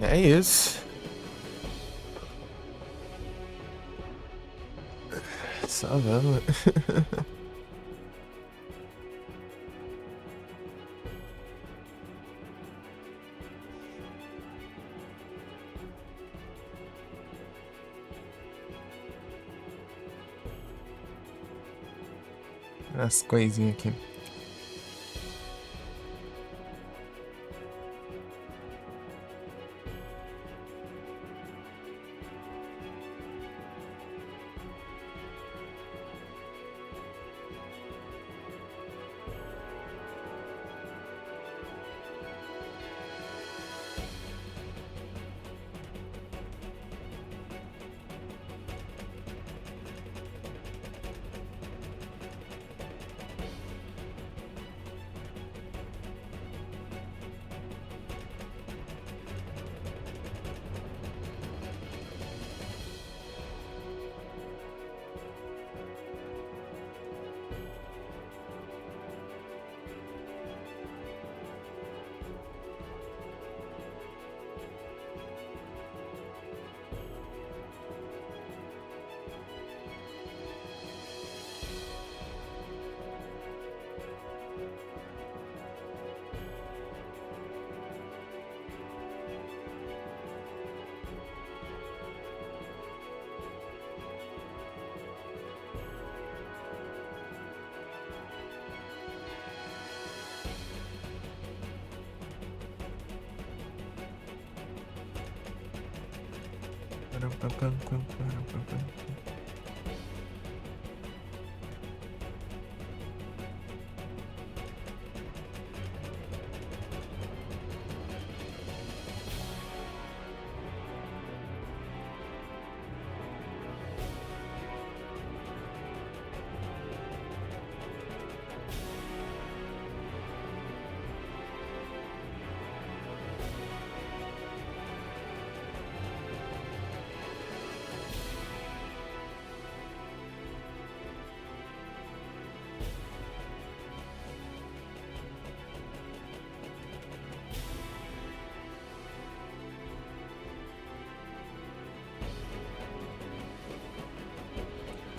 É isso. Só vamos. As coisinhas aqui.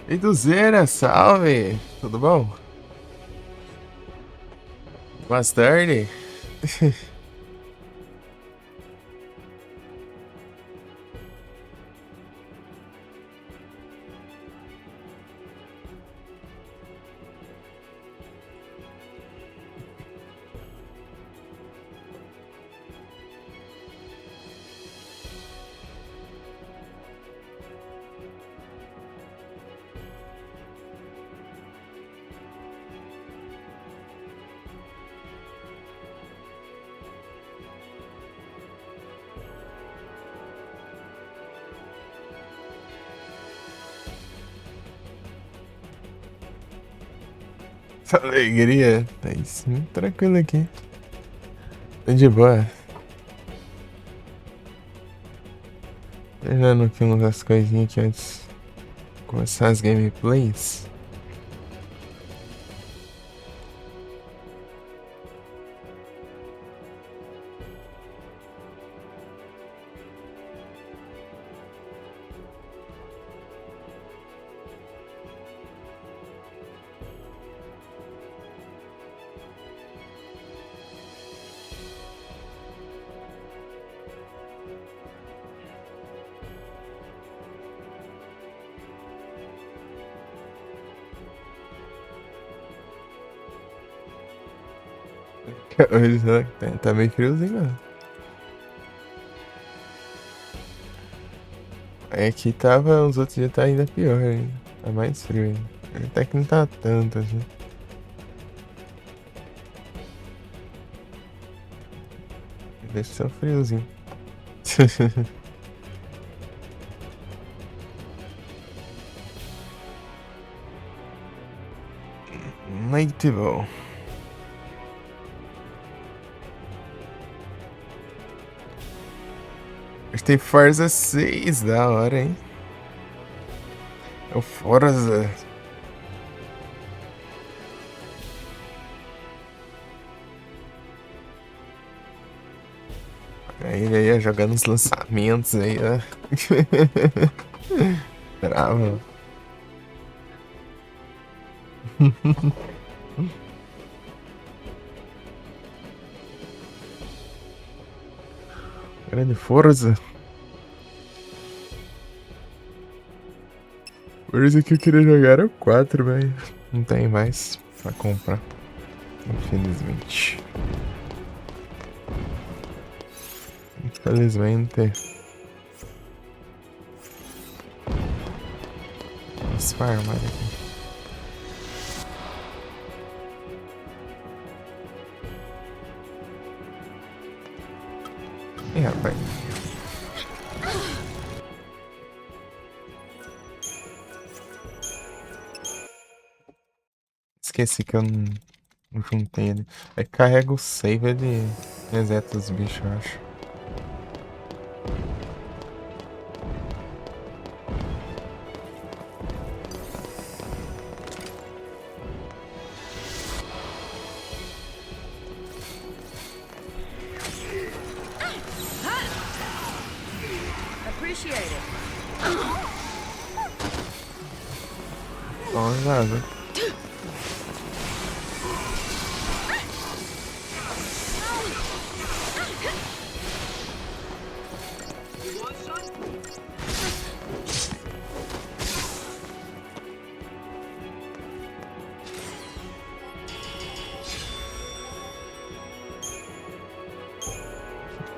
E do Zera, salve! Tudo bom? Boa tarde. Essa alegria. Tá sim, tranquilo aqui. Tô de boa. Terminando aqui umas coisinhas aqui antes de começar as gameplays. Hoje tá meio friozinho, mano. Aí aqui tava, os outros dias tá ainda pior ainda. Tá mais frio ainda. Até que não tá tanto assim. Deixa só friozinho. Muito bom. Hoje tem Forza 6, da hora, hein? É o Forza. Ele aí, ó, jogando os lançamentos aí, ó. Bravo. Grande Forza. Forza que eu queria jogar era o 4, velho. Não tem mais pra comprar. Infelizmente. Infelizmente. Vamos farmar aqui. Ih, rapaz. Esqueci que eu não juntei ele. É que carrega o save, ele reseta os bichos, eu acho. Appreciate it. Então, nada.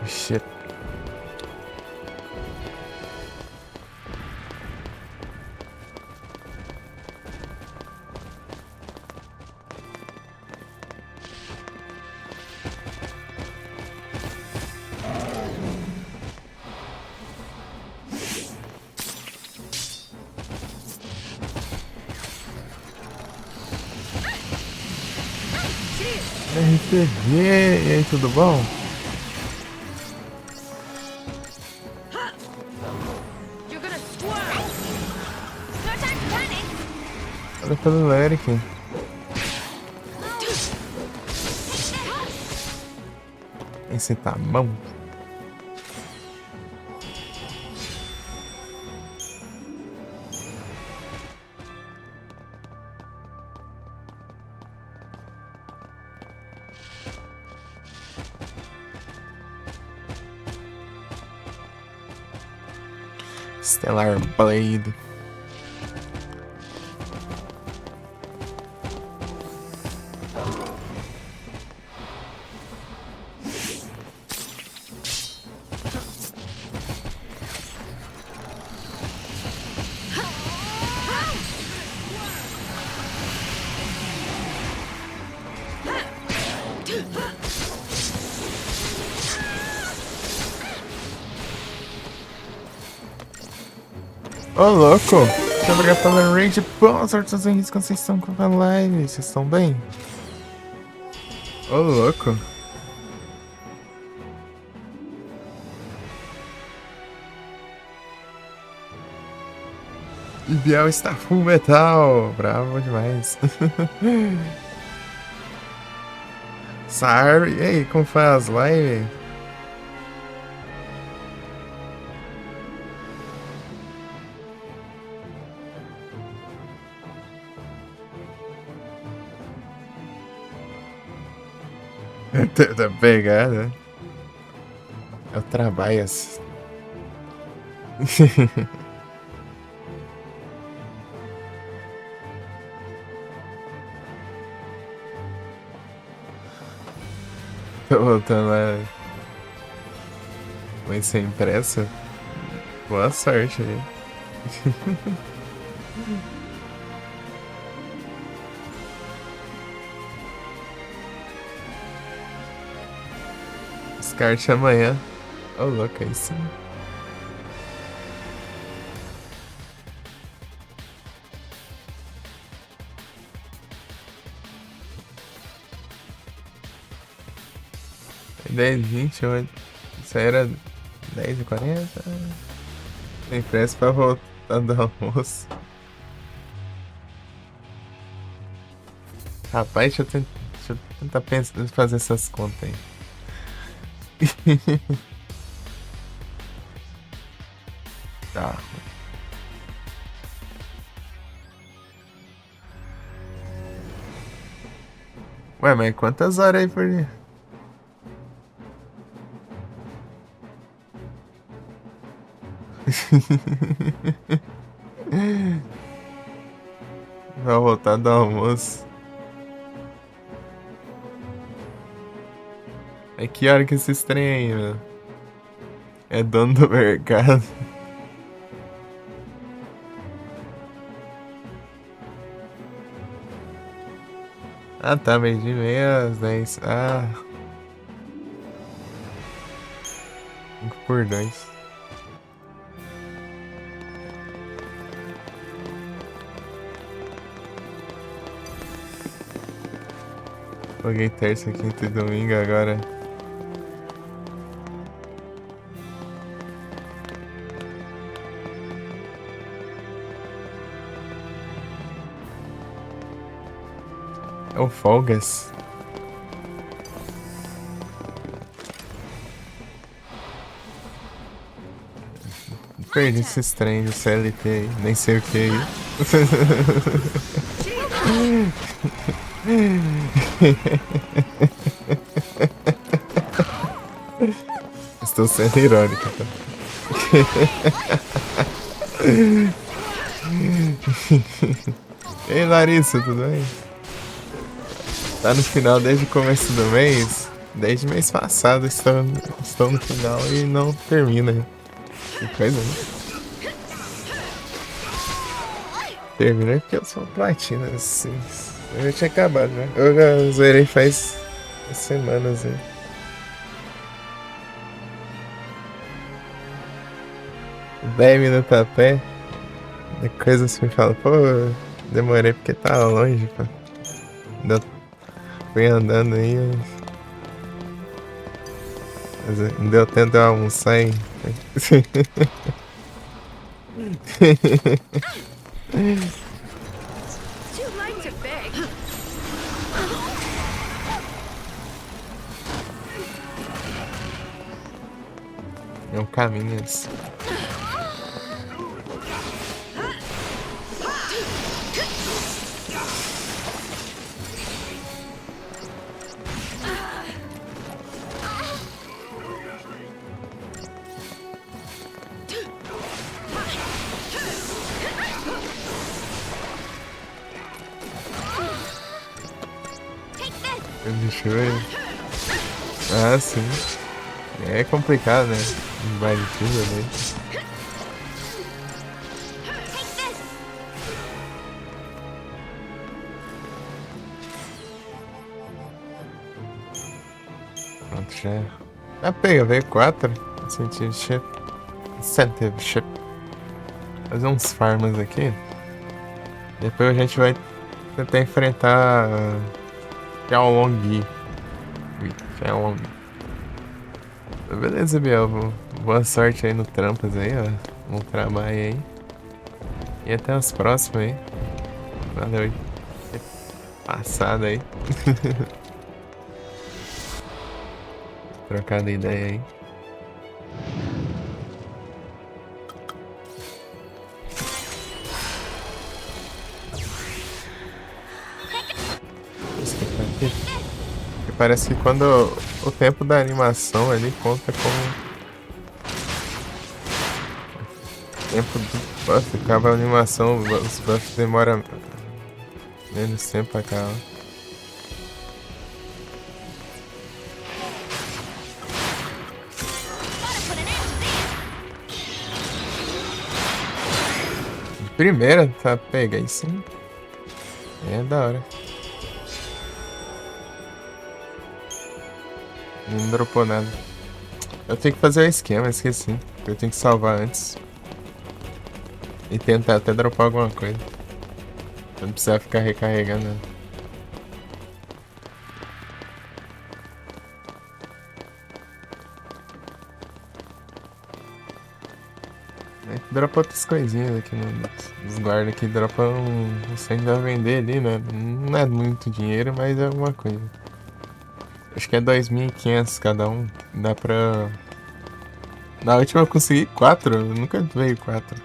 Shit. RPG, e aí, tudo bom? You're gonna squirm. No time to panic. Olha pelo Eric. Esse tá bom. Stellar Blade. Ô, louco! Muito obrigado pela raid. Bom, sortes em risco, vocês estão com a live. Vocês estão bem? Ô, louco! E Biel está full metal. Bravo demais. Sorry. E aí, como faz live? Tá pegado. É o trabalho. Tô voltando lá. Vai ser impressa? Boa sorte aí. Descarte amanhã. Ô, louco, aí sim. Dez, 28. Isso aí era 10h40. Tem pressa pra voltar do almoço. Rapaz, deixa eu tentar pensar, fazer essas contas aí. Tá. Ué, mas quantas horas aí por dia? Vai voltar do almoço. É que hora que esses trem aí, meu? É dono do mercado. Ah, tá, meio-dia e meia às 10. Ah, 5 por 2. Paguei terça, quinta e domingo agora. É o Folgas. Perdi esses trem do CLT aí, nem sei o que é aí. Estou sendo irônico, tá? Ei, Larissa, tudo bem? Tá no final desde o começo do mês? Desde o mês passado estou no final e não termina. Que coisa, né? Terminei porque eu sou platina, assim. Eu já tinha acabado, né? Eu já zerei faz semanas, né? 10 minutos a pé. Depois você me fala, pô, demorei porque tava longe, pô. Ainda fui andando aí, mas não deu tempo de eu almoçar, hein? Too late to beg. É um caminho esse. Deixa eu ver. Ah, sim. É complicado, né? Vai de tudo, né? Pronto, já. Ah, pega, veio 4. Incentive ship. Incentive ship. Fazer uns farms aqui. Depois a gente vai tentar enfrentar Xiaolong. Xiaolong. Beleza, Biel. Boa sorte aí no Trampas aí, ó. Bom trabalho aí. E até as próximas aí. Valeu aí. Passada aí. Trocada ideia aí. Porque parece que quando o tempo da animação ali conta como tempo do buff. Acaba a animação, os buffs demoram menos tempo pra acabar. Primeira, tá? Pega aí sim. É da hora. Não dropou nada. Eu tenho que fazer o esquema, esqueci. Eu tenho que salvar antes. E tentar até dropar alguma coisa. Pra não precisar ficar recarregando. Dropa outras coisinhas aqui nos guardas aqui. Dropa um sangue pra vender ali, né? Não é muito dinheiro, mas é alguma coisa. Acho que é 2.500 cada um. Dá pra Na última eu consegui 4, nunca veio 4.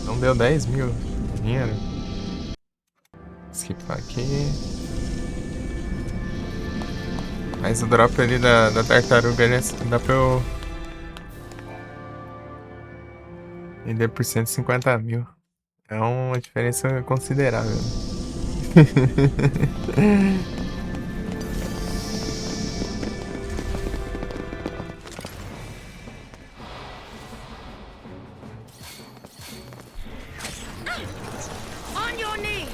Não deu 10 mil de dinheiro. Skipar aqui. Mas o drop ali da tartaruga ali, dá pra eu vender por 150 mil. É uma diferença considerável. On your knees.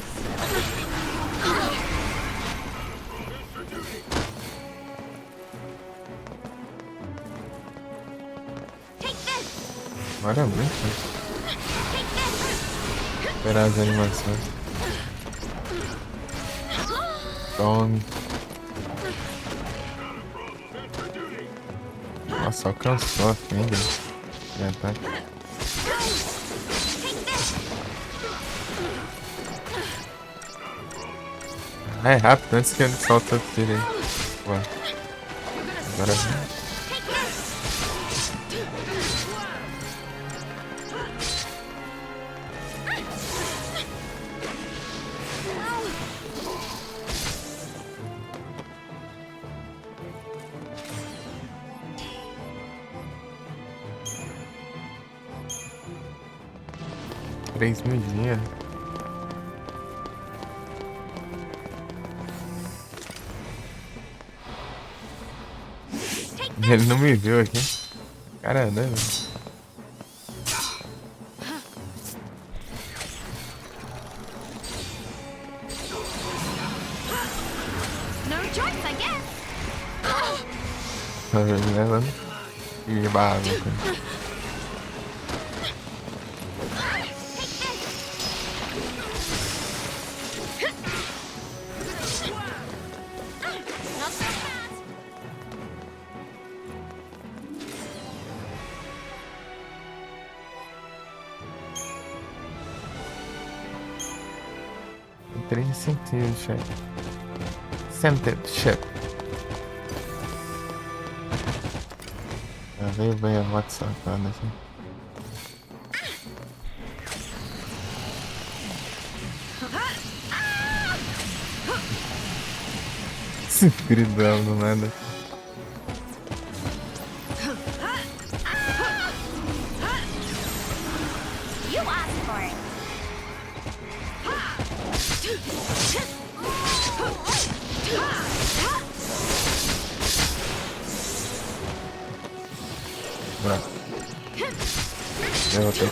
Take this. Agora muito. Take this. Esperar as animações. Tome. Nossa, alcançou a Fender. Já tá. Take this. Ah, é rápido, antes que ele solta o tiro aí. Ué. Agora vem. Take this. 3 mil de dinheiro. Ele não me viu aqui. Caramba, velho. No choice, I guess. Tá levando. E barra, cara. Not so fast. Entrei em sentido, chefe. Scented shit. Já veio bem a moto sacada aqui. Esse gridão do nada. You asked for it. Vai. Eu vou ter.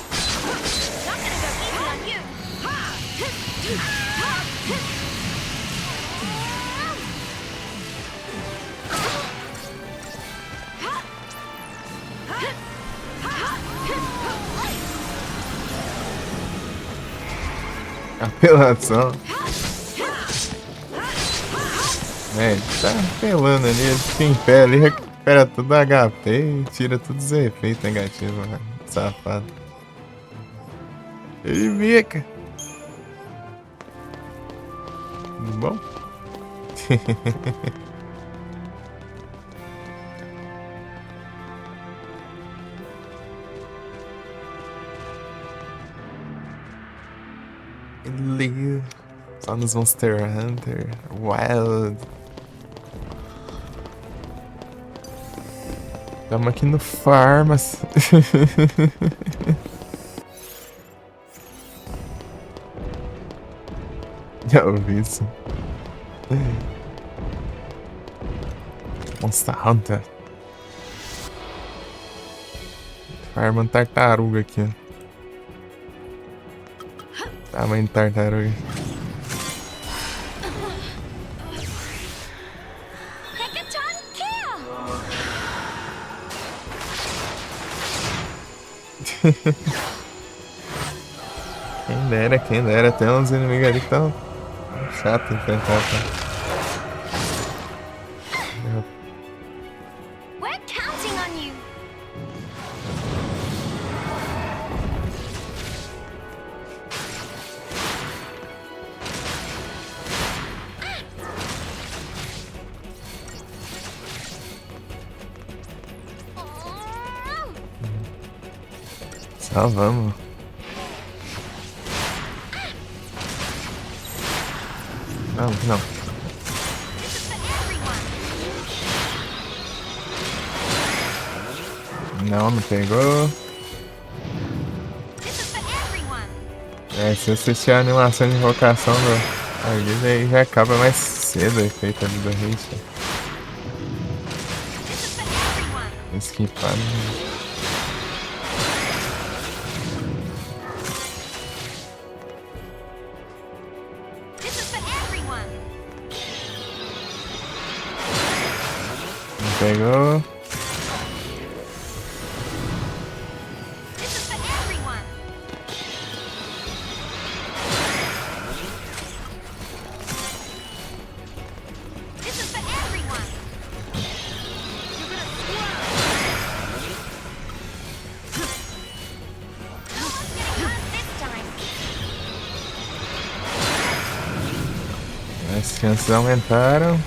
Not gonna go easy on you. Apelação. É, tá apelando ali, ele fica em pé ali, recupera tudo HP e tira todos os efeitos negativos, né? Safado. Ele fica. Tudo bom? Live. Só nos Monster Hunter. Wild. Tamo aqui no Farmas. Já ouvi isso. Monster Hunter. Farmando tartaruga aqui, ó. Tamanho de tartaruga. Hackathon kill. Quem dera. Tem uns inimigos ali que tão chato enfrentar, tá? We're counting on you. Só vamos. Não, não. Não, não pegou. É, se assistir a animação de invocação do Arlindo, aí já acaba mais cedo o efeito ali do Richard. Esquipado. Não pegou. As chances aumentaram.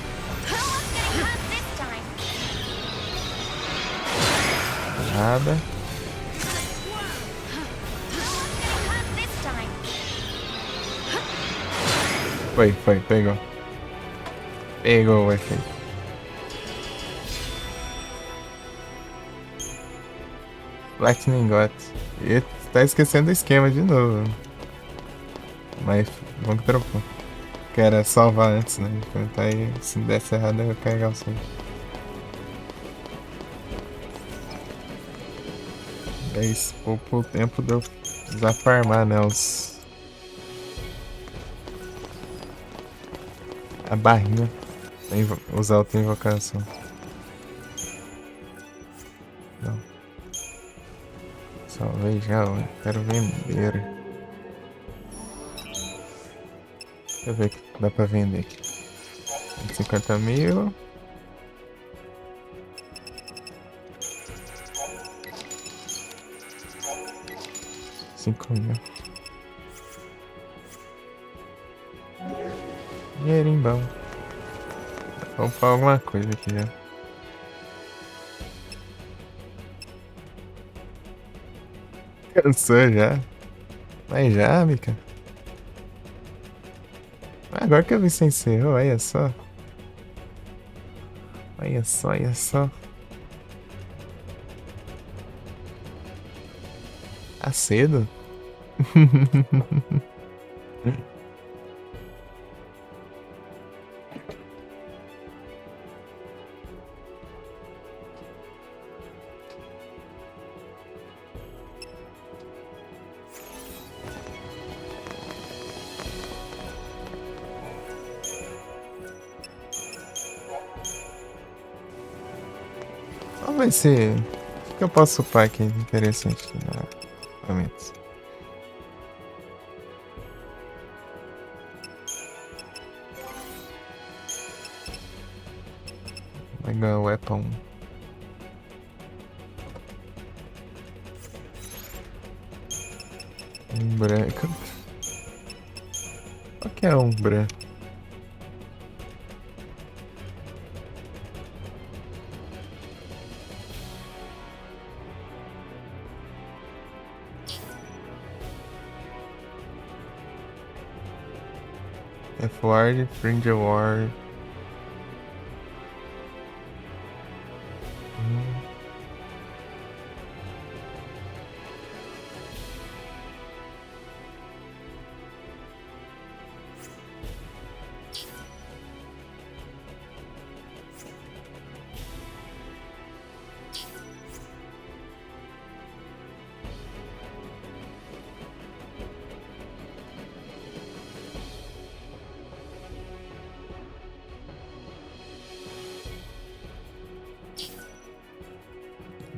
Nada. Foi, pegou. Pegou o efeito. Lightning Got. E tá esquecendo o esquema de novo. Mas vamos que trocou. Que era salvar antes, né? Então aí, se desse errado, eu ia carregar o save. É isso, poupa o tempo de eu precisar farmar, né? A barrinha. Usar outra invocação. Não. Salvei já, eu quero vender. Deixa eu ver o que dá pra vender aqui. 50 mil. $5.000. Dinheirinho bom. Vamos comprar alguma coisa aqui já. Cansou já? Mas já, Mika? Agora que eu vi sem ser, olha só. Olha só, olha só. Tá cedo? Vamos ver se... O que eu posso upar aqui de interessante na equipamentos. Mega Weapon. Branco. Qual que é branco? F-Ward, Fringe Award.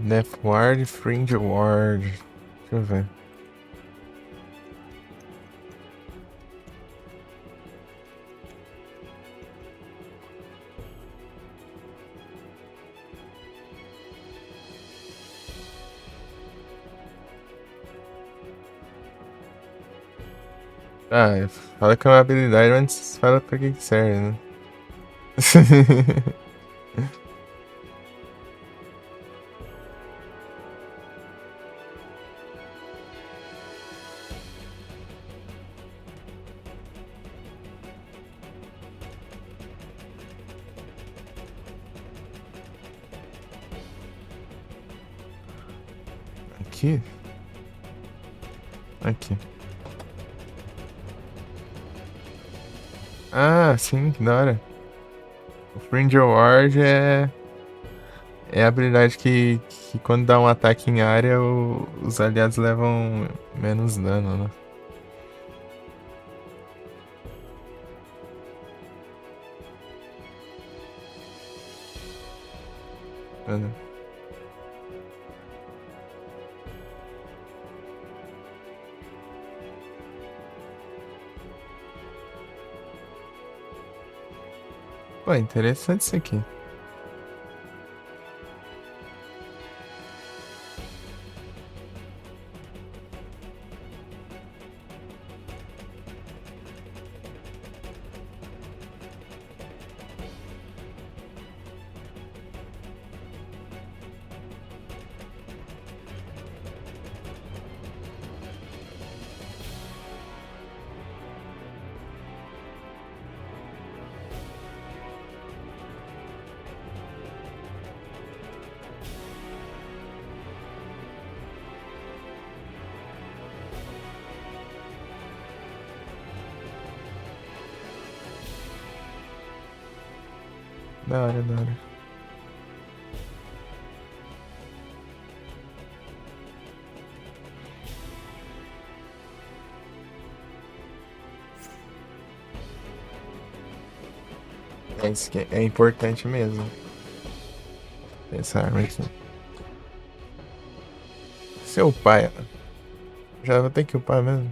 Death Ward, Fringe Ward. Deixa eu ver. Ah, fala que é uma habilidade, mas fala pra que serve, né? aqui. Aqui. Ah, sim, que da hora. O Fringe Ward é a habilidade que quando dá um ataque em área, os aliados levam menos dano, né? Mano, pô, interessante isso aqui. Da hora, da hora. É isso que é importante mesmo. Essa arma aqui. Seu pai. Já vou ter que upar mesmo.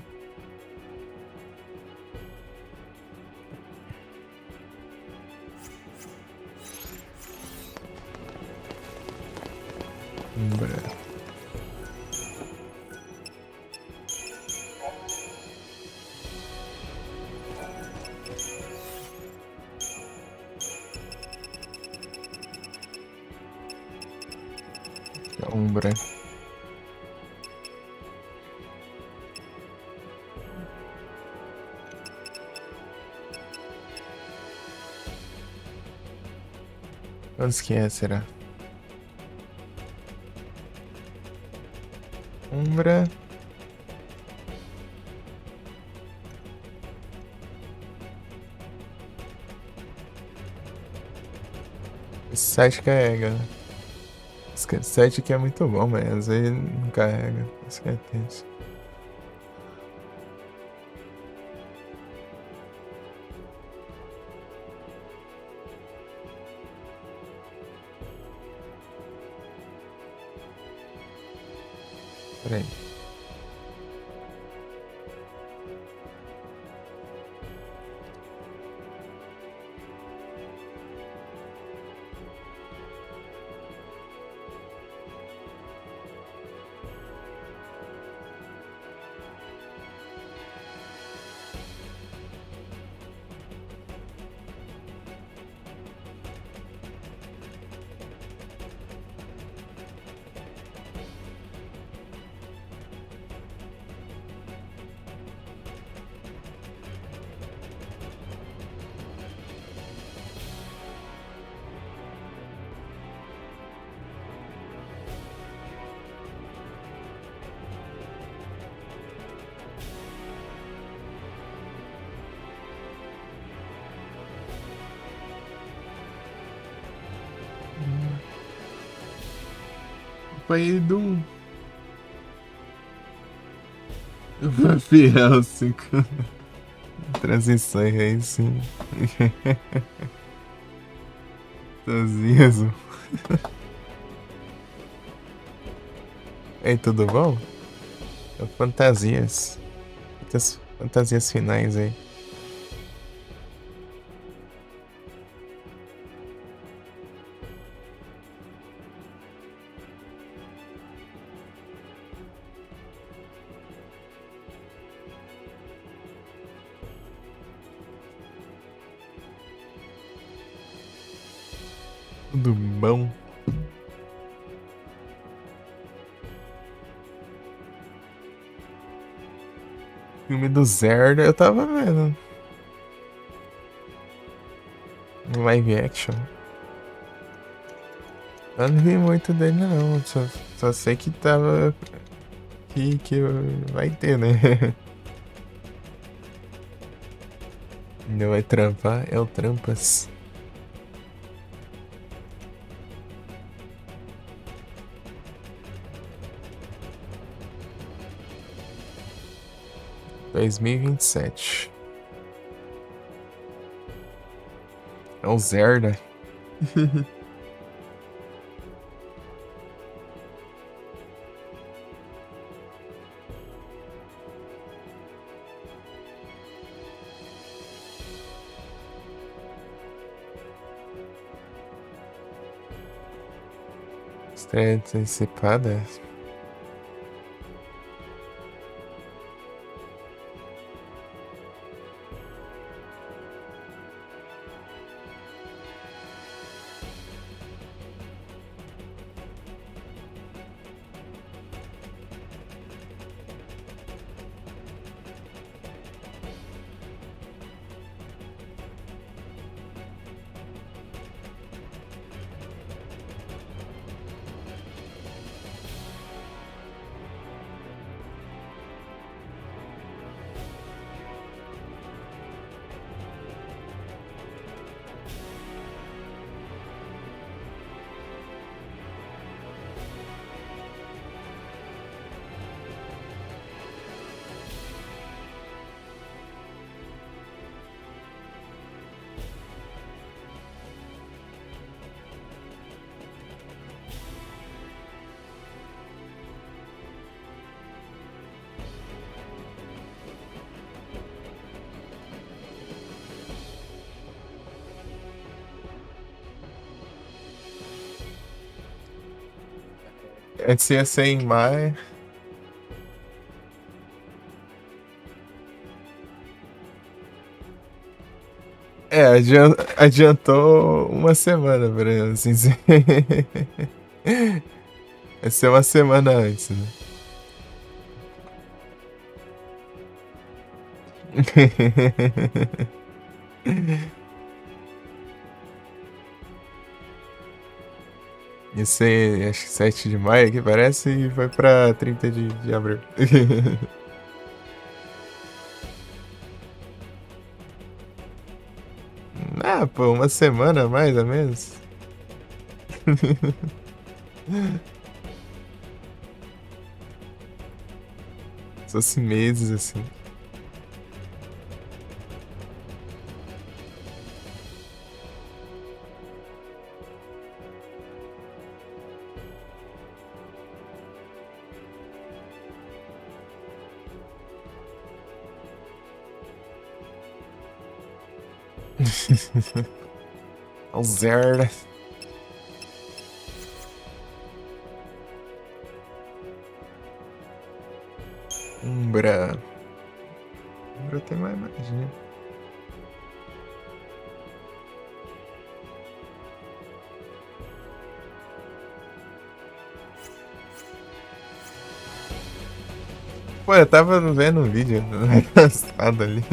Umbra. Umbra. Quantos que é, será? Umbra. Esse site carrega, né? Esse site aqui é muito bom, mas às vezes não carrega. Isso que é tenso. Peraí. Foi do Fiel 5. Transições aí sim. Sozinhas. Ei, tudo bom? Fantasias. Muitas fantasias finais aí. Tudo bom? Filme do Zelda eu tava vendo. Live action. Eu não vi muito dele não. Só sei que tava que vai ter, né? Ainda vai trampar, é o Trampas. Dois mil e 27. É o Zelda. Estreia antecipada. Antes ia ser em maio. É, adiantou uma semana, por exemplo, assim. Vai ser uma semana antes, né? Ia ser, acho que 7 de maio que parece, e foi pra 30 de abril. Ah, pô, uma semana mais ou menos. Só se meses assim. O zero. Umbra. Umbra tem mais magia. Pô, eu tava vendo um vídeo passado ali.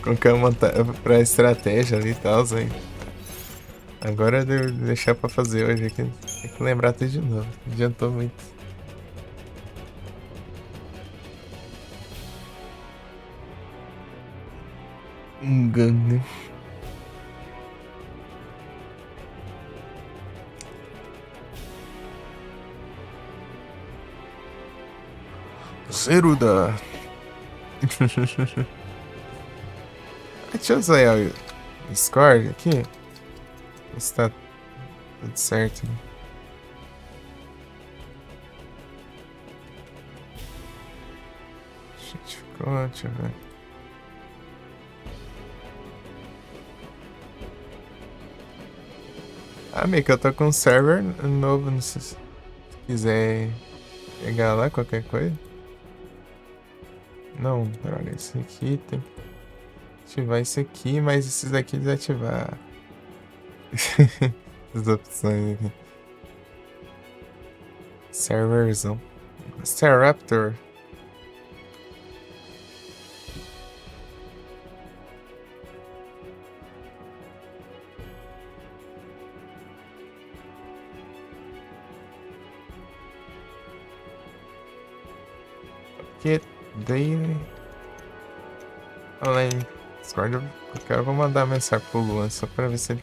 Com que pra estratégia ali e tal, aí. Agora eu devo deixar pra fazer hoje aqui. Tem que lembrar tudo de novo. Não adiantou muito. Engano. Zeruda. Deixa eu usar o Discord aqui. Ver se tá tudo certo. Gente, ficou, deixa eu ver. Ah, meio que eu tô com um server novo, não sei se quiser pegar lá qualquer coisa. Não, droga, esse aqui tem que ativar isso aqui, mas esses daqui desativar. As opções aqui. Serverzão. Staraptor. Get Daily. Olha aí. Discord, eu vou mandar mensagem pro Luan só pra ver se ele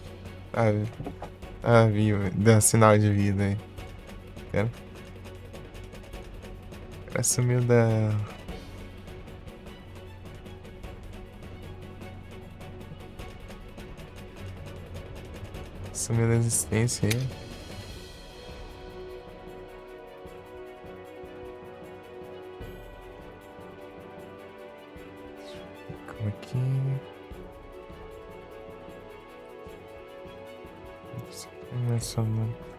vivo, deu um sinal de vida aí. Cara, o cara sumiu da. Sumiu da existência aí. Como aqui. Não é só não.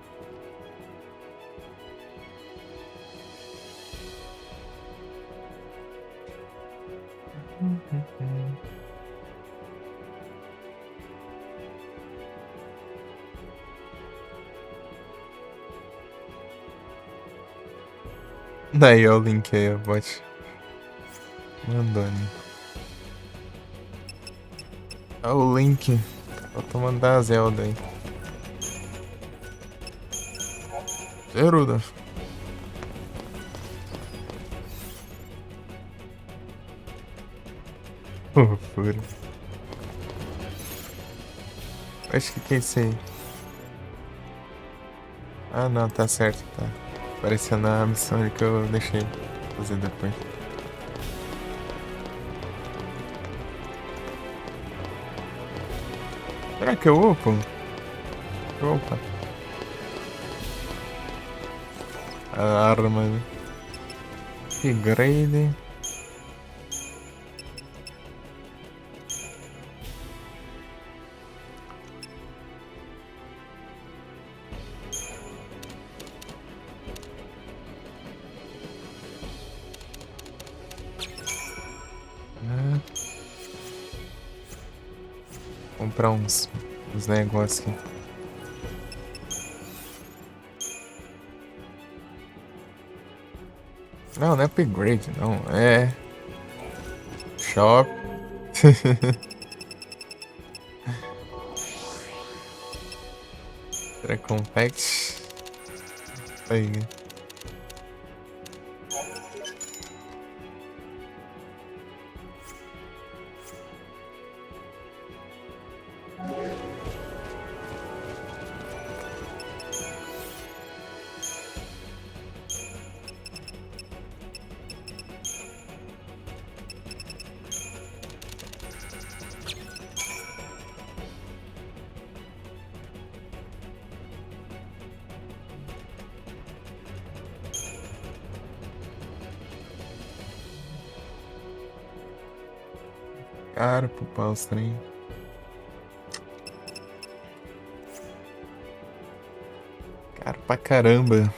Daí ó, o link aí, ó, bot. Mandando. Olha o link. Falta mandar a Zelda aí. Geruda. Fofura. Acho que é isso aí. Ah não, tá certo, tá. Apareceu na missão ali que eu deixei fazer depois. Será que eu upo? Opa. A arma, né? Upgrade. Comprar uns negócios aqui. Não, não é upgrade, não. É. Shop. Será compact? Aí. Caro pro pau os trem. Caro pra caramba.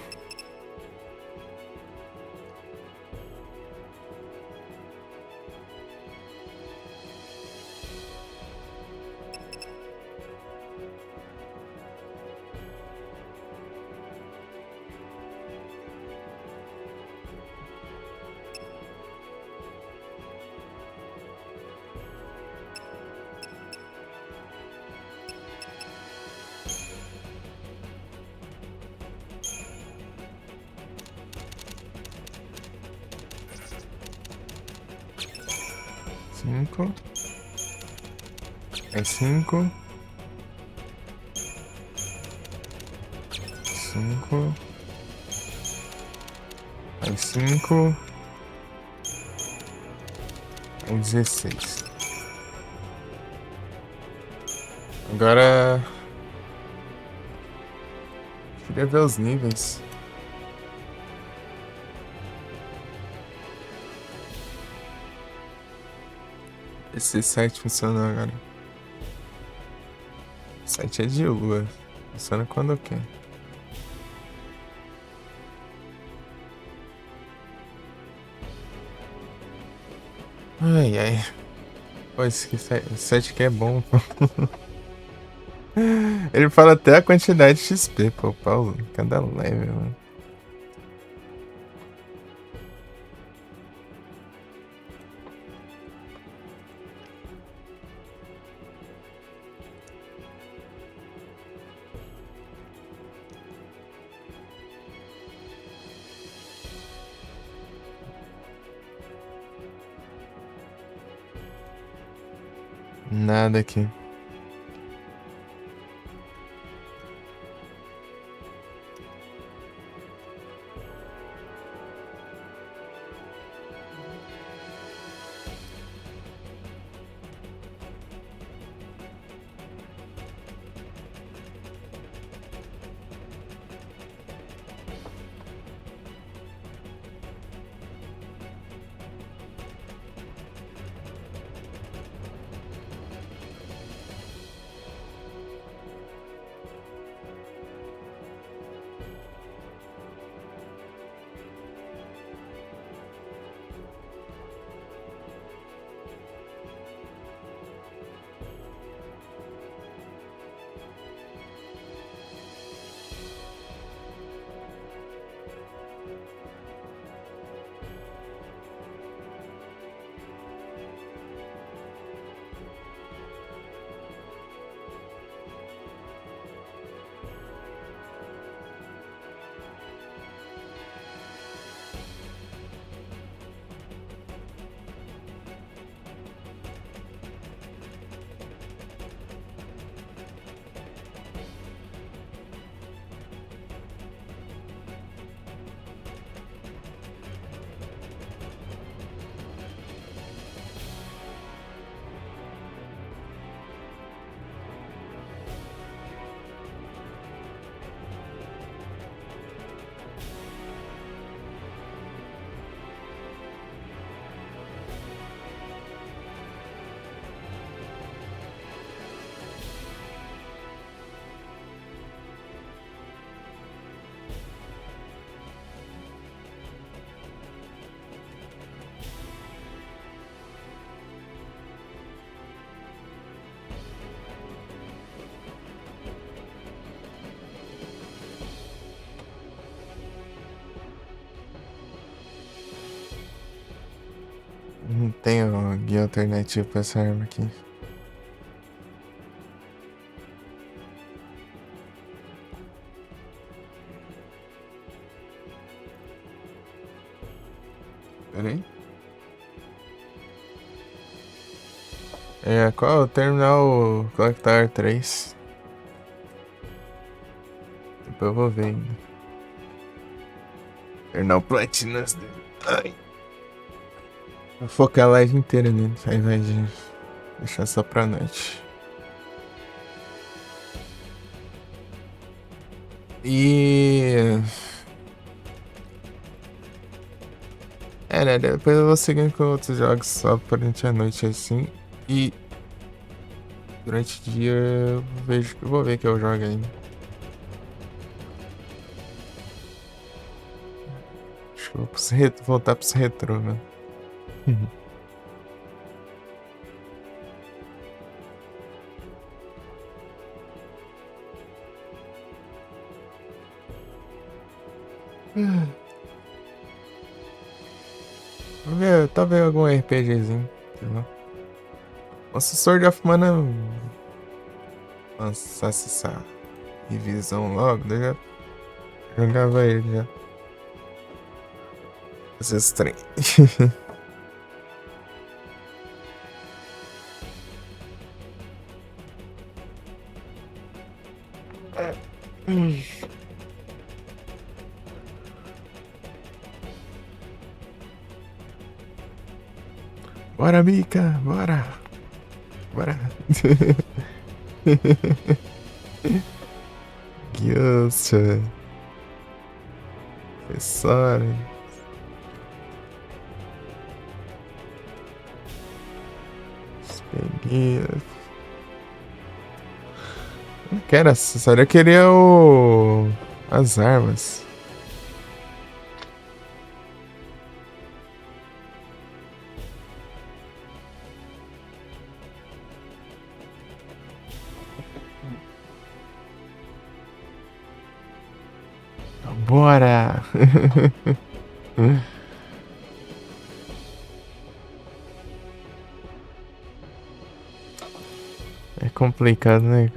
Cinco. É 5. 5. É 5. É 16. Agora. Queria ver os níveis. Esse site funciona agora. O site é de lua. Funciona quando quer. Ai, ai. Pô, esse site aqui é bom, pô. Ele fala até a quantidade de XP, pô, Paulo. Cada level, mano. Nada aqui. Não tenho guia alternativo pra essa arma aqui. Pera aí. Qual é o terminal Collector 3? Depois eu vou ver ainda. Terminal Platinas dele. Ai. Vou focar a live inteira nele, ao invés de deixar só pra noite. Né, depois eu vou seguindo com outros jogos só durante a noite assim. E durante o dia eu vou ver que eu jogo ainda. Acho que eu vou voltar pros retrô, né? Vou ver, talvez algum RPGzinho, sei lá. Nossa, Sword of Mana lançasse essa revisão logo, eu já jogava ele já. Esses trem. Bora, Mika, bora. Bora. Ghost. Professor. Peguei. Não quero acessório, eu queria as armas. Bora! É complicado, né?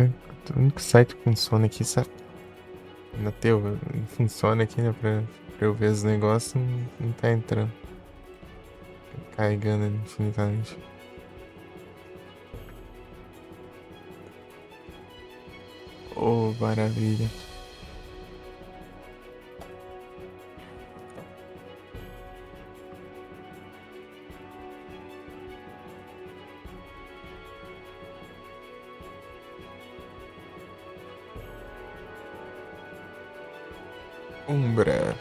O único site que funciona aqui, sabe? Na teu, funciona aqui, né? Pra eu ver os negócios, não tá entrando. Carregando infinitamente. Oh, maravilha. Umbra.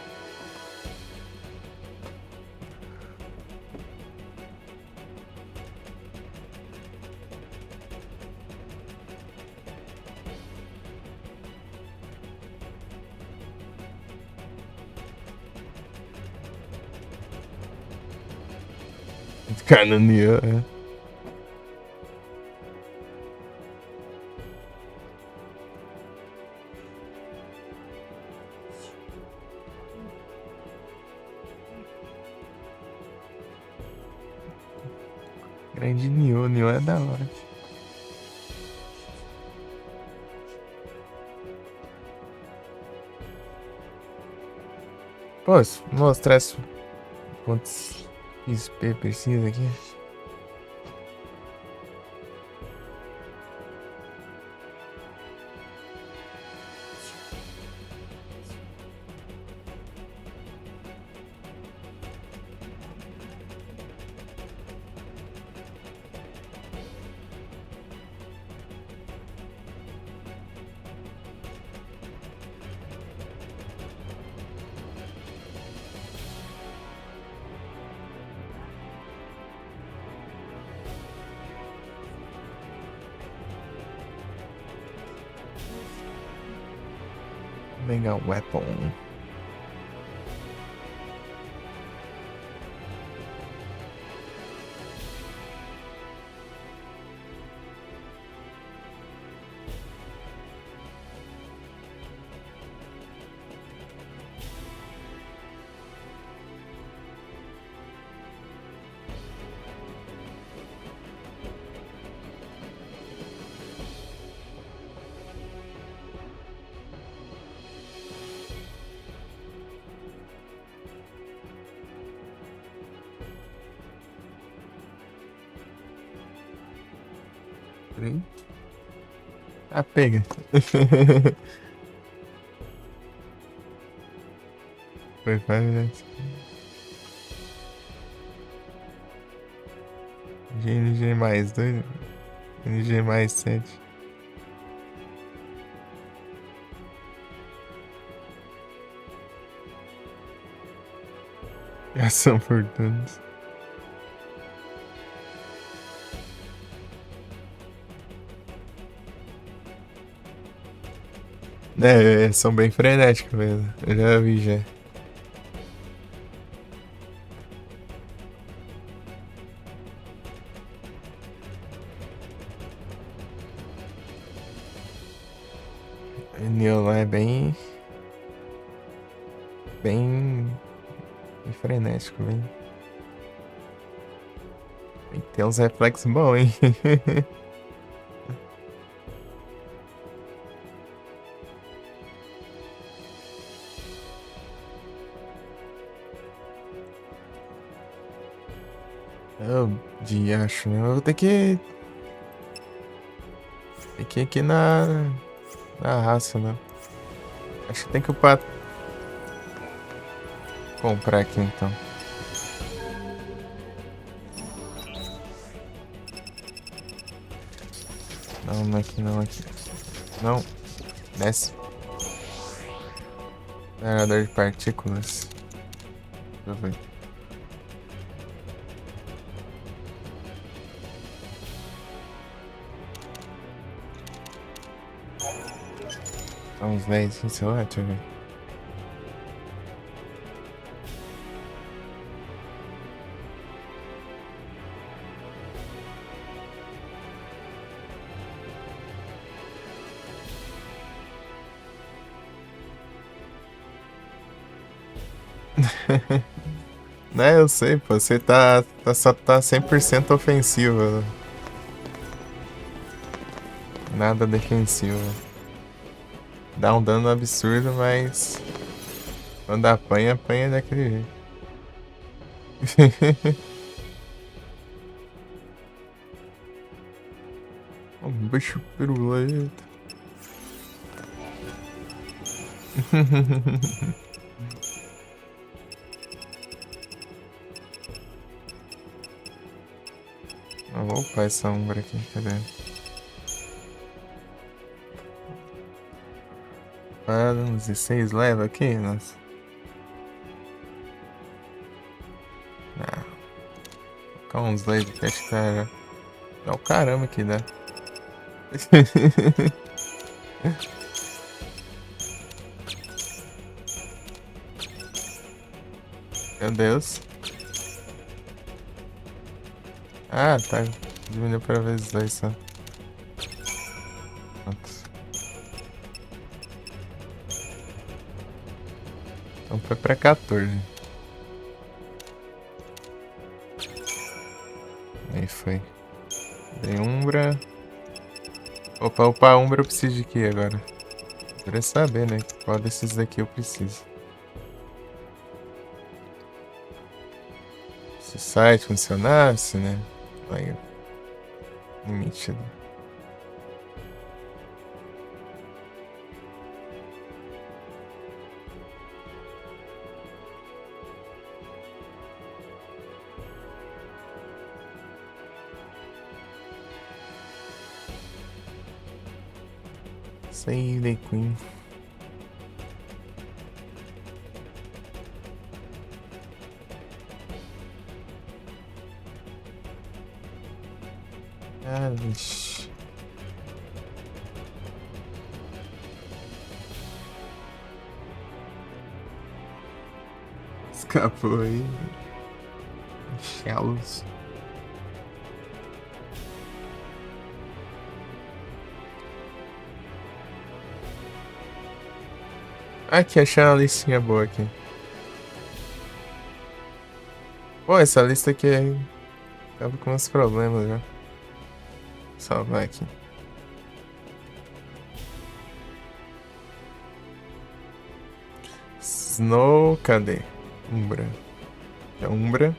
Canonier, é. Grande Nioh, Nioh é da hora. Posso mostrar quantos XP precisa aqui? Mega Weapon. Ah, pega. Foi fácil. GNG mais 2. NG mais 7. Ação por turnos. É, são bem frenéticos mesmo. Eu já vi já. O Neo lá é bem. Bem frenético, bem. Tem que ter uns reflexos bons, hein? Eu acho, né? Eu vou ter que. Tem que ir aqui na raça, né? Acho que tem que upar. Comprar aqui então. Não, não aqui, não aqui. Não. Desce. Gerador de partículas. Deixa eu ver. Tá uns 10 aqui, sei lá, deixa eu ver. Né, eu sei, pô. Você só tá 100% ofensivo. Nada defensivo. Dá um dano absurdo, mas quando apanha, apanha daquele jeito. Um bicho piruleta. Eu vou upar essa Umbra aqui, cadê? Ah, 16 leva aqui? Nossa. Ah. Vou colocar uns laser que acho que tá... É o caramba que dá. Meu Deus. Ah, tá. Diminuiu para vezes 2 só. Pronto. Então foi pra 14. Aí foi. Dei Umbra. Opa, upar Umbra eu preciso de quê agora? Queria saber, né? Qual desses daqui eu preciso. Se o site funcionasse, né? Aí. Nítido. Save the Queen. Ah, vixe. Escapou aí. Shells. Aqui, achei uma listinha boa aqui. Pô, essa lista aqui tava com uns problemas já. Salvar aqui. Snow, cadê? Umbra. É Umbra.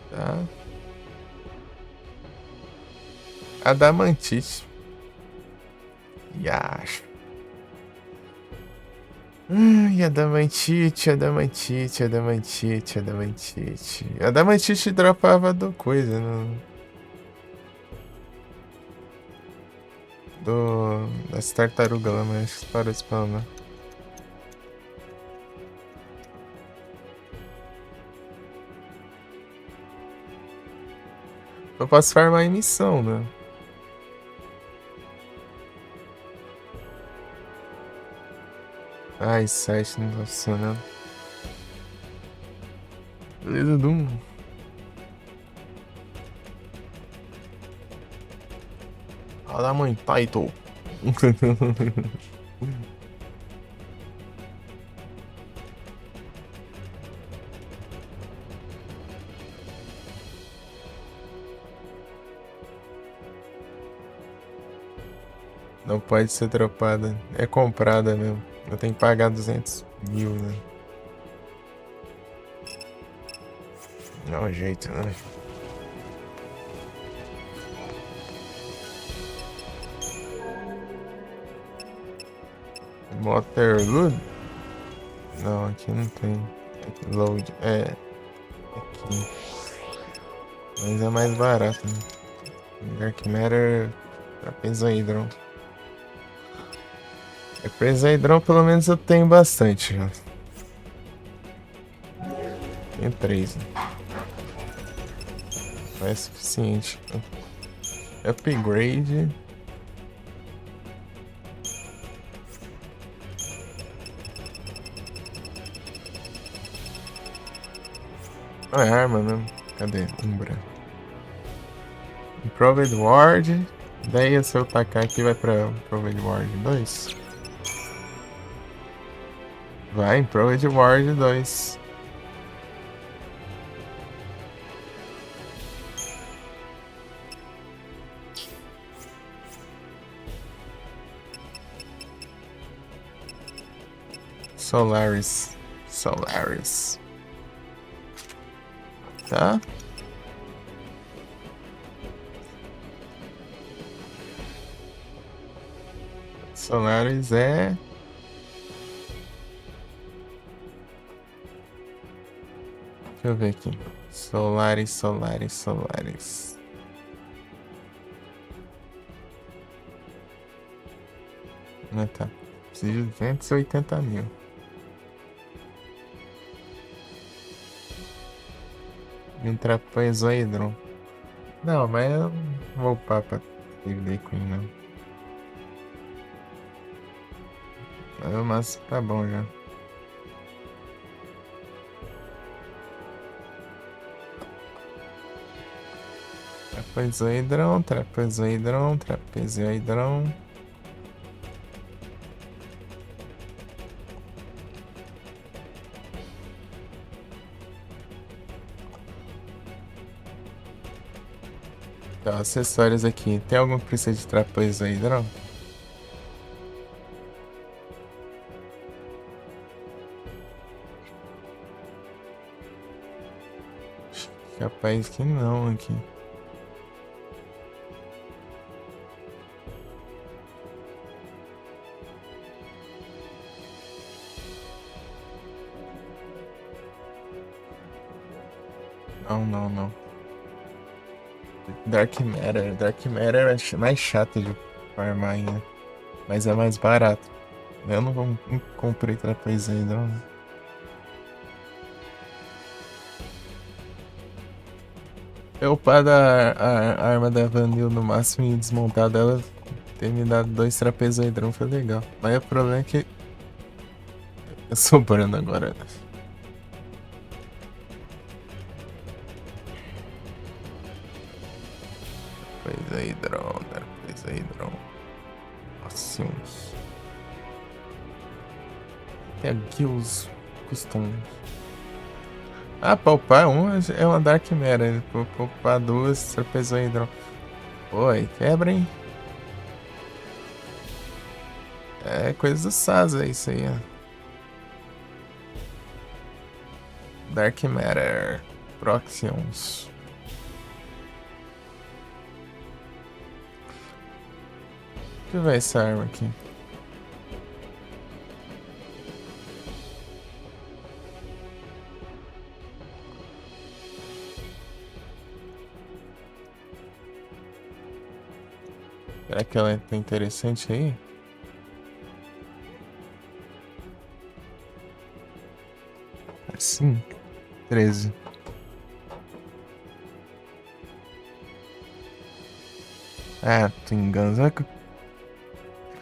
Tá. Adamantite. Yash. Ai, Adamantite, Adamantite, Adamantite, Adamantite. Adamantite dropava do coisa, no... das tartarugas lá, mas acho que parou de spawnar. Eu posso farmar em missão, né? Ai, esse site não tá funcionando. Beleza, Doom. Fala, mãe, title. Não pode ser dropada. É comprada mesmo. Eu tenho que pagar 200 mil, né? Dá um jeito, né? Waterloo? Não, aqui não tem. Aqui, load. É. Aqui. Mas é mais barato, né? Dark Matter pra Pesaidron. Pesaidron pelo menos eu tenho bastante já. Tenho 3, né? Não é suficiente. Upgrade. Ah, é arma mesmo. Cadê? Umbra. Improved Ward. Daí se eu tacar aqui vai pra Improved Ward 2. Vai, Improved Ward 2. Solaris. Solaris. Tá? Solaris é. Deixa eu ver aqui. Solaris, Solaris, Solaris. Ah, tá. Preciso de 280 mil. E um trapezoidron. Não, mas eu não vou upar pra David Queen, não. Mas tá bom já. Trapezoidron, trapezoidron, trapezoidron. Tá, acessórios aqui. Tem algum que precisa de trapezoidron? Capaz que não aqui. Não, não, não. Dark Matter. Dark Matter é mais chato de farmar ainda. Mas é mais barato. Eu não comprei trapezoidron. Eu upar a arma da Vanille no máximo e desmontar dela, ter me dado 2 trapezoidrão foi legal. Mas o problema é que eu sou sobrando agora. Trapezoidrão, trapezoidrão. Nossa, uns. Até Gills custom. Ah, pra upar um é uma Dark Matter. Pra upar duas, trapezoidrão. Oi, quebra, hein? É coisa do Sasa isso aí, ó. Dark Matter. Proxions. Deixa eu ver essa arma aqui. Será que ela é interessante aí? Assim, 13. Ah, Twin Guns.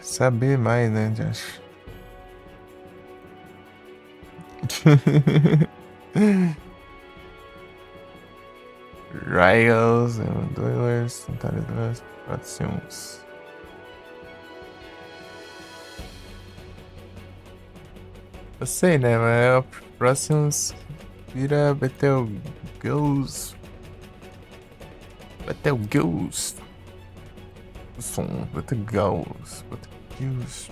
Saber mais, né, Josh? Riles, Duelers, Tentadoras, Proxions. Eu sei, né, mas Proxions vira Betelgeuse. Betelgeuse. Som, Betelgeuse. Betelgeuse.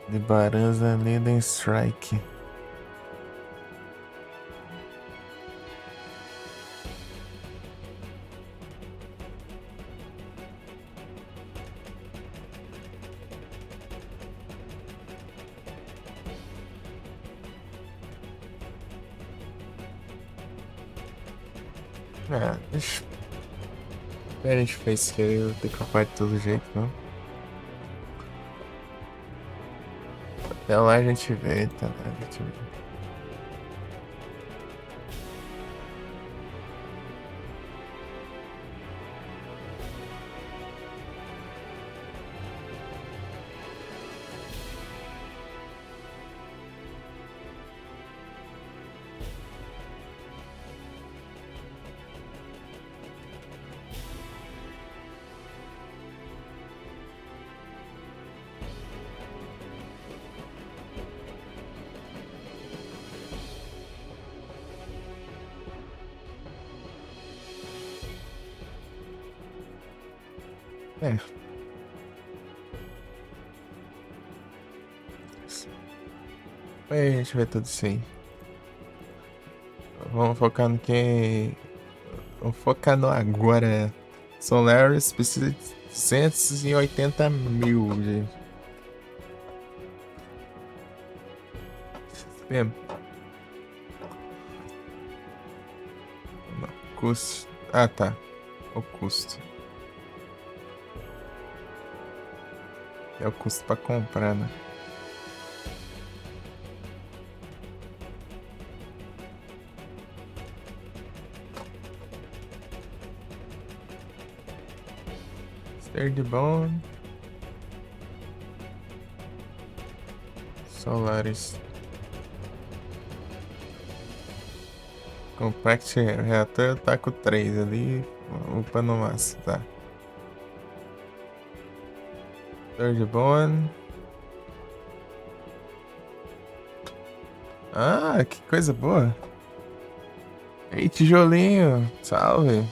De Baranza Leden Strike. Ah, deixa. A gente fez que eu tenho que upar de todo jeito, não? Até lá a gente vê, tá? A gente vê. É. Aí a gente vê tudo isso aí. Vamos focar no que. Vamos focar no agora. Solaris precisa de 280 mil, gente. Mesmo. Não, custo. Ah, tá. O custo. É o custo pra comprar, né? Third Bone. Solaris. Compact Reator tá com 3 ali. Upando massa, tá. Third Bone. Ah, que coisa boa. Ei, tijolinho. Salve.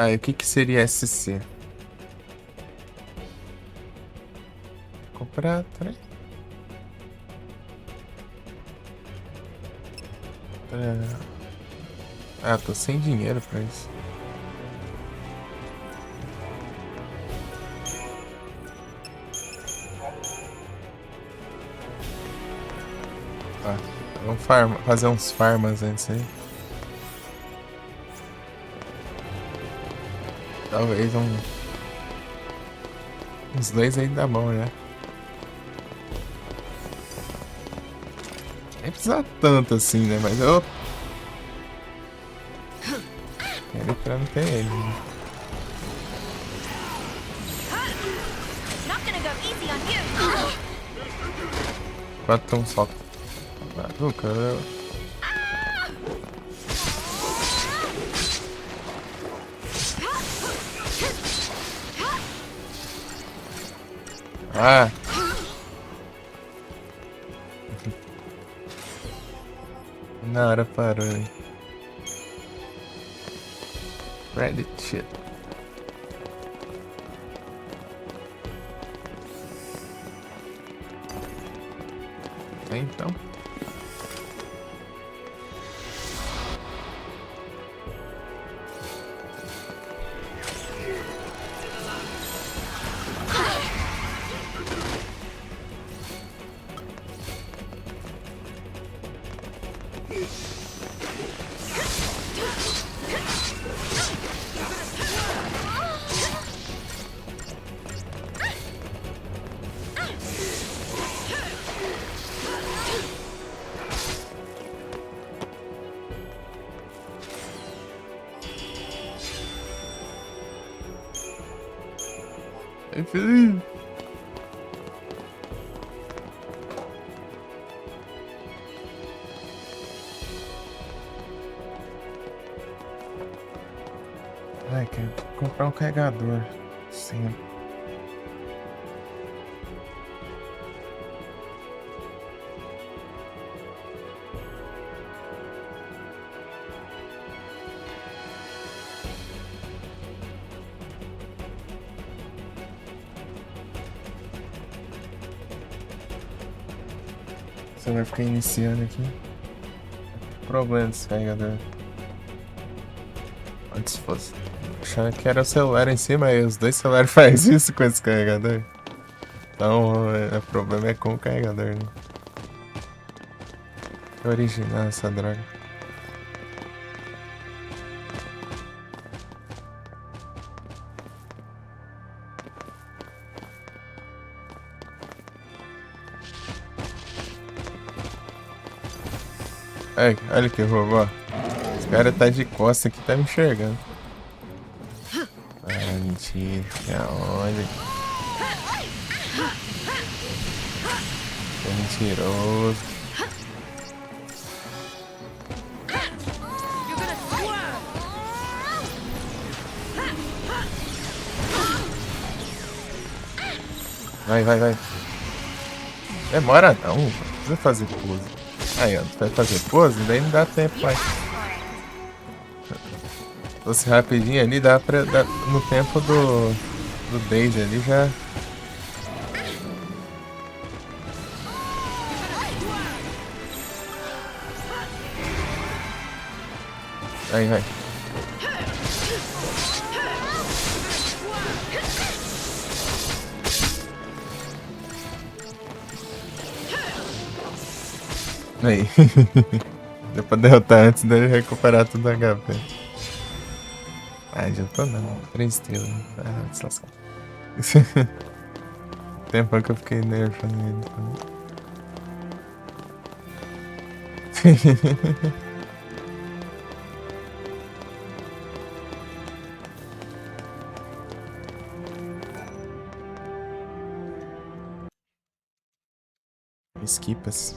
Ah, e o que que seria SC? Comprar 3? Ah, tô sem dinheiro pra isso. Tá, vamos fazer uns farmas antes aí. Talvez uns 2 aí dá bom, né? Nem precisa tanto assim, né? Mas eu quero pra não ter ele, né? Not gonna go easy on you. Quanto um só. Caramba. Ah! Na hora parou, hein? Reddit shit. Então. Feliz. Ai, quero comprar um carregador. Sim. Você vai ficar iniciando aqui. Problema desse carregador. Antes fosse. Achando que era o celular em cima, e os dois celulares fazem isso com esse carregador. Então, o problema é com o carregador, né? Que original essa droga. Ai, olha que robô. Esse cara tá de costa aqui, tá me enxergando. Ah, mentira. Aonde? É mentiroso. You're gonna swerve. Vai, vai, vai. Demora não. Não precisa fazer pose. Aí, ó. Vai fazer pose? Daí não dá tempo mais. Se fosse rapidinho ali, dá pra. No tempo do Daisy ali já. Vai, vai. Aí. Deu pra derrotar antes dele recuperar tudo da HP. Ah, já tô não. 3 estrelas. Ah, se lascar. Tempo que eu fiquei nerfando ele também. Esquipas.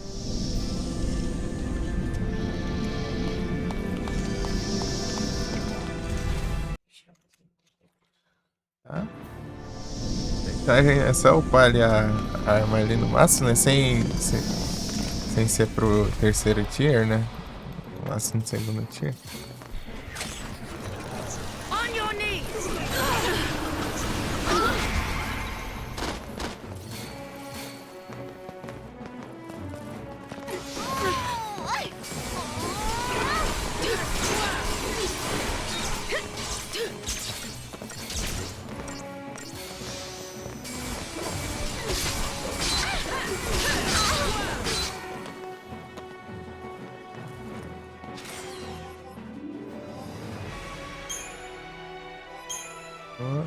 Tá? Tá, é só upar ali a arma ali no máximo, né? Sem ser pro terceiro tier, né? No máximo segundo tier. On your knees. Ó.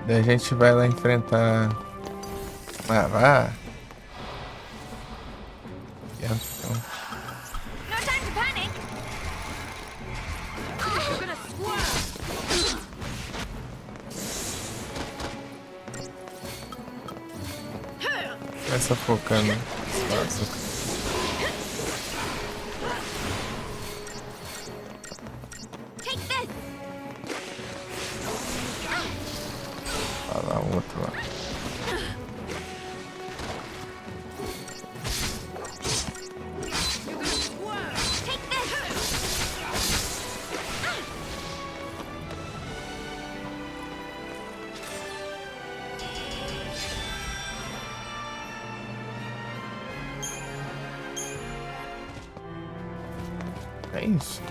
Daí a gente vai lá enfrentar Mará. Então, No time to panic. You're gonna swerve. começa focando espaço. Take this. Olha lá o outro lá. You're gonna swerve. Take this. É isso.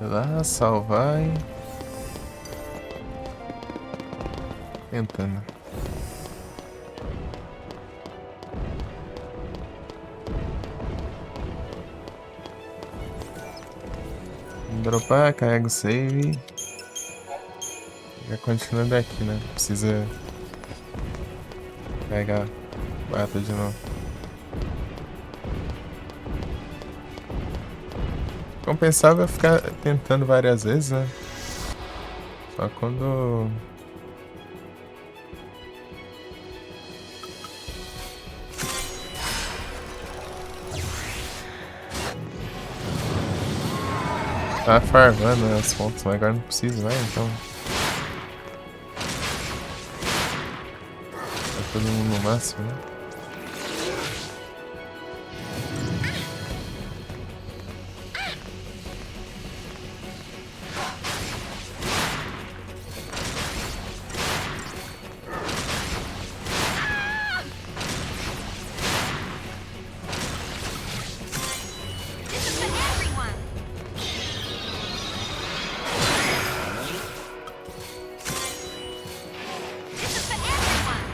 Lá, salvar e... tentando. Dropar, carrega o save. Já continua daqui, né? Precisa pegar bata de novo. Compensava ficar tentando várias vezes, né? Só quando... tá farmando, né, as pontas, mas agora não precisa mais, então... tá todo mundo no máximo, né? This is for everyone. This is for everyone.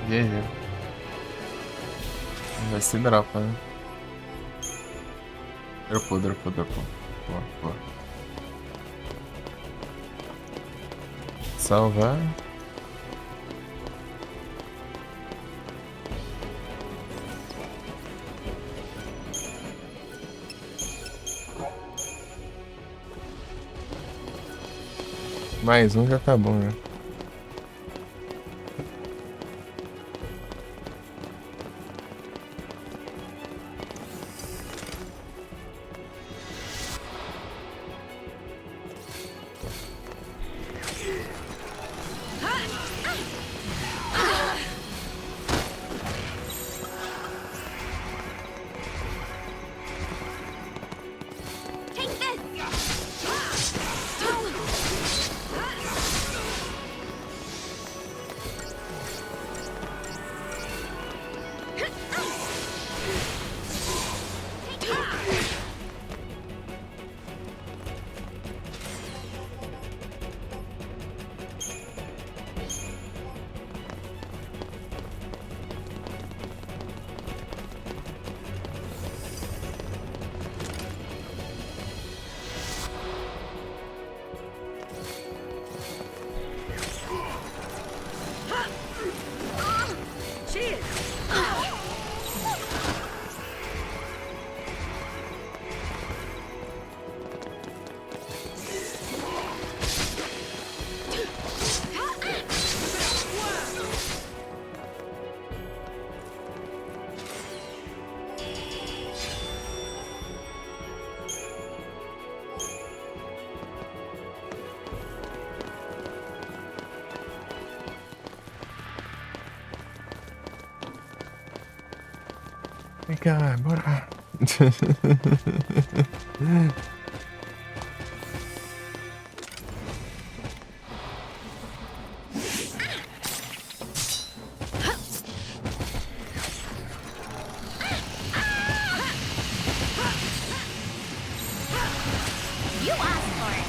GG. Vai se dropa, né? Dropou. Boa, boa. Salvar. Mais um já tá bom, né? Take this! Vem cá, bora. You asked for it.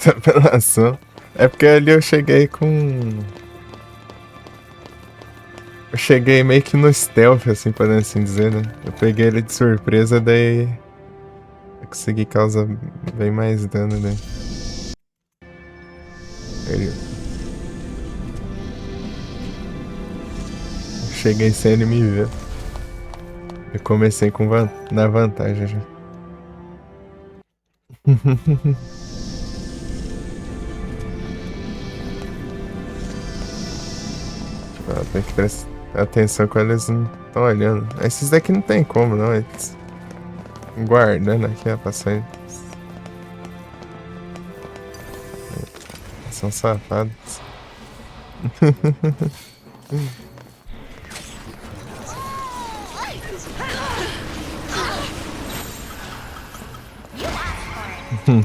Apelação. É porque ali eu cheguei com. Eu cheguei meio que no stealth, assim, podendo assim dizer, né? Eu peguei ele de surpresa, daí. Eu consegui causar bem mais dano, né? Ele... Eu cheguei sem ele me ver. Eu comecei com na vantagem já. Tem que prestar atenção quando eles não estão olhando. Esses daqui não tem como, não. Eles guardando aqui a passagem. São safados. You asked for it.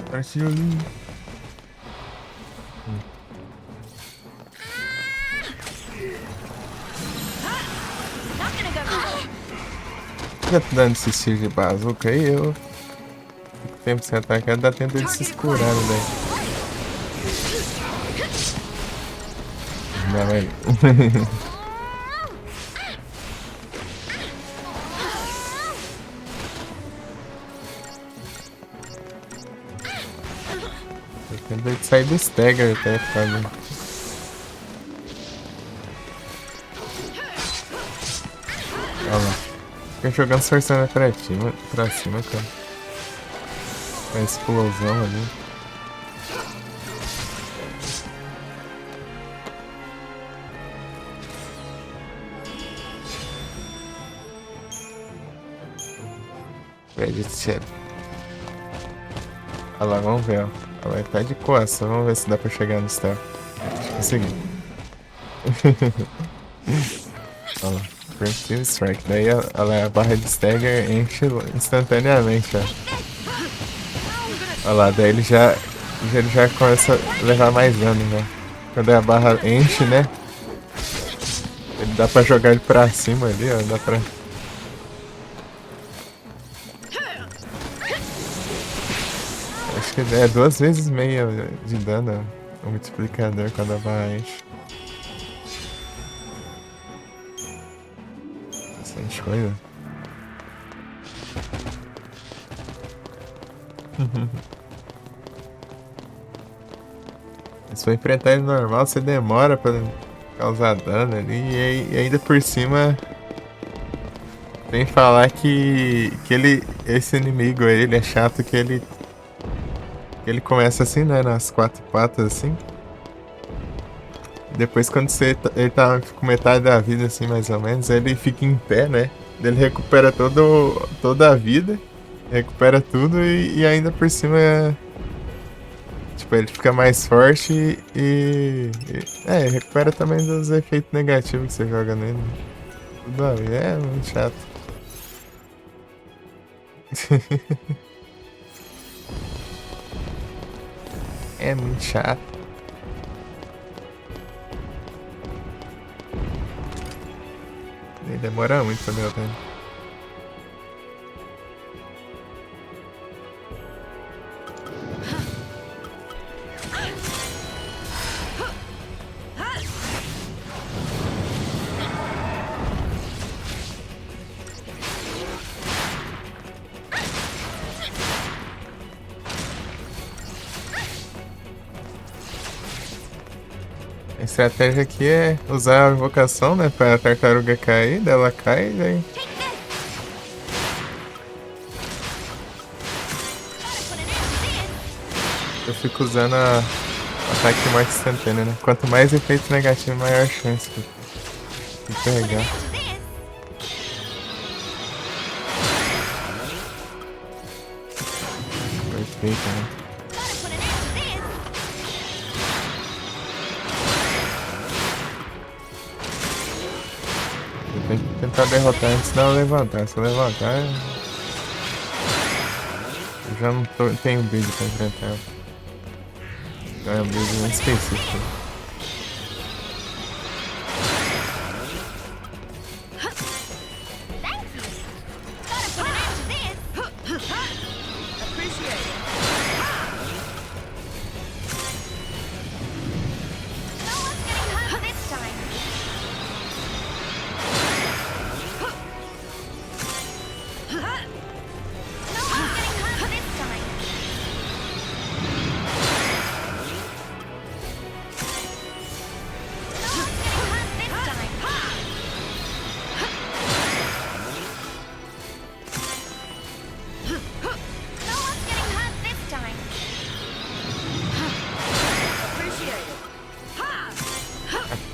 Partiu ali. Not gonna go wrong. Já tá dando esse estilo de bazuca aí, eu. Fico tempo sem atacar, dá tempo de se curar, né? Não, é... Depende de sair do stagger até ficar ali. Olha lá. Fica jogando sorçando pra cima, cara. A explosão ali. Pede cheiro. Olha lá, vamos ver, ó. Ela tá de costa, vamos ver se dá pra chegar no stealth. Consegui. Olha lá. Preemptive Strike. Daí a barra de stagger enche instantaneamente, ó. Olha lá, daí ele já começa a levar mais dano, né? Quando a barra enche, né? Ele dá pra jogar ele pra cima ali, ó. Dá pra... Acho que é 2,5 vezes de dano o multiplicador quando a barra enche. Bastante coisa. Se for enfrentar ele normal, você demora pra causar dano ali. E ainda por cima, vem falar que esse inimigo aí, ele é chato que ele começa assim, né? Nas 4 patas assim. Depois quando ele tá com metade da vida, assim, mais ou menos, ele fica em pé, né? Ele recupera toda a vida, recupera tudo e ainda por cima tipo, ele fica mais forte recupera também dos efeitos negativos que você joga nele. Tudo a ver, é muito chato. É muito chato. Ele demora muito pra meu tempo. A estratégia aqui é usar a invocação, né, pra tartaruga cair, daí ela cai e daí... Eu fico usando a ataque de morte instantânea, né? Quanto mais efeito negativo, maior a chance de pegar. Perfeito, né? Eu tenho que tentar derrotar antes dela levantar. Se eu levantar, eu já não tenho build pra enfrentar ela. Então é um build muito específico.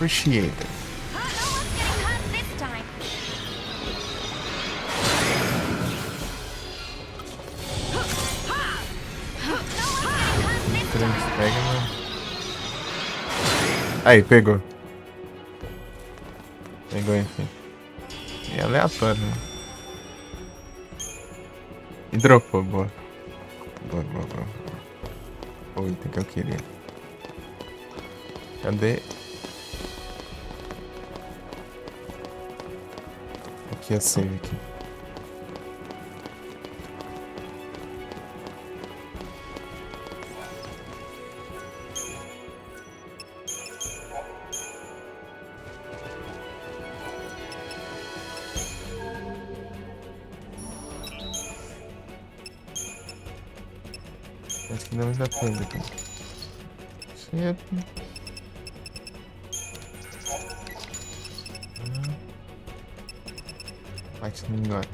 Appreciate it. Pega, mano. Aí, pegou. Pegou, enfim. É aleatório, né? E dropou, boa. Boa. O item que eu queria. Cadê? Aqui é save aqui. deu muita coisa aqui. Chip. Lightning God.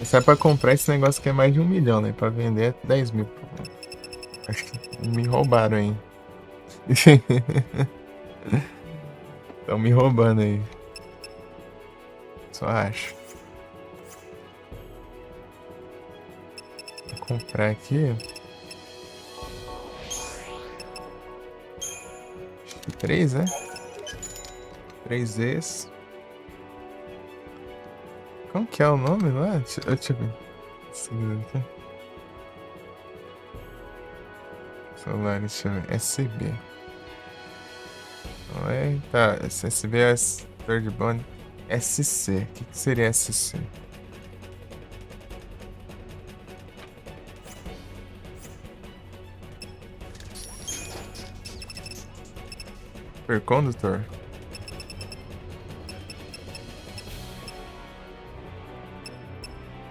Isso é pra comprar esse negócio que é mais de 1 milhão, né? Pra vender é 10 mil. Acho que me roubaram aí. Estão me roubando aí. Só acho. Vou comprar aqui. Acho que 3, né? 3 vezes. Como que é o nome lá? Deixa eu ver. Aqui. Solar, deixa eu ver. SB. Oi, tá. SB é Third Bond. SC. O que seria SC? Supercondutor?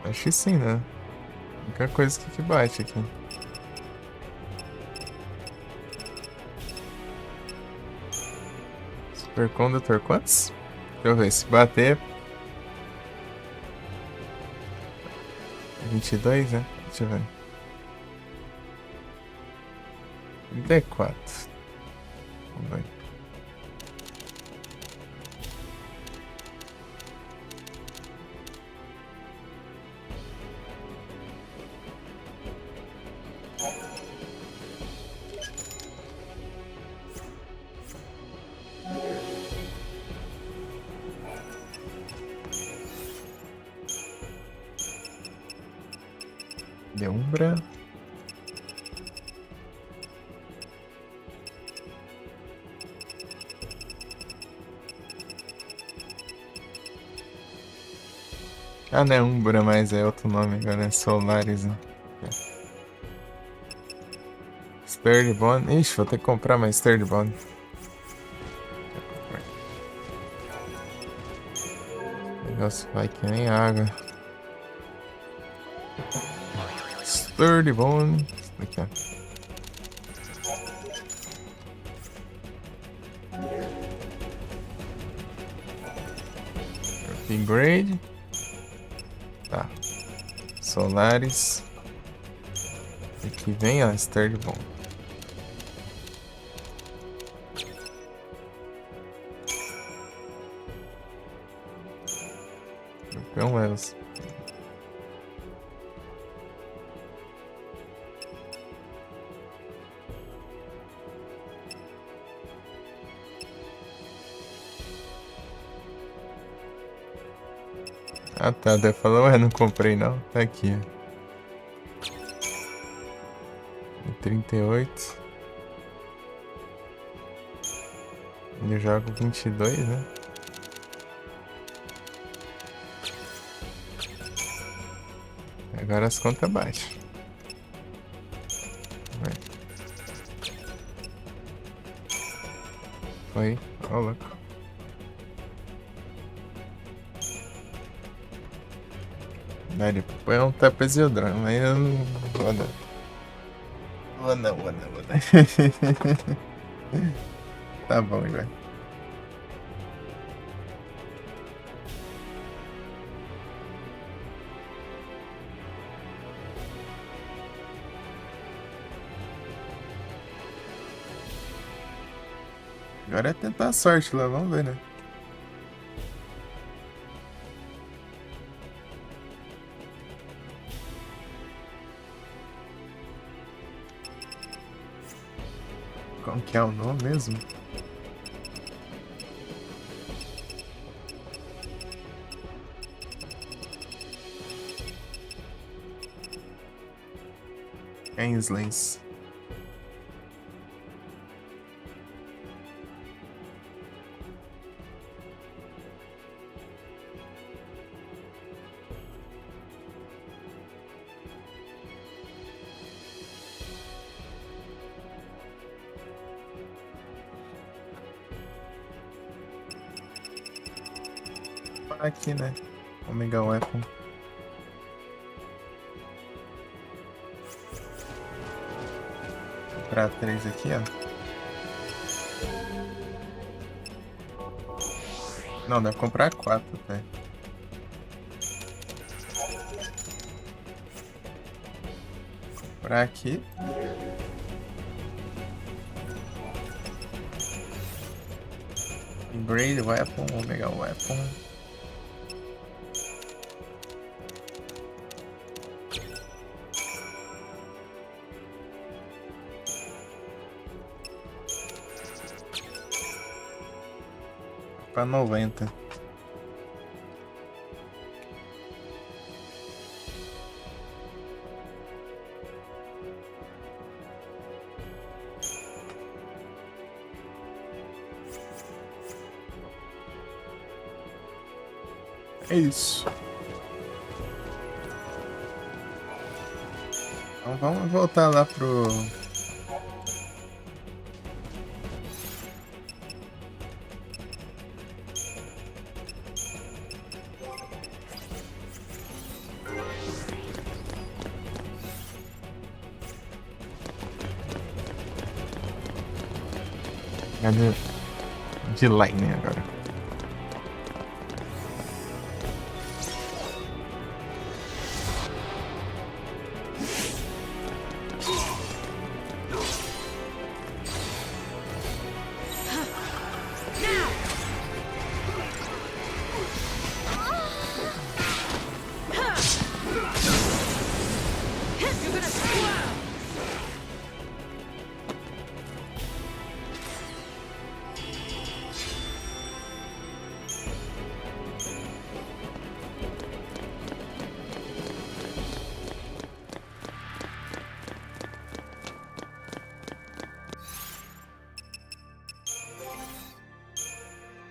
Acho que sim, né? A única coisa que bate aqui. Supercondutor quantos? Deixa eu ver, se bater... 22, né? Deixa eu ver. 34. Vamos ver. De Umbra. Ah, não é Umbra, mas é outro nome agora, é Solaris, né? Sturdy Bond. Ixi, vou ter que comprar mais Sturdy Bond. O negócio vai que nem água. Sturdy Bond. Aqui, ó. Upgrade. Tá. Solaris. Aqui vem a Sturdy Bond. Campeão Wells. Ah tá, deve falar, ué, não comprei não. Tá aqui, ó. 38. Eu jogo 22, né? Agora as contas baixam. Foi, ó, louco. Daí põe um tapezildrão, mas eu não vou não. Vou não. Tá bom, velho. Agora é tentar a sorte lá, vamos ver, né? Como que é o nome mesmo? Ainsley's. Aqui, né? Omega Weapon. comprar 3 aqui, ó. Não, dá pra comprar 4, tá? Comprar aqui. Upgrade Weapon, Omega Weapon. Pra 90. É isso. Então vamos voltar lá pro... de Lightning agora. You're gonna swell.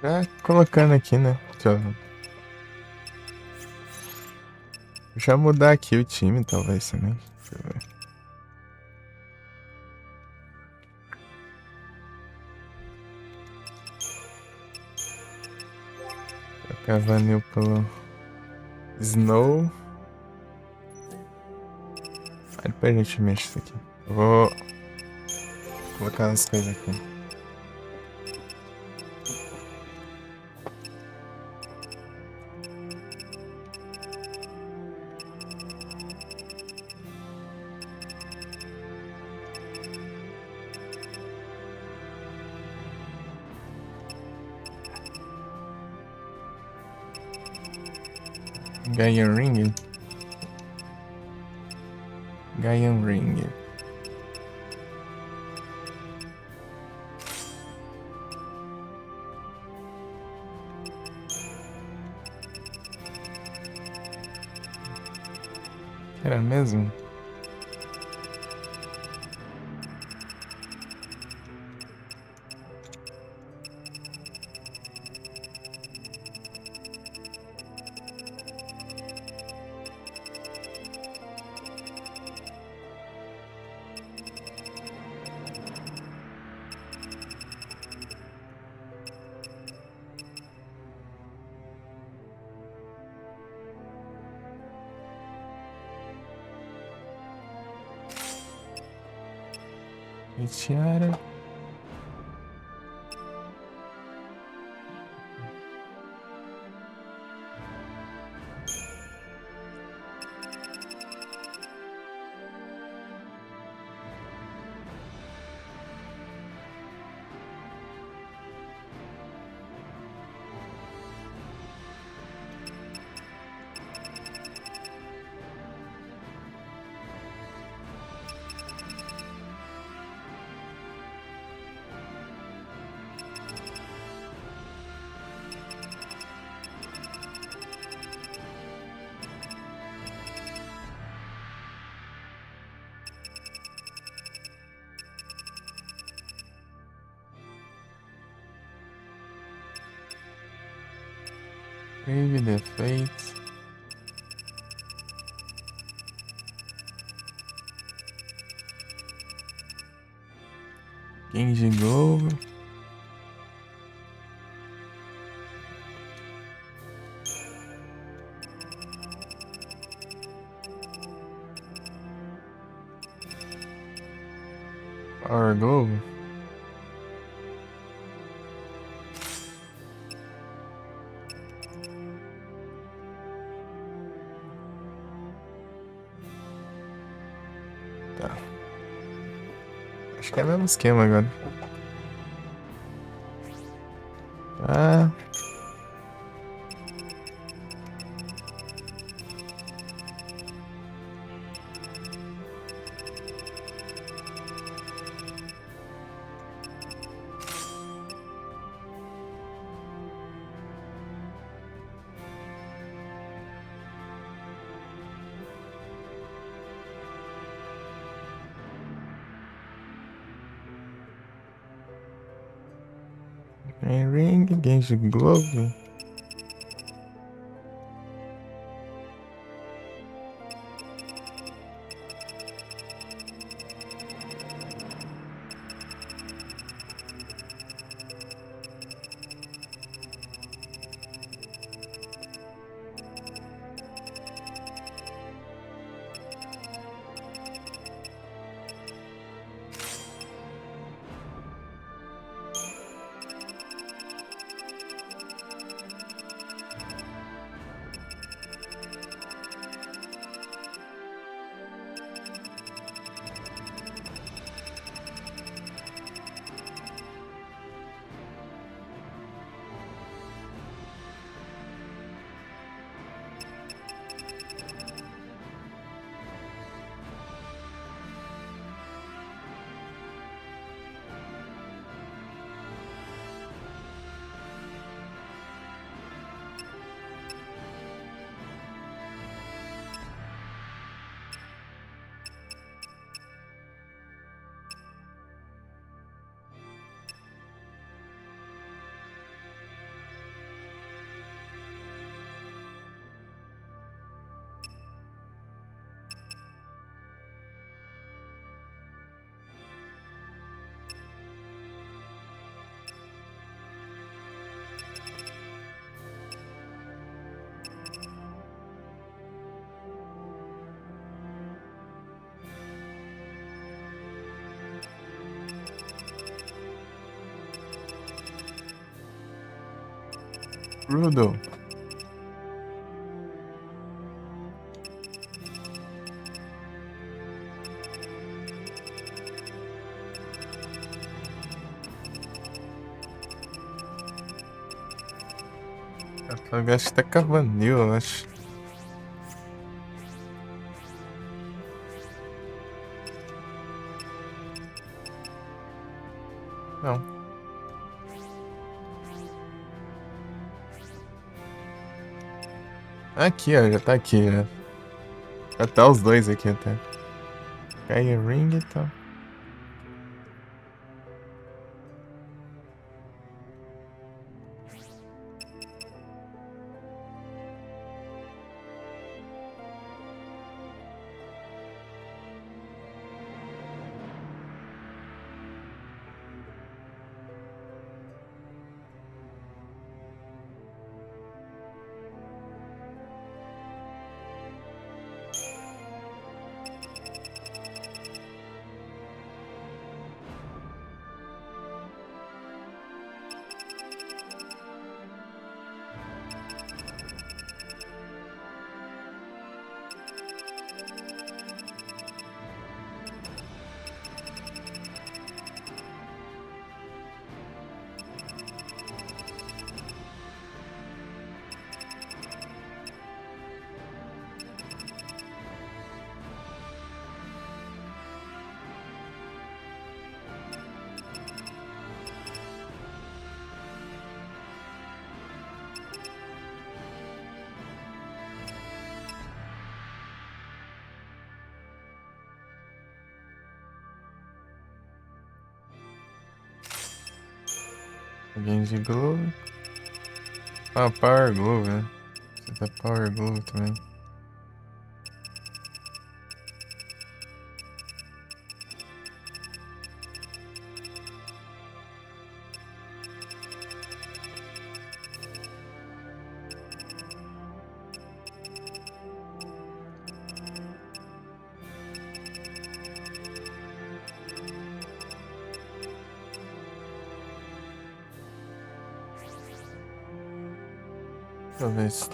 Já colocando aqui, né? Deixa eu mudar aqui o time, talvez, também. Deixa eu ver. Trocar Vanil pelo Snow. Aí depois a gente mexe isso aqui. Eu vou colocar as coisas aqui. Gaian Ring. Gaian Ring. Era mesmo? E tiara. Crave the Fate. Genji Globo. Power Glove. Tá. Acho que é o mesmo esquema agora. Ah, Ring, Genji Glove. Rudo. Eu acho que tá Cavanil, eu acho. Não. Aqui, ó, já tá aqui, né? Já tá os dois aqui até. Gaia Ring e tal. Genji Glove. Ah, Power Glove, né? Você tá Power Glove também. eu ver se...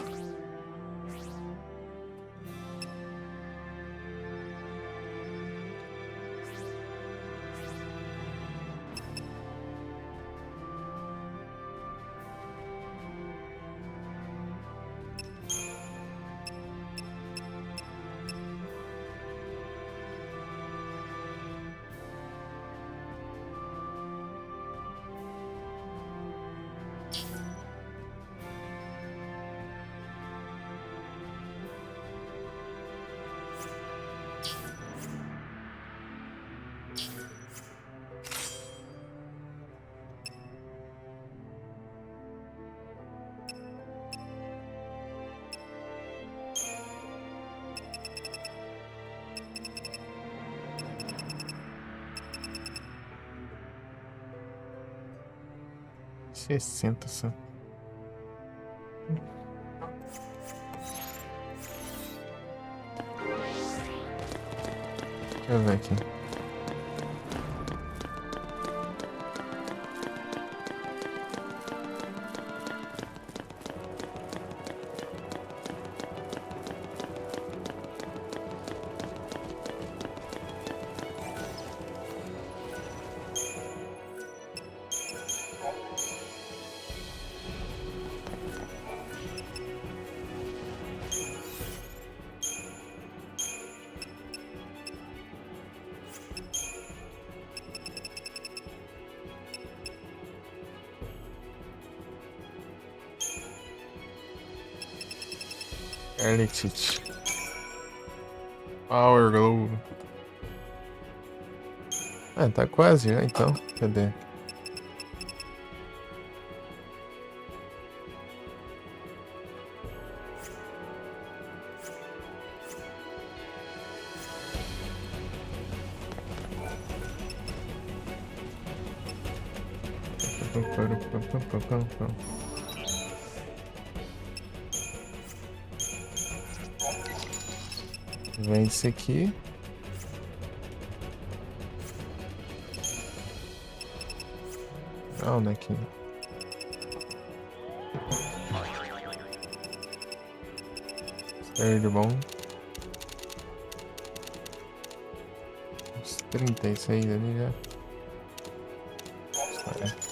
Sessenta só. Deixa eu ver aqui. Elitite. Power Glow. Ah, tá quase já, então. Cadê? Vem isso aqui. Onde é que... Sério, bom. Uns 36 ali já. É.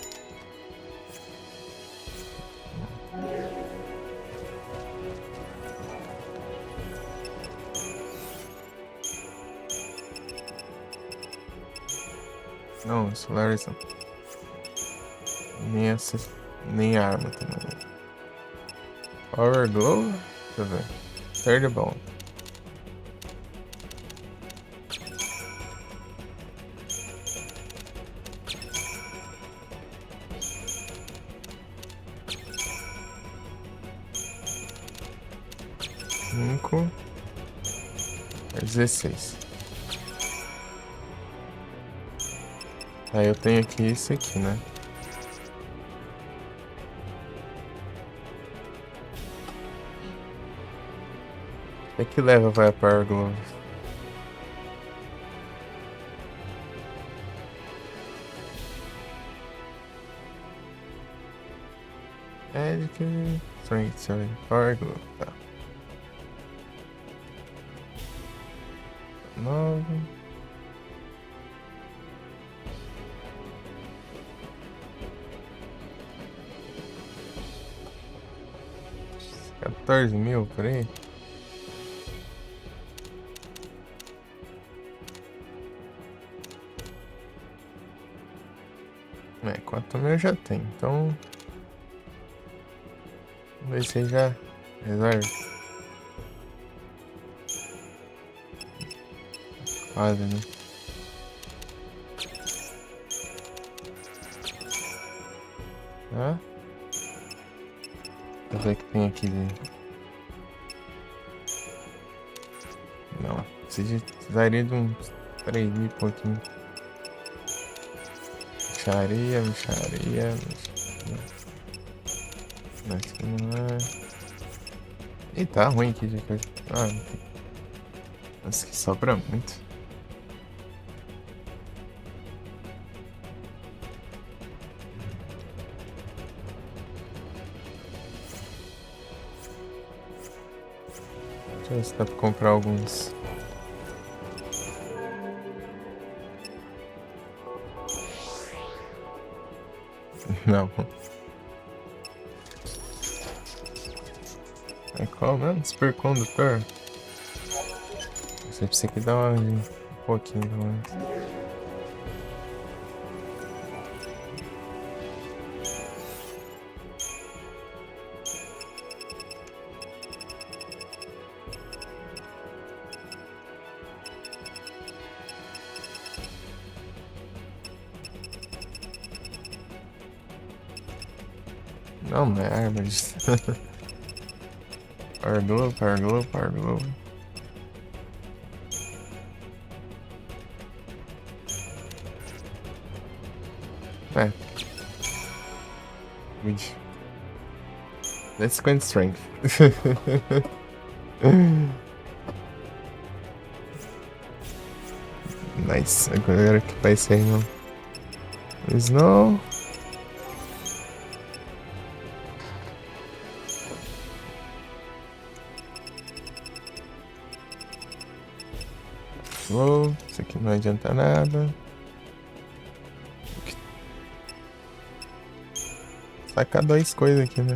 Não, Solaris não. Nem essa, nem a arma também. Power Glow? Deixa eu ver. Third bom. Cinco. 16. Aí eu tenho aqui isso aqui, né? É que leva vai a Power Glove. Magic Strength, sorry. Power Glove, tá. 9. $14.000 por aí. É, 4.000 eu já tenho, então... Vamos ver se já resolve. Quase, né? Tá? Deixa eu ver o que tem aqui dentro. Não, precisaria de uns 3.000 e pouquinho. Mixaria. Mas que não é. Ih, tá ruim aqui de coisa. Ah, não tem. Nossa, que sobra muito. Deixa eu ver se dá pra comprar alguns. Não. É qual mesmo? Super Condutor? Você precisa que dar um pouquinho mais. Não, não é árvores. Power Glove, Power Glove, Power Glove. É. Good. Let's go in strength. Nice. Agora que vai ser, não. Snow. Slow. Isso aqui não adianta nada. Sacar duas coisas aqui, né?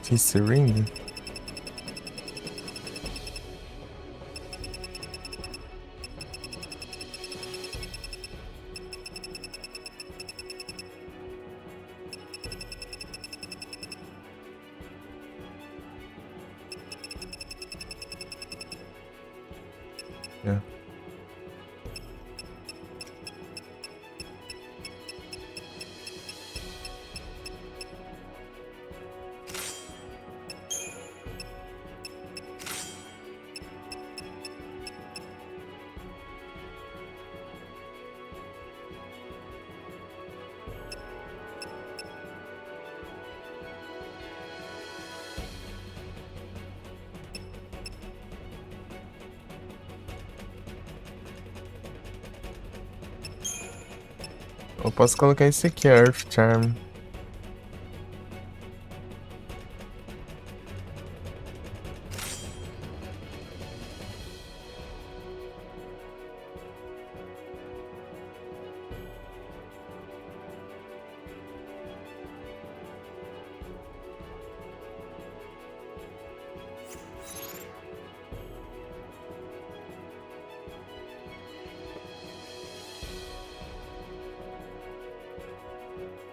Fist Ring. É. Eu posso colocar esse aqui, Earth Charm.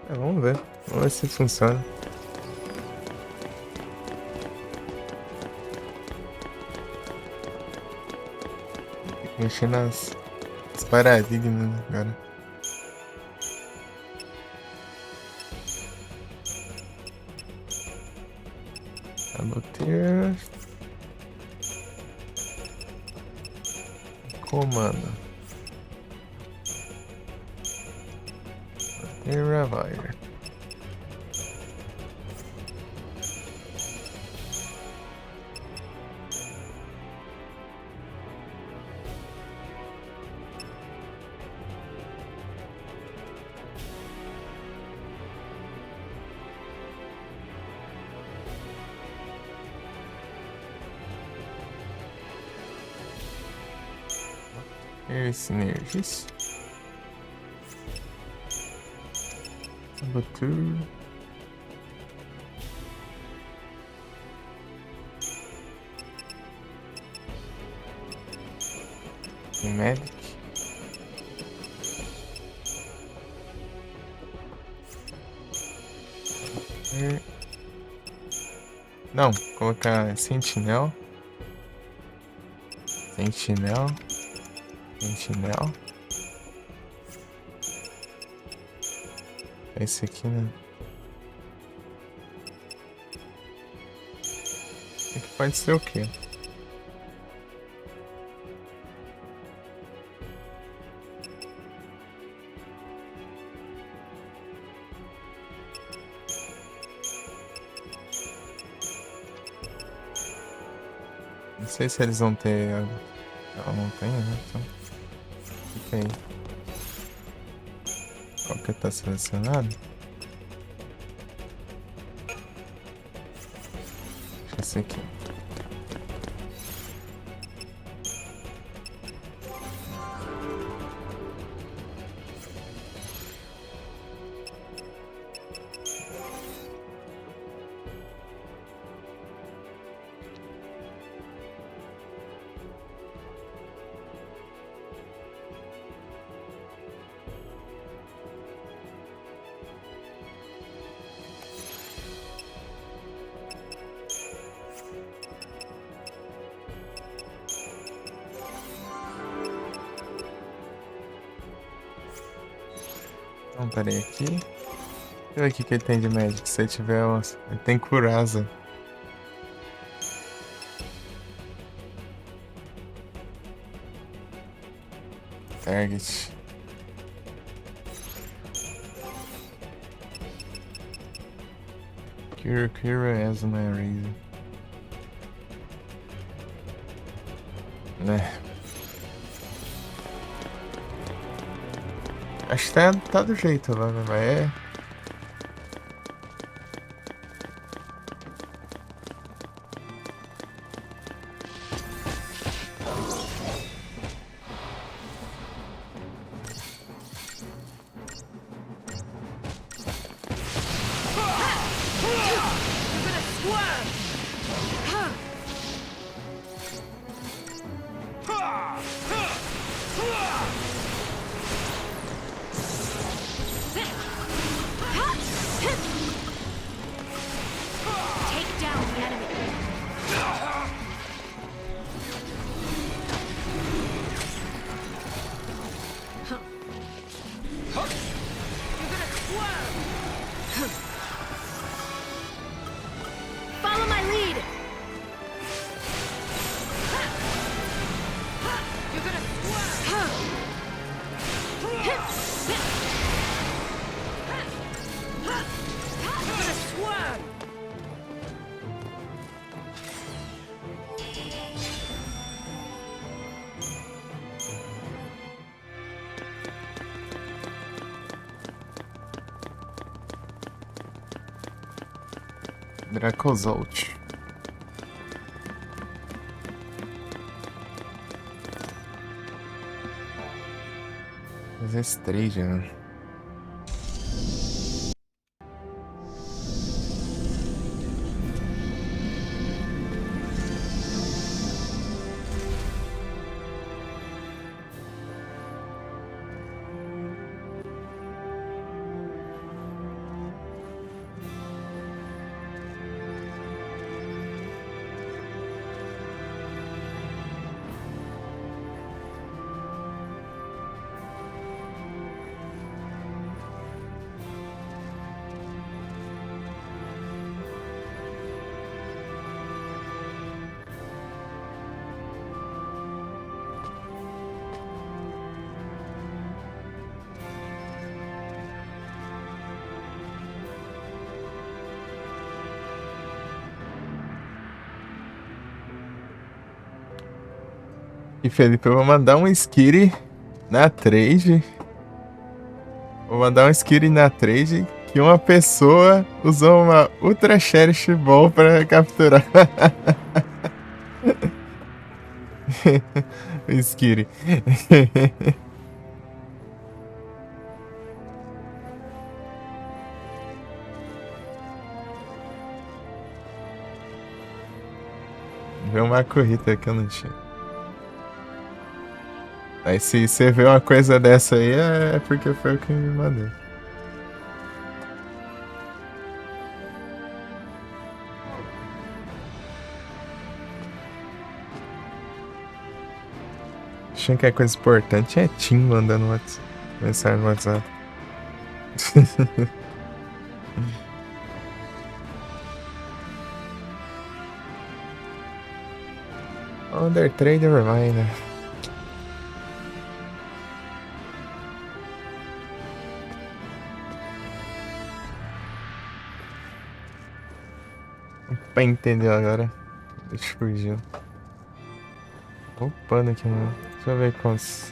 É, vamos ver. Vamos ver se funciona. Tem que mexer nas paradigmas agora. Sabotear. Comando. Revive. Sinergies. Saboteur. Medic. Não, colocar Sentinel. Sentinel. Sentinel. Esse aqui, né? Esse aqui pode ser o quê? Não sei se eles vão ter. Ela não tem, né? Então. Fica aí. Qual que tá selecionado? Deixa esse aqui. Não, peraí, aqui. Deixa eu ver o que que ele tem de médico. Se ele tiver. Ele tem Curasa. Target. Kira Asma Razor. Né? Acho que tá do jeito lá, né? Mas é. You're gonna swerve! Take down the enemy. You're gonna swerve! Follow my lead! You're gonna swerve! You're gonna swerve! Dracozolt. Fazer esse 3 já. E Felipe, eu vou mandar um Skiri na trade. Vou mandar um Skiri na trade que uma pessoa usou uma Ultra Cherish Ball pra capturar. O Skiri. Vê uma corrida que eu não tinha. Aí se você vê uma coisa dessa aí, é porque foi o que me mandou. Achando que é coisa importante é Tim mandando mensagem no WhatsApp. Undertrader Reminder. Pra entender agora. Deixa eu fugir. Upando aqui, mano. Deixa eu ver quantos.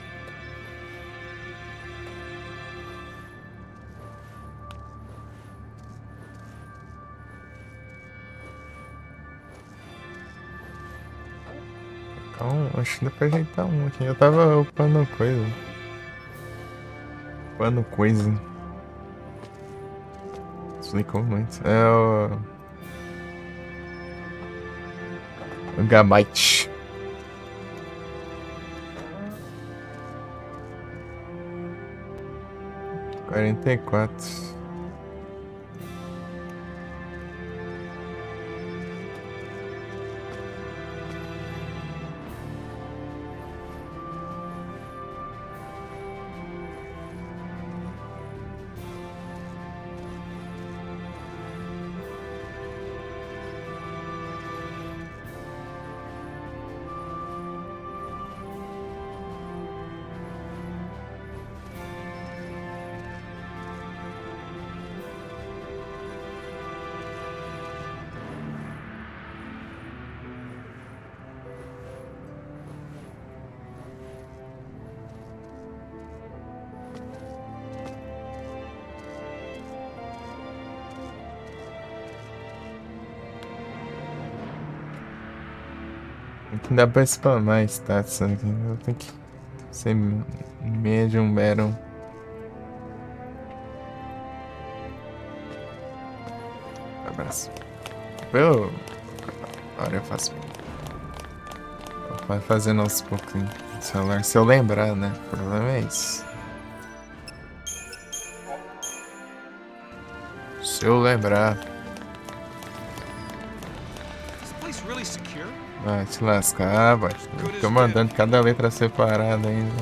Então, acho que dá pra ajeitar um aqui. Eu tava upando coisa. Upando coisa. Explicou muito. É o Gabite. Quarenta e quatro. Aqui dá pra spamar stats aqui. Eu tenho que ser medium battle. Abraço. Eu. Agora eu faço. Vai fazendo aos pouquinhos no celular. Se eu lembrar, né? O problema é isso. Se eu lembrar. Is this place really secure? Vai te lascar, vai. Tô mandando cada letra separada ainda.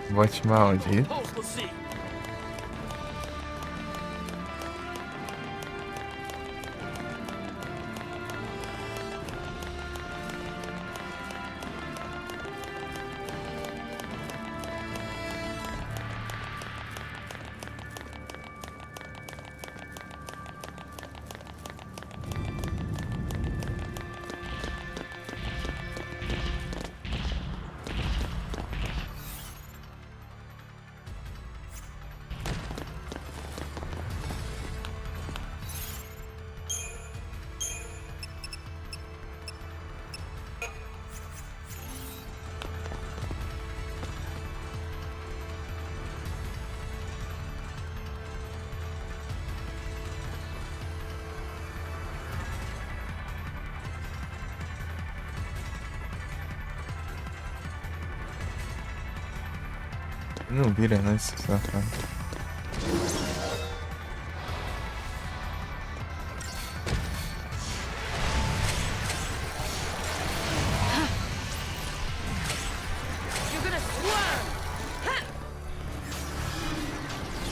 Bote maldito. Pulse, let's see. Não vira, né, esse safado. You're gonna swerve! Ha!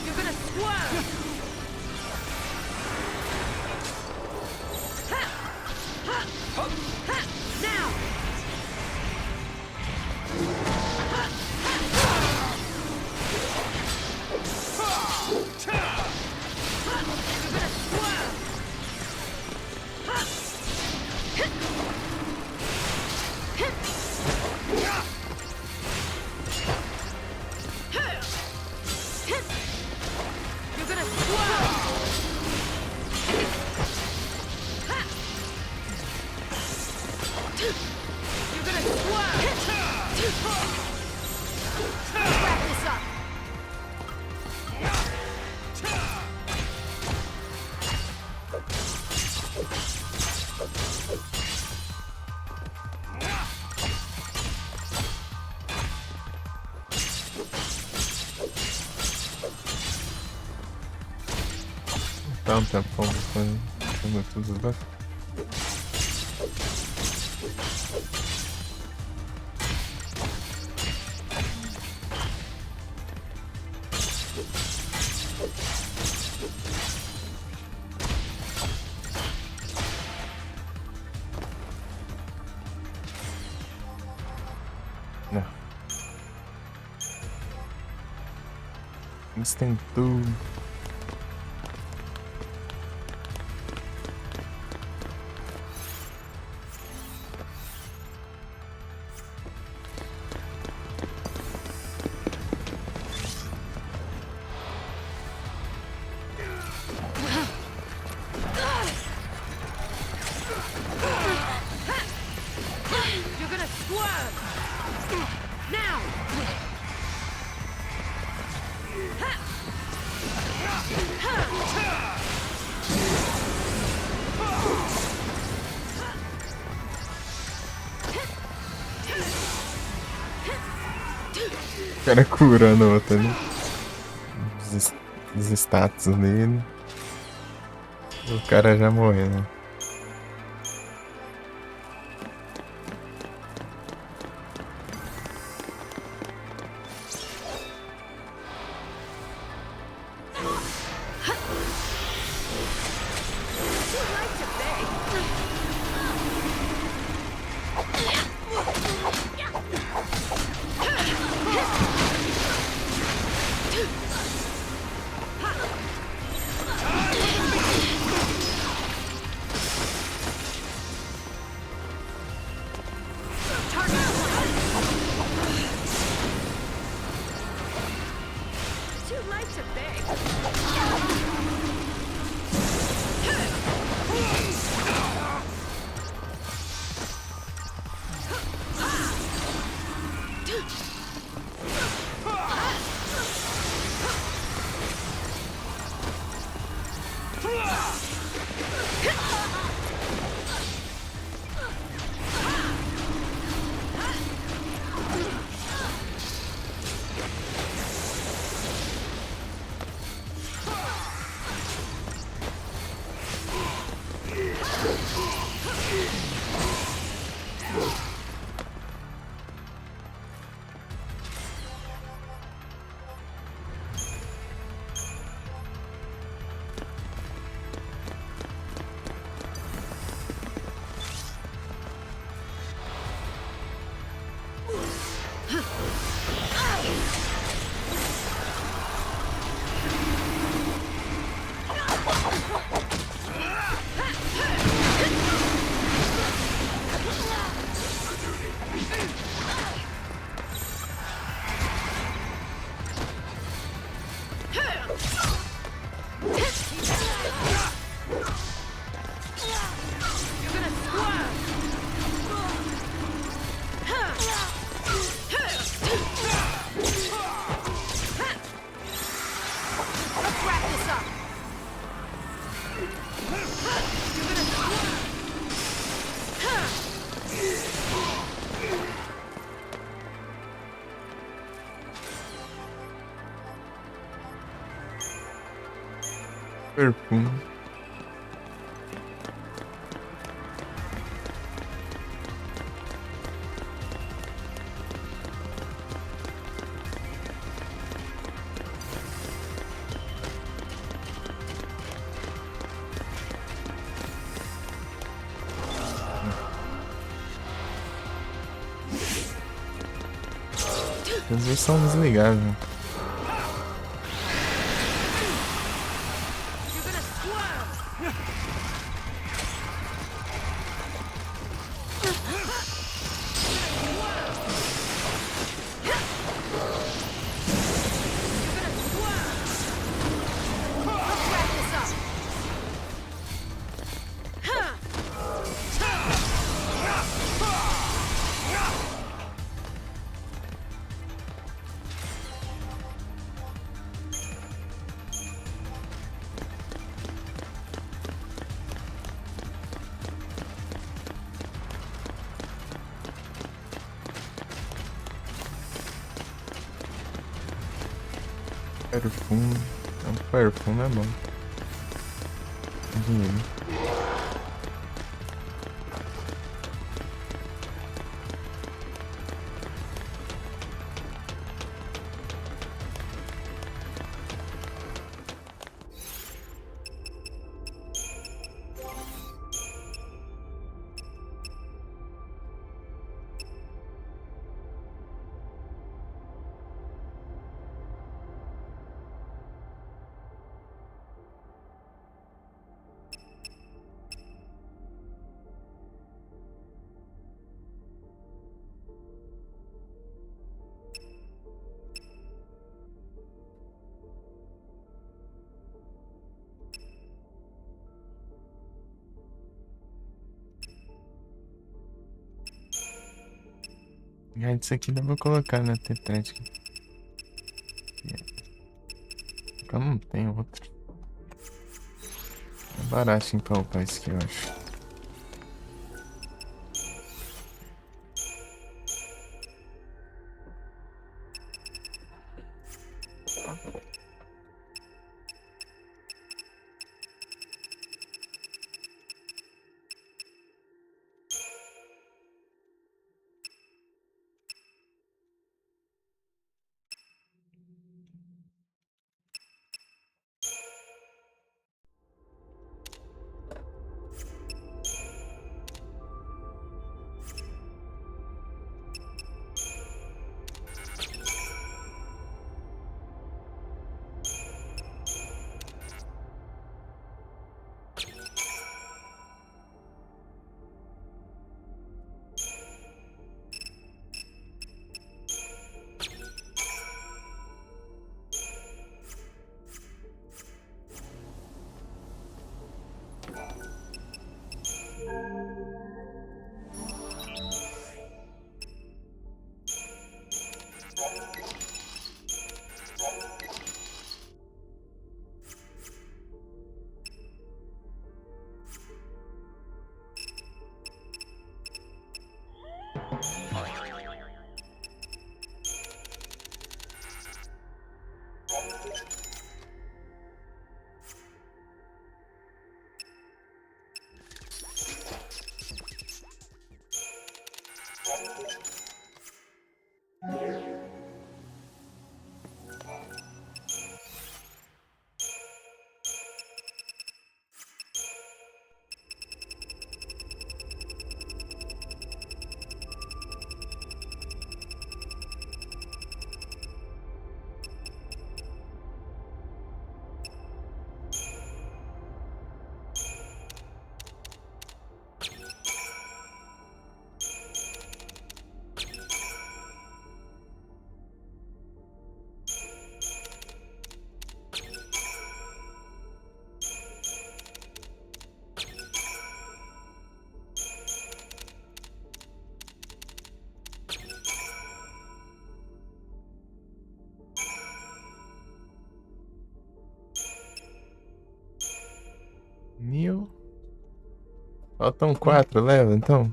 You're gonna swerve! Ha! Ha! Ha! Now! You're gonna swerve! You're gonna swerve! You're gonna swerve! Wrap this up! Dá um tempão quando tudo vai. Não. Eles têm tudo. You're gonna swerve! Now! O cara curando o outro ali. Os status dele. O cara já morreu, né? Too late to beg. Perfume. As luzes são desligadas. You're gonna squirm. Let's wrap this up. Perfume. Perfume é bom. Dinheiro. Isso aqui dá pra colocar na Tetrática. Eu não tenho outro. É barato pra upar isso aqui, eu acho. Mil. Faltam 4, leva então.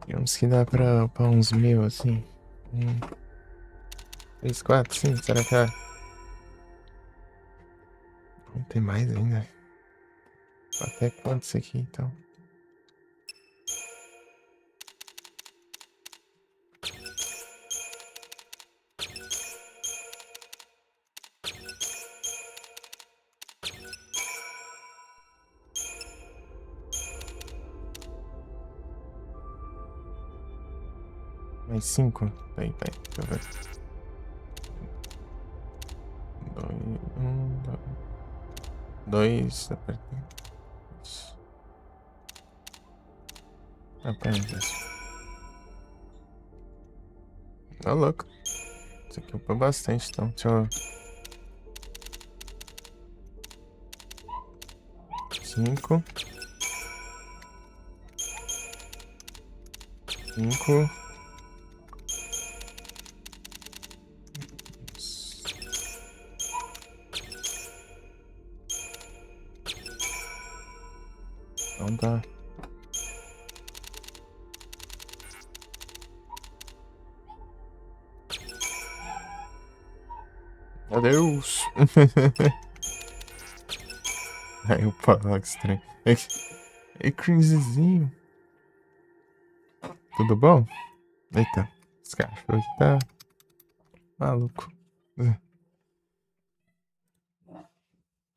Digamos que dá pra uns 1000 assim. 3, 4, 5, será que é? tem mais ainda. Até quanto isso aqui, então? Mais 5? Peraí, deixa eu ver. 2, aperta. Apenas. Tá louco. Isso aqui foi bastante, então. Deixa eu. 5. 5. Então tá. Adeus. Aí o Parallax estranho. Ei, cringezinho. Tudo bom? Eita, esse cachorro aqui tá maluco.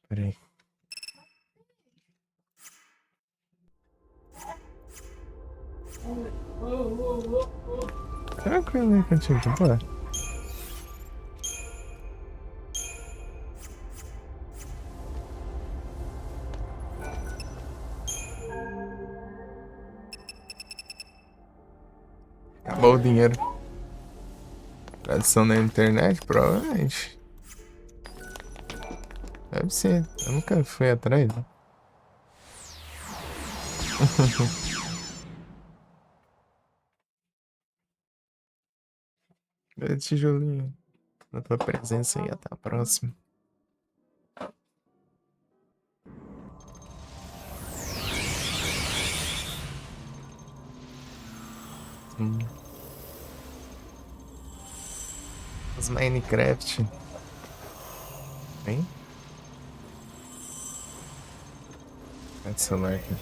Peraí. Tranquilo aí contigo, bora. Acabou o dinheiro. Tradução na internet, provavelmente. Deve ser. Eu nunca fui atrás, né? Tijolinho. Na tua presença e até a próxima. Os Minecraft. Hein? Cadê celular aqui?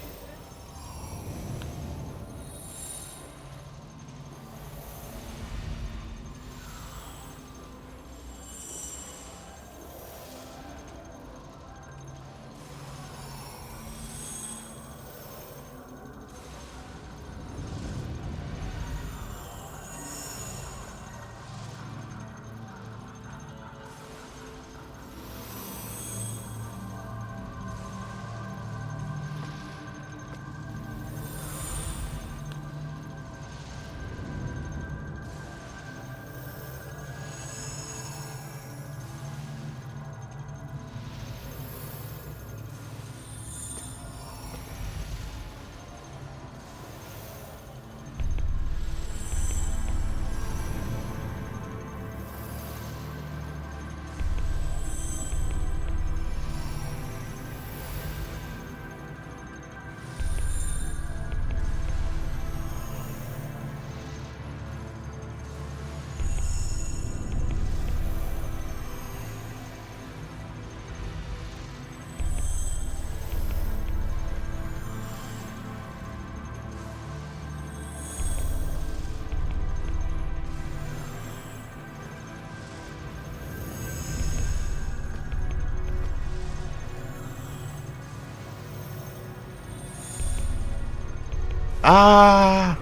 Ah!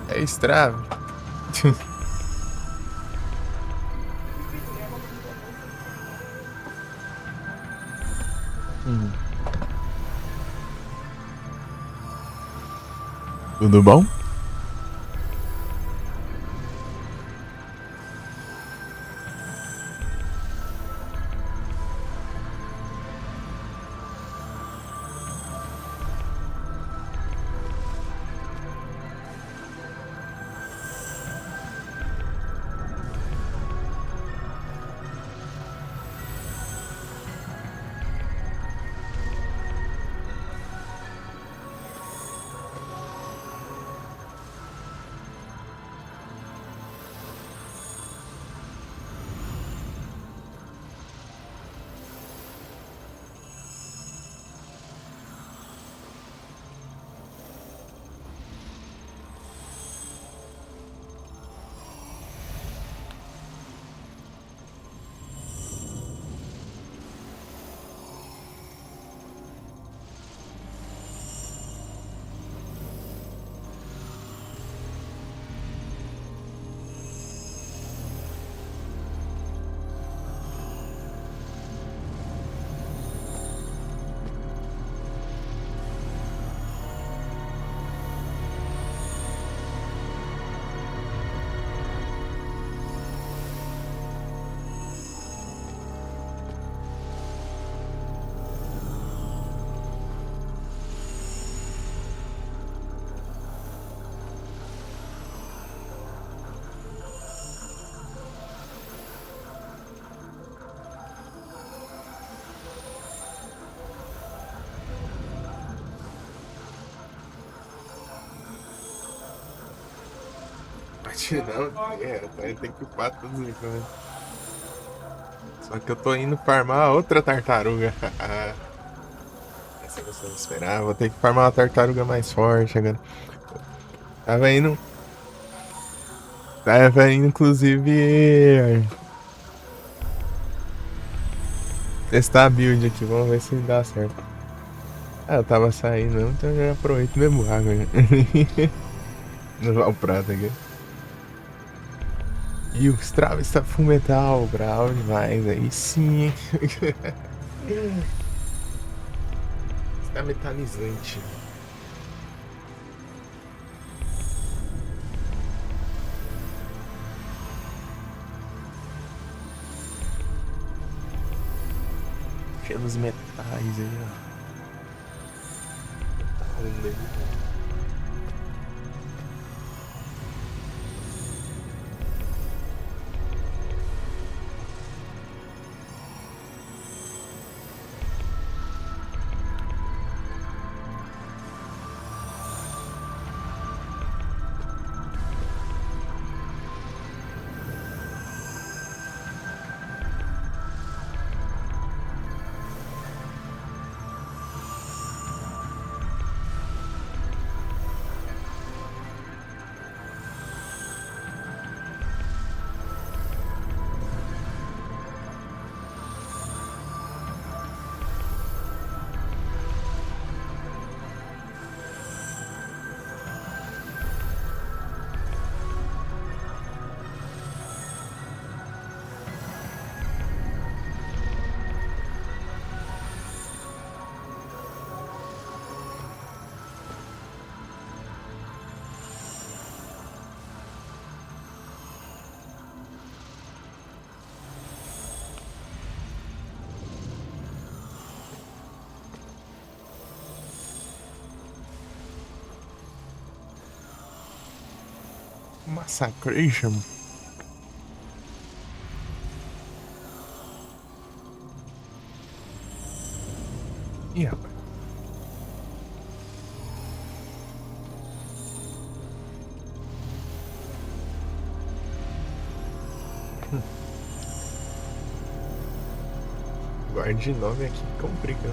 É estrave. Tudo bom? Não, tem que upar tudo isso, né? Só que eu tô indo farmar outra tartaruga. Essa você não esperava. Vou ter que farmar uma tartaruga mais forte agora. Tava indo. Tava indo, inclusive. Testar a build aqui. Vamos ver se dá certo. Ah, eu tava saindo mesmo, então eu já aproveito mesmo água. No o prato aqui. E o Strava está full metal, bravo demais. Aí sim, hein? Está metalizante. Pelos metais aí, ó. Tá rolando aí. Massacration. Ih, rapaz. Guarde nome aqui complicado.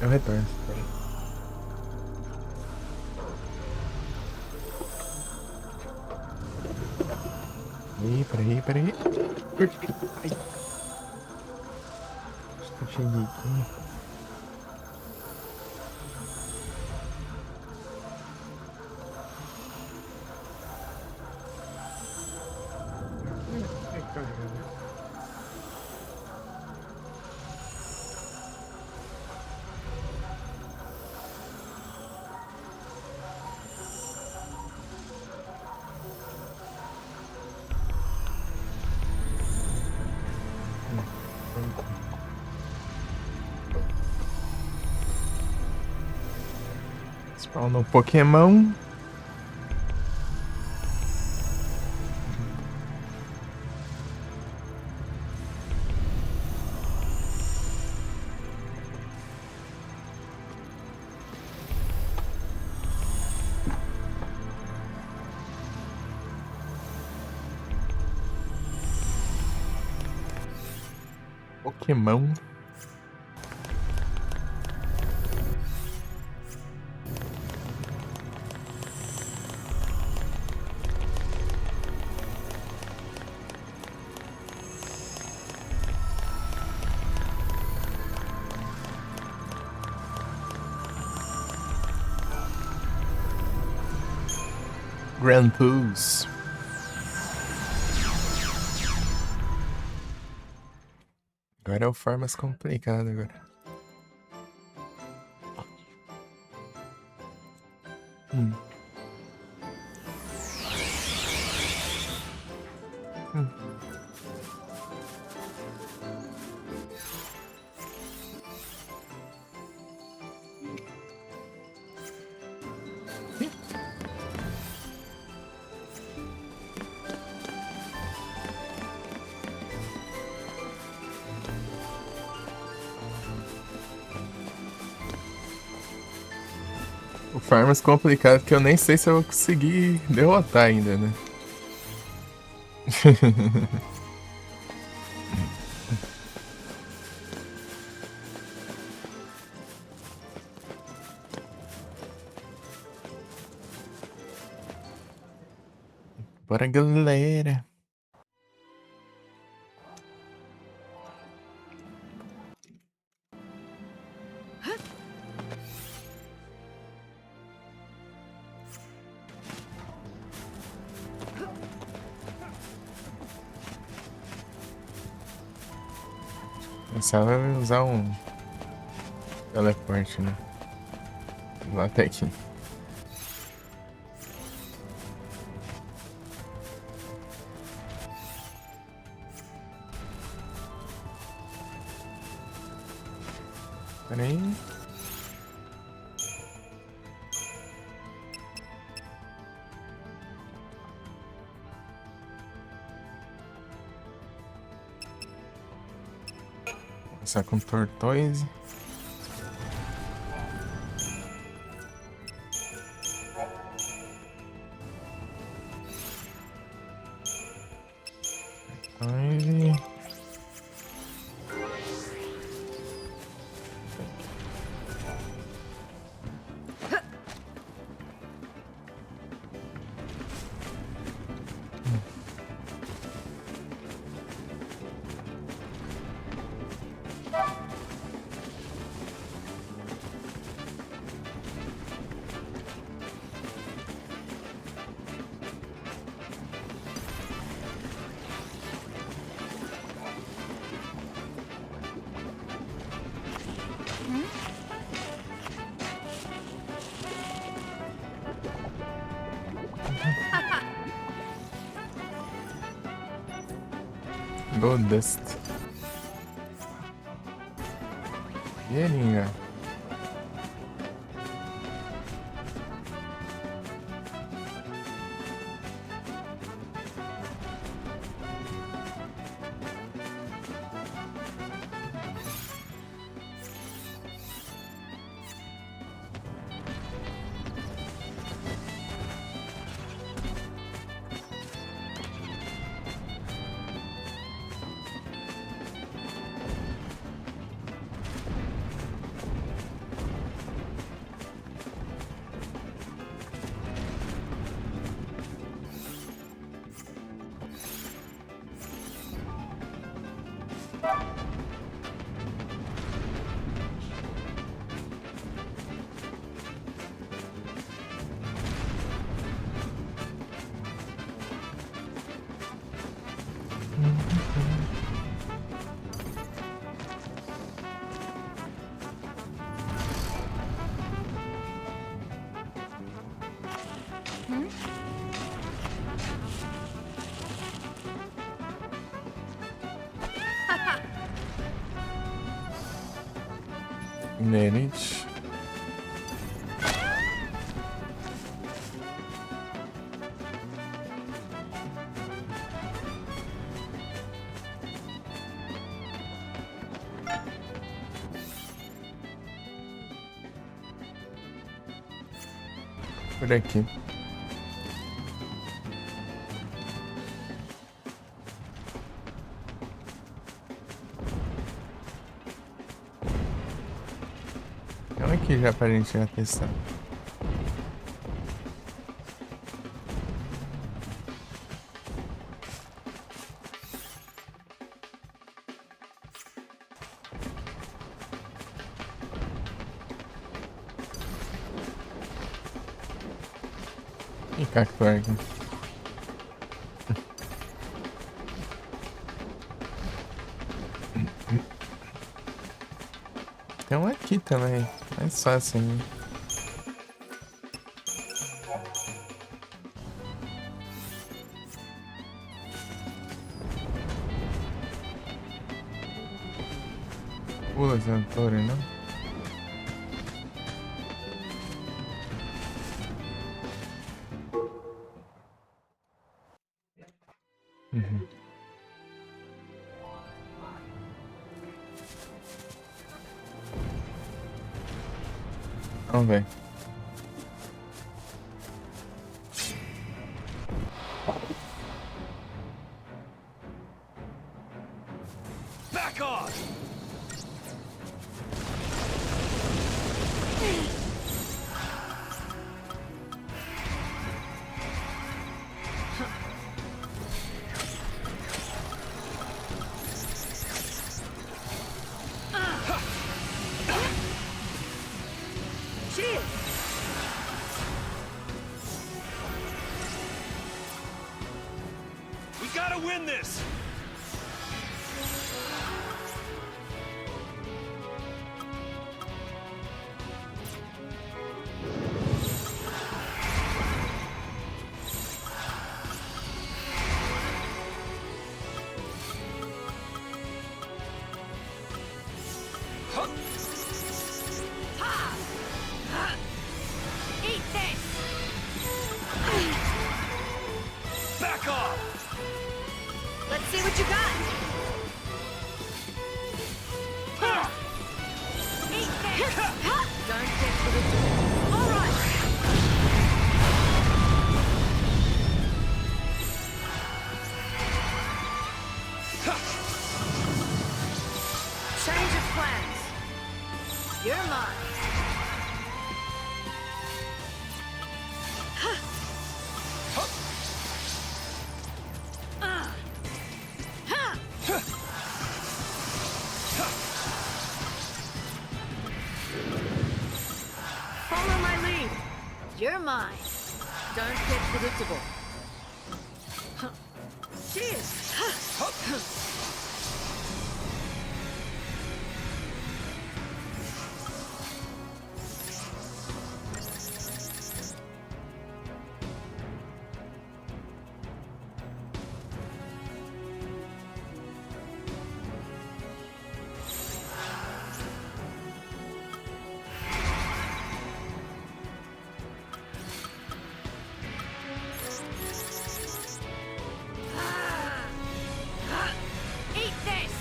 Eu retorno. Peraí. Ai, acho que eu cheguei aqui. Spawn no Pokémon. Pokémon. Grand Pools. Agora é o formas complicado agora. Hum. O Farmas complicado que eu nem sei se eu vou conseguir derrotar ainda, né? Bora, galera. Só vai usar um teleporte, né? Lá até aqui. Pera aí. Começar com Tortoise. Tortoise. Goldust. Yelinga. Manage. Por aqui. Olha aqui já pra gente já testar. E cacto aqui. Tem um aqui também. Mais fácil, né? Pula, Zantori, não? Uhum. Vamos ver. Back off! We gotta win this! Eat this! Back off! Let's see what you got! Eat this! Don't get to the door. All right! Change of plans. You're mine. Follow my lead. You're mine. Don't get predictable. Cheers. Eat this!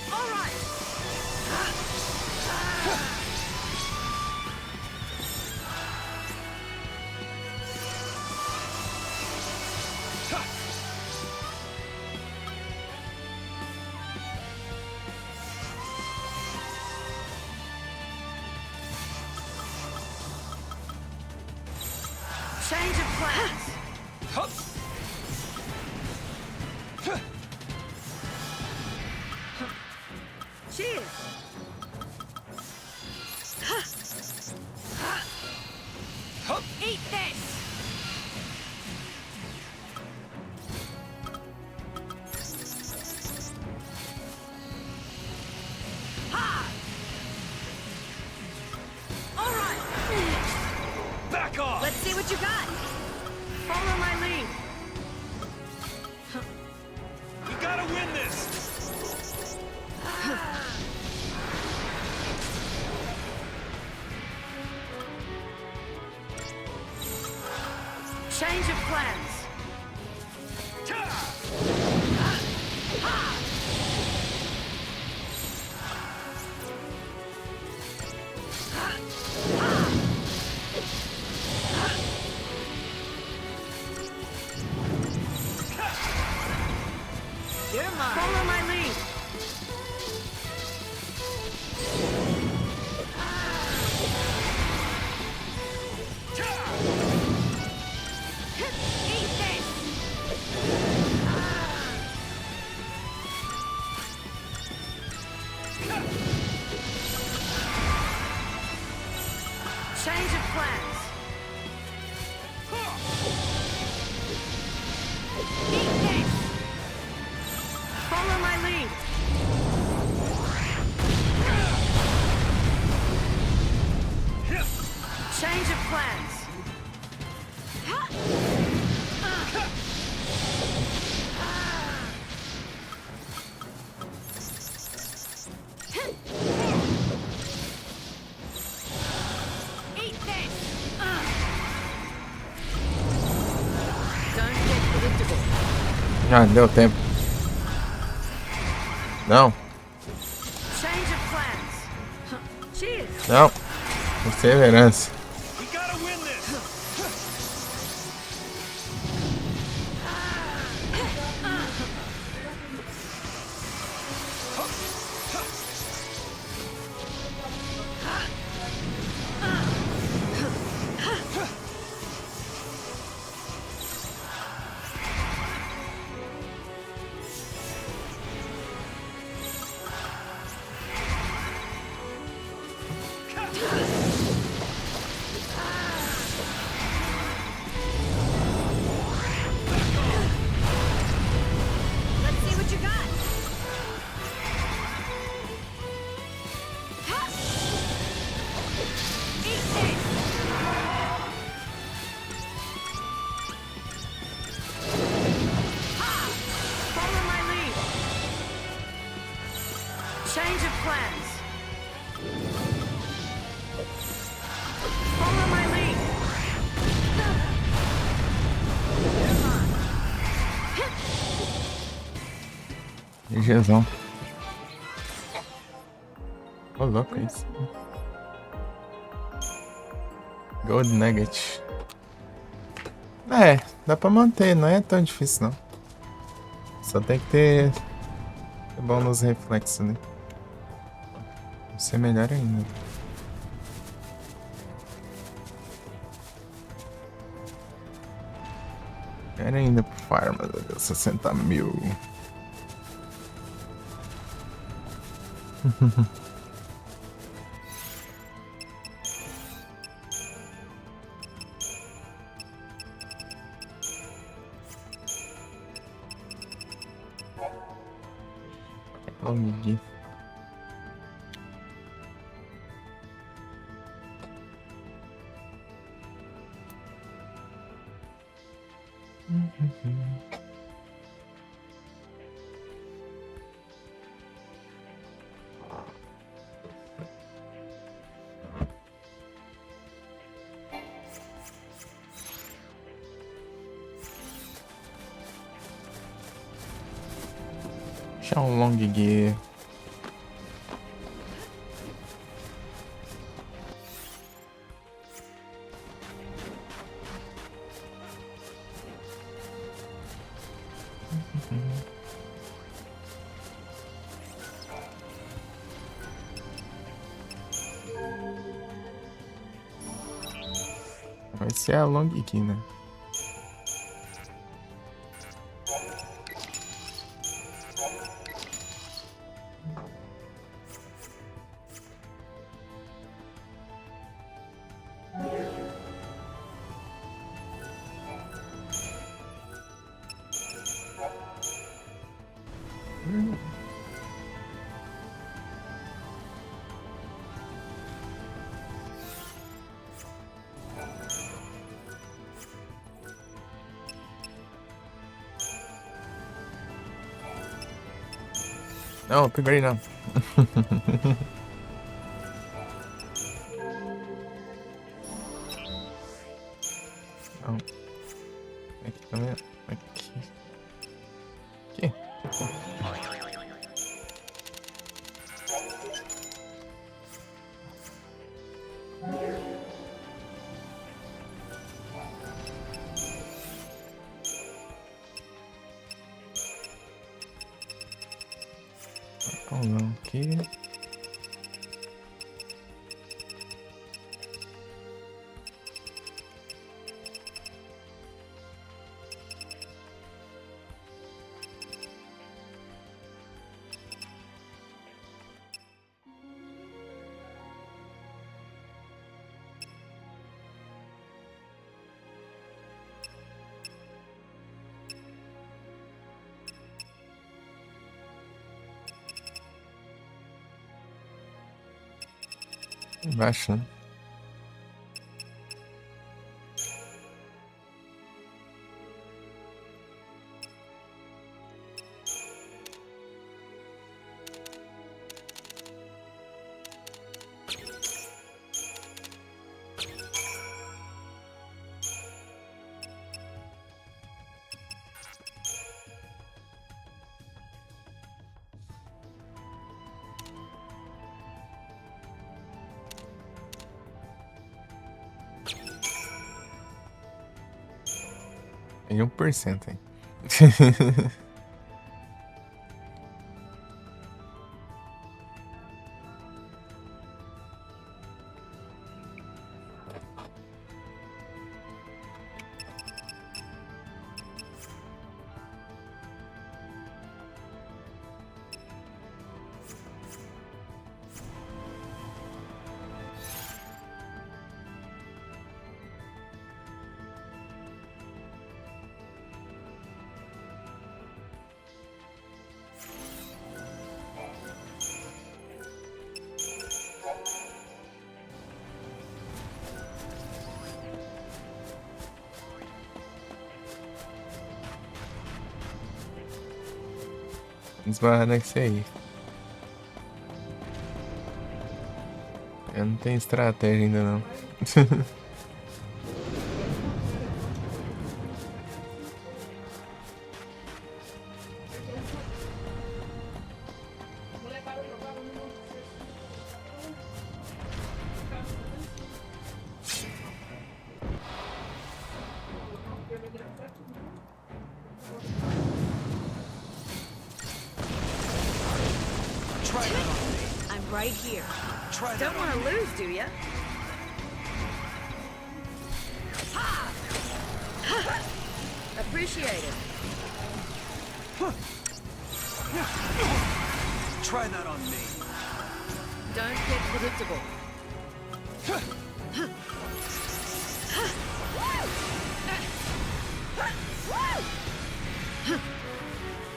All right! Change of plans. Hup. Cheers. Hup. Eat this. Ha! All right. Back off. Let's see what you got. Follow my lead. We gotta win this. Change of plans. You're mine. Follow my lead. Eat this. Change of plans. Eat this. Follow my lead. Change of plans. Eat this. Don't get predictable. Ah, deu tempo. Não, Change of plans. Cheers. não. Perseverança. We gotta win this. Let's see what you got. Eat this. Follow my lead. Change of plans. Follow my lead. GGzão. Ô, louco isso. Gold Nugget. É, dá pra manter, não é tão difícil não. Só tem que ter bom nos reflexos, né? Vai ser melhor ainda. Melhor ainda pro Farm, meu Deus, 60 mil. Long. Xiaolong Gear. Vai ser a Long Key, né? Não, pegou não. Não. Aqui também. Aqui. Aqui. Não, aqui. Embaixo, né? Em 1%, hein? Esbarra nesse aí. Eu não tenho estratégia ainda não. Try that on me. I'm right here. Try that Don't on want to me. lose, do ya? Appreciate it. Try that on me. Don't get predictable.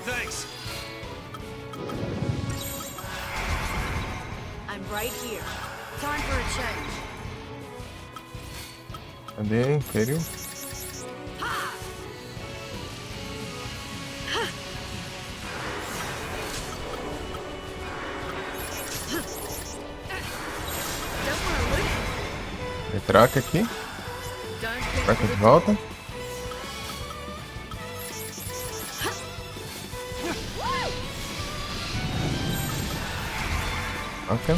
Thanks. I'm right here. Time for a change. Cadê? Império? Don't want to lose. Me troca aqui. Don't get Troca de predictable. volta. Ok.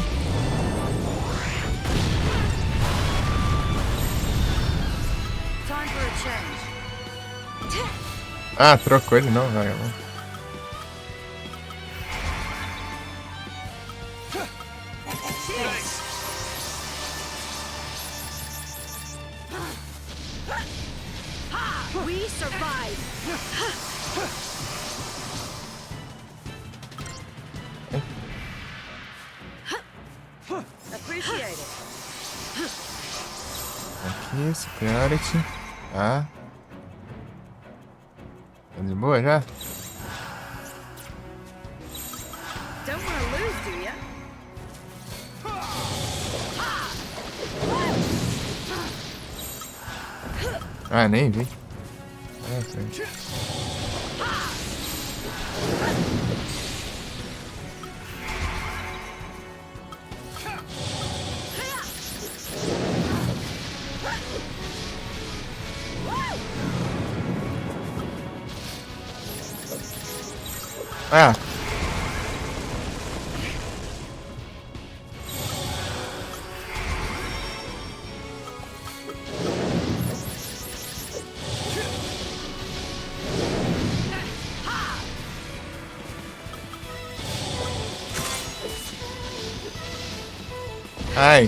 Time for a change. Ah, trocou ele não, vai. Thanks. Isso, priority. Tá. Tá de boa já? Don't want to lose, do ya? Ah, nem vi. Ah, sei. Ah! Ai!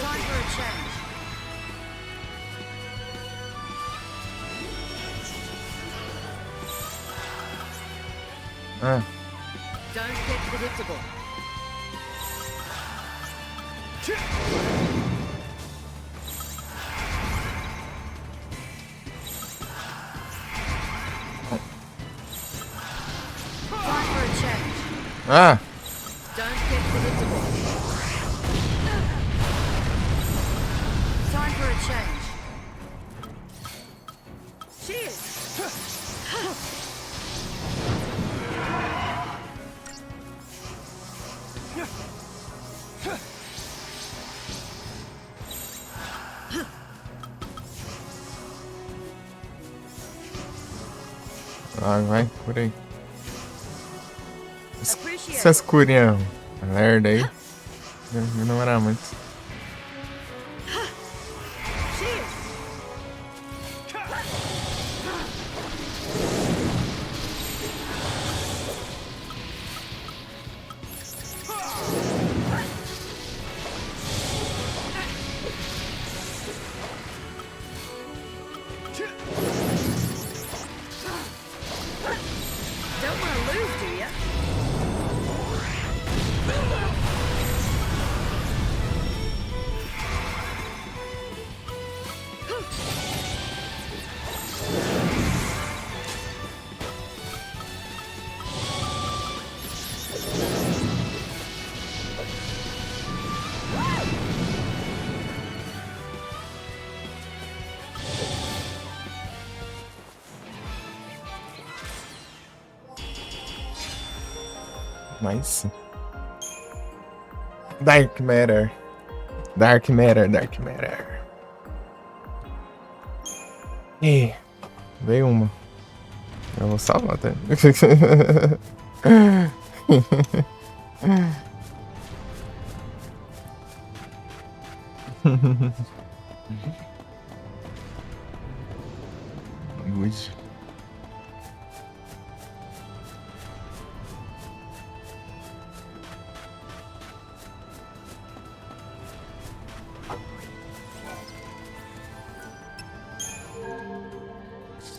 Time for a change. Ah! Don't get predictable. Time for a change. Ah! Don't get predictable. Time for a change. Cheers! Vai, por aí. Appreciate Essas it. curinhas lerda aí. Não era muito. Cheers! Don't want to lose, do ya? Nice. Dark Matter. Dark Matter, Dark Matter. Ih, veio uma. Eu vou salvar até. Good.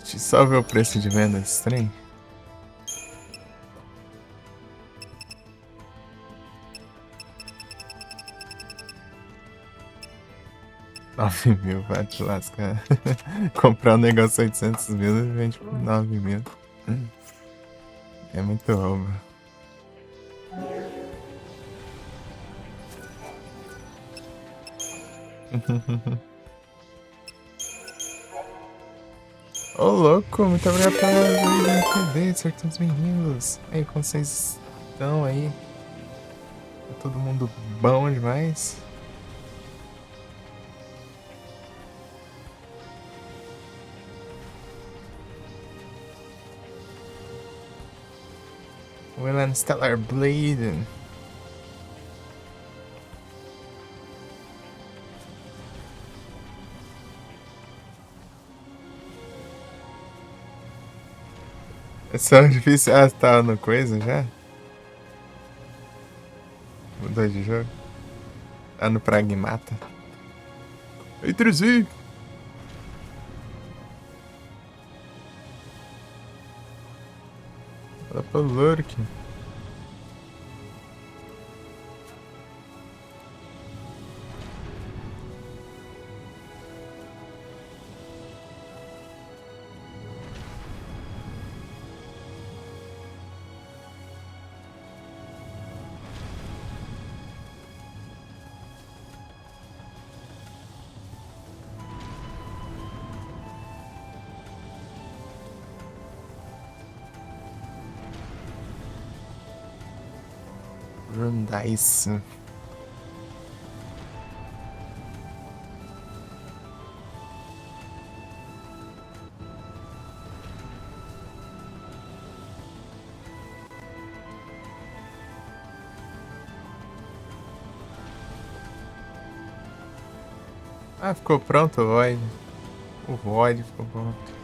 Deixa eu só ver o preço de venda desse trem. R$ 9.000, vai te lascar. Comprar um negócio 800 mil e vende por 9.000. É muito roubo. Ô louco, muito obrigado pela TV, sejam todos bem-vindos. Aí, como vocês estão aí? Tá todo mundo bom demais? Willan Stellar Blade. É só difícil. Ah, tá no coisa já? Mudou de jogo? Ah, no Pragmata. Introduzi! Ô, Lurk. Rundice. Ah, ficou pronto o Void. O Void ficou pronto.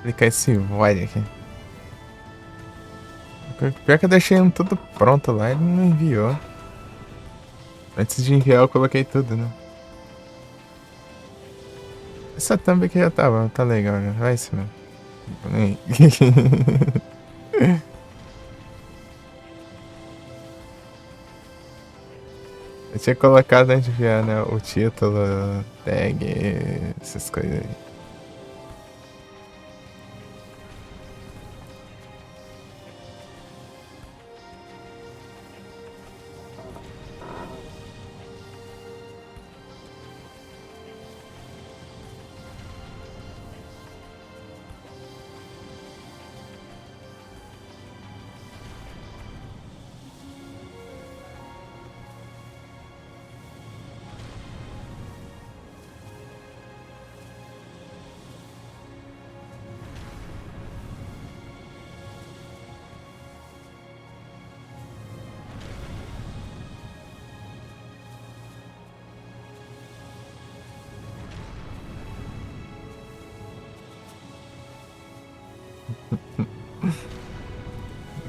Clicar esse void aqui. Pior que eu deixei um tudo pronto lá, ele não enviou. Antes de enviar eu coloquei tudo, né? Essa thumb aqui já tá legal, né? Vai isso mesmo. Eu tinha colocado antes de enviar, né? O título, tag, essas coisas aí.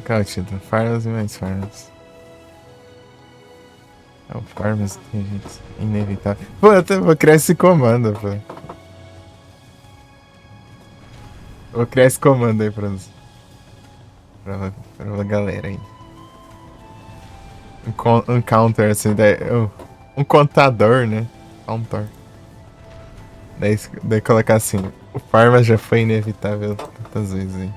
Qual é o título? Farms e mais Farms. É o Farms, tem gente inevitável. Pô, eu até vou criar esse comando, pô. Vou criar esse comando aí pra galera aí. Um counter, assim, um contador, né? Counter. Daí colocar assim, o Farmas já foi inevitável tantas vezes aí.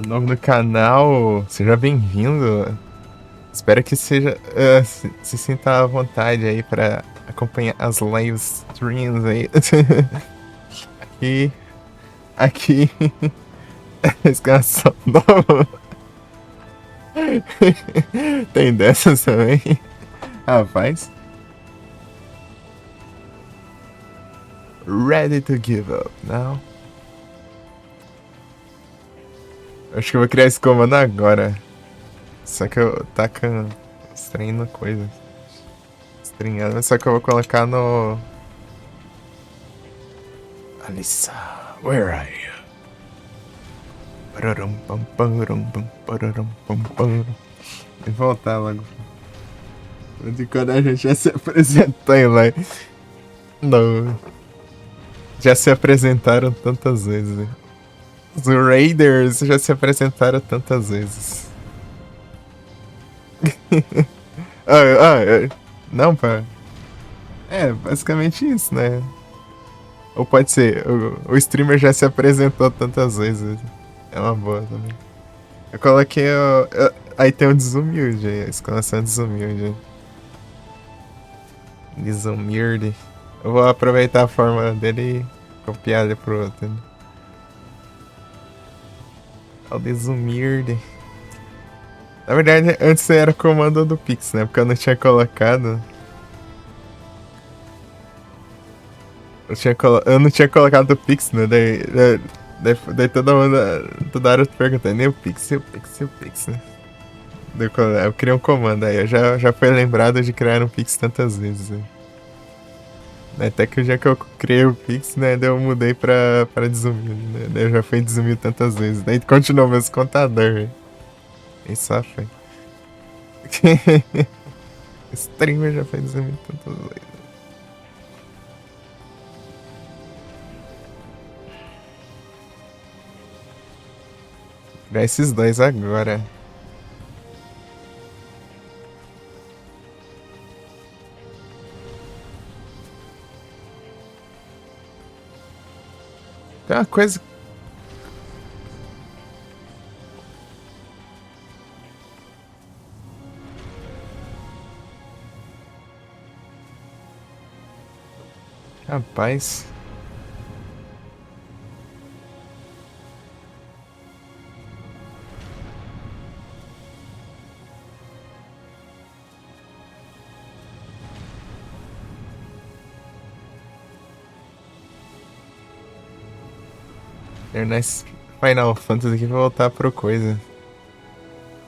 Novo no canal, seja bem-vindo. Espero que seja se sinta à vontade aí pra acompanhar as live streams aí. Aqui, exclamação nova. Tem dessas também, rapaz. Ready to give up now. Acho que eu vou criar esse comando agora. Só que eu tacando estranhando coisas. Estranhando, só que eu vou colocar no. Alissa, where are you? E voltar logo. De quando a gente já se apresentou em lá. Não. Já se apresentaram tantas vezes. Os Raiders já se apresentaram tantas vezes. Não, pá. É, basicamente isso, né? Ou pode ser, o streamer já se apresentou tantas vezes. É uma boa também. Eu coloquei aí tem o desumilde aí, a exclamação desumilde. Desumilde. Eu vou aproveitar a forma dele e copiar ele pro outro. Né? O desumilde. Na verdade, antes era comando do Pix, né? Porque eu não tinha colocado. Eu não tinha colocado o Pix, né? Daí toda hora eu perguntei, nem o Pix, e o Pix, né? Eu criei um comando aí, eu já fui lembrado de criar um Pix tantas vezes. Né? Até que o dia que eu criei o Pix, né? Daí eu mudei pra desumilde, né? Daí eu já fui desumilde tantas vezes. Daí continuou meus contador, né? E só foi. Streamer já foi desumilde tantas vezes. Criar esses dois agora. Tem uma coisa. Rapaz. Terminar esse Final Fantasy aqui pra voltar pro coisa.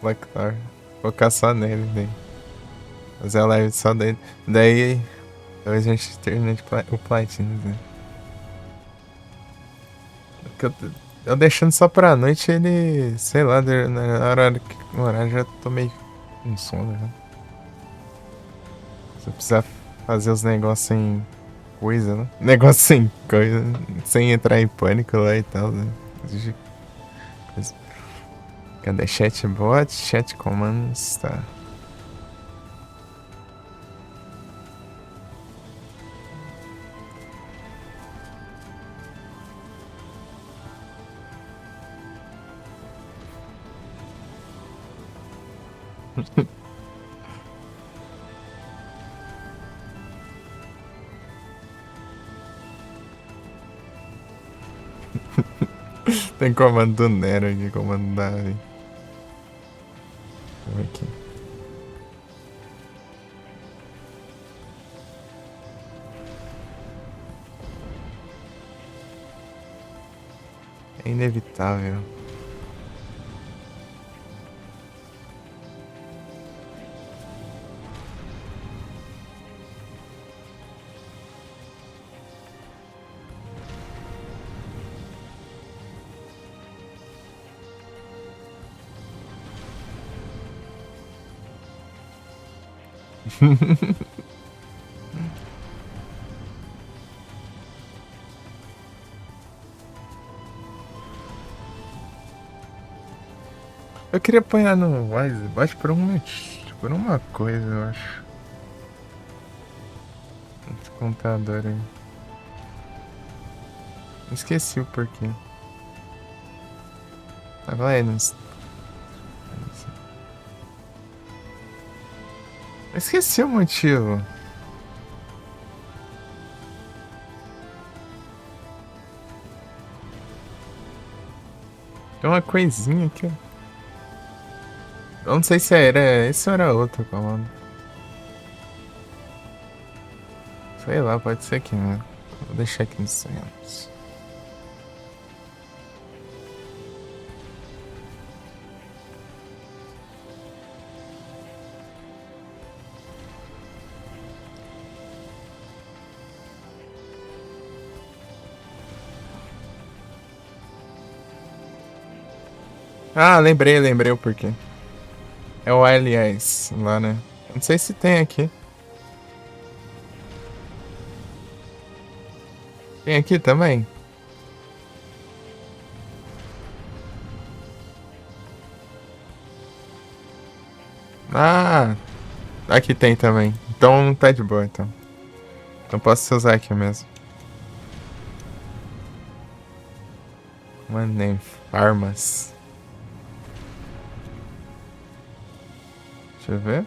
Blackthor. Focar só nele, daí. Fazer a live só dele. Daí Talvez a gente termine o Platinum, né? Porque eu deixando só pra noite, ele. Sei lá, na hora que no horário já tô meio com sono, né? Se eu precisar fazer os negócios sem coisa, né? Negócio sem coisa, sem entrar em pânico lá e tal, né? Exige coisa. Cadê chatbot? Chat commands, tá. Tem comando do Nero aqui, comando da Ari. Deixa eu ver aqui. É inevitável. Eu queria apanhar no Wisebot por uma coisa, eu acho. Esse contador aí. Esqueci o porquê. Ah, vai, não. Esqueci o motivo. Tem uma coisinha aqui, ó. Eu não sei se era esse ou era outro comando. Sei lá, pode ser aqui mesmo. Vou deixar aqui nos sonhos. Ah, lembrei o porquê. É o aliás lá, né? Não sei se tem aqui. Tem aqui também? Ah, aqui tem também. Então tá de boa, então. Então posso usar aqui mesmo. Mano, nem farmas. Deixa eu ver.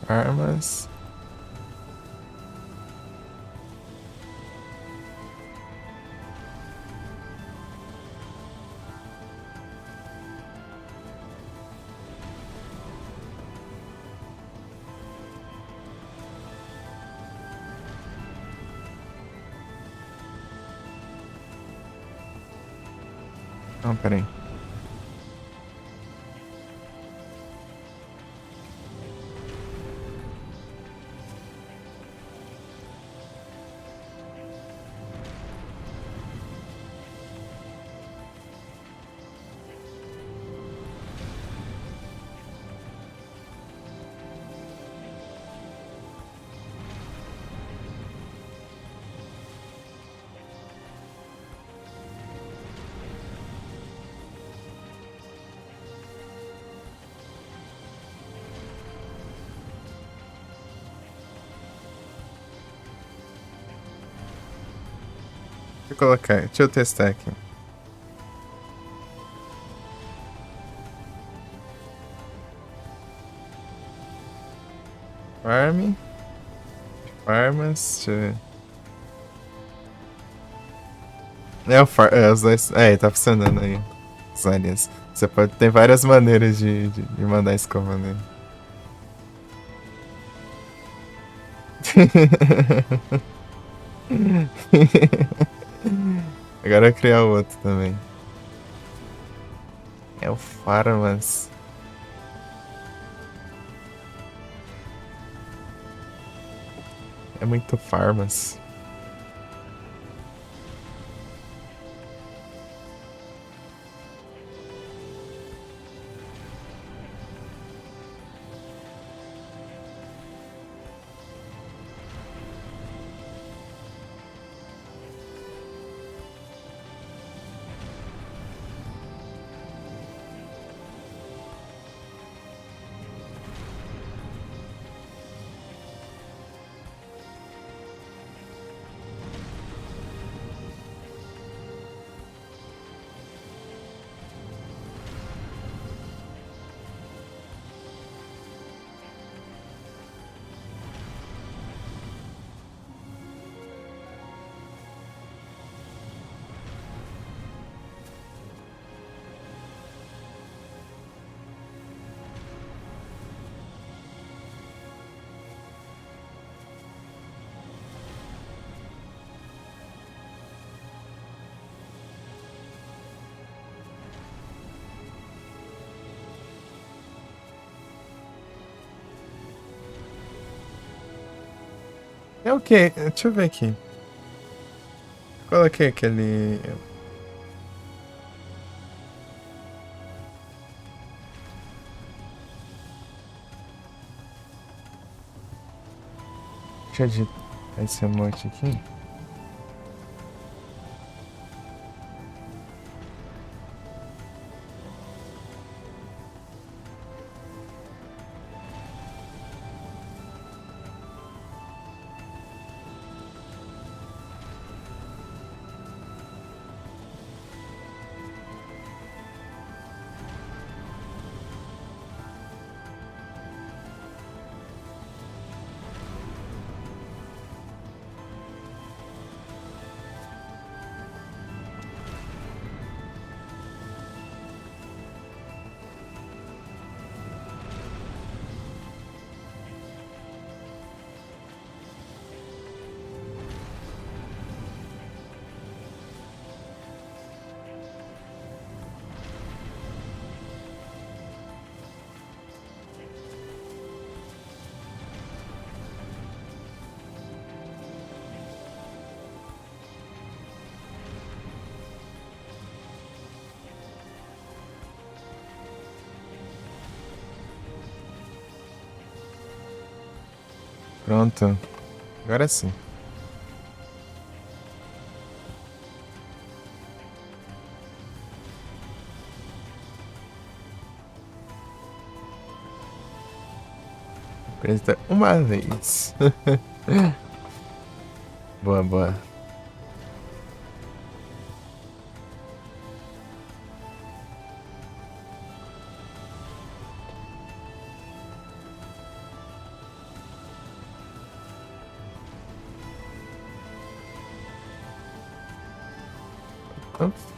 Armas. Não, peraí. eu colocar. Deixa eu testar aqui. Farm. Farmas. Deixa eu ver. Os dois. Tá funcionando aí. Os aliens. Você pode ter várias maneiras de mandar esse comando aí. Agora eu vou criar o outro também. É o Farmas. É muito Farmas. É o quê? Deixa eu ver aqui. Coloquei aquele. Deixa eu digitar esse emote aqui. Pronto. Agora sim. Apresenta uma vez. Boa, boa. Ops.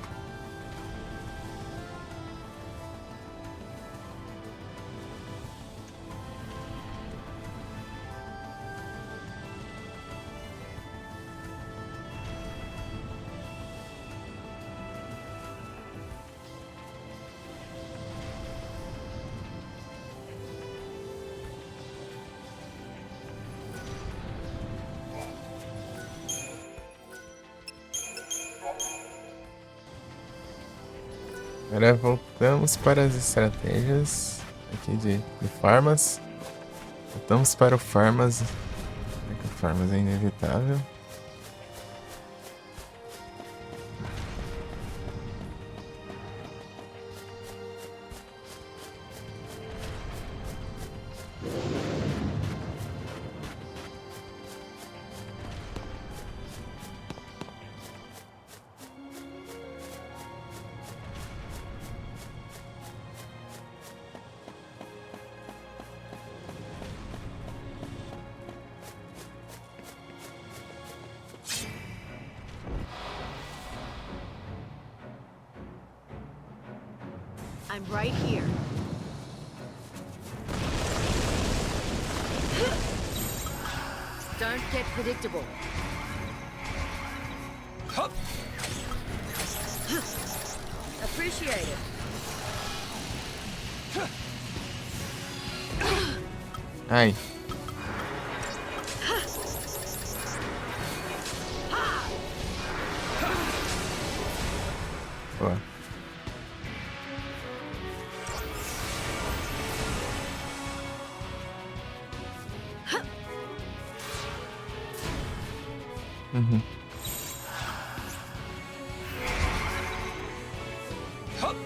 Agora voltamos para as estratégias aqui de farmas. Voltamos para o farmas. O farmas é inevitável. I'm right here. Don't get predictable. Hup. Appreciate it. Ai. Boa. Uhum. Hup.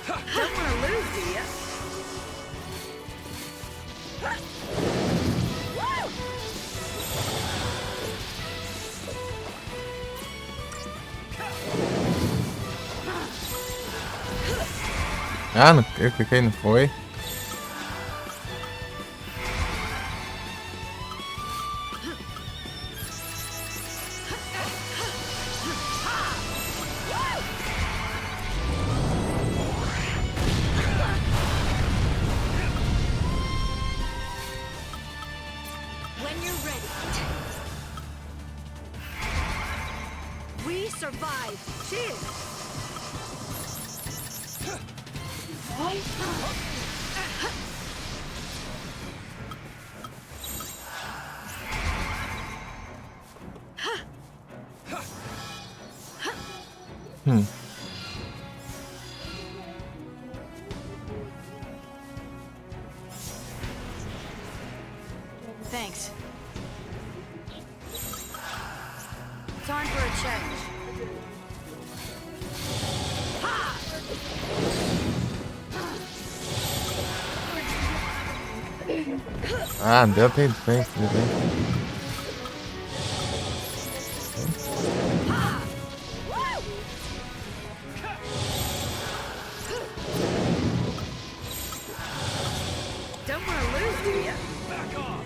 Don't want to lose, do ya? Ah, não, eu cliquei, não foi? When you're ready. We survive. Cheers. Hmm. Thanks. Time for a change. Ah, deu até defense, tudo bem. Don't want to lose, do ya? Back off.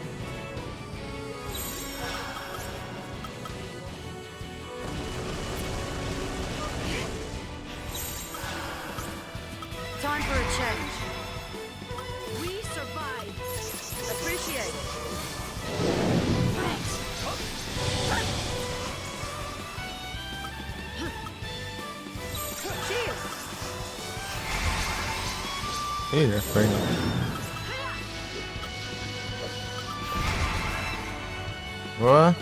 Time for a change. We survive. Appreciate it. Thanks. Cheers. Ih, já foi. Boa.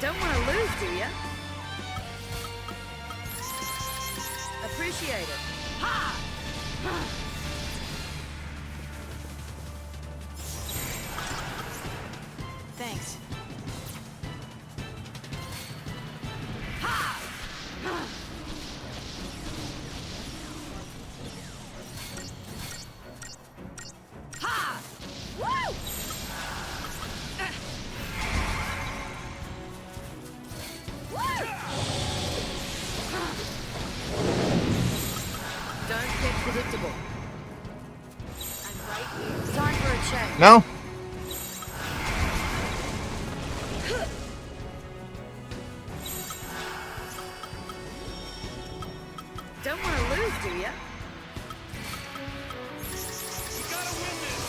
Don't want to lose, do ya? Appreciate it. Thanks. Woo! Don't get predictable. I'm right here. Time for a change. Não? Don't want to lose, do ya? You gotta win this.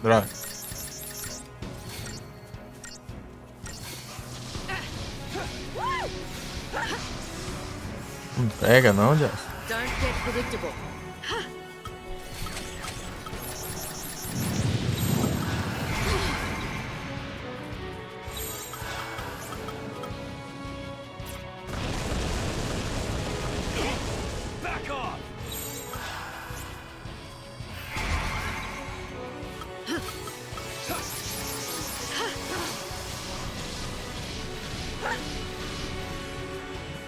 Droga. Não pega não, Josh. Don't get predictable. Back off!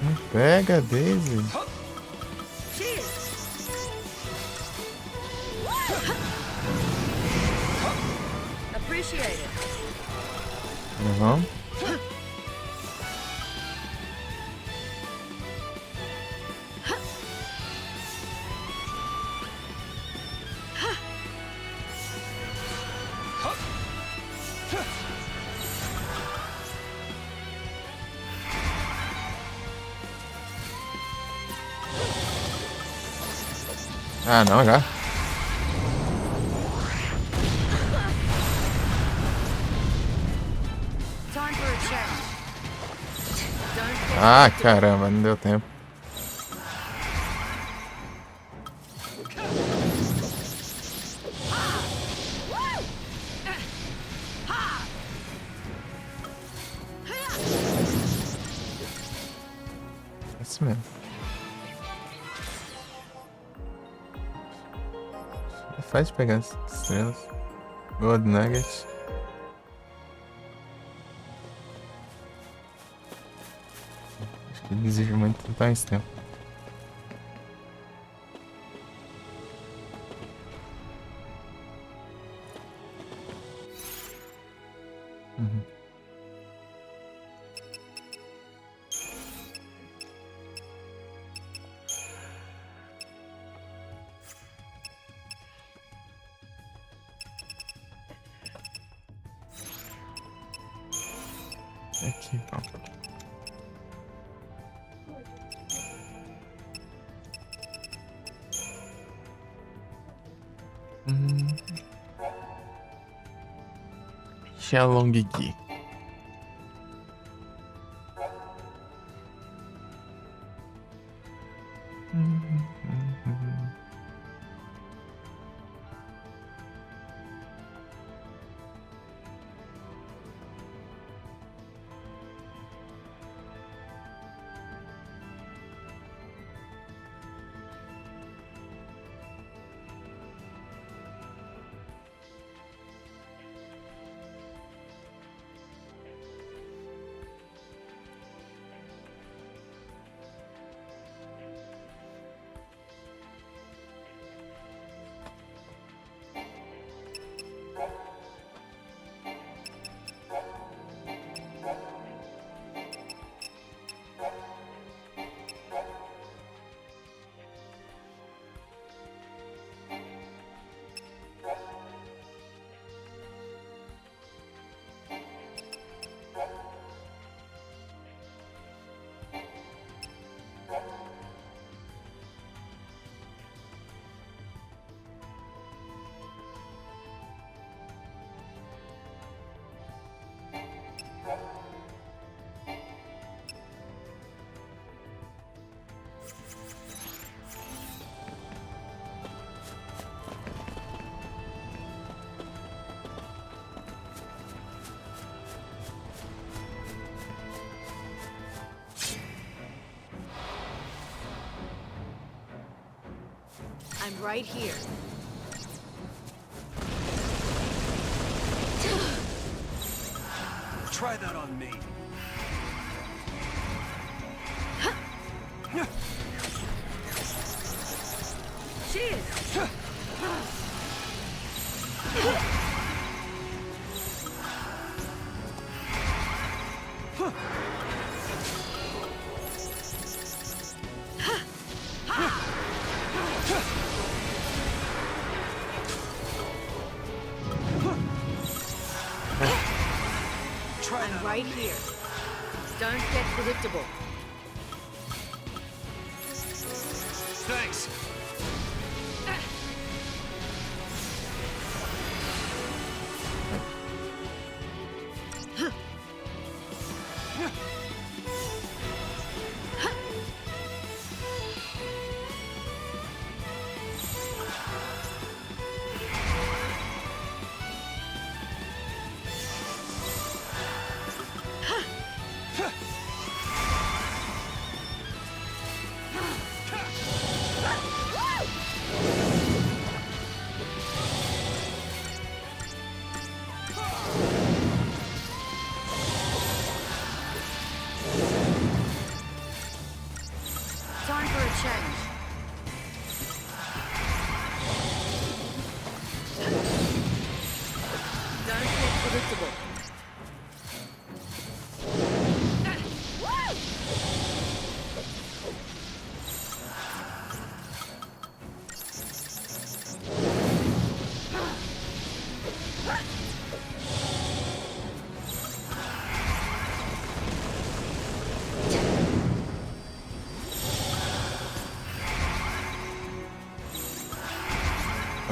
Não pega, Daisy. Appreciate it. Uhum. Ah, não, já. Time for a change. Don't get Ah, predictable. caramba, não deu tempo. É isso mesmo. É fácil pegar as estrelas. Gold Nugget. Acho que ele exige muito mais tempo. Uhum. Aqui, pronto. Xiaolong Gi. I'm right here. Try that on me. Cheers. Try I'm that right on me. here. Don't get predictable. Thanks.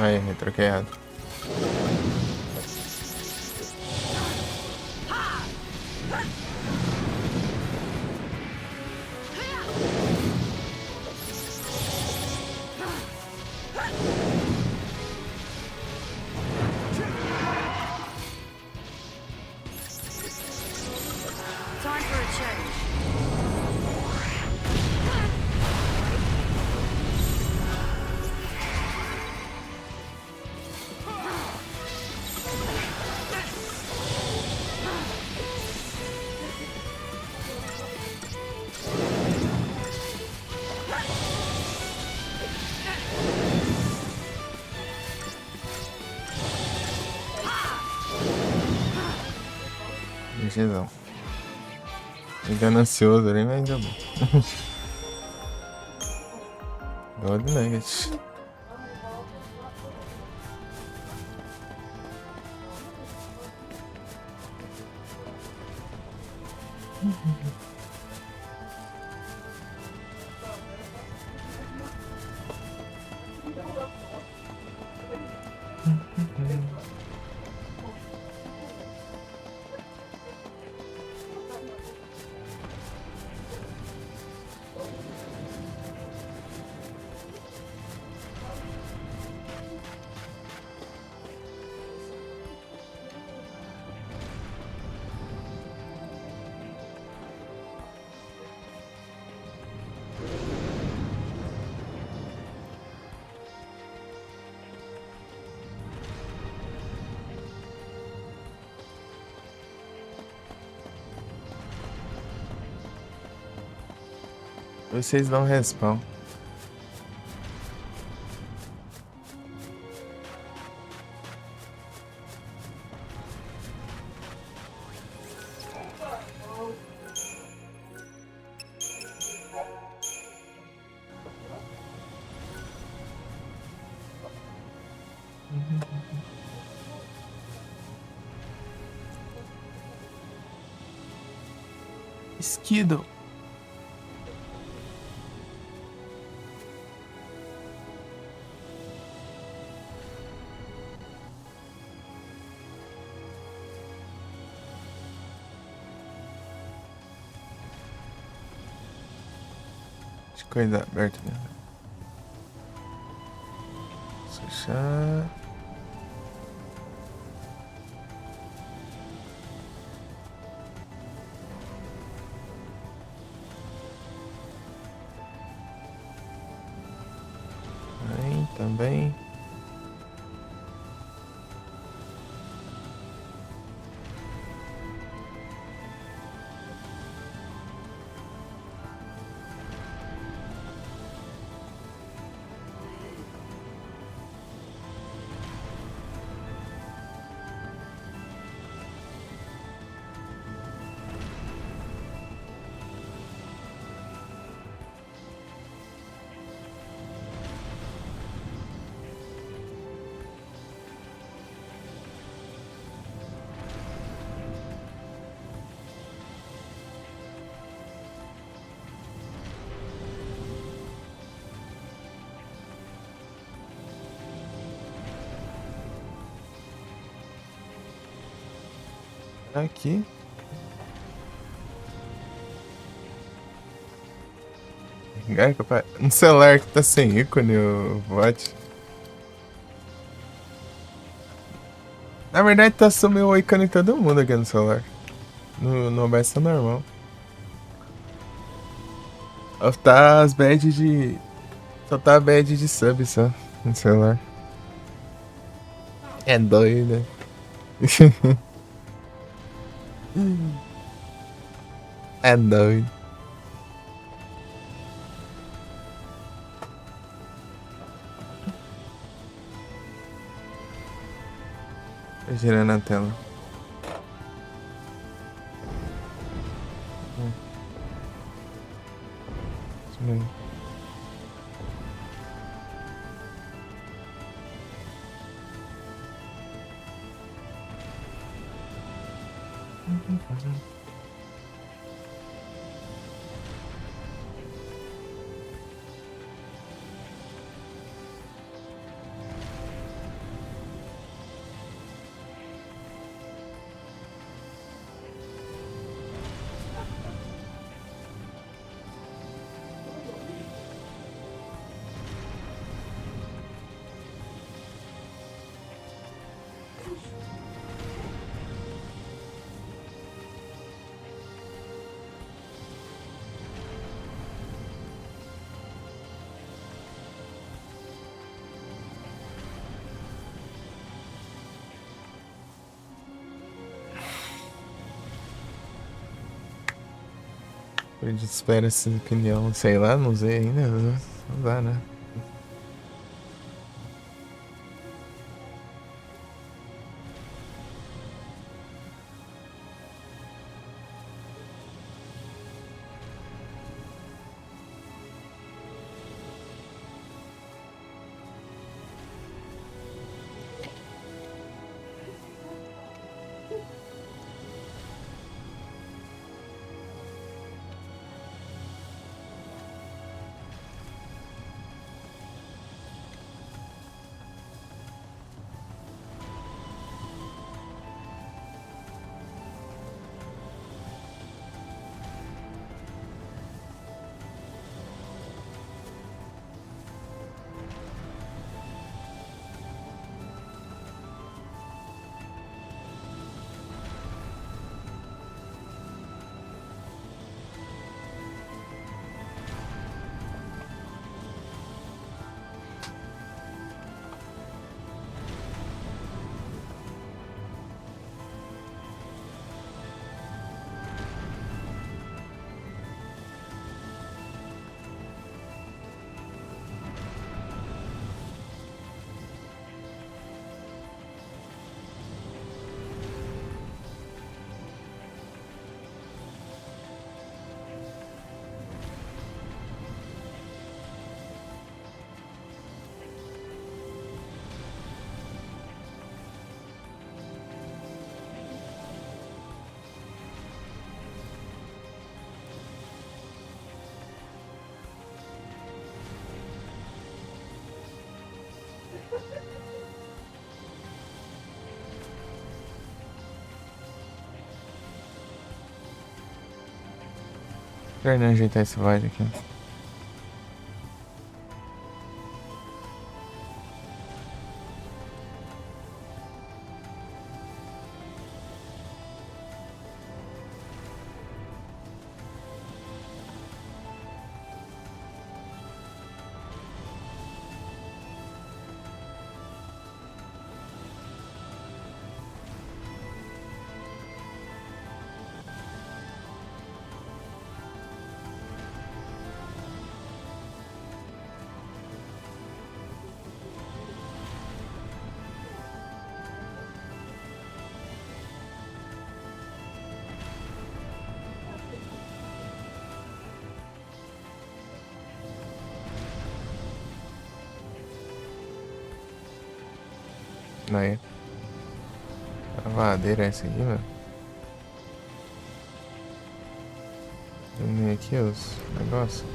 Aí, troquei errado. Time for a change. GGzão. Ficando ansioso ali, mas deu bom. Gold Nugget. Vocês não respawn. Esquido. Coisa aberta, né? Fechar. Aí também. Aqui. Um celular que tá sem ícone, o bot. Na verdade, tá sumindo o ícone de todo mundo aqui no celular. No OBS tá normal. Só tá as badges de. Só tá a badge de sub só no celular. É doido. É doido. Tô girando a tela. Espera esse pneu. Sei lá, não usei ainda. Não dá, né? Pra não ajeitar esse VOD aqui. Aí. Travadeira é essa aqui, velho. Terminei aqui os negócios.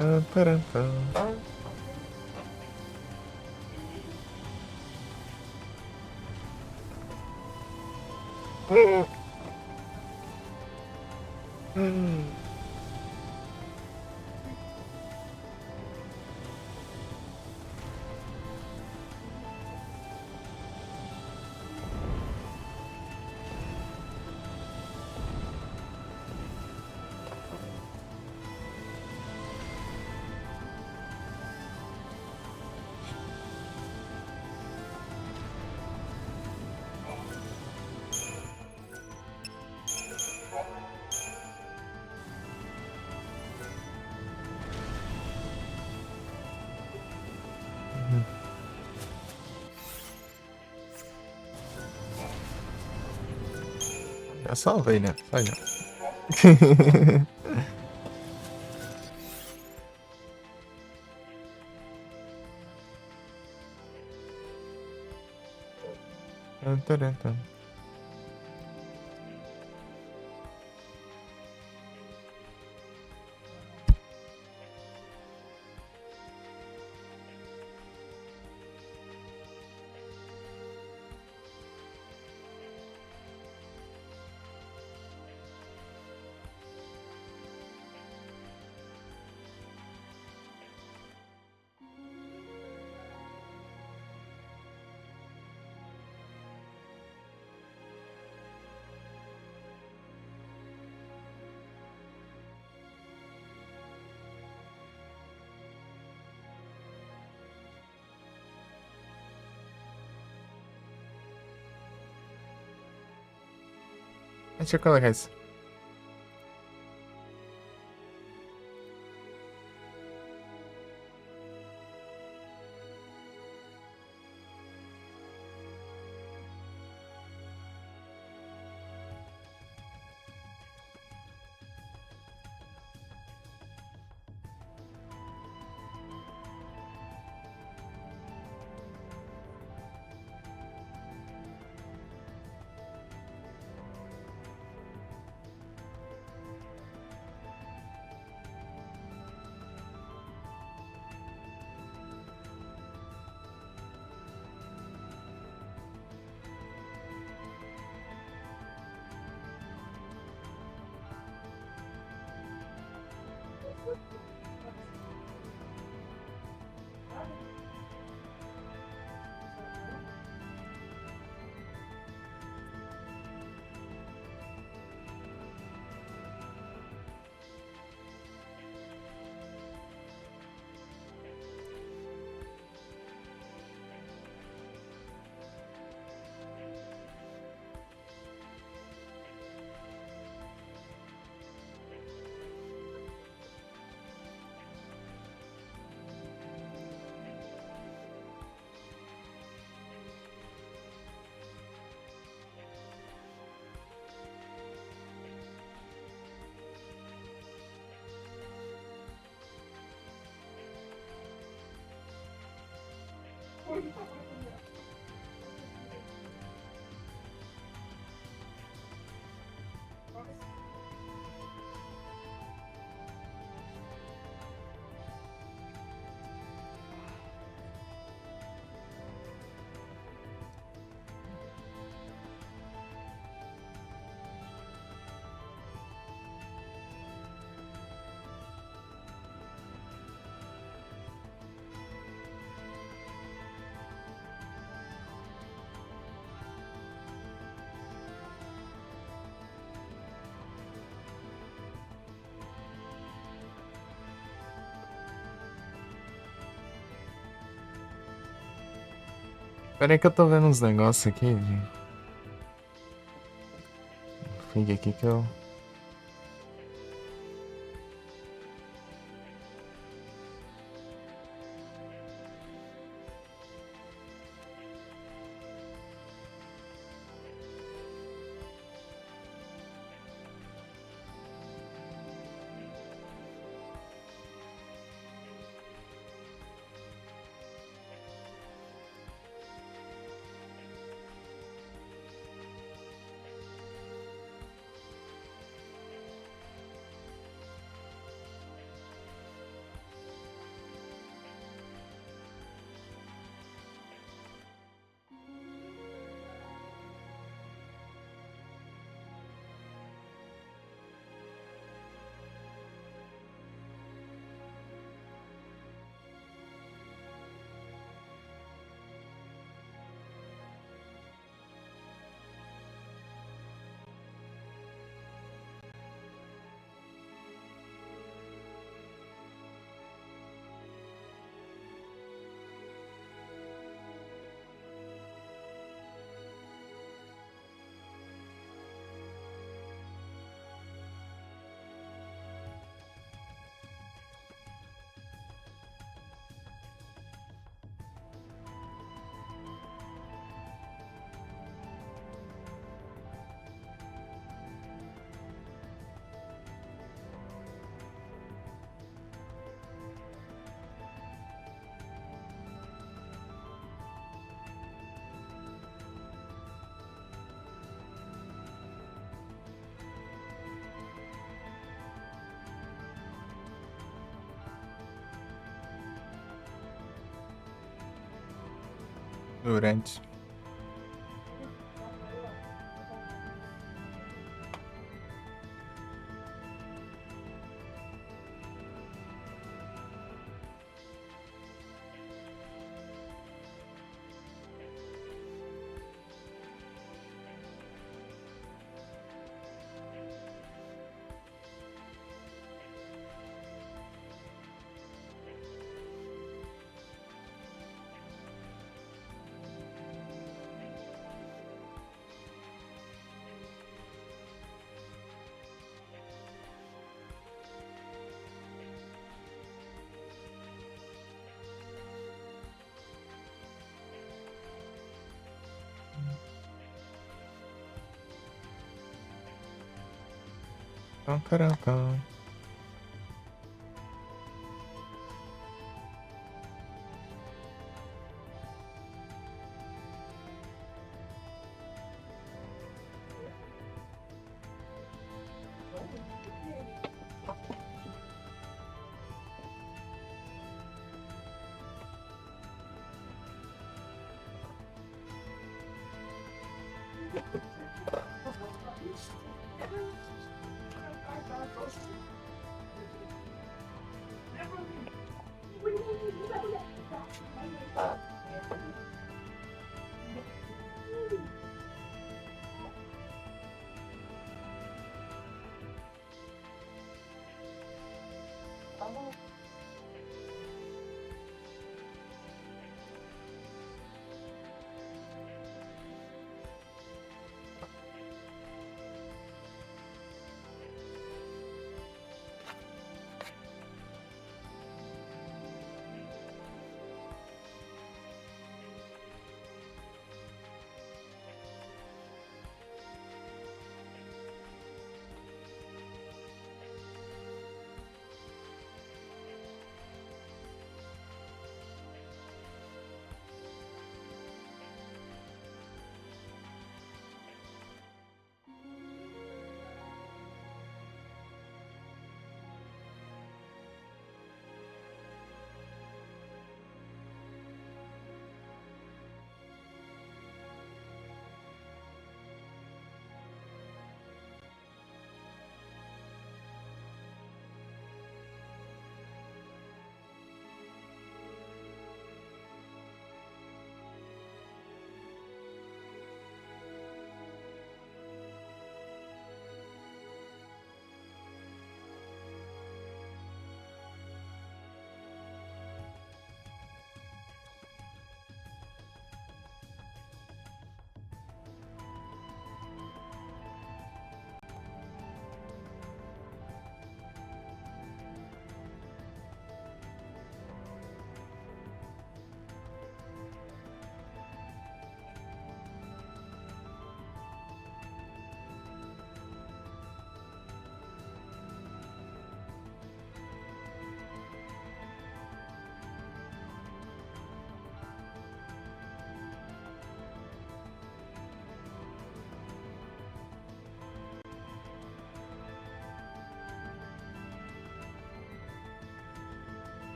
Pam, param, pam. Já salvei, né? Vai não. Tan, taran, tan. Deixa eu colocar isso. Pera aí que eu tô vendo uns negócios aqui. Fica aqui que eu... Durante. Pam, param, pam.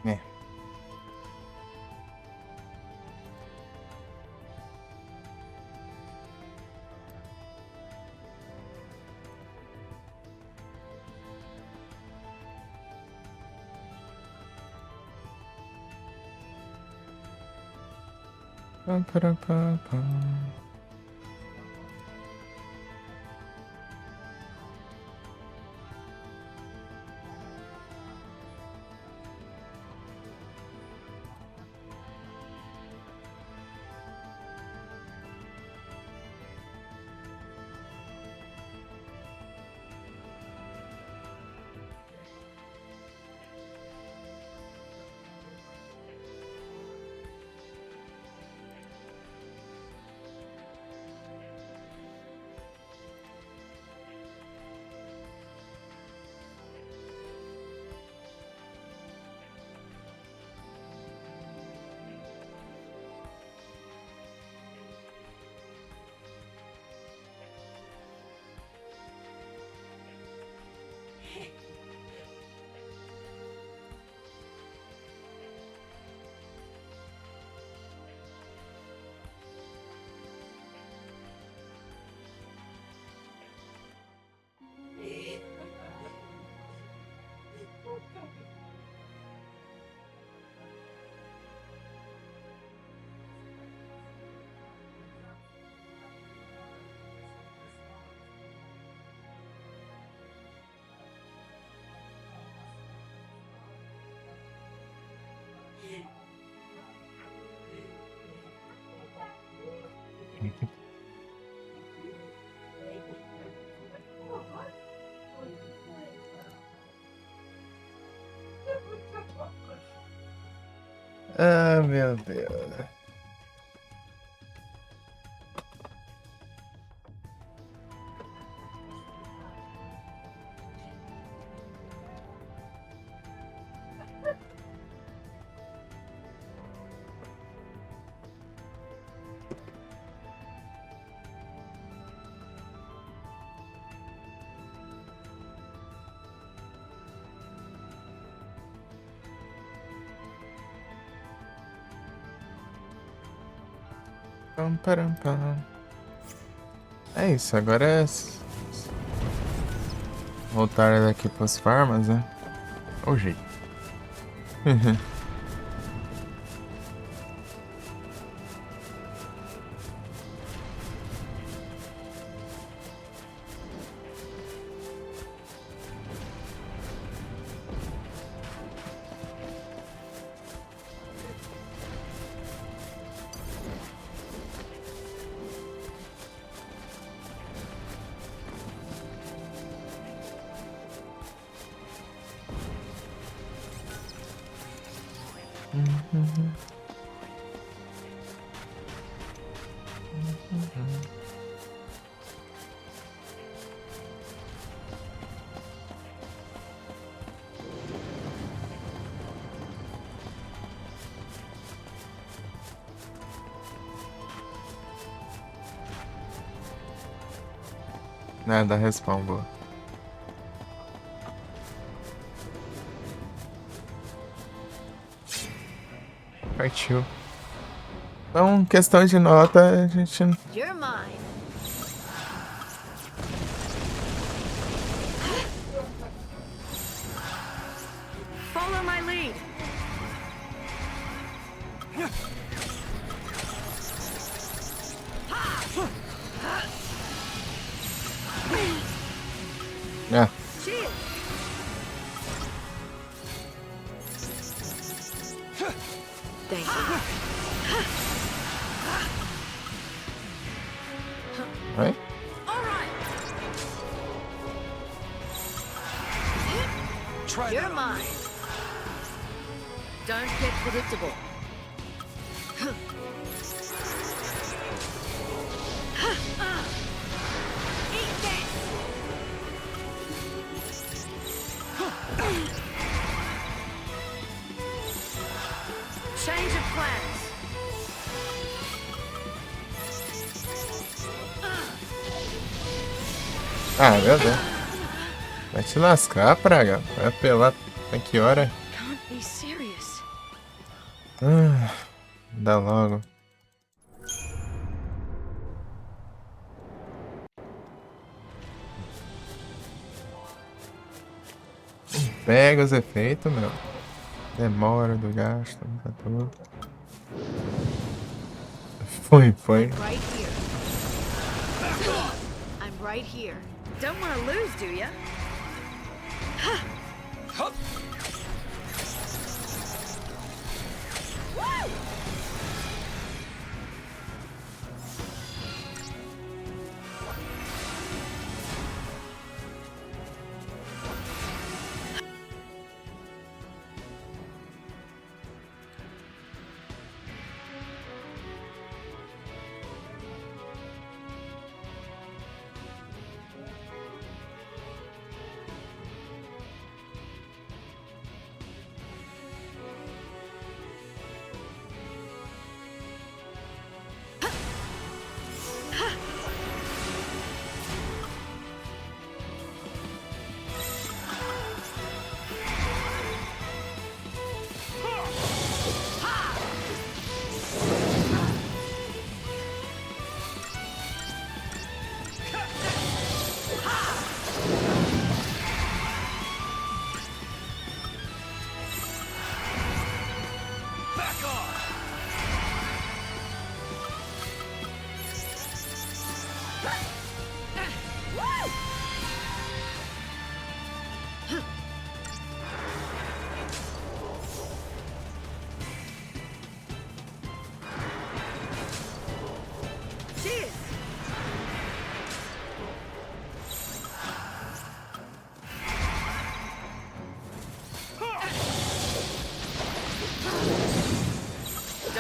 É. Pam, param, pam, pam. Ah, meu Deus. Pam, param, pam. É isso, agora é voltar daqui pras farmas, né? O jeito. Nada, respawn, boa. Partiu. Então, questão de nota, a gente. You're mine. Follow my lead. É. Shield. Thank you. Vai? All right. Try You're that on mine. me. Don't get predictable. Eat this. Change of plans. Ah, meu Deus. Vai te lascar, praga. Vai apelar até que hora? Can't be serious. Dá logo. Pega os efeitos, meu. Demora do gasto, tá tudo. Foi. Right here. I'm right here. Don't want to lose, do ya? Hup. Woo!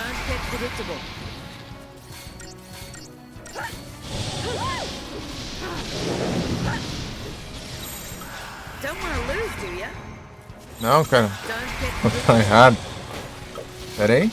Don't get predictable. Don't want to lose, do ya? Não, cara. Don't get Tá predictable. errado. Pera aí.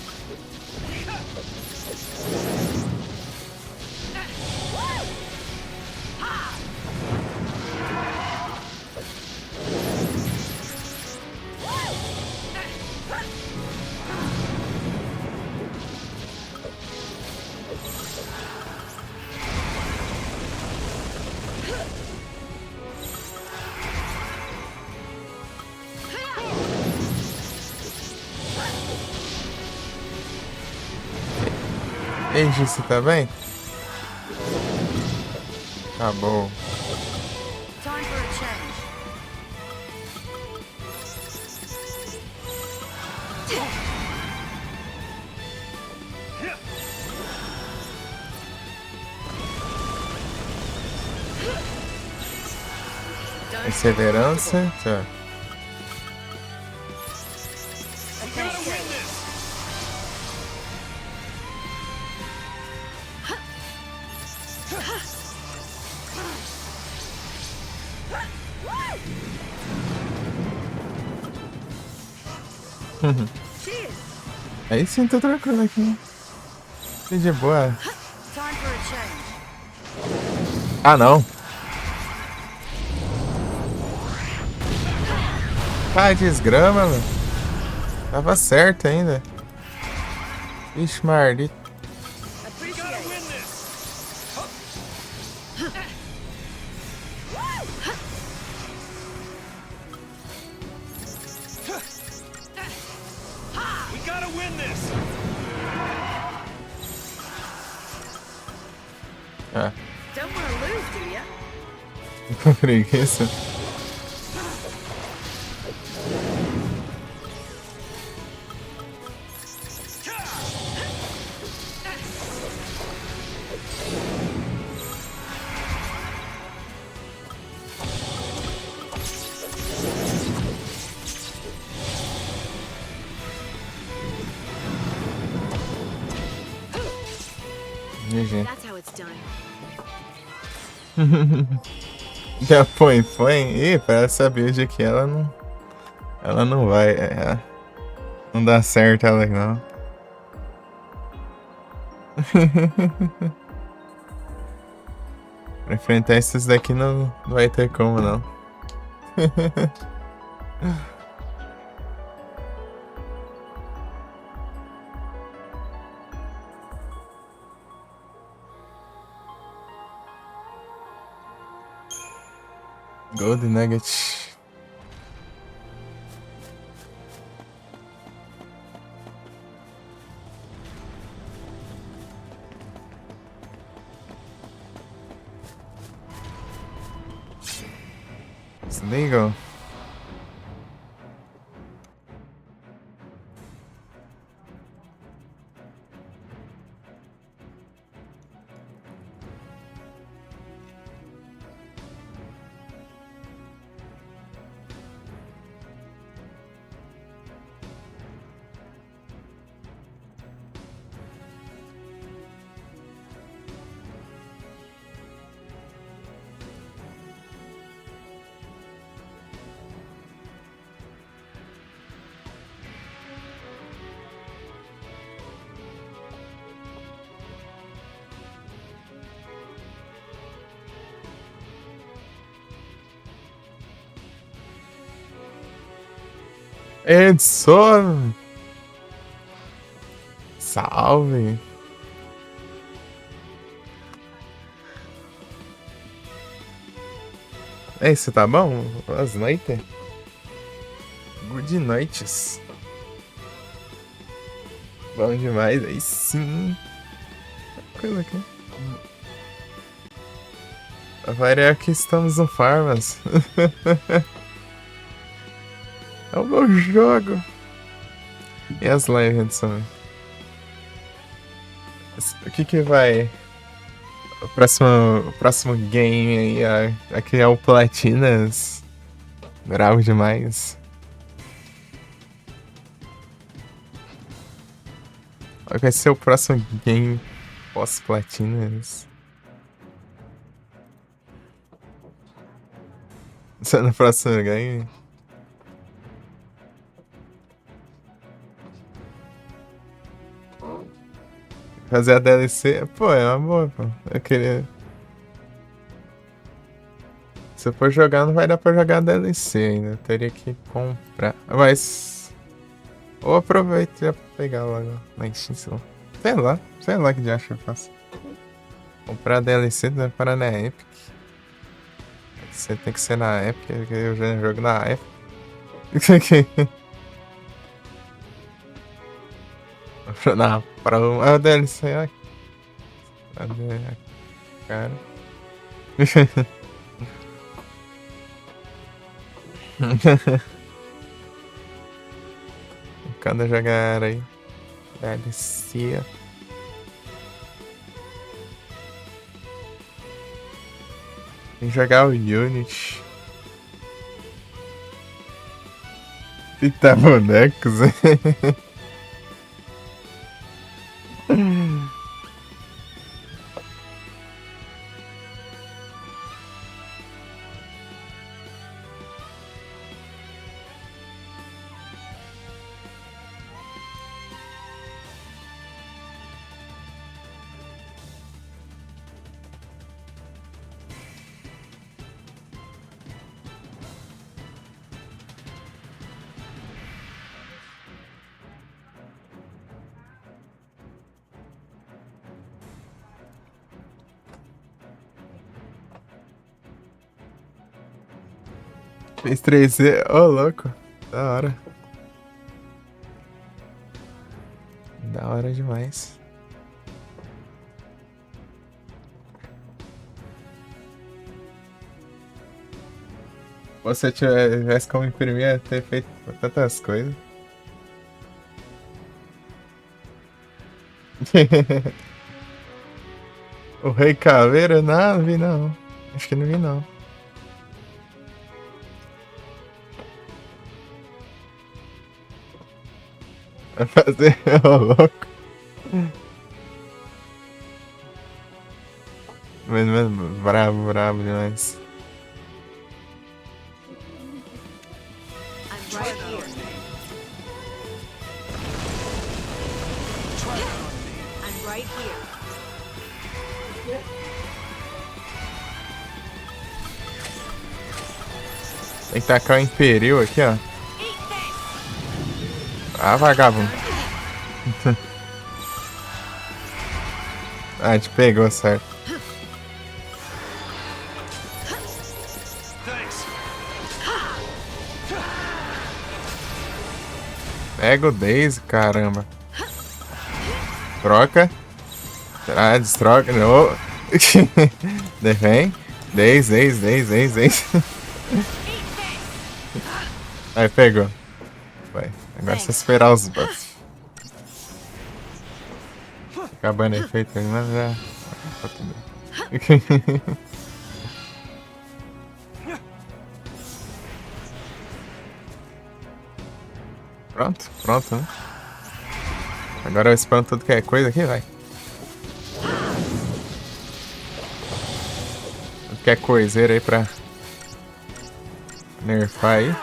Ei, Gi, você tá bem? Tá bom. Time for a change. Perseverança. Tá. We gotta win this. Cheers. Aí sim, tô tranquilo aqui. Que de boa. Time for a change. Ah, não. Ah, desgrama, mano. Tava certo ainda. Ixi, Marli. We gotta Appreciate win it. this. We gotta win this. Ah, Don't want to lose, do ya? com preguiça. GG. That's how it's done. Já põe. Ih, parece saber de que ela não. Ela não vai. Não dá certo ela não. Pra enfrentar esses daqui não vai ter como não. Gold Nugget. Legal. Edson! Salve! Ei, você tá bom? Boas noites. Good noites. Bom demais, aí sim. Coisa aqui. A variar que estamos no Farmas. É o meu jogo. E as lives, Edson? O que vai? O próximo game aí, aqui é o Platinas. Bravo demais. Vai ser o próximo game pós-platinas. Só no próximo game. Fazer a DLC. Pô, é uma boa, pô. Eu queria. Se eu for jogar, não vai dar pra jogar a DLC ainda. Eu teria que comprar. Mas. Ou aproveito e já pegar logo na Steam. Sei lá que de acho que eu faço. Comprar a DLC não é para na Epic. Você tem que ser na Epic, porque eu já jogo na Epic. Na Pro. Ah, o DLC, ai. Cadê? Cara. Cada jogar aí. DLC. Tem que jogar o Unity. Eita, bonecos. Fez 3D, ô louco. Da hora. Da hora demais. Se tivesse como imprimir, ia ter feito tantas coisas. O Rei Caveira? Não vi não. Acho que não vi não. Vai fazer ô louco. Mano, brabo demais. I'm right here. I'm right here. Tem que tacar o Imperil aqui, ó. Ah, vagabundo. Ah, te pegou, certo. Thanks. Pega o Daisy, caramba. Troca. Ah, destroca. Não. Vem. Daisy. Aí, pegou. Vai. Agora é só esperar os buffs. Acabando efeito aí, mas já. Tá tudo bem. Pronto, né? Agora eu spam tudo que é coisa aqui, vai. Tudo que é coiseira aí pra nerfar aí.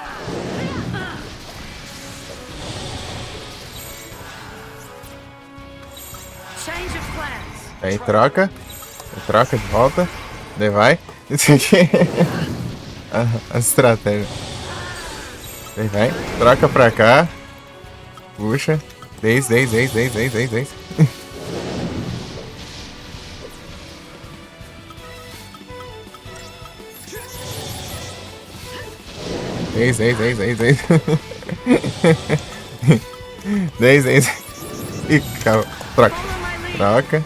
Change of plans. Aí troca de volta. Daí vai. Isso aqui é a estratégia. Daí vai. Troca pra cá. Puxa. 10. Dez. Ih, calma. Troca.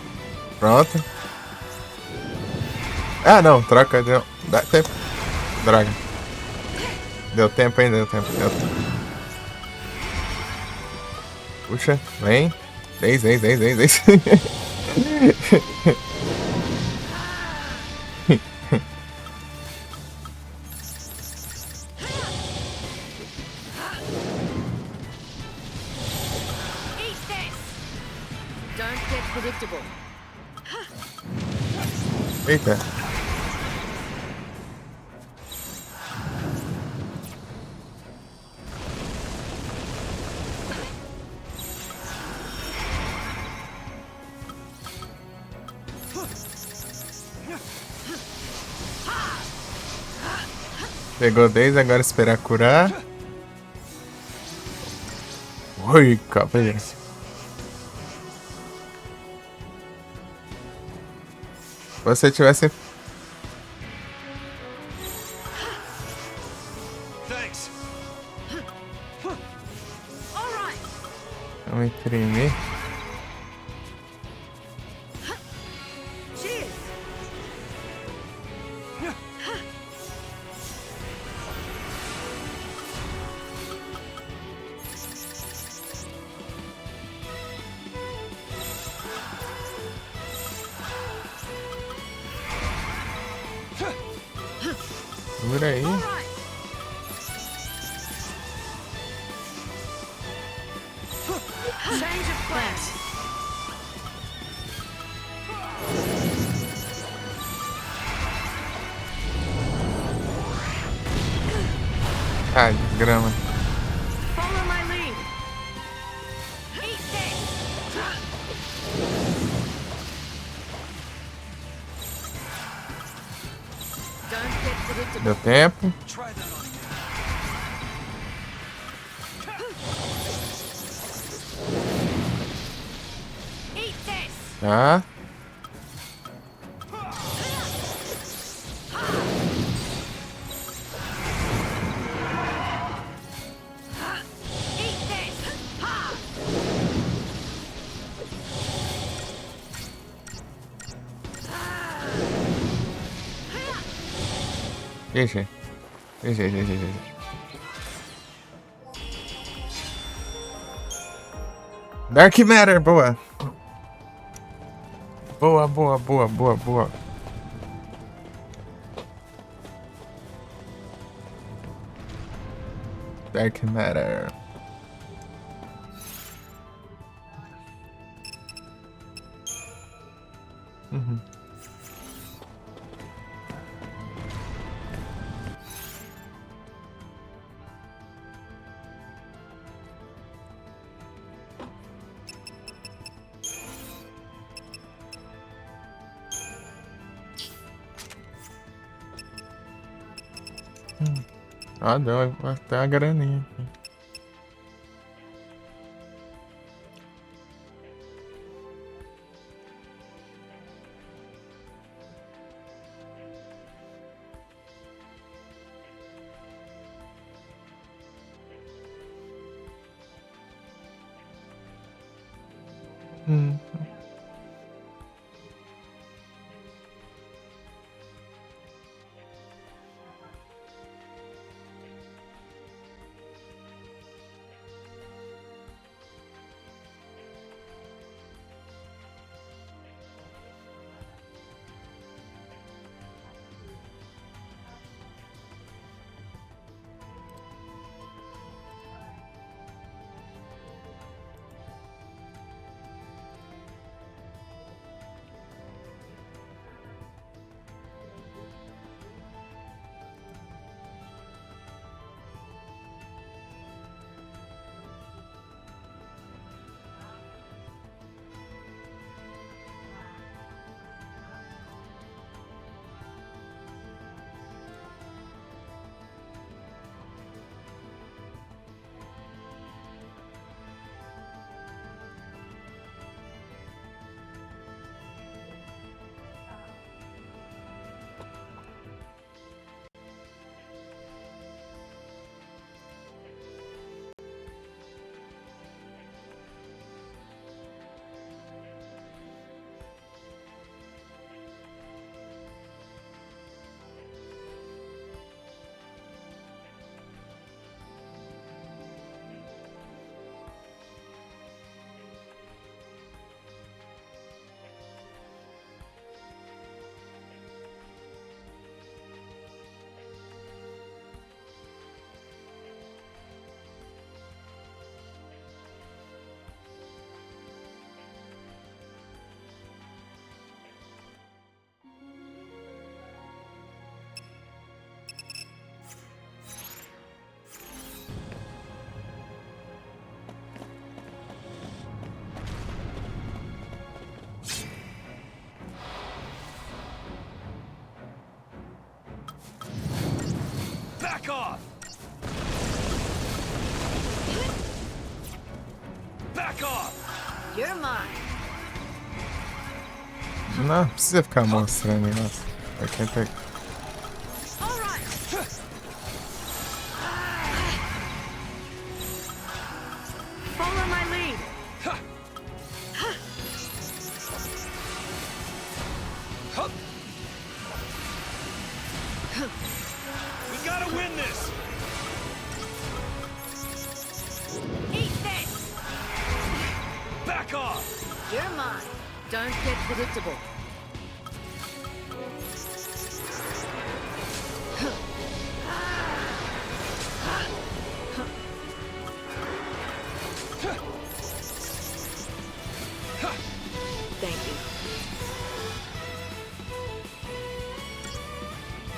Pronto. Ah, não. Troca. Deu. Dá tempo. Droga. Deu tempo ainda. Puxa. Vem. 10. Eat this. predictable. Eita. Pegou 10, agora esperar curar. Ui, cabelo. Se você tivesse... Thanks. All right. Vamos imprimir. Cheers. Segura aí. All right. Change of plans. Ai, grama. Follow my lead. Eat this. Don't get predictable. Deu tempo. Try that on me. Eat this. Tá. Eat this. GG. GG. Dark Matter, boa. Boa. Dark Matter. Ah, deu até a graninha aqui. off! Back off! You're mine. Não precisa ficar mostrando, hein, nossa. Vai tentar. All right. Follow my lead. Hup. We gotta win this! Eat this. Back off! You're mine. Don't get predictable. Thank you.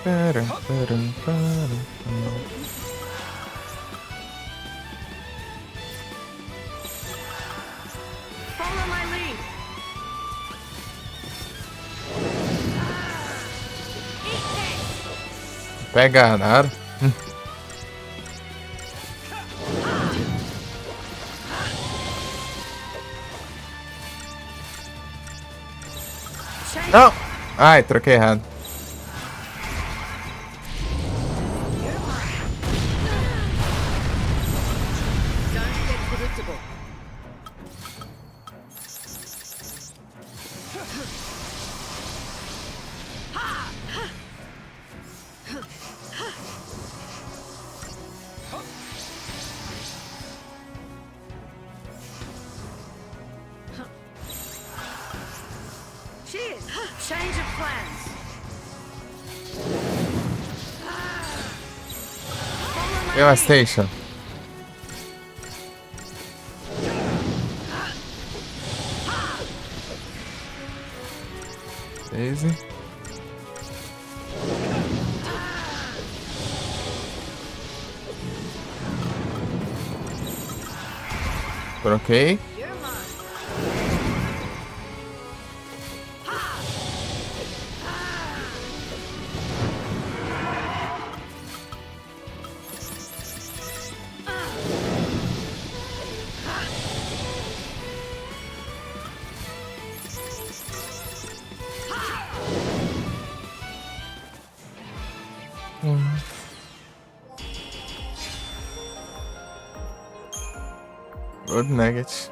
Param, param, param. Follow my lead. Eat this. Pega nada. Change. Não! Ai, troquei errado. You're mine. Don't get predictable. Cheers. Change of plans. Follow my lead. Devastation. Daisy. Troquei. You're mine. Good nugget.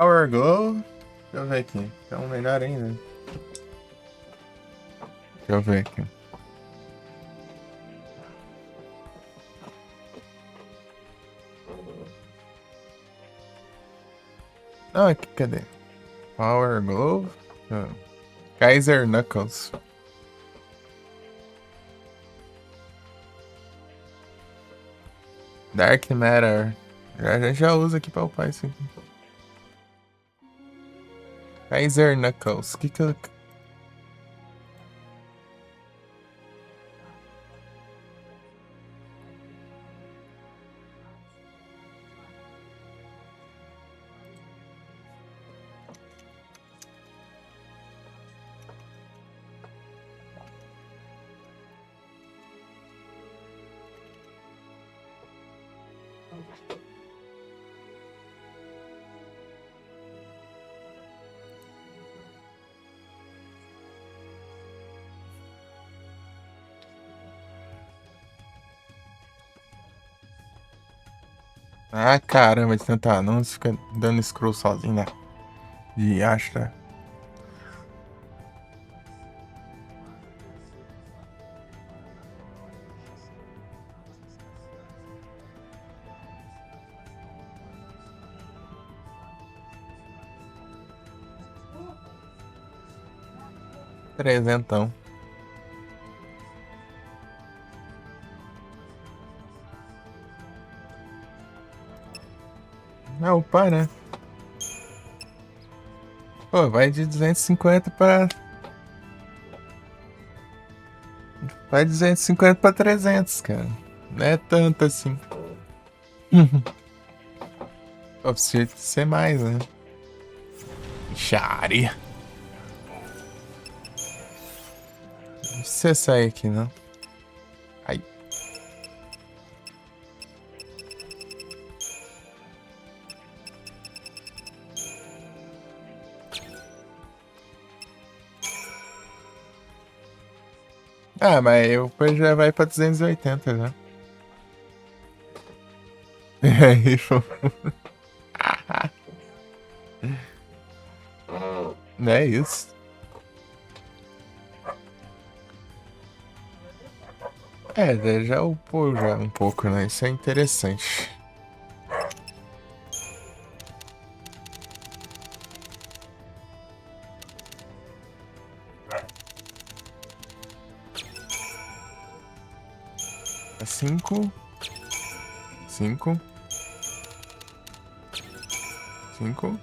Power Glow. Deixa eu ver aqui. Então, melhor ainda. Deixa eu ver aqui. Não, aqui, cadê? Power Glove? Ah. Kaiser Knuckles. Dark Matter. A gente já usa aqui pra upar isso aqui. Kaiser Knuckles. Que eu... Ah, caramba, de tanto anúncio, fica dando scroll sozinho, né? E acha. Trezentão. É upar, né? Pô, vai de 250 pra... Vai de 250 pra 300, cara. Não é tanto assim. Pô, precisa ser mais, né? Chare. Não precisa sair aqui, não. Ai. Ah, mas eu depois já vai pra 280 já. Aí, pô. Não é isso. É, daí já upou já um pouco, né? Isso é interessante. É 5. 5. 5.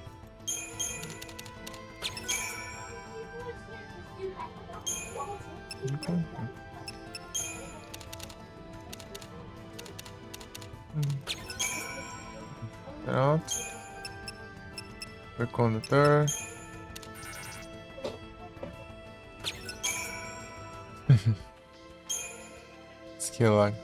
Pronto. Recondutor. Skill log.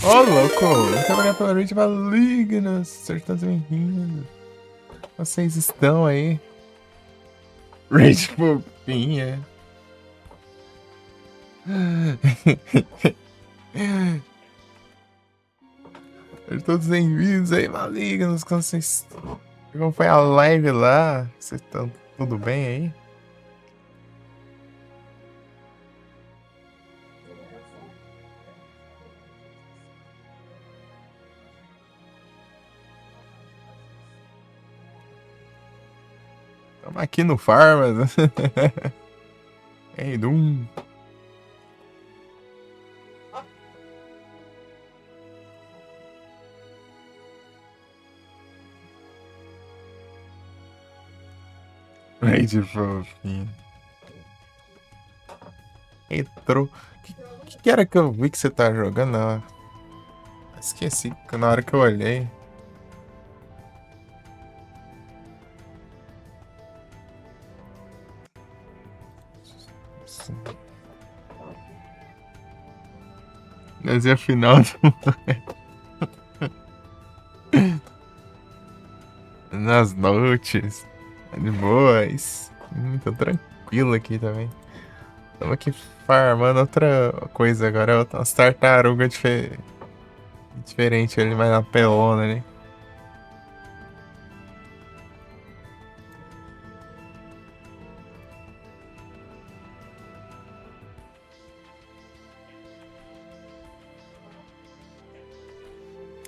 Ô, louco! Muito obrigado pela noite maligna. Sertões bem-vindos. Vocês estão aí. Rage fofinha. Todos bem-vindos aí, malignos. Como vocês acompanham a live lá? Vocês estão tudo bem aí? Estamos aqui no Farmas. Ei, Doom. Rage fofinho. Entrou. Que era que eu vi que você tá jogando? Não. Esqueci na hora que eu olhei. fantasia final. Nas noites. De boas. Tô tranquilo aqui também. Estamos aqui farmando outra coisa agora. Umas tartarugas diferente ali, mais na pelona ali.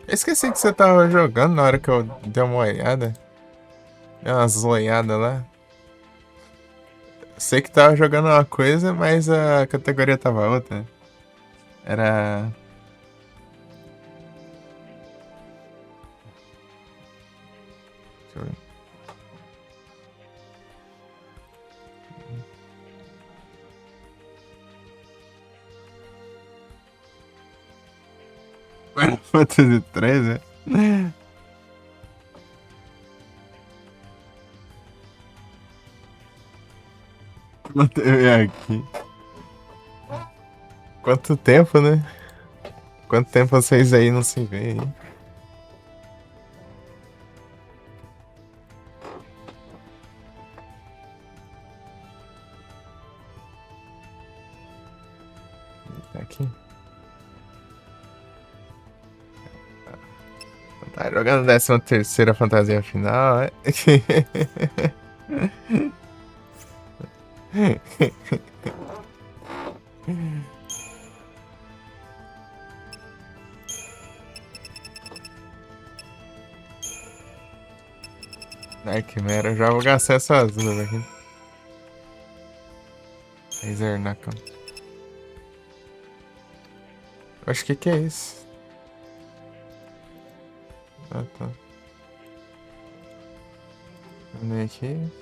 Eu esqueci que você tava jogando na hora que eu dei uma olhada. Dei uma zoiada lá. Sei que tava jogando uma coisa, mas a categoria tava outra. Era. Deixa eu ver. Final Fantasy 13? Na TV aqui. Quanto tempo, né? Quanto tempo vocês aí não se veem aí? Tá aqui. Tá jogando 13ª fantasia final, é? Ai, que merda, já vou gastar essas duas aqui. Laser Knuckle. Acho que é isso. Ah, tá. Vamos ver aqui.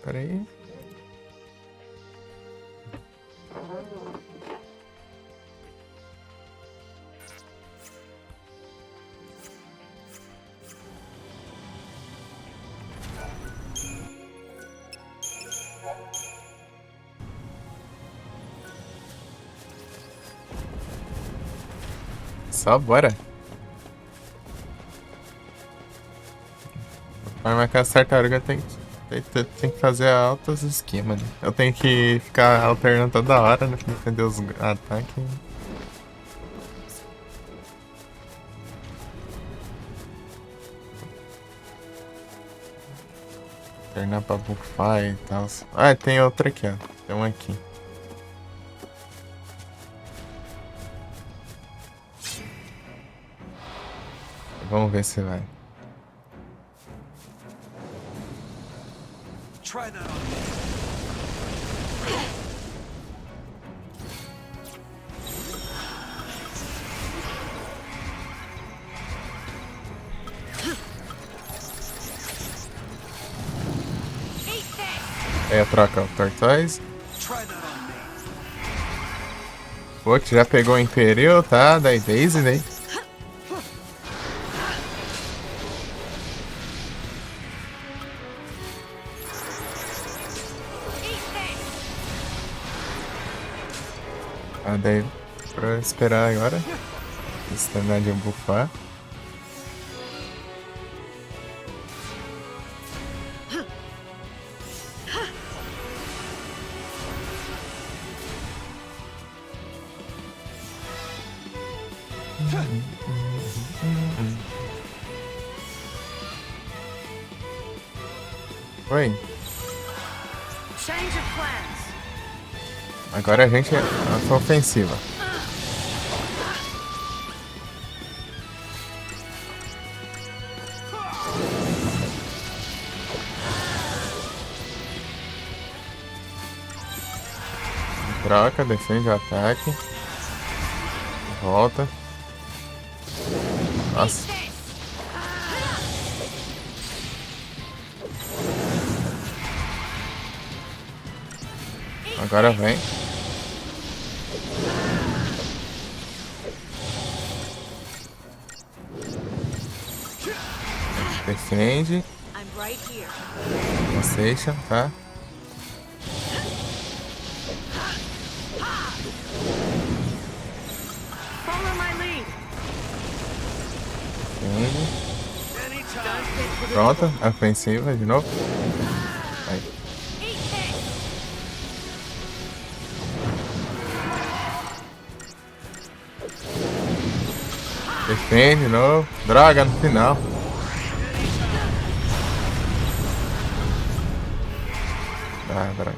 Peraí. Só bora. Vai marcar essa tartaruga tem que fazer altos esquemas. Né? Eu tenho que ficar alternando toda hora, né? Pra defender os ataques. Alternar pra buffar e tal. Ah, tem outra aqui, ó. Tem uma aqui. Vamos ver se vai. Try that on. Aí a troca o Tortoise. Try that on me. Putz, já pegou o Imperial, tá? Da Daisy, né? Ah, daí pra esperar agora. Esse terminar de buffar. Oi. Change of plans. Agora a gente é a ofensiva. Troca, defende o ataque. Volta. Nossa. Agora vem. Defende. I'm right here. Concentration, tá? Follow my lead. Defende. Anytime. Pronto. Ofensiva de novo. Aí. Eat this. Defende de novo. Droga, no final. Ah, droga.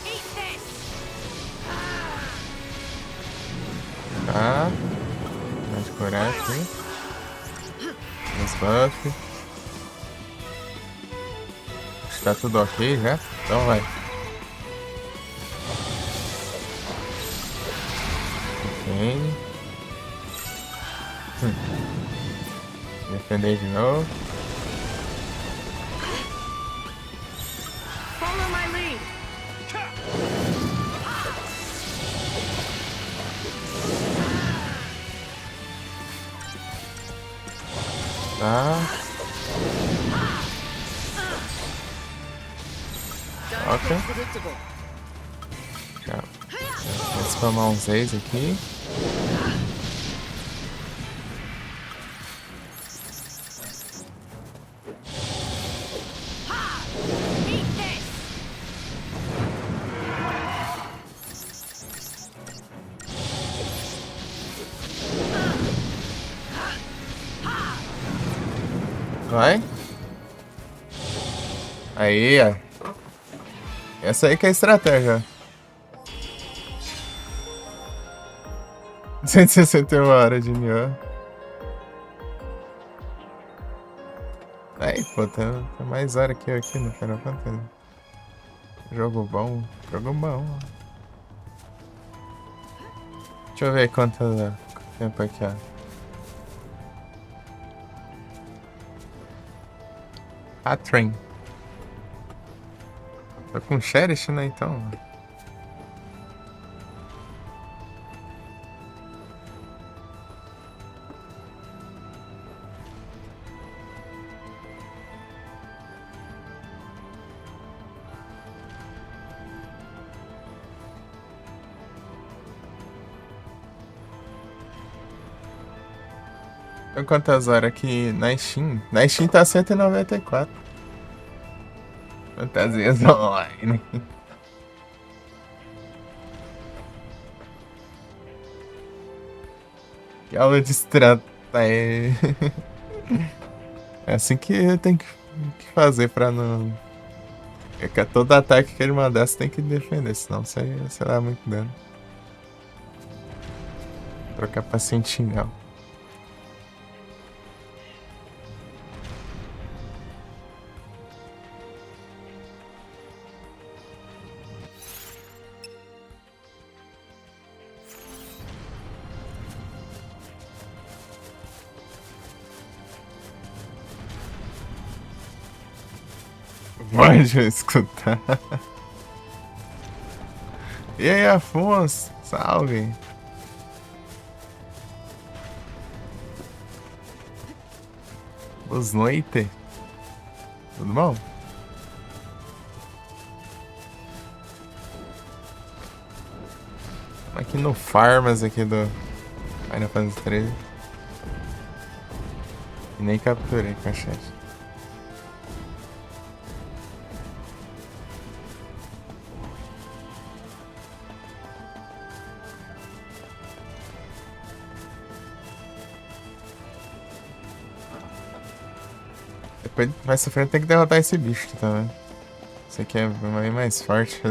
Eat this. Tá. Vamos curar aqui. Os buffs. Está tudo ok já? Então vai. Defende. Defender de novo. Follow my lead. Tá. Ok. Predictable. Já. Vou spamar uns 6 aqui. Eat this. Vai. Aí, ó. Essa aí que é a estratégia. 161 horas de Nioh. Aí, pô, tem mais hora que eu aqui no Final Fantasy. Jogo bom. Jogo bom. Deixa eu ver quanto tempo aqui, ó. A Train. Tô com Cherish, né, então. Tem quantas horas aqui na Steam? Na Steam tá 194. Fantasias online. Que aula de estratégia. É assim que tem que fazer pra não. É que todo ataque que ele mandar você tem que defender, senão você dá muito dano. Trocar pra sentinel. Pode escutar. E aí, Afonso? Salve. Boas noites. Tudo bom? Aqui no Farmas aqui do Final Fantasy 13. E nem capturei com a chat. Depois, mais pra frente, tem que derrotar esse bicho também. Esse aqui é bem mais forte.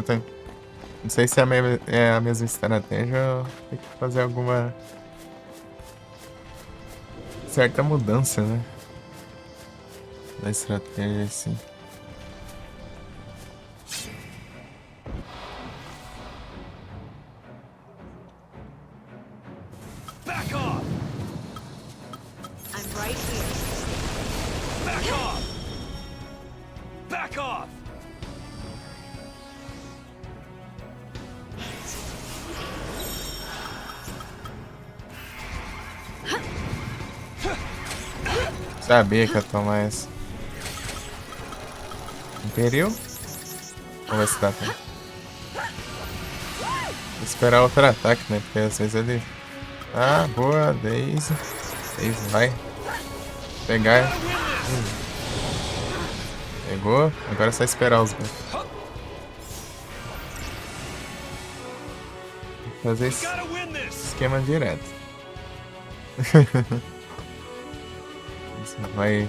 Não sei se é a mesma estratégia ou tem que fazer alguma certa mudança, né? Da estratégia, assim. Back off! I'm right here. Back off! Back off! Sabia que ia tomar essa. Imperial? Vamos ver se dá pra... Vou esperar outro ataque, né? Porque às vezes ele... Ah, boa, Daisy. Daisy vai. Pegar. Pegou. Agora é só esperar os gols. Fazer esse Gotta win this. esquema direto. Isso vai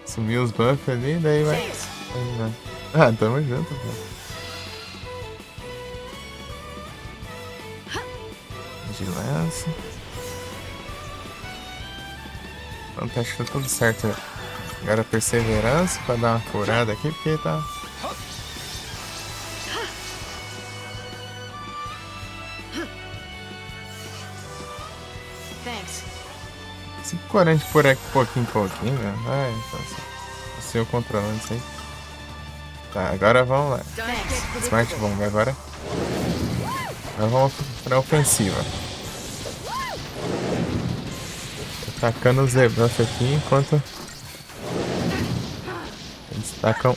sumir os buffs ali, daí vai. Aí vai. Ah, tamo junto, pô. Vigilância. Pronto, acho que tá tudo certo. Agora perseverança pra dar uma curada aqui, porque tá. Thanks. 5,40 por aqui, pouquinho em pouquinho, velho. Vai, então, se eu controlando isso aí. Tá, agora vamos lá. Thanks. Smart Bomb agora. Agora vamos pra ofensiva. Atacando os debuff aqui enquanto eles tacam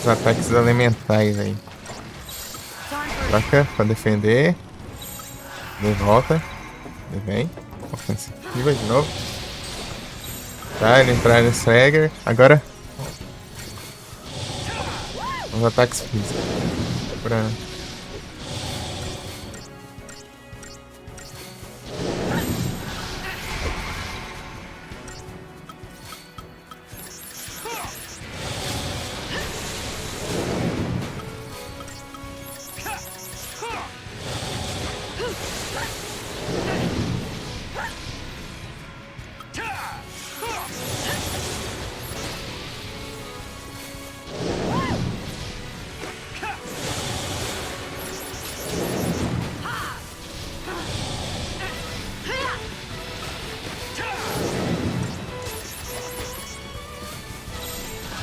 os ataques elementais aí. Troca pra defender. De volta. E vem. Ofensiva de novo. Tá, ele entrar no Swagger. Agora. Os ataques físicos. Pra...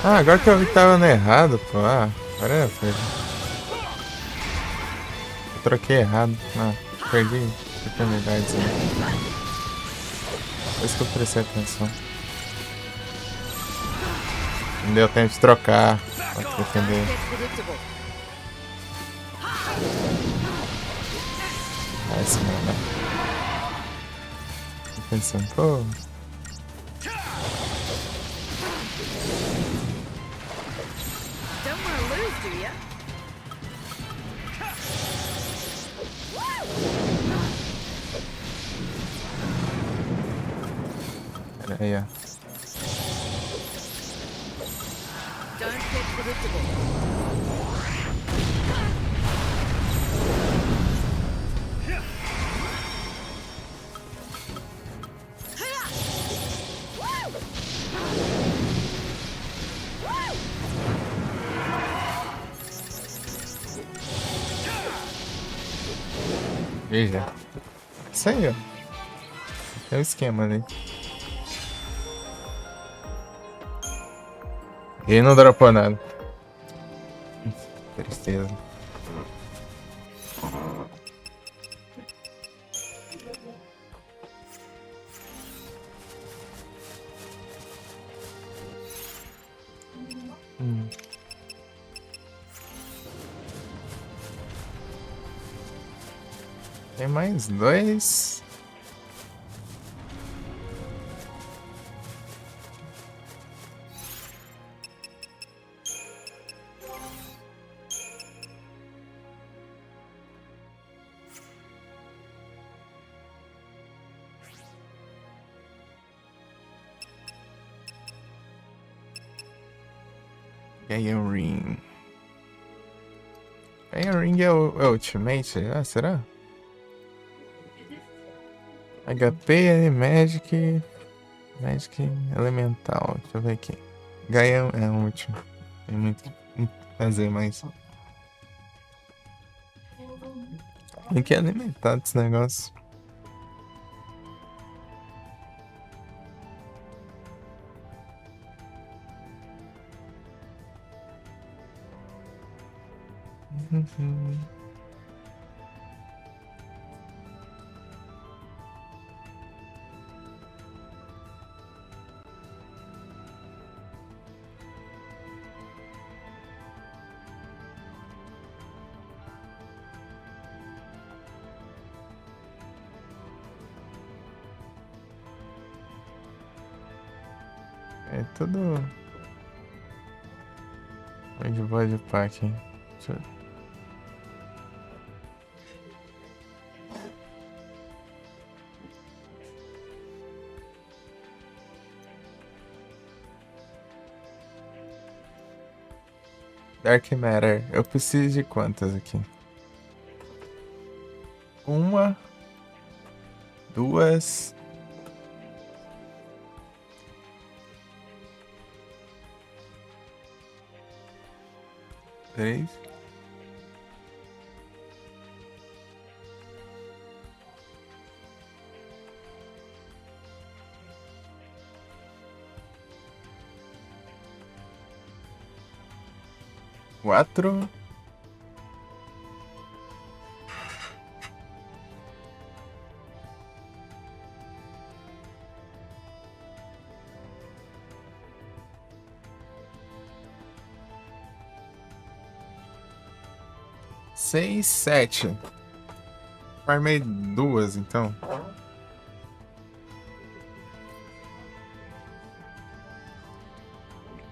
Ah, agora que eu vi que tava no errado, pô. Ah, agora foi. Eu troquei errado. Ah, perdi oportunidades aí. Por isso que eu prestei atenção. Não deu tempo de trocar pra defender. Ah, esse mano. Tô pensando, pô. Don't want to lose, do ya? Pera aí, ó. Don't get predictable. Veja. Isso aí, ó. É o esquema ali. E não dropou nada. Tristeza. Tem mais dois. Gaia Ring. Gaia Ring é o Ultimate? Ah, será? HP, Magic. Magic Elemental. Deixa eu ver aqui. Gaia é o último. Tem muito o que fazer mais. Tem que alimentar esse negócio. É tudo. Onde pode pack, hein? Deixa eu... Dark Matter. Eu preciso de quantas aqui? Uma. Duas. Três. Quatro. Seis, sete. Farmei duas, então.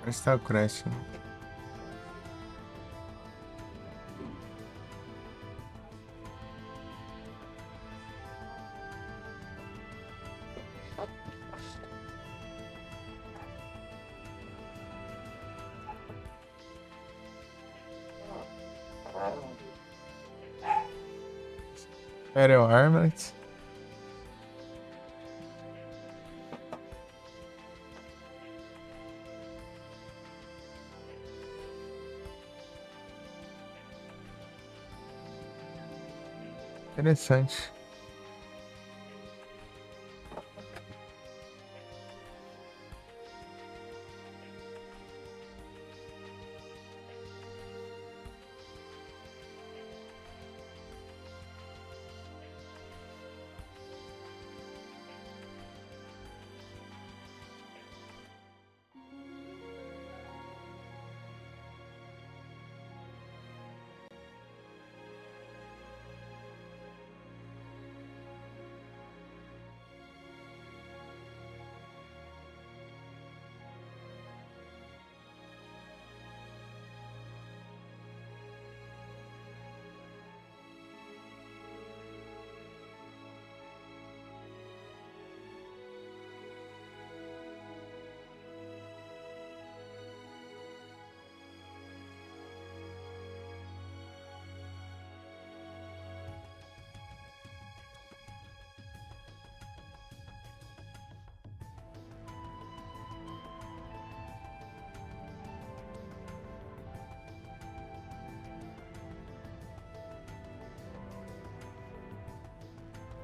Onde está o Crash? Aerial Armlet. Interessante.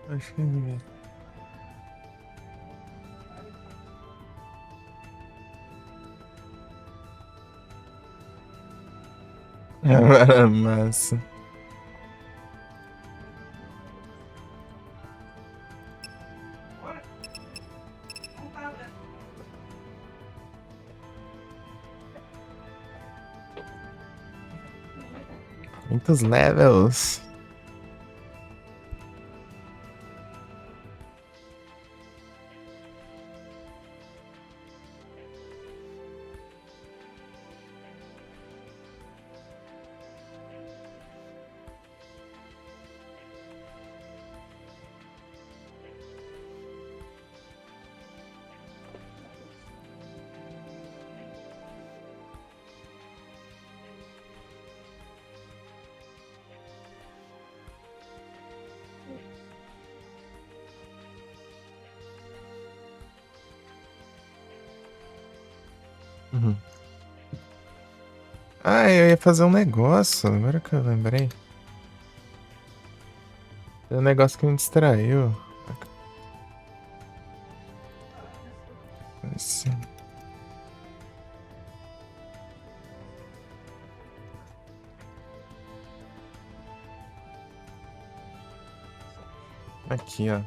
Acho que ninguém. Agora massa. Muitos levels. Uhum. Ah, eu ia fazer um negócio, agora que eu lembrei. Tem um negócio que me distraiu. Assim. Aqui, ó.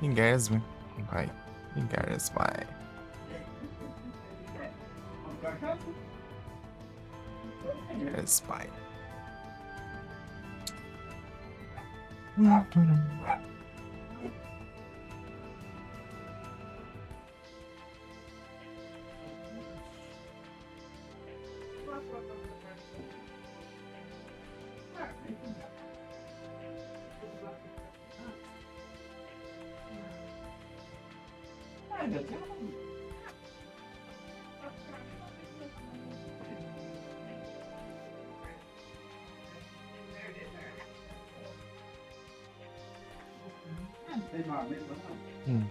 Engage-me. Vai. Engage, vai. Engage, vai. Hum.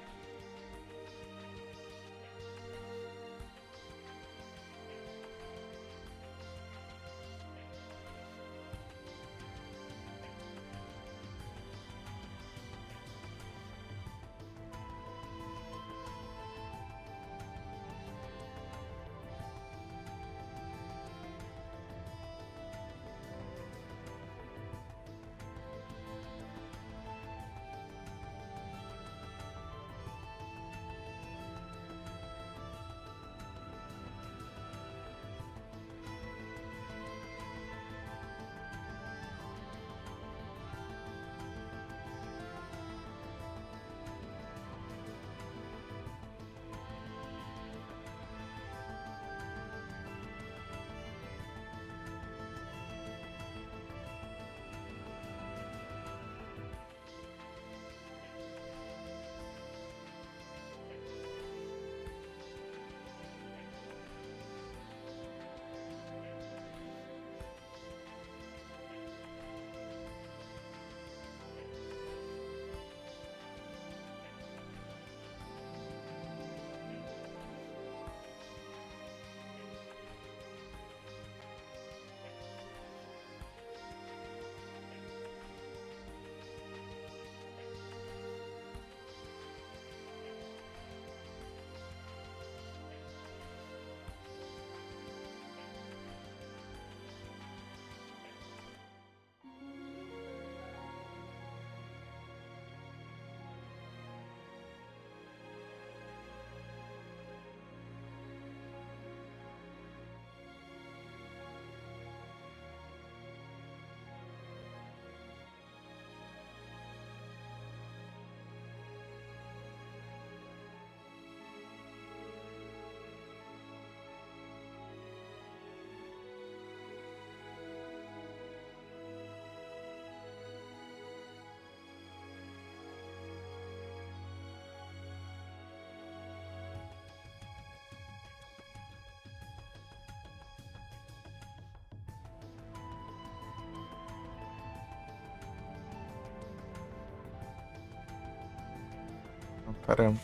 Caramba.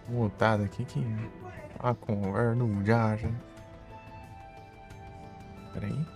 Mutado aqui que a conversa não já. Peraí.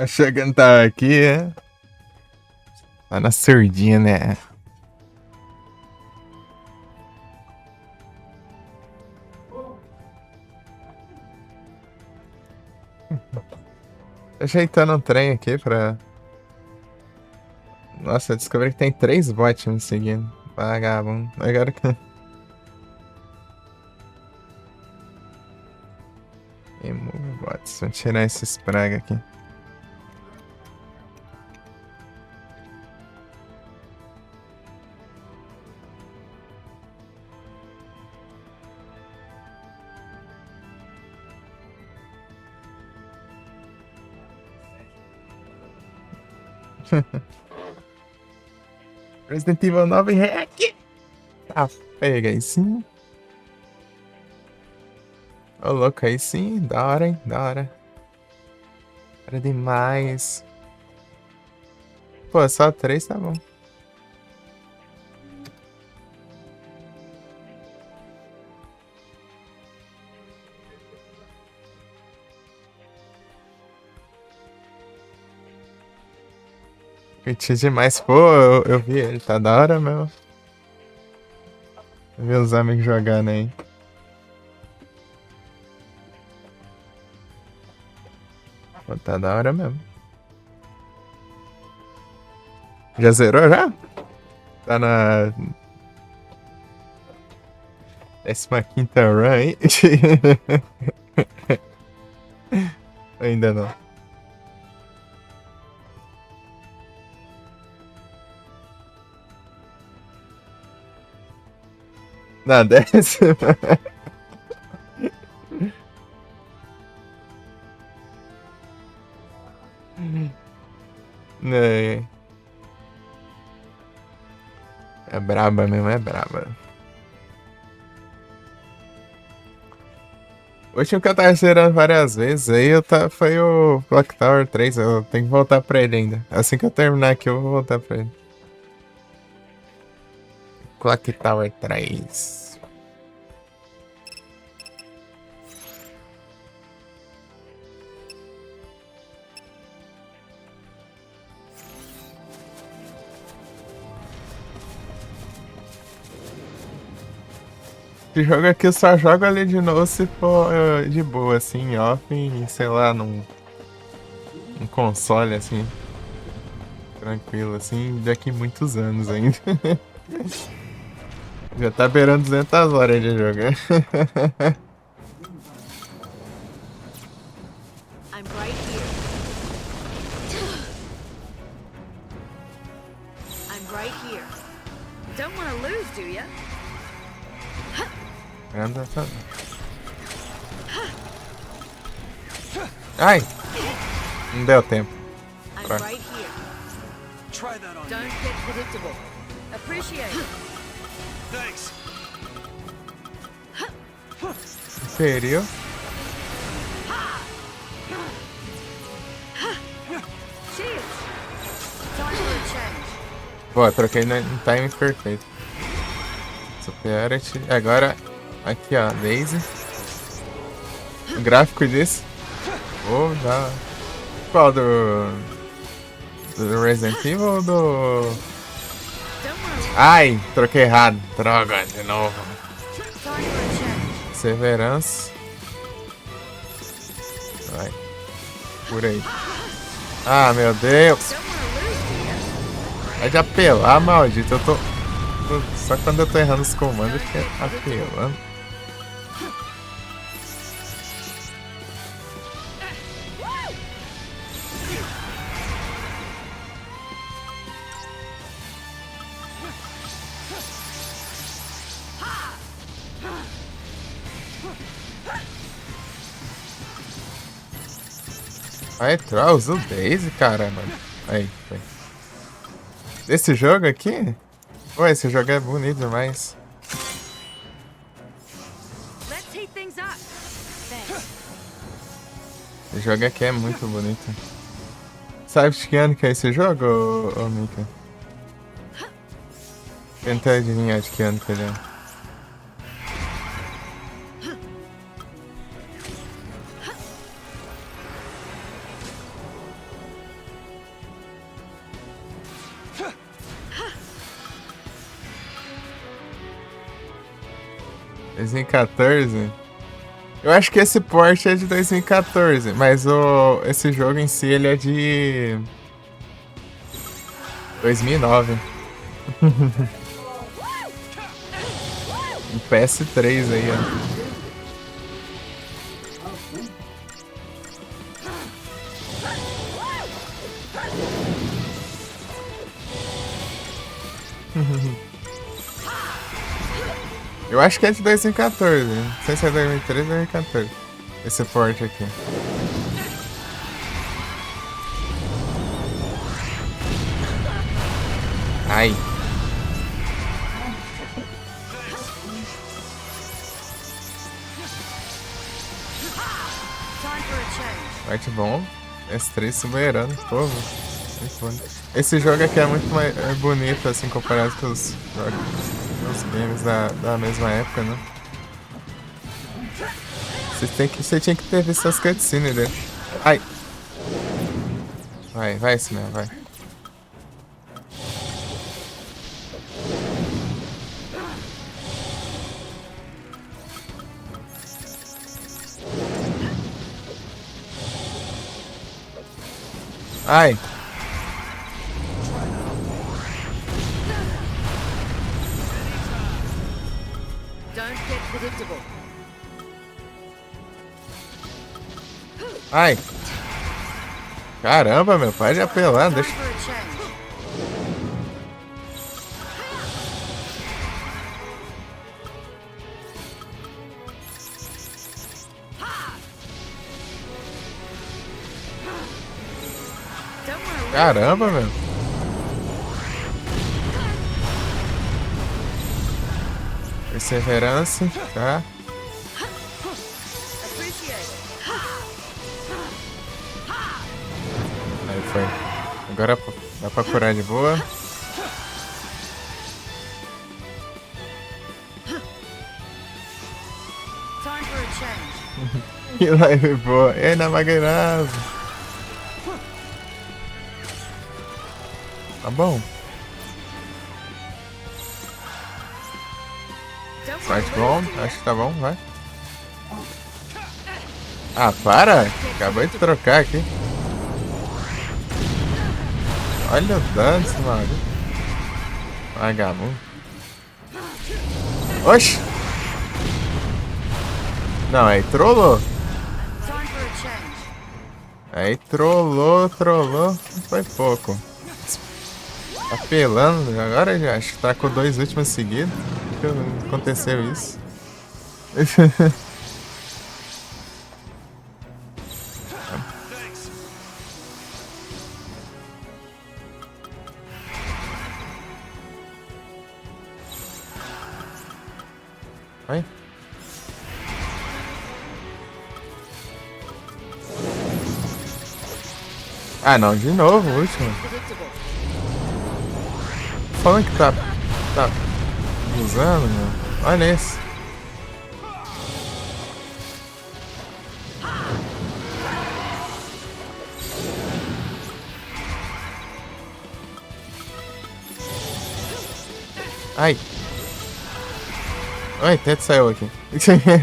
Chegando tá aqui, é? Tá na surdinha, né? Ajeitando um trem aqui pra... Nossa, eu descobri que tem 3 bots me seguindo. Vagabundo. Agora que... Remove bots. Vou tirar esses praga aqui. Resident Evil 9 hack! Tá pega aí sim. Ô louco, aí sim. Da hora, hein? Da hora. Era demais. Pô, só 3 tá bom. Curti demais. Pô, eu vi ele. Tá da hora mesmo. Eu vi os amigos jogando aí. Pô, tá da hora mesmo. Já zerou já? Tá na 15ª run aí? Ainda não. Na 10ª. É, é braba mesmo, é braba. O último que eu tava zerando várias vezes aí foi o Clock Tower 3. Eu tenho que voltar pra ele ainda. Assim que eu terminar aqui, eu vou voltar pra ele. Clock Tower 3. Esse jogo aqui eu só jogo ali de novo se for de boa, assim, off, e sei lá, num console, assim, tranquilo, assim, daqui muitos anos ainda. Já tá beirando 200 horas de jogar. I'm right here. I'm right here. Don't want to lose, do ya? Anda, tá. Ai! Não deu tempo. I'm Right. right here. Try that on Don't me. get predictable. Appreciate it. Thanks. Serio? Cheers. Time for a change. Pô, troquei no timing perfeito. Superiority. Agora, aqui ó, Daisy. O gráfico disso. Vou já. Qual do Resident Evil ou do. Don't want Ai, troquei errado. Droga, de novo. time for a change. Severance. Vai. Por aí. Ah, meu Deus. Don't want to lose, do ya? Vai de apelar, maldito. Só quando eu tô errando os comandos que é apelando. Aí, Trolls, o Daisy, caramba. Aí, foi. Esse jogo aqui? Pô, esse jogo é bonito demais. Let's heat things up. Thanks. Esse jogo aqui é muito bonito. Sabe de que ano que é esse jogo, ô Mika? Tenta adivinhar de que ano que ele é. 2014? Eu acho que esse port é de 2014, mas esse jogo em si ele é de 2009. Um PS3 aí, ó. Eu acho que é de 2014. Não sei se é 2013 ou 2014. Esse port aqui. Ai. Time for a change. Muito bom. S3 soberano, povo. Muito bonito. Esse jogo aqui é muito mais bonito, assim, comparado com os games da mesma época, né? Você tinha que ter visto as cutscenes dele. Ai! Vai, Simé, vai. Ai! Don't get predictable. Ai! Caramba, meu pai de apelar, Time deixa. for a change. Don't want to Caramba, meu. Perseverança, tá? appreciate it. Aí foi. Agora dá pra curar de boa. Time for a change. Que live boa. E aí, na Magnasa. Tá bom. Don't Fight want bom. to lose, Acho que tá bom, vai. Ah, para! Acabou de trocar aqui. Olha o dano desse maluco. Vagabundo. Oxi! Não, aí trollou. Time for a change. Aí trollou. Foi pouco. Apelando, agora já acho que tá com 2 últimos seguidos. Por que aconteceu isso? Thanks. Vai. Ah, não, de novo, o último. Predictable. Falando que tá usando, meu. Olha esse. Ai. Ai, Teto saiu aqui. Time for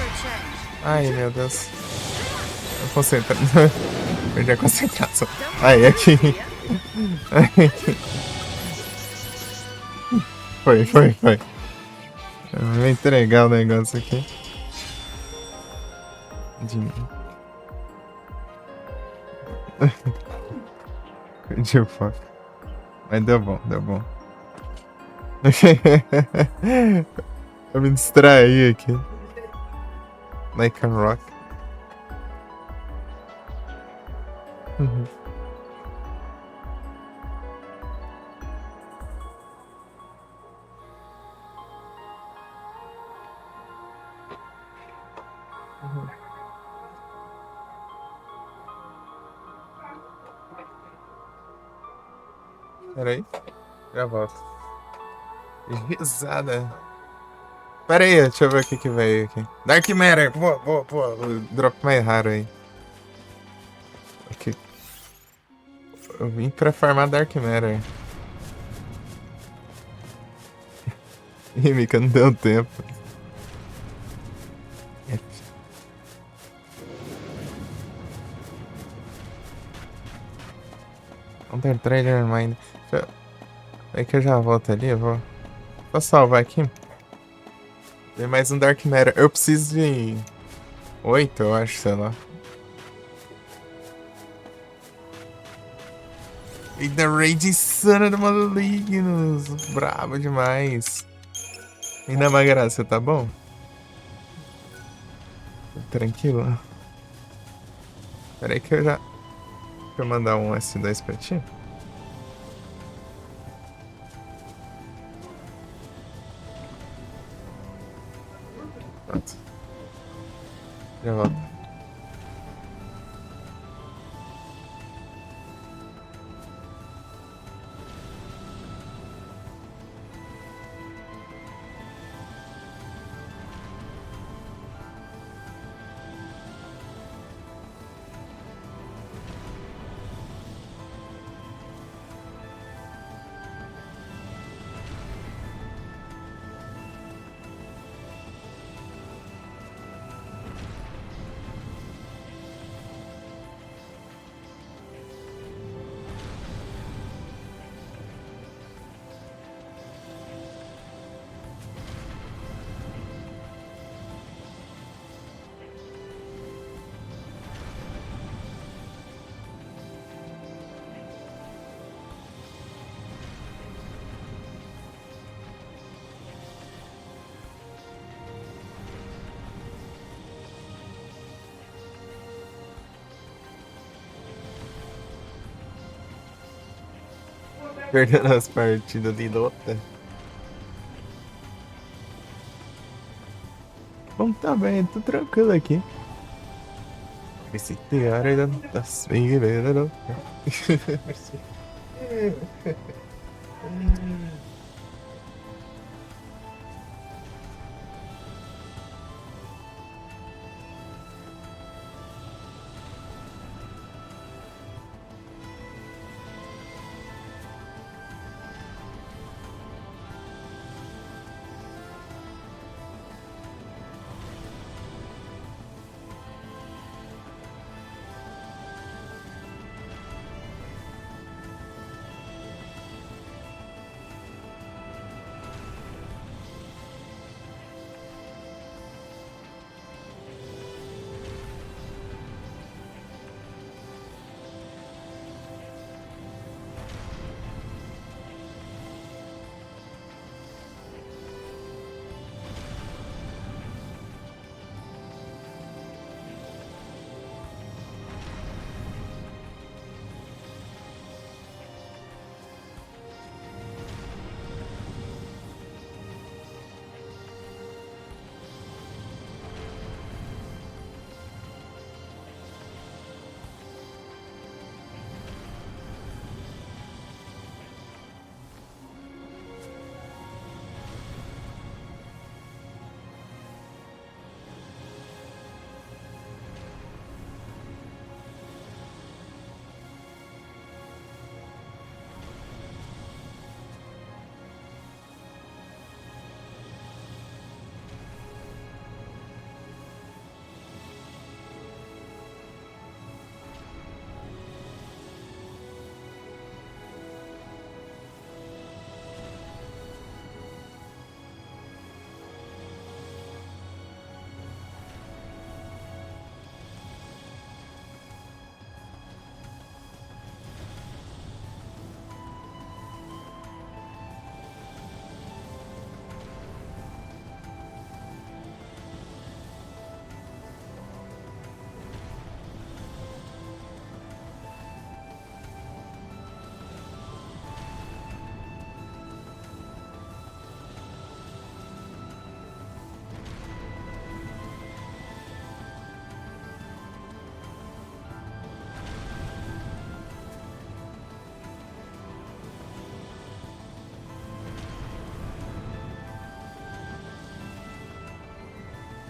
a change. Ai, meu Deus. Eu concentro. Perdi a concentração. Ai, aqui. Ai, aqui. Foi. Eu vou entregar o negócio aqui. De mim. Perdi o foco. Mas deu bom. Eu me distraí aqui. Like a rock. Pera aí. Já volto. Risada. Pera aí, deixa eu ver o que veio aqui. Dark Matter. Boa. O drop mais raro aí. Ok. Eu vim pra farmar Dark Matter. Ih, Mika, não deu tempo. Counter Trailer Mind. É que eu já volto ali, eu vou salvar aqui. Tem mais um Dark Matter. Eu preciso de 8, eu acho, sei lá. E The Rage Insana do Malignos. Brabo demais. Ainda mais graça, tá bom? Tranquilo. Pera aí que eu já... Deixa eu mandar um S2 pra ti. Pronto. Já volto. Perdendo as partidas de Dota. Bom, tá bem, tô tranquilo aqui. Visitei a área das figueiras.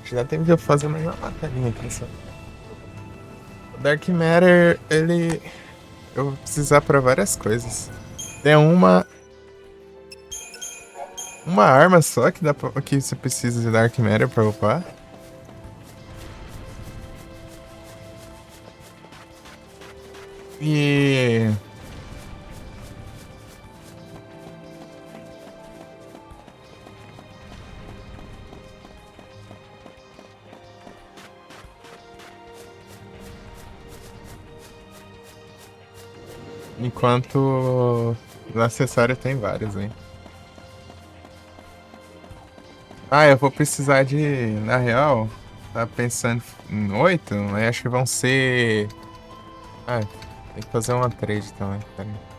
Já teve que fazer mais uma batalhinha aqui só. O Dark Matter, ele. Eu vou precisar pra várias coisas. Tem uma uma arma só que dá pra, que você precisa de Dark Matter pra upar. E... enquanto no acessório tem vários, hein? Ah, eu vou precisar de... Na real, tava pensando em 8, mas acho que vão ser... Ah, tem que fazer uma trade também, pera aí.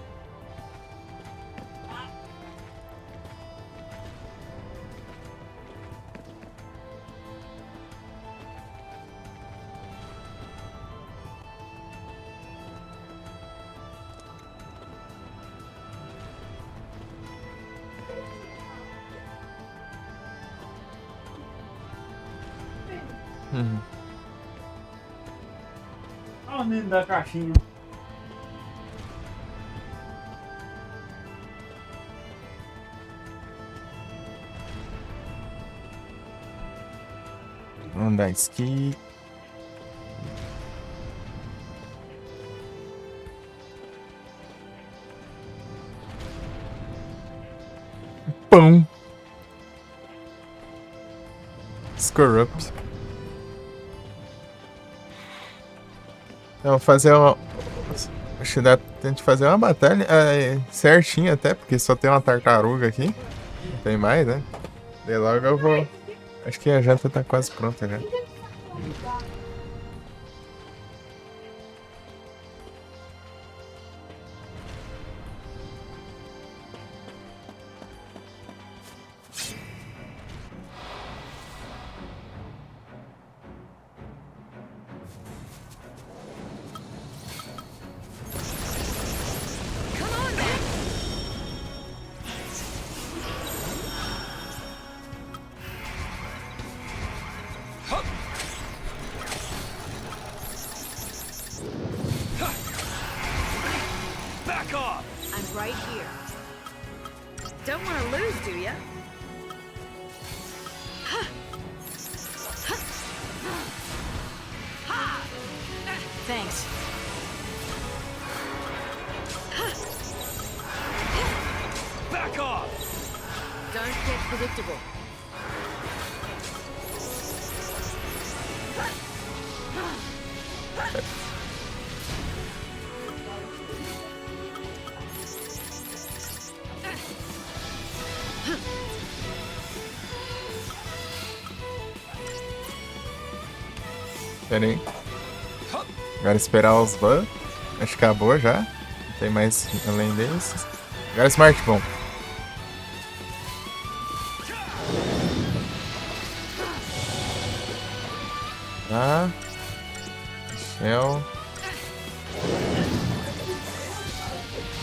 Uhum. Olha o menino da caixinha. Vamos dar ski. Pão. Scorup. Então, fazer uma... Acho que dá tempo de fazer uma batalha certinha até, porque só tem uma tartaruga aqui. Não tem mais, né? Daí logo eu vou... Acho que a janta tá quase pronta já. Come on then. Back off! I'm right here. Don't want to lose, do ya? Thanks. Back off! Don't get predictable. Pera aí. Agora esperar os ban. Acho que acabou já. Não tem mais além desses. Agora Smart Bomb. Tá. Shell.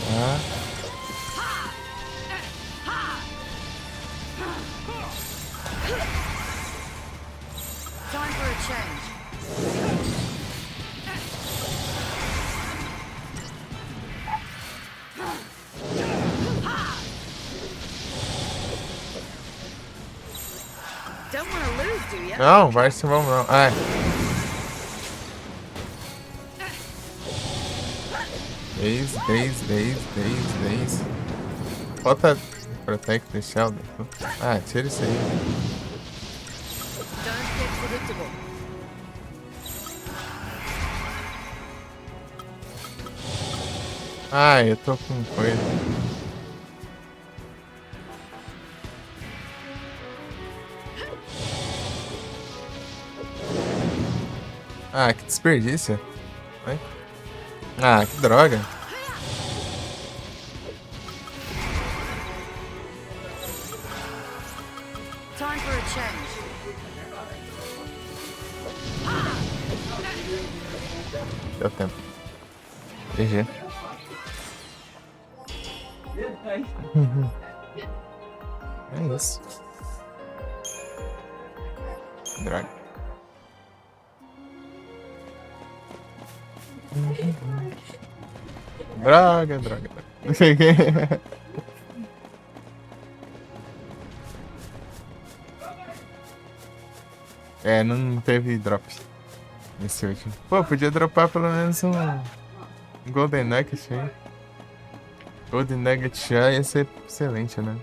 Tá. Time for a change. Don't want to lose, do ya? Não, vai se vamos não. Ai. Base. Falta Protect the Shell. Ah, tira isso aí. Don't get predictable. Ai, eu tô com coisa. Ah, que desperdício. Vai. Ah, que droga. Time for a change. Deu tempo. GG. É isso. Droga. Droga. É, não teve drop nesse último. Pô, podia dropar pelo menos um Golden Nugget aí. Golden Nugget já ia ser excelente, né?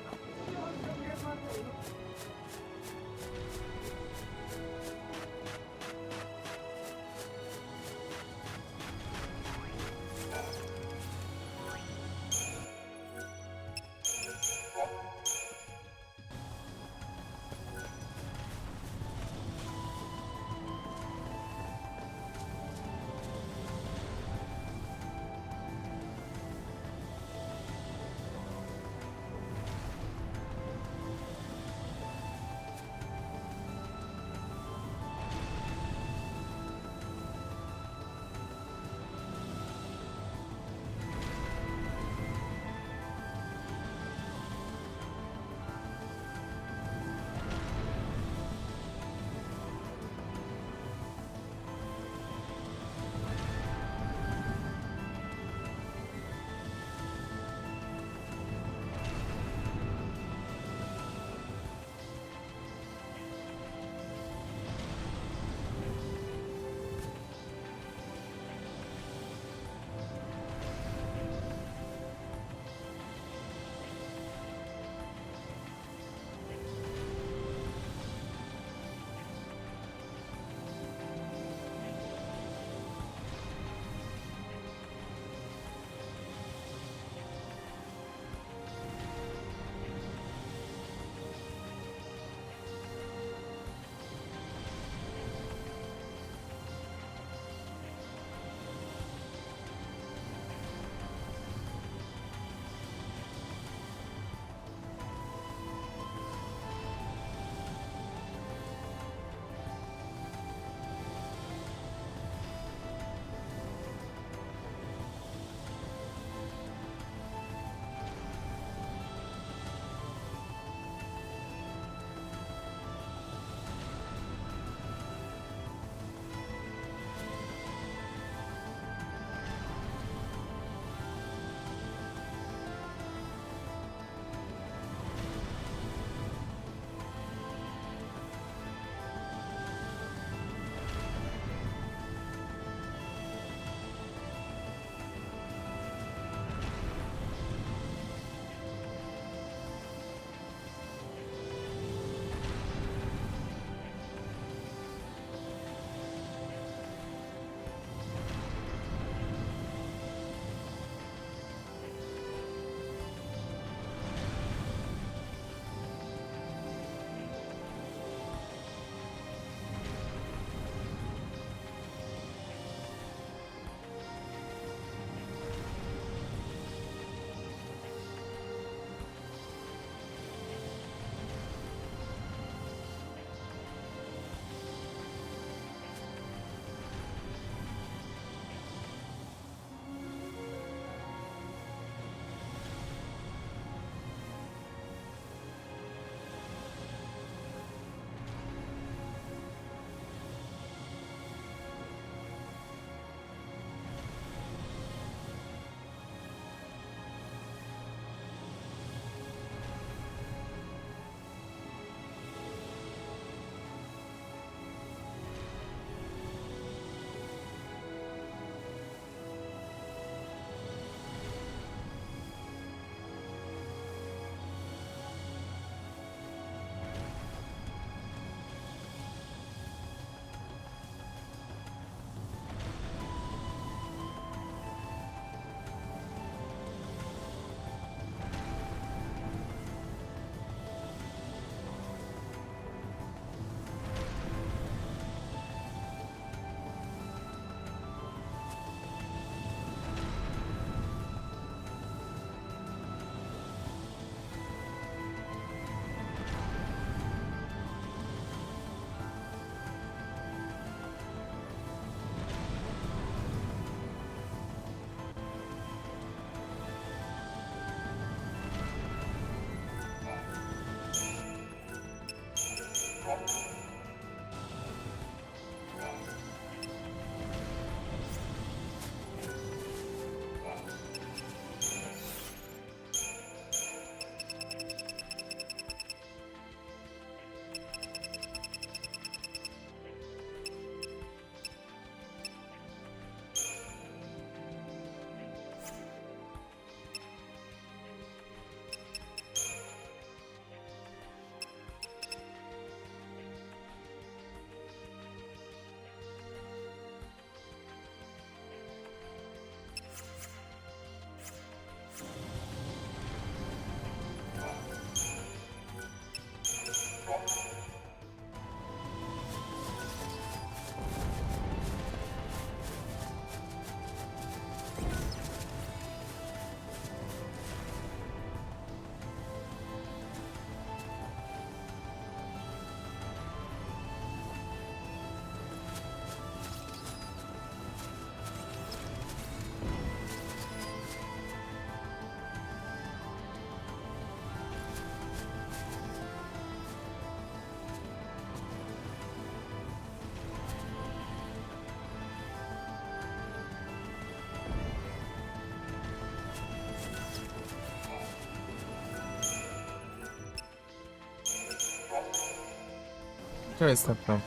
Deixa eu ver se tá pronto.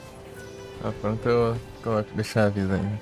Tá pronto, eu coloco, deixar a aviso aí.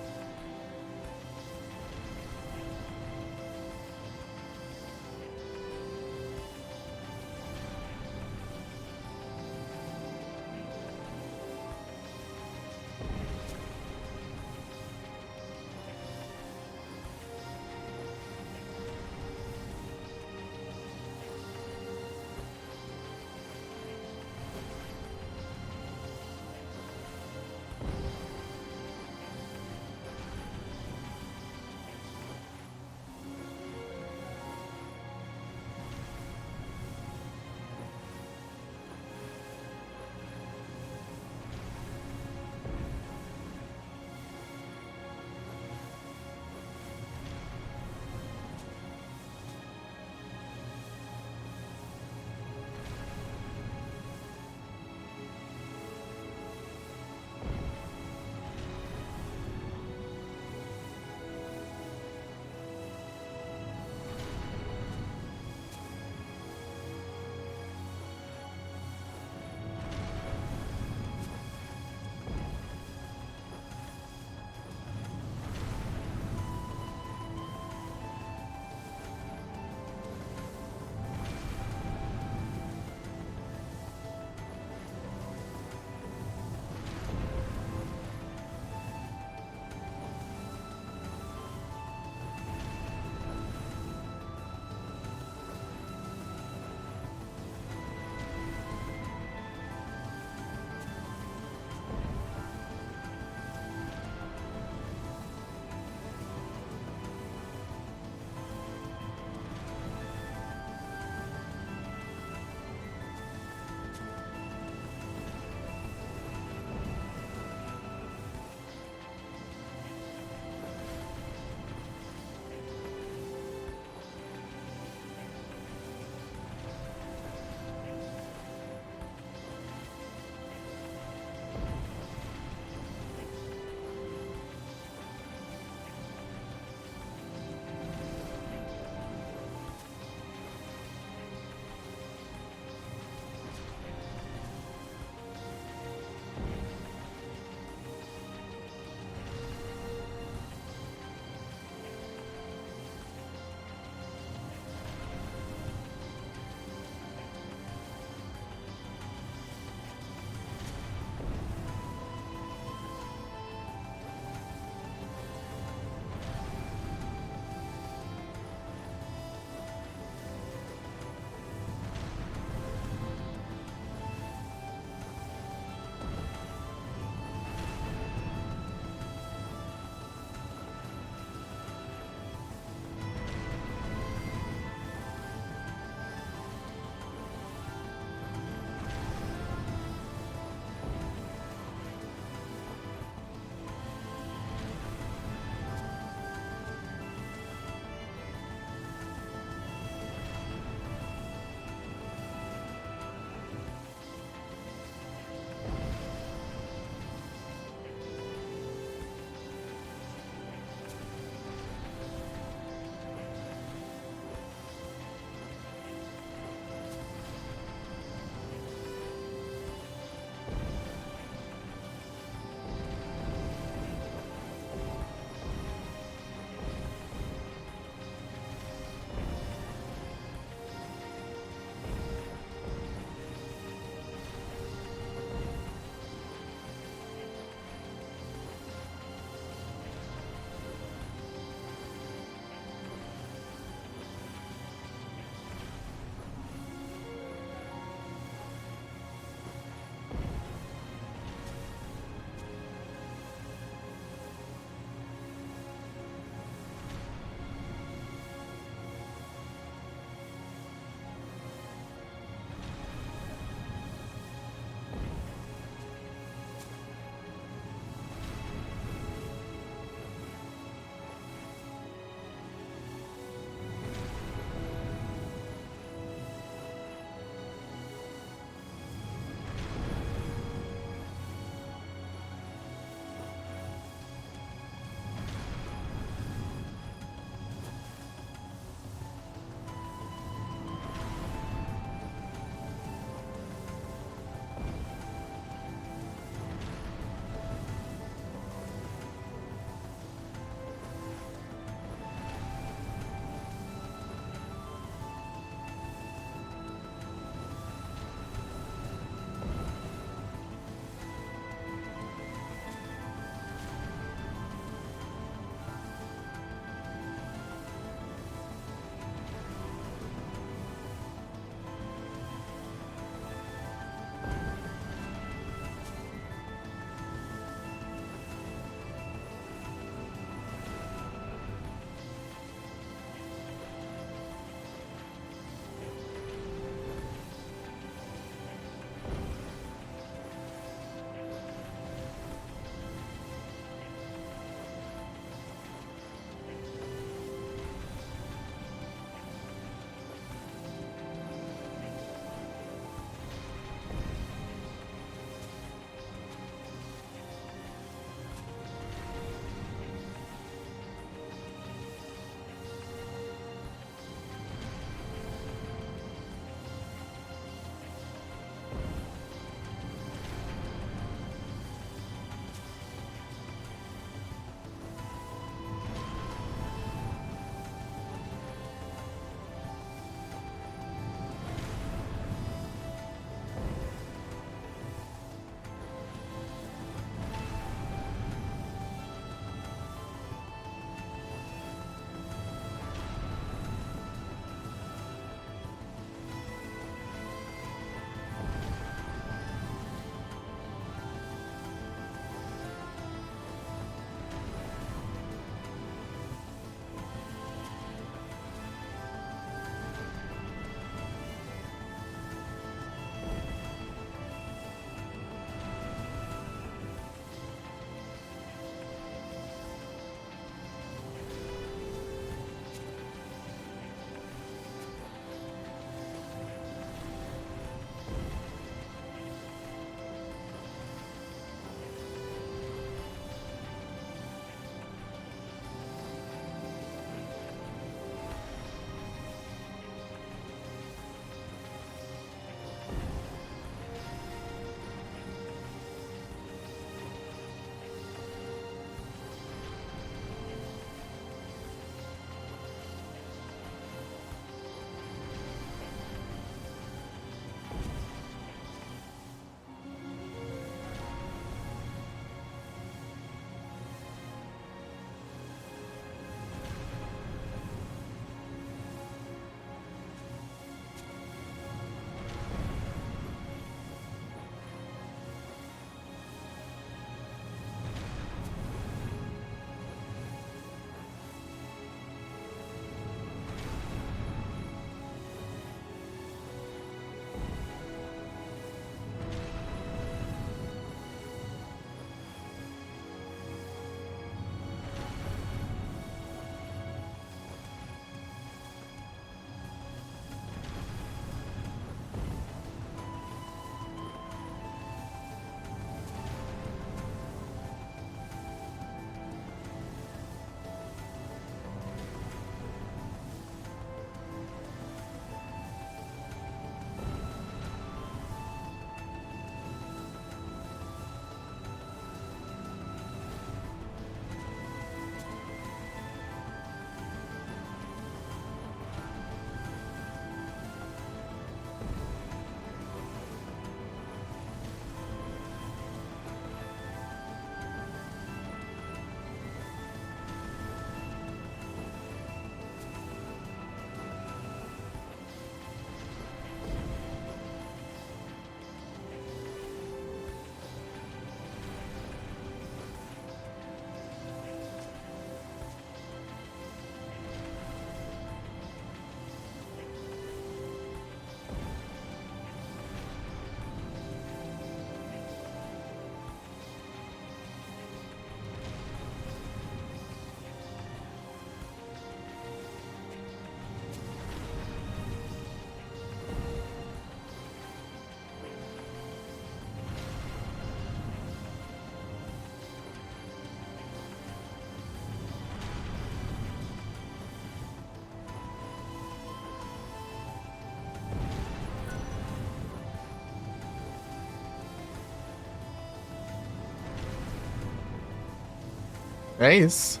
É isso.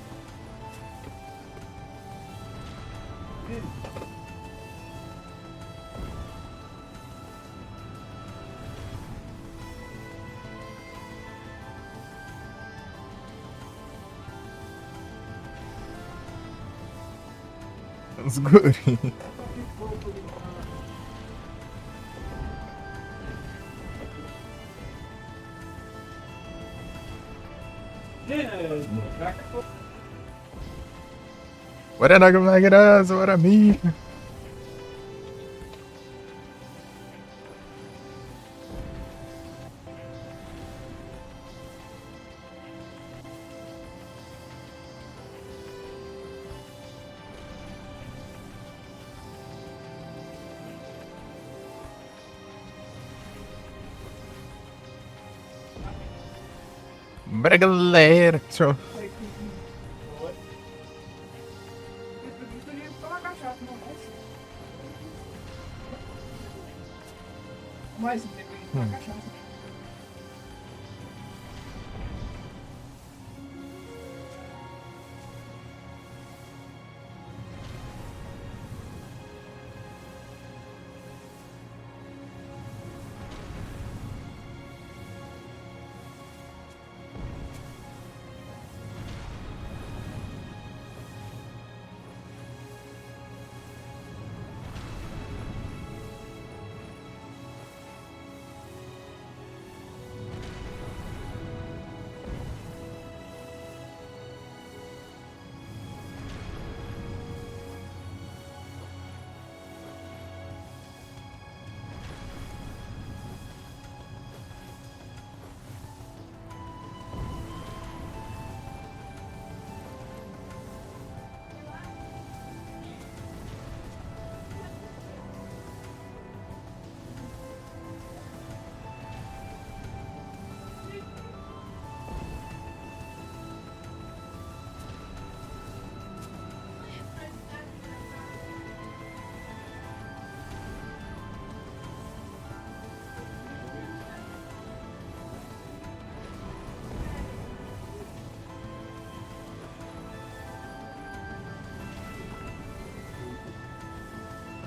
Os guri. Bora na Magras, bora amiga. Bora galera. Deixa eu... Mas tem que tomar cachaça.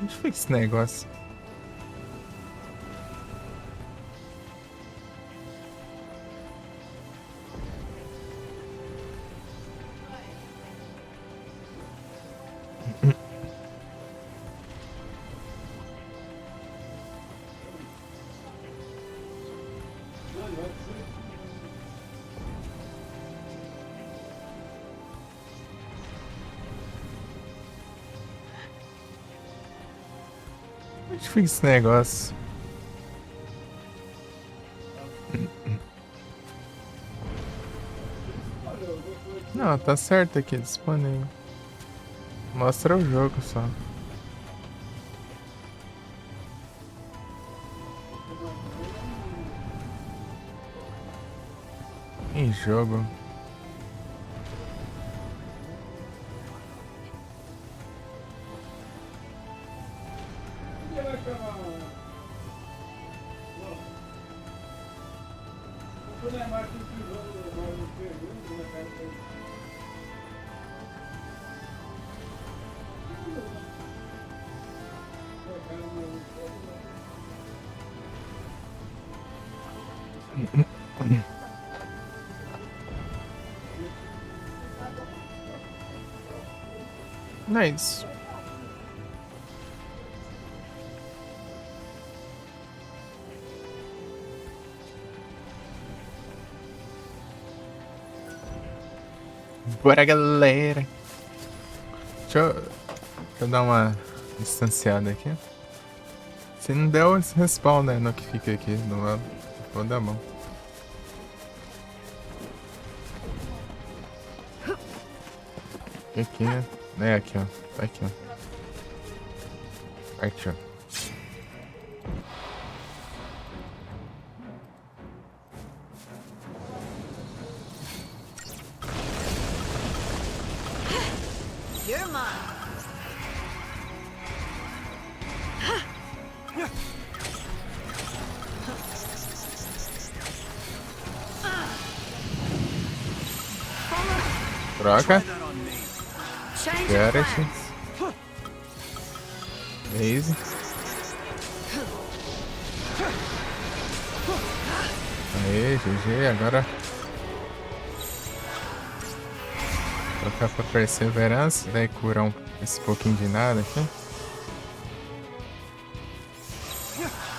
Onde foi esse negócio? Onde foi esse negócio? Não, tá certo aqui, disponível. Mostra o jogo só. Em jogo. Nice. Bora, galera. Deixa eu dar uma distanciada aqui. Se não der, o respawn, né? No que fica aqui do lado. Vou dar a mão. Aqui, né? É aqui, ó. Tá aqui, ó. Partiu. You're mine. Troca. That on me. Change of Garrett. plans. Daisy. Aê, GG, agora. Trocar pra perseverança, daí curar esse pouquinho de nada aqui.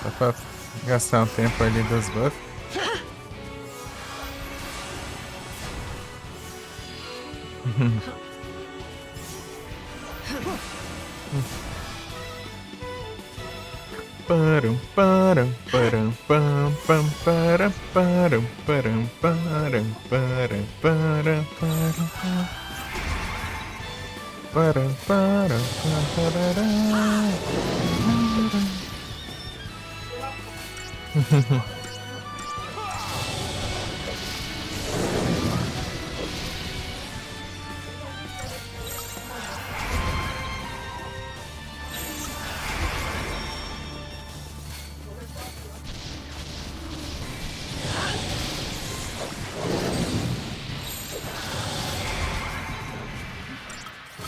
Só pra gastar um tempo ali dos buffs. Param, param, param, pam, pam, param, param, param, param, param, param, param, param, param, param.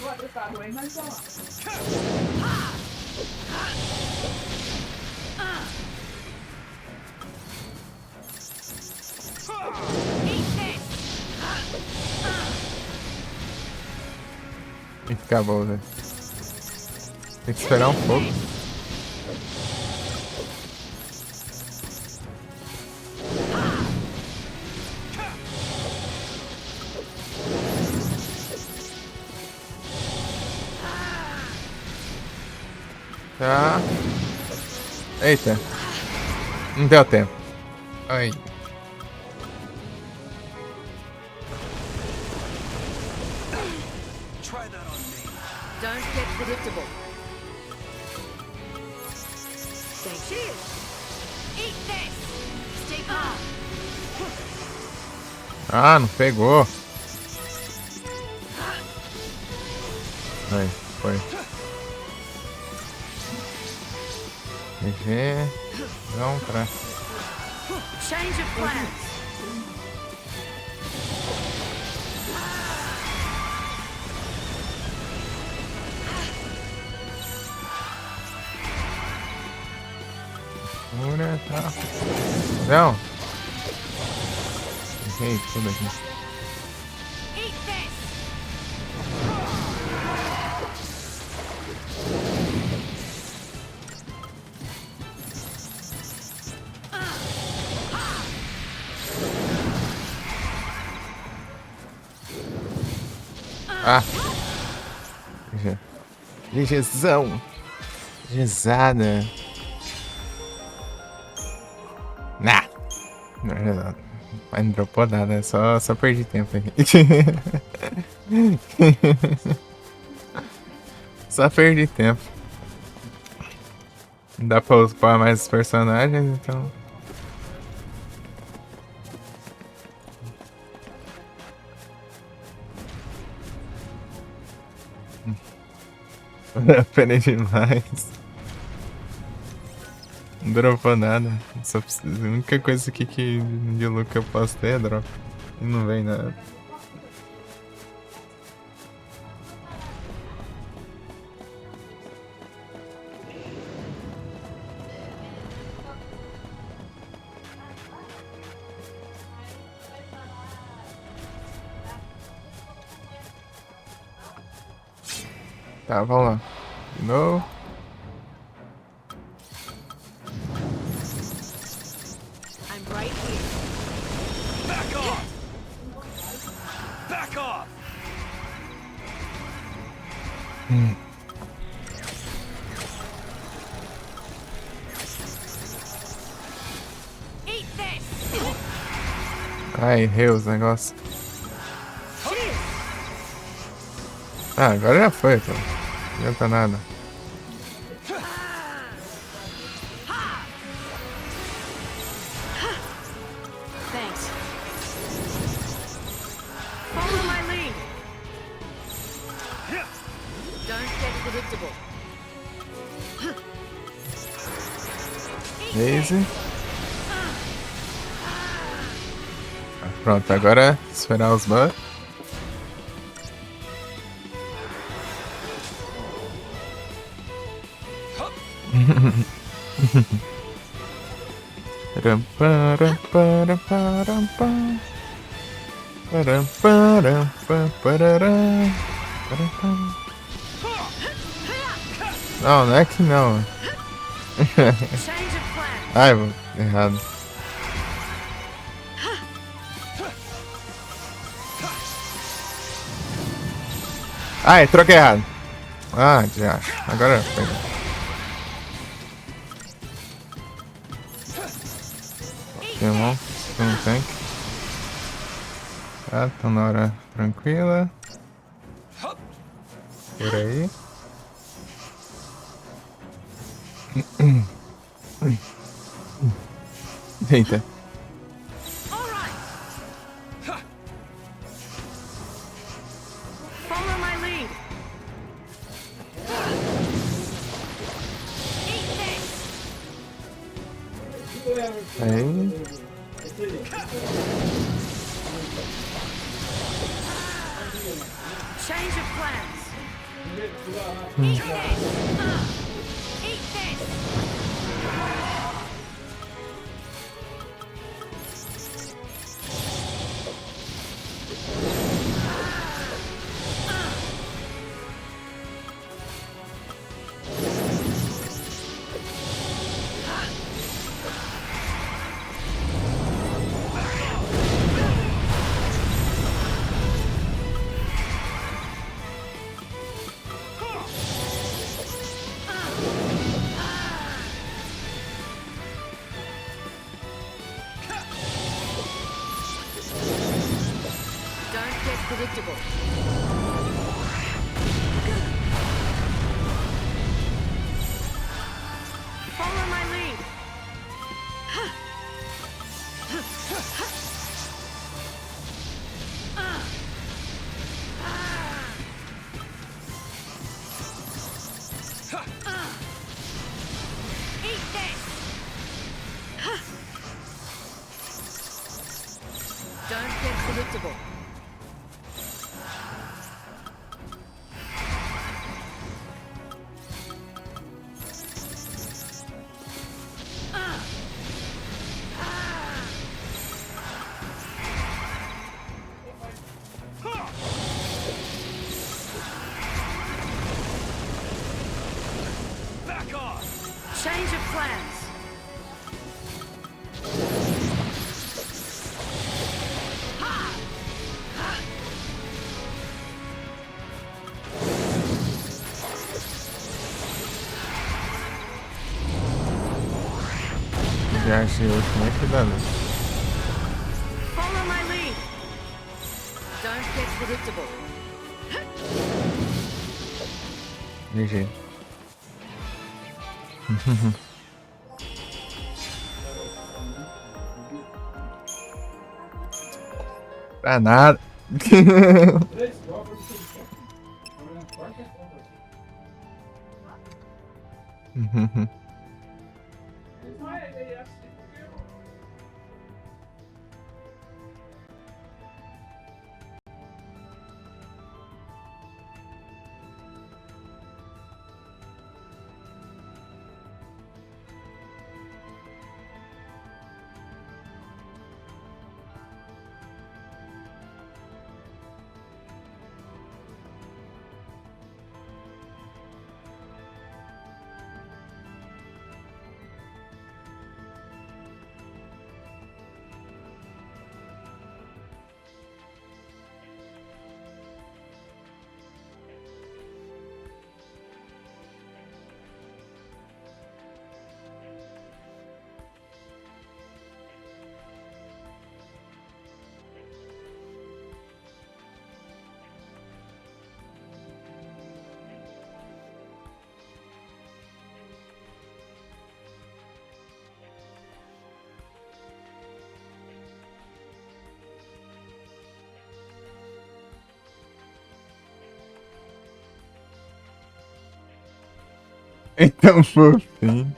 Vou trocar dois, mas só lá. Eat this. E acabou, velho. Tem que esperar um pouco. Tá. Eita. Não deu tempo. Ai. Try that on me. Don't get predictable. Stay cheers. Eat this. Stay calm. Ah, não pegou. Aí, foi. GG. Não, pra. Change of plans. Cura, tá. Não. Errei tudo aqui. Eat this. Ah. GG. GGzão. GGzada. Nah. Mas não dropou nada, só perdi tempo aqui. Só perdi tempo. Não dá pra upar mais os personagens, então. Vale a pena demais. Não dropou nada. Só preciso... A única coisa aqui que de look eu posso ter é drop. E não vem nada. Tá, vamos lá. De novo. I'm right here. Back off! Back off! Eat this. Ai, errei os negócios. Ah, agora já foi, pô. Não adianta nada. Thanks. Follow my lead. Don't get predictable. Daisy. Ah, pronto, agora é esperar os buffs. Ram, param, param, param, pam. Param, param, pam, pararam, param, pam. Não, não é que não. Change of plan. Ai, errado. Ai, troca errado. Ah, já. Agora foi. Pokémon, tem um tanque. Tá, tá na hora tranquila. Por aí. Eita. All right. Follow my lead. Eat this. Aí. Change of plans. Eat this. Eat this. Don't get predictable. Follow my lead. Eat this. Don't get predictable. Back off! Change of plans. Já achei o último aqui da luz. Follow my lead. Don't get predictable. GG. Pra nada. É tão fofinho.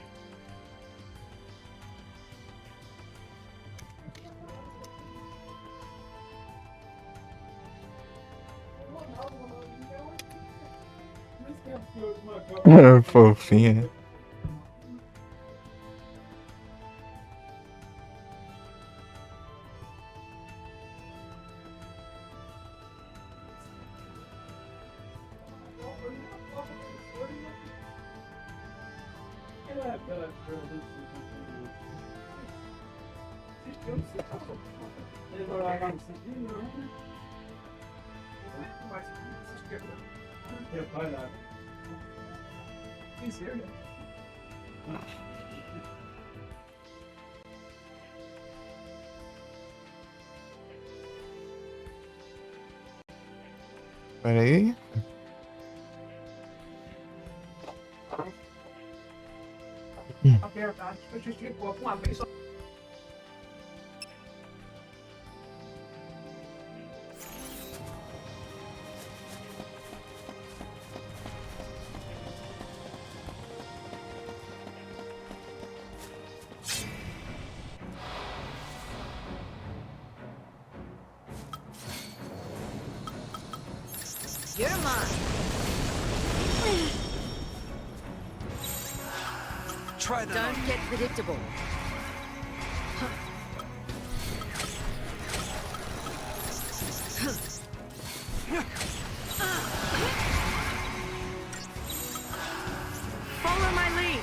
Fofinha. Pera aí. A verdade que eu te explicou uma vez só. You're mine. Try that Don't on. get predictable. Follow my lead.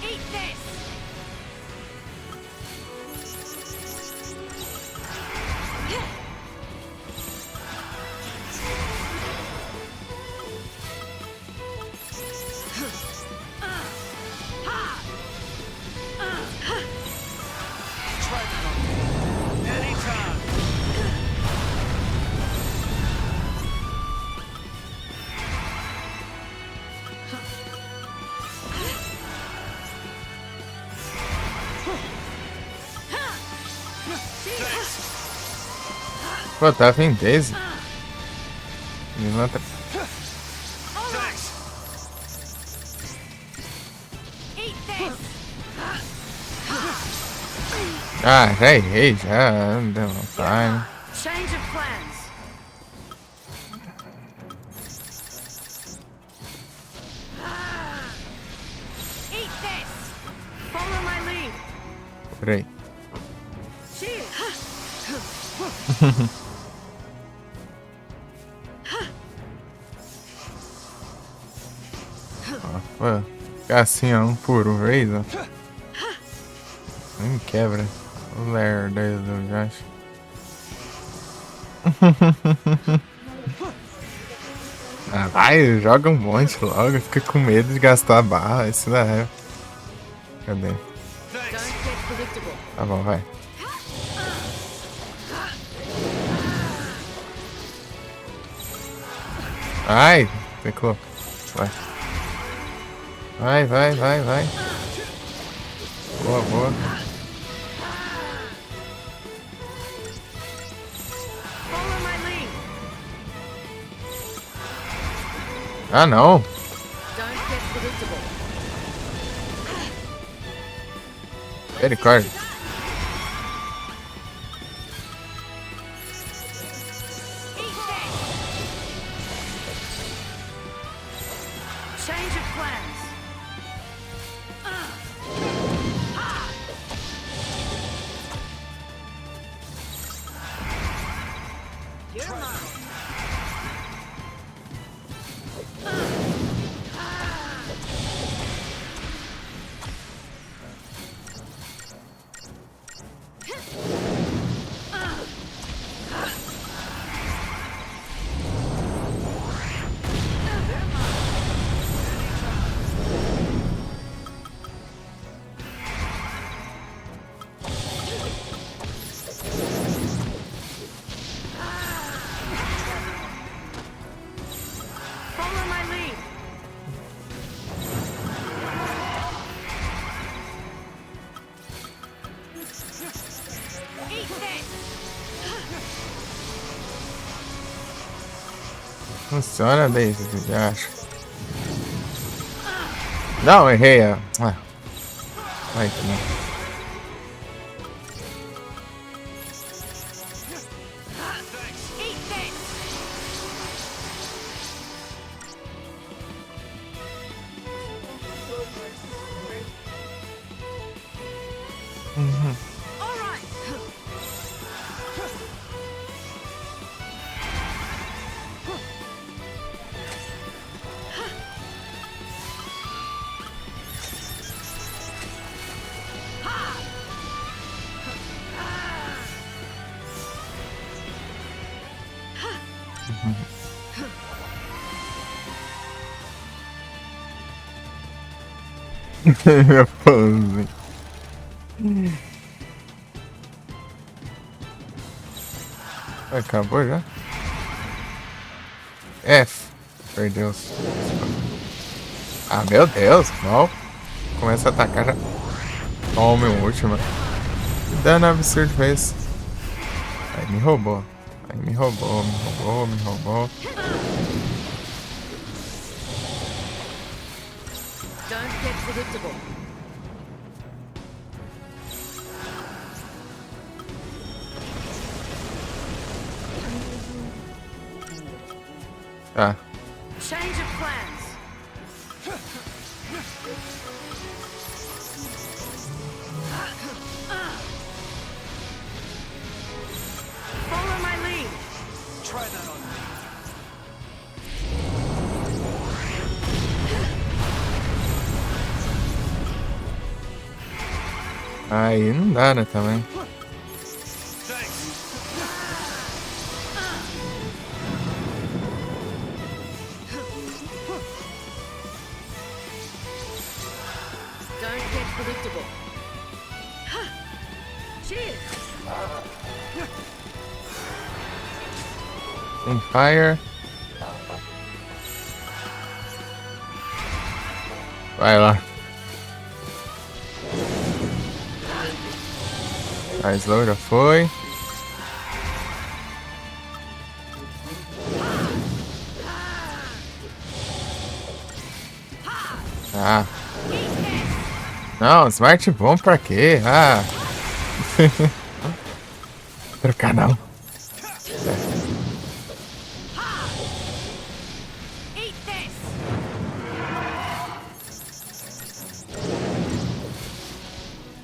Eat this. Try that on. Anytime. Pô, tava em Daisy. Levanta. Thanks. Eat this. Ah, já errei, já. Não deu vontade. Change of plans. Eat this. Follow my lead. Peraí. Cheers. Pô, ficar assim, ó, um por vez, ó. Nem me quebra. O lerdo aí do Josh. Ah, vai, joga um monte logo. Fica com medo de gastar a barra. Isso dá raiva. Cadê? Don't get predictable. Tá bom, vai. Ai, teclou. Vai. Vai, vai, vai, vai. Boa, boa. Follow my lead. Ah, não. Don't get predictable. Misericórdia. Eat this. Change of plans. You're mine. Follow my lead. Eat this. Funciona, Daisy, eu acho. Não, errei. Ó. Ah. Vai, que não. Eat this. Minha pose. Acabou já? F. Perdeu. Ah, meu Deus. Mal. Começa a atacar já. Tome um último. Que dano absurdo foi esse? Aí me roubou. Aí me roubou. Don't get predictable. Tá. Change of plans. Follow my lead. Try that on me. Aí não dá, né, também. Thanks. Don't get predictable. Cheers. Fire. Vai lá. A slow já foi. Ah. Não, smart bom pra quê? Ah. Trocar não. Eat this.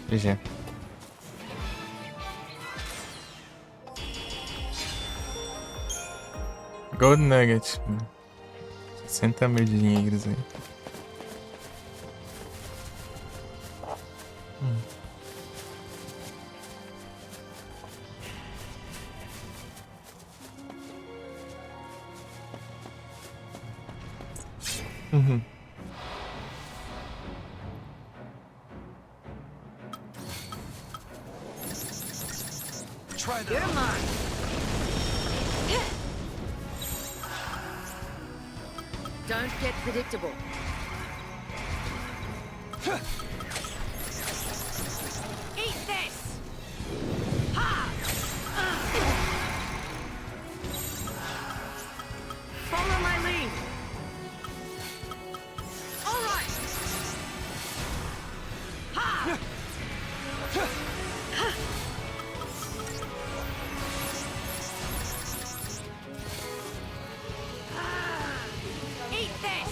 GG. Gold Nugget. 60 mil dinheiros aí. Uhum. Try that You're on me. mine. Don't get predictable. Eat this. Follow my lead. All right. Eat this.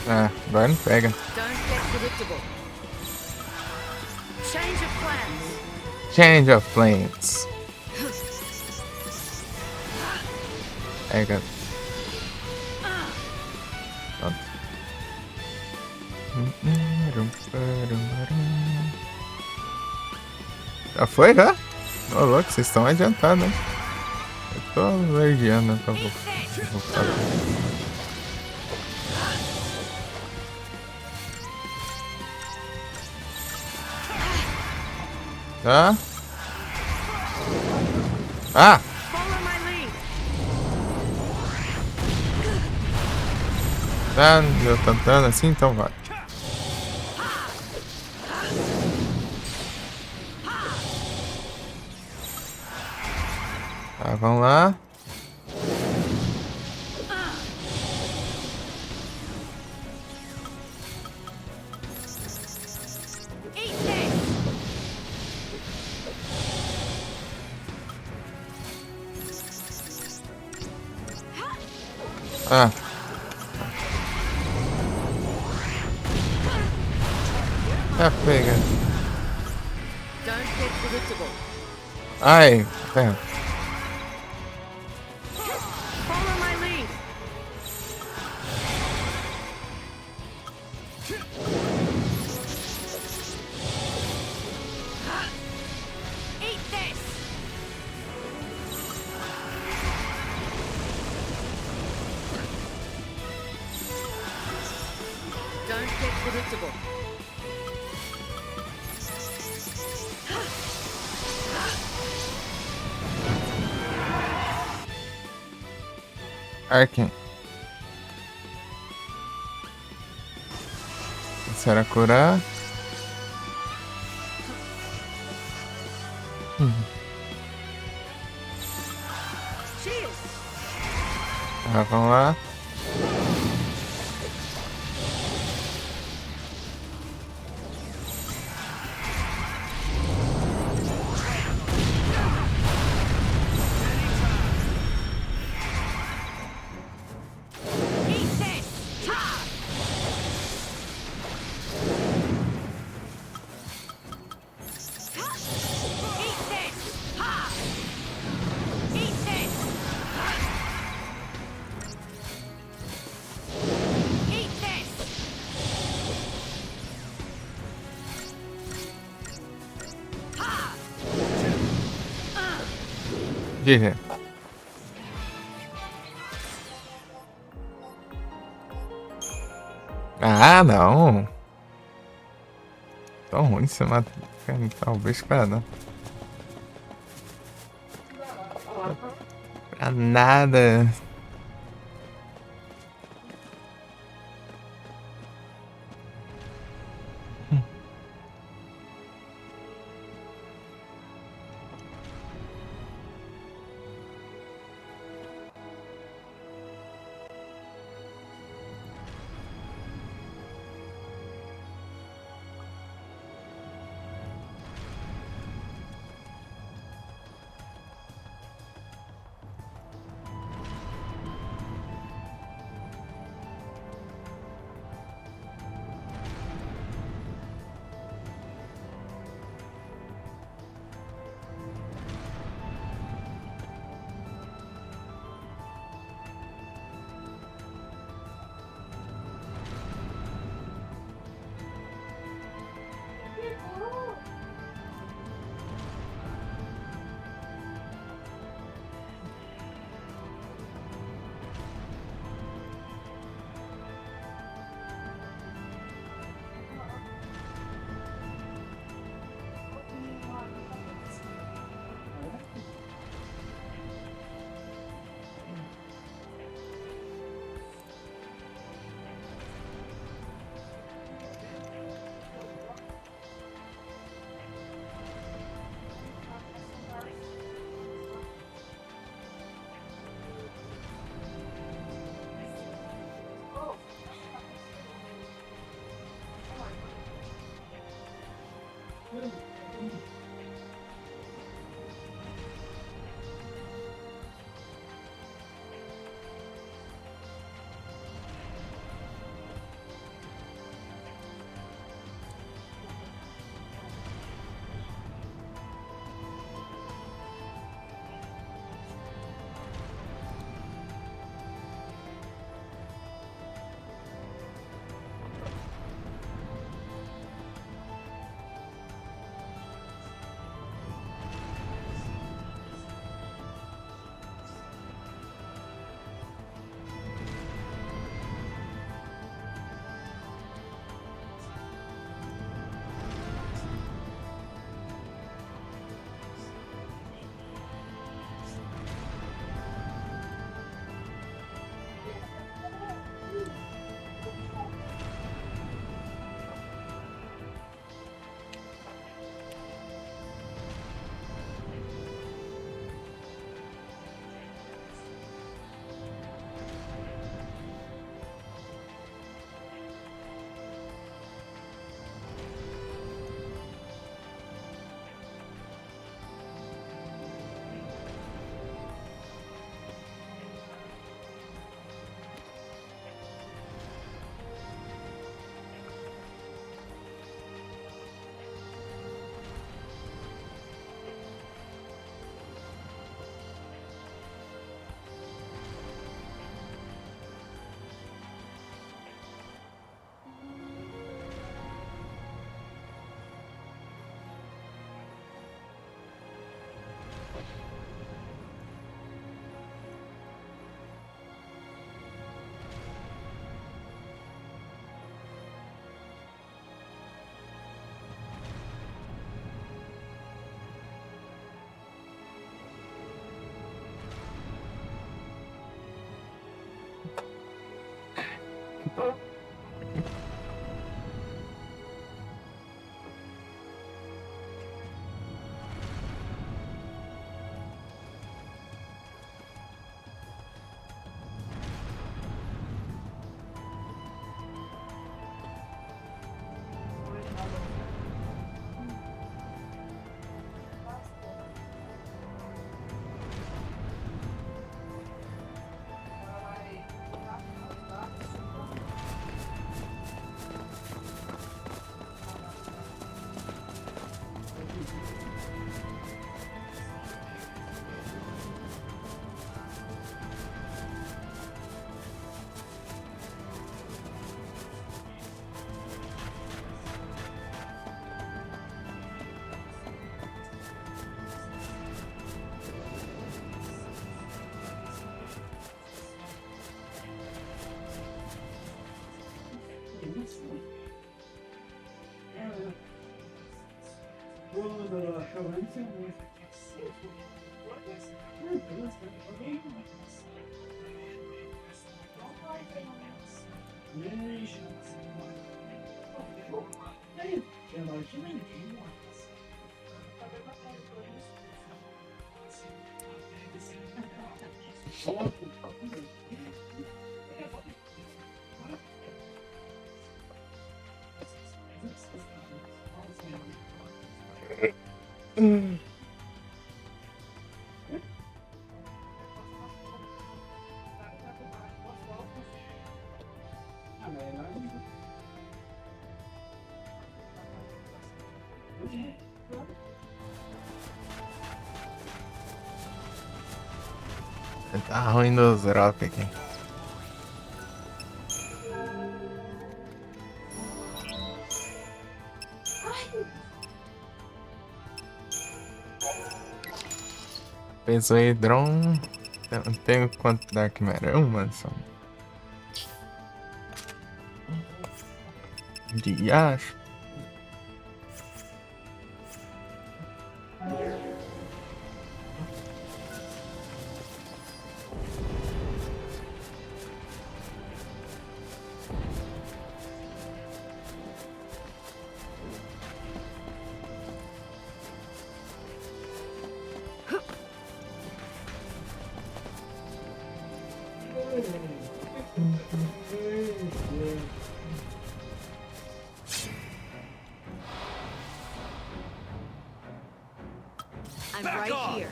Ah, agora não pega. Don't get predictable. Change of plans. Change of plans. Pega. Pronto. Já foi, já? Ô, louco, vocês estão adiantados, né? Eu tô alergiando pra voltar. Tá? Ah! Follow my lead. Tá meu tantando assim, então vai. Tá, vamos lá. Eat this. Ah. Tá, pega. Don't get predictable. Ai, é. Follow my lead. unpredictable. Arken. Será curar? Vamos lá. GG. Ah, não. Tão ruim você mata. Talvez pra não. Pra nada. Tá ruim dos drop aqui. Pensou em drone. Eu tenho quanto Dark Matter? Uma só. Diacho. I'm Back right off. here.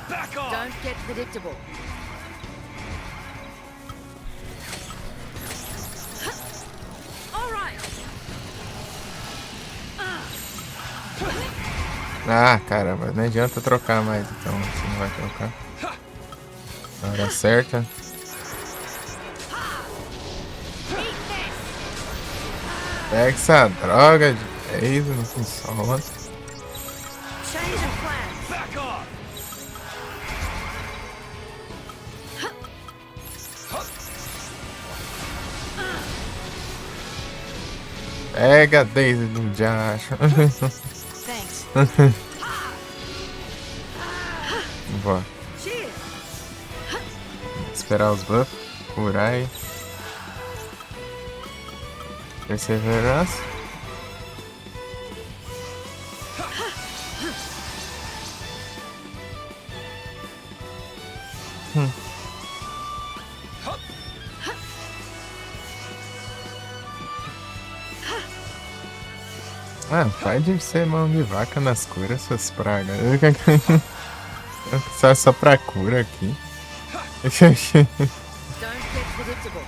Back off! Don't get predictable. All right. Ah, caramba, não adianta trocar mais, então você não vai trocar. Na hora certa. Pega essa droga de vez, não funciona. Change of plans. Back off! Pega a Daisy do Diacho. Thanks. Vou Cheers. esperar os buffs, curar e... Perseverança. Ah, pode ser mão de vaca nas curas, essas pragas. Só pra cura aqui. Don't get predictable.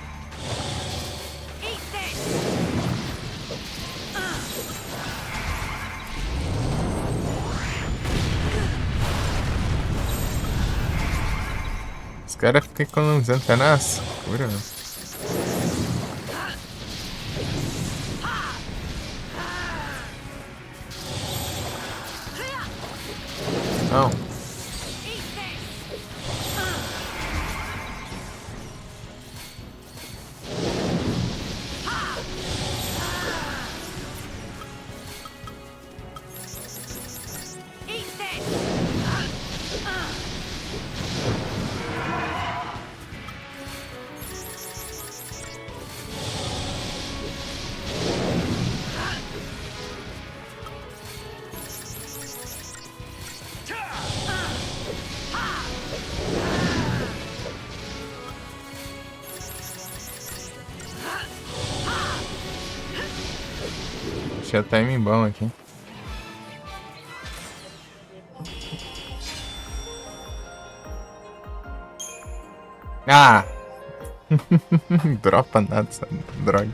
Eat this. Os caras ficam economizando até nas curas. Não. Eat this. Eat this. Achei o timing bom aqui. Ah! Dropa nada essa droga.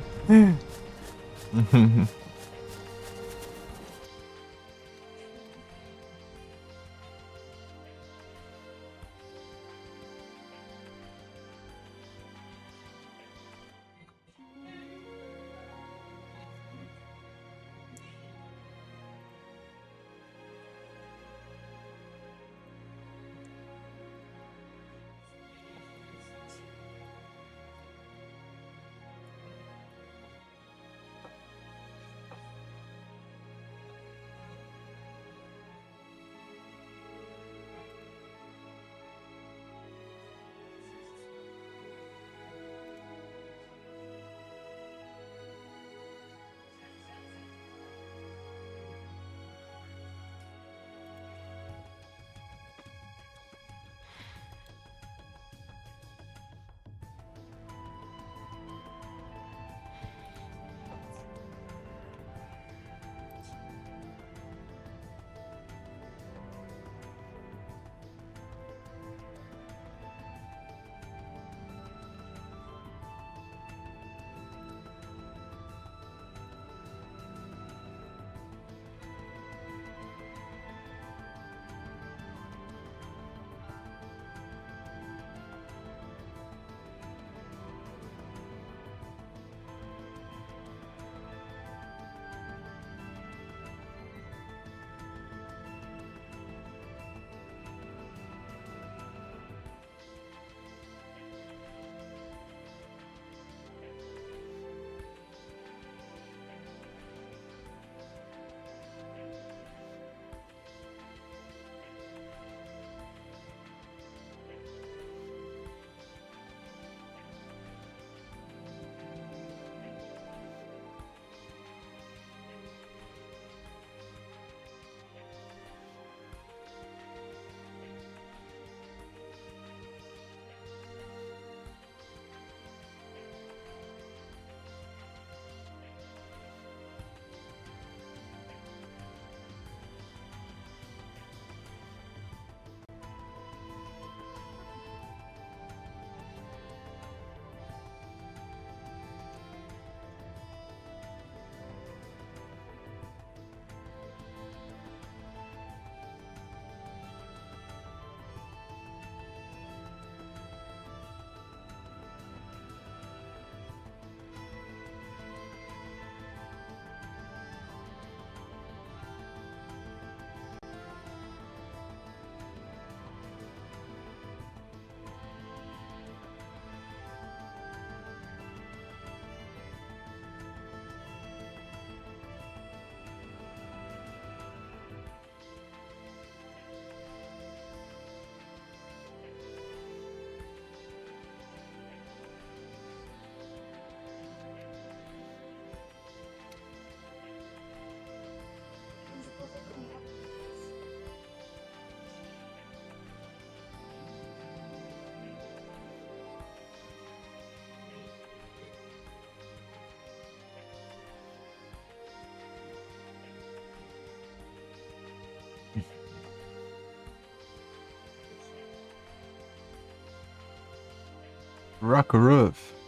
Rock Roof.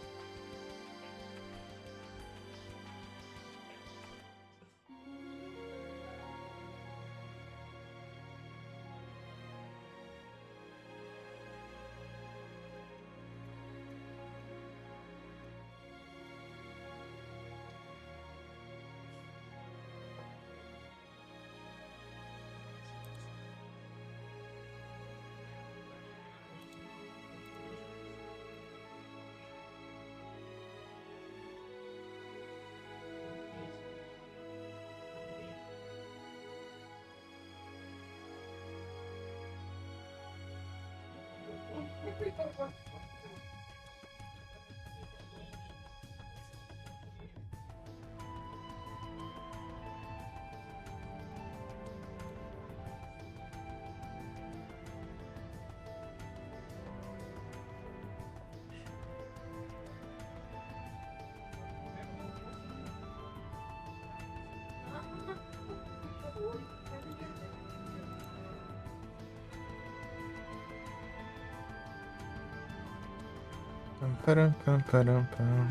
Param, pam, param, pam.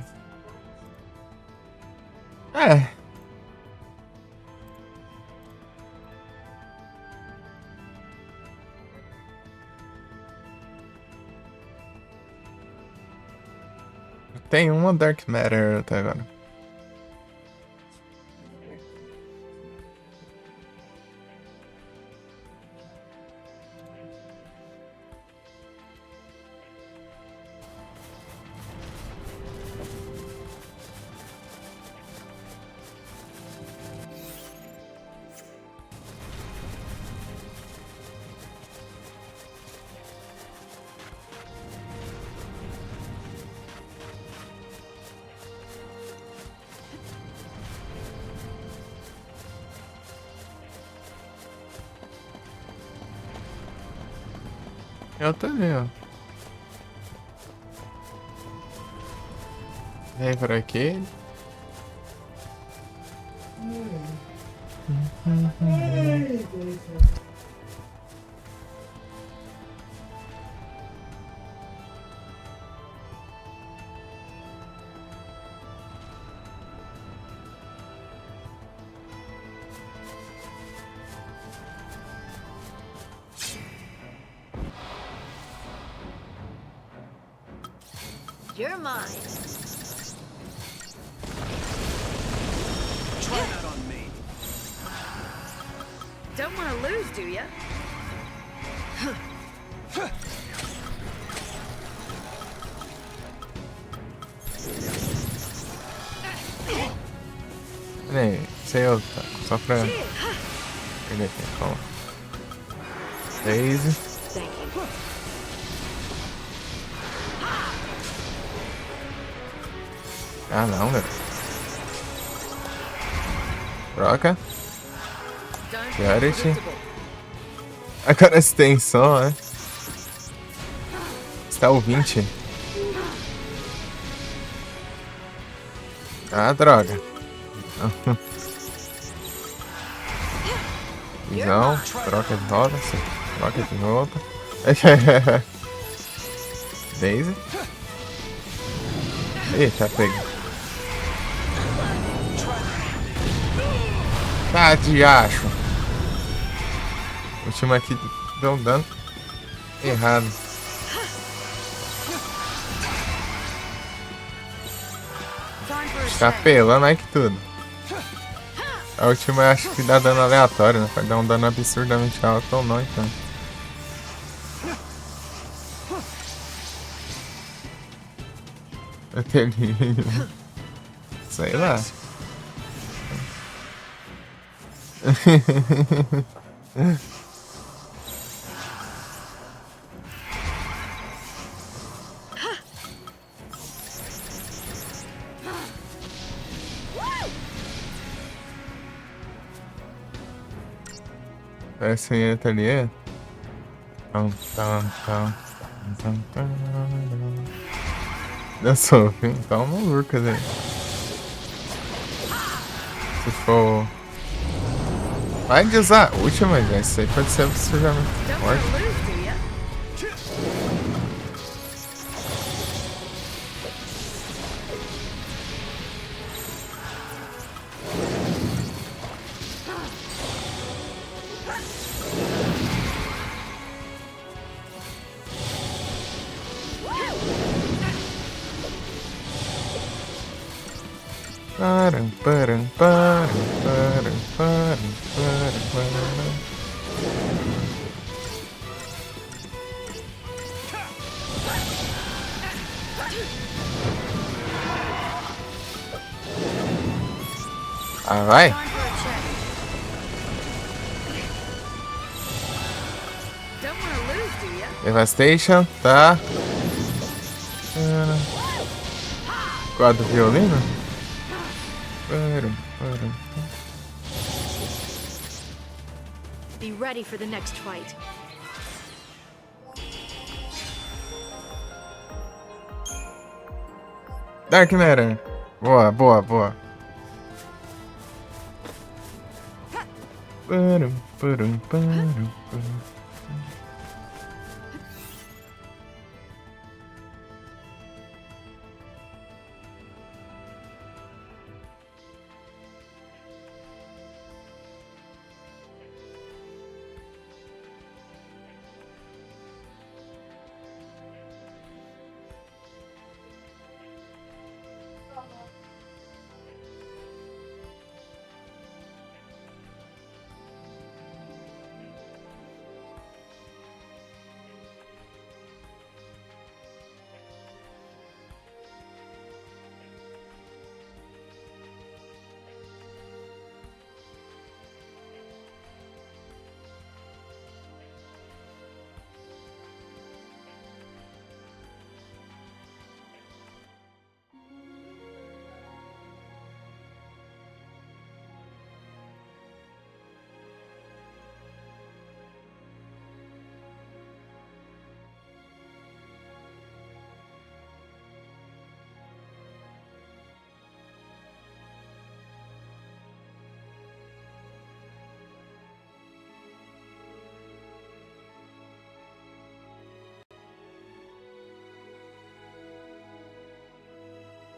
É. Tem uma Dark Matter até agora. Eu também, ó. Vem por aqui. You're mine. Try that on me. Don't want to lose, do ya? Peraí, sei eu, tá? Só pra perder aqui, calma. Daisy. Thank you. Ah, não, velho. Troca. Don't Clarity. predictable. Agora se tem som, né? Está o 20. Ah, droga. Visão, troca de roda, troca de roupa. Daisy. Eita, pega. Tá de acho. O time aqui deu um dano errado. Time for a Está snack. pelando aí que tudo. A última acho que dá dano aleatório, né? Pode dar um dano absurdamente alto ou não, então. Eu teria. Sei lá. Parece um ateliê. Eu sou, tá uma maluca, né? Se for. Vai de usar a última, já. Isso aí pode ser absurdamente Don't want forte. to lose, do ya? Param, param, param, param, param, param, param. Ah, vai. Time for a check. Don't want to lose, do ya? Devastation, tá. Quadro violino. Param, param. Be ready for the next fight. Dark Matter. Boa, boa, boa. Param, param, param, param.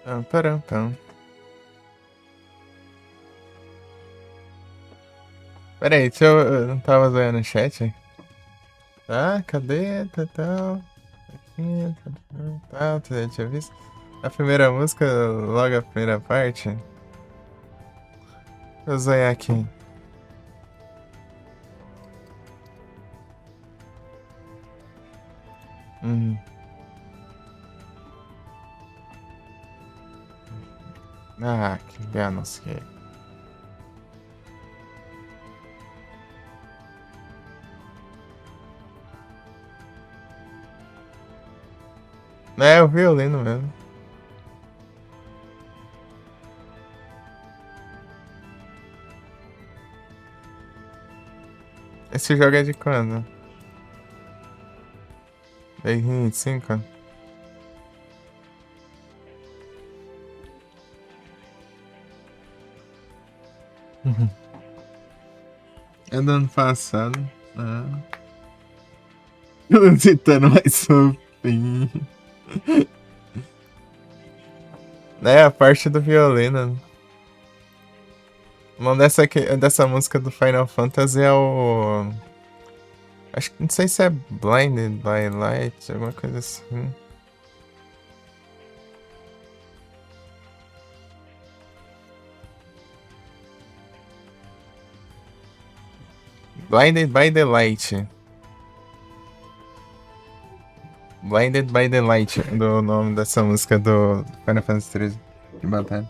Pam, param, pam. Pera aí, deixa eu não tava vendo o chat. Tá, cadê? Tá, tá. Aqui, tá, tá, tinha visto. A primeira música, logo a primeira parte. Deixa eu zoar aqui. Uhum. Ah, que ganas que. É o violino mesmo. Esse jogo é de quando? 2025? Uhum. É do ano passado. Ah. Citando mais fofinho. É, a parte do violino. O nome dessa música do Final Fantasy é o. Acho que não sei se é Blinded by Light, alguma coisa assim. Blinded by the Light. Blinded by the Light, do nome dessa música do Final Fantasy 13 de batalha.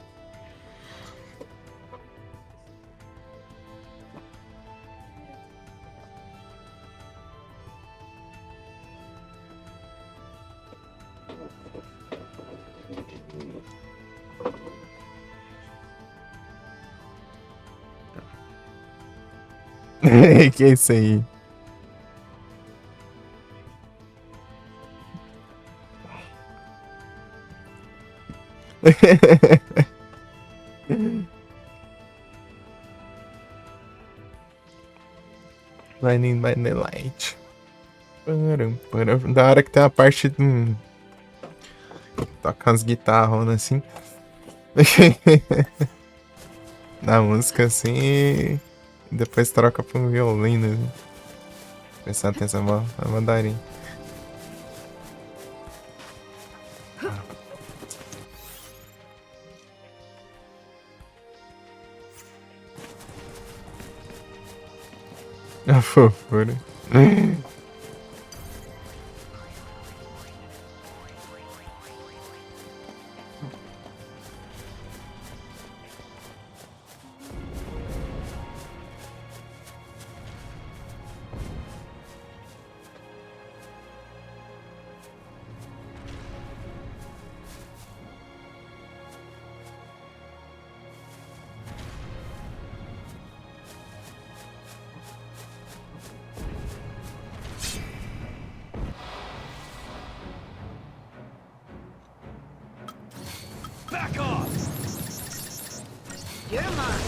Que é isso aí? Blinding by the Light. Da hora que tem a parte do. Toca umas guitarras assim. Na música assim e depois troca pra um violino. Né? Prestar atenção na mandarim. A fofura. Back off! You're mine.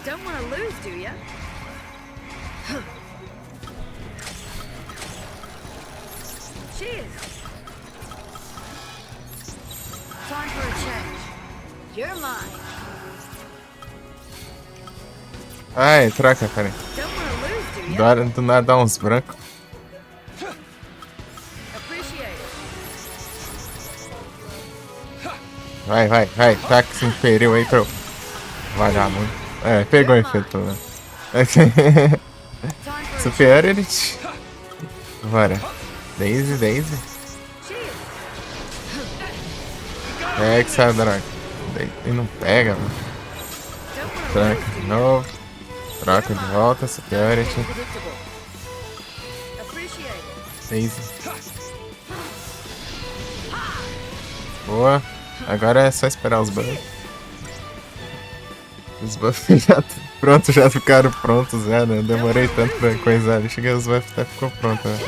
Don't want to lose, do ya? Cheers. Time for a change. You're mine. Ai, troca, cara. Don't want to lose, do ya? Do nada dá uns brancos. Appreciate it. Vai. Taca esse imperial aí pra eu. Vagabundo. É, pegou o efeito, né? Time for a Superiority. Bora. Daisy. cheers. Pega essa droga. E não pega, mano. Don't want to Troca lose, de do ya? novo. Troca de volta. Superiority. Predictable. Appreciate it. Daisy. Boa. Agora é só esperar os buffs. Os buffs já ficaram prontos já, né? Eu demorei tanto pra coisar. Cheguei os buffs até ficou pronto, né?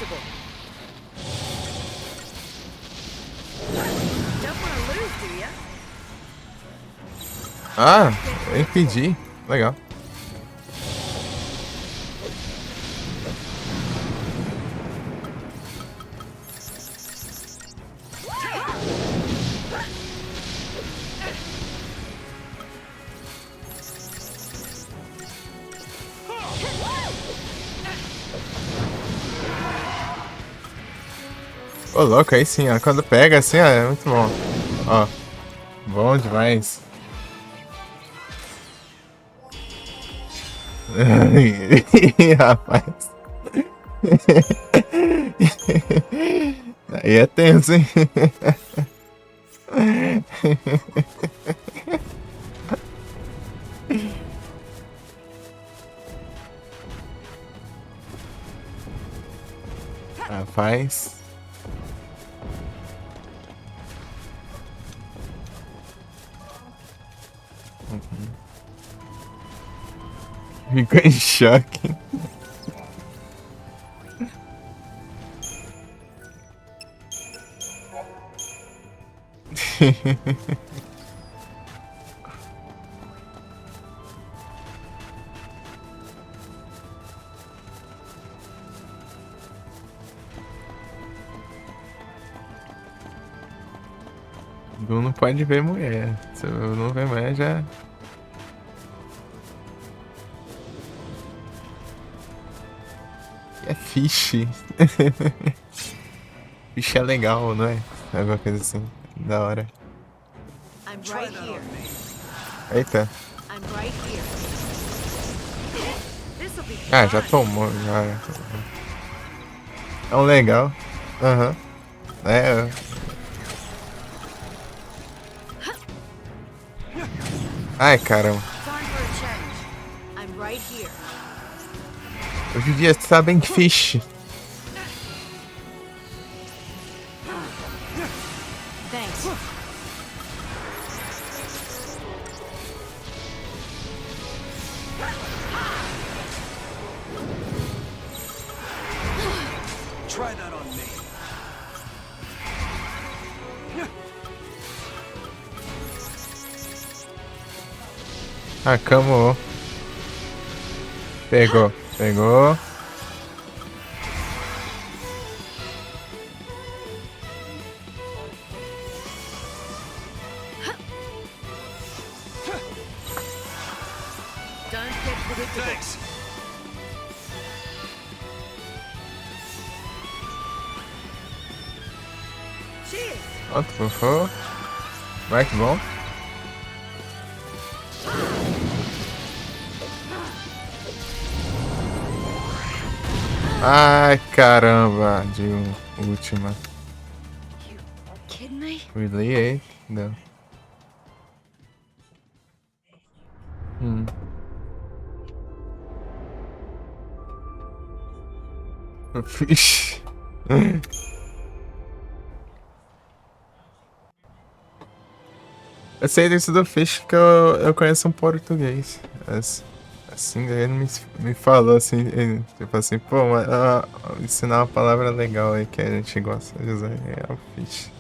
unpredictable. Don't want to lose, do ya? Ah, eu impedi. Legal. Ô, louco, aí sim, ó. Quando pega assim, ó, é muito bom. Ó, bom demais. Rapaz. Aí é tenso, hein? Rapaz. Ficou em choque. Du não pode ver mulher. Se eu não ver mulher, já. É fish. Fish é legal, não é? Alguma coisa assim. Da hora. I'm right here. Eita. I'm right here. This'll be Ah, já fun. tomou. Já. É um legal. Aham. É. Ai, caramba. Time for a change. I'm right here. Hoje em dia sabem fish. Thanks. Try that on me. Acamou. Pegou. Pegou. Don't get predictable. Thanks. Cheers. Pronto, fofo. Vai que bom. Ai, caramba. De última. You kidding me? Really, eh? Não. Fish. Eu sei disso do Fish porque eu conheço um português. Assim, daí ele me falou assim, tipo assim, pô, ensinar uma palavra legal aí que a gente gosta de usar. É o Fish.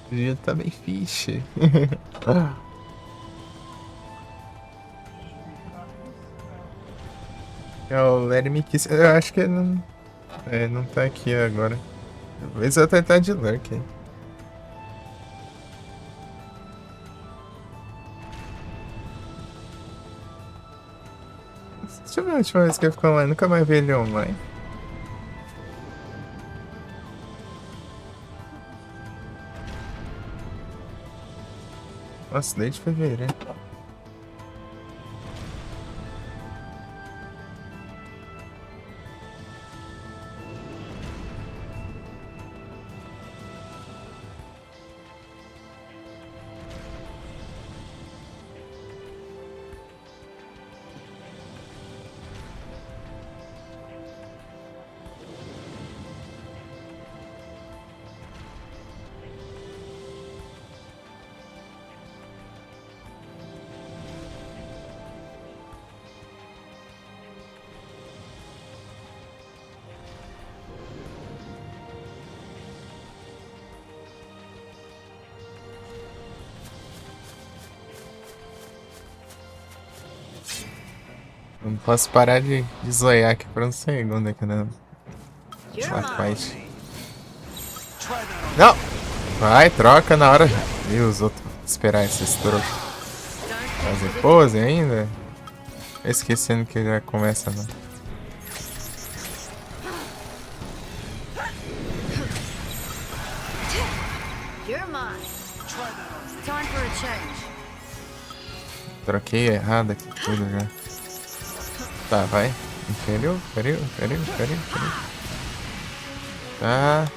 Podia também Fish. É o Let Me Kiss. Eu acho que ele não tá aqui agora. Talvez eu tentar de Lurk. Deixa eu ver a última vez que ele ficou online. Nunca mais vi ele online. Nossa, desde fevereiro. Não posso parar de zoiar aqui por um segundo aqui na You're fight. mine. Try that on Não! Vai, troca na hora. E os outros esperar esses trouxas Don't get fazer predictable. pose ainda. Esquecendo que já começa, né? You're mine. Try that on me. Time for a change. Troquei errado aqui tudo já. Tá, vai. Inferior. Tá.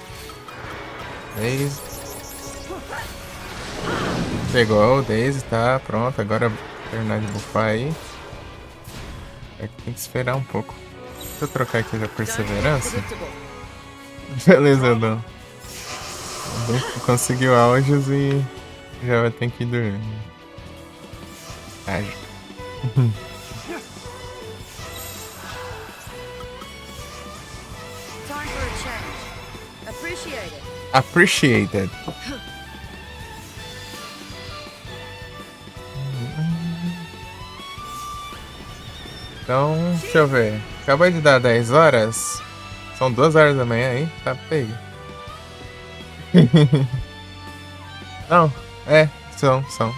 10. Pegou o Daisy, tá pronto. Agora terminar de bufar aí. É que tem que esperar um pouco. Deixa eu trocar aqui a Don't get perseverança. predictable. Beleza, Dom. Conseguiu auges e já vai ter que ir dormir. Ai. Time for a change. Appreciate it. Appreciated. Então, deixa eu ver. Acabou de dar 10 horas. São 2 horas da manhã aí. Tá feio. Não, são.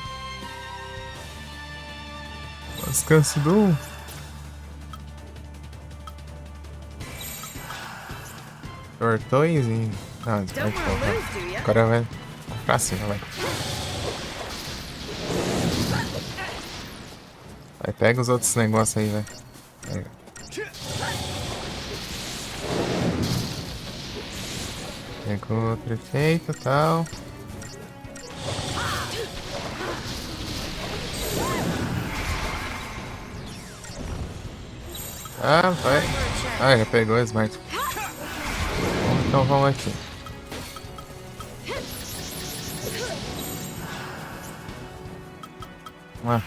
Descanso do. Tortoise e. Não, Don't vai want to lose, do ya? agora vai pra cima, vai. Vai, pega os outros negócios aí, vai. Pega. Pegou outro efeito e tal. Ah, vai. Ah, já pegou o Smite. Então vamos aqui. Ah.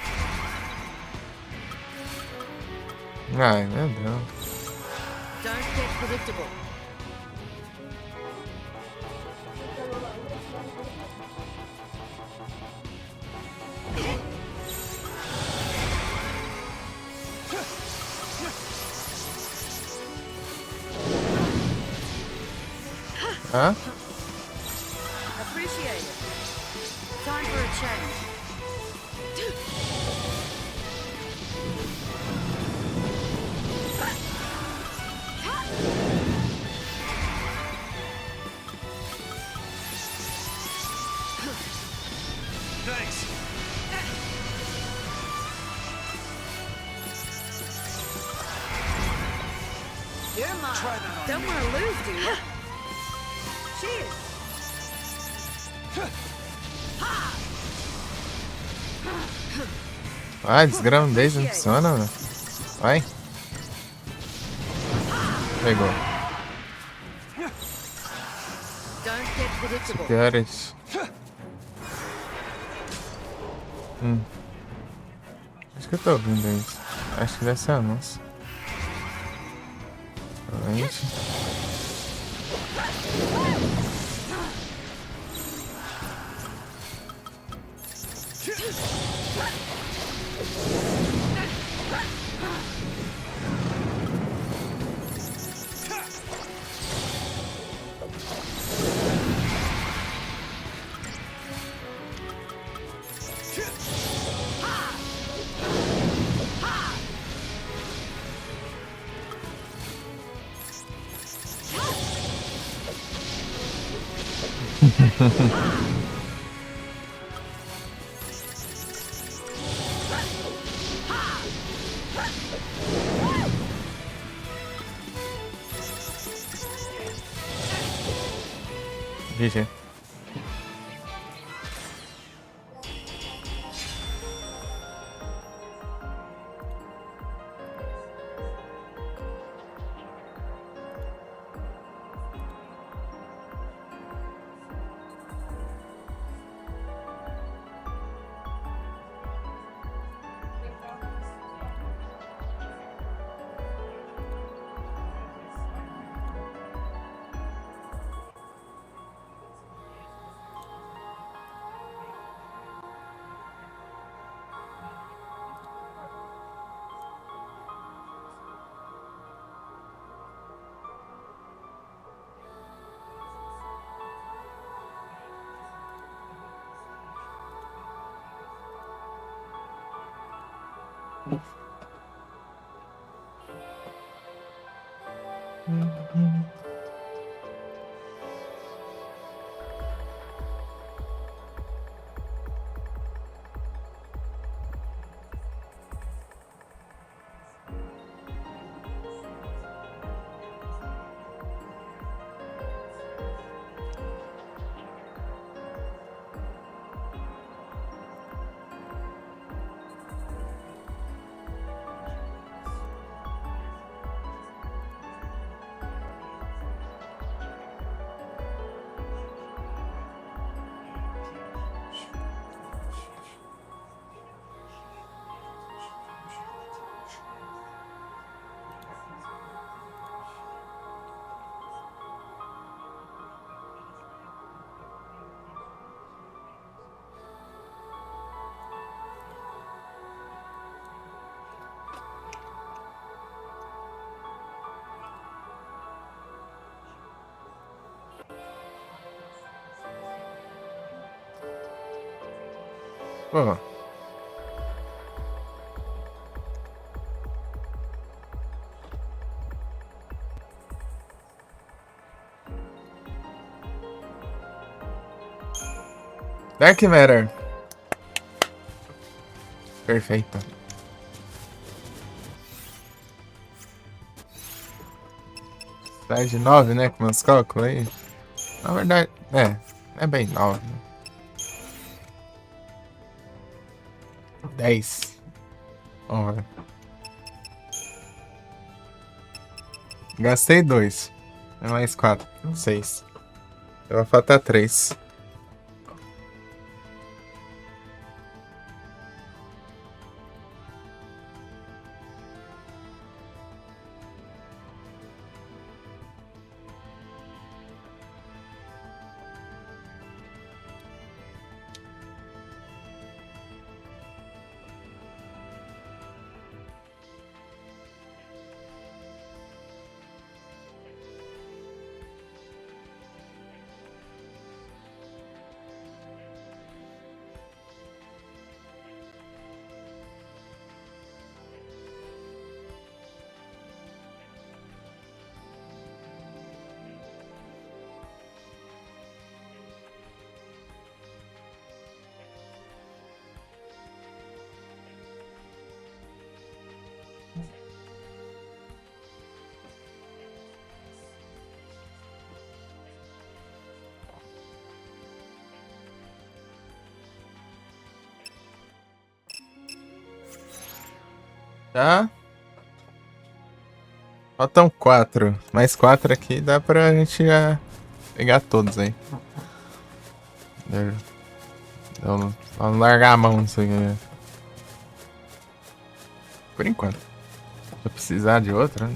Ai, meu Deus. Don't get predictable. Ah? Appreciate it. Time for a change. Thanks. You're mine. Try that on Don't me. want to lose, do you? Cheers. Vai, desgrandez, não funciona, mano. Vai. Pegou. Don't get predictable. Piores. Acho que eu tô ouvindo isso. Acho que deve ser anúncio. Provavelmente. GG. Pô. Dark Matter. Perfeito. Sai de 9, né? Com meus cálculos aí. Na verdade, é bem 9. 10. Vamos ver. Gastei 2. É mais 4. 6. Eu vou faltar 3. Tá? Faltam 4. Mais 4 aqui dá pra gente já pegar todos aí. Vamos largar a mão nisso aqui. Por enquanto. Vou precisar de outra, né?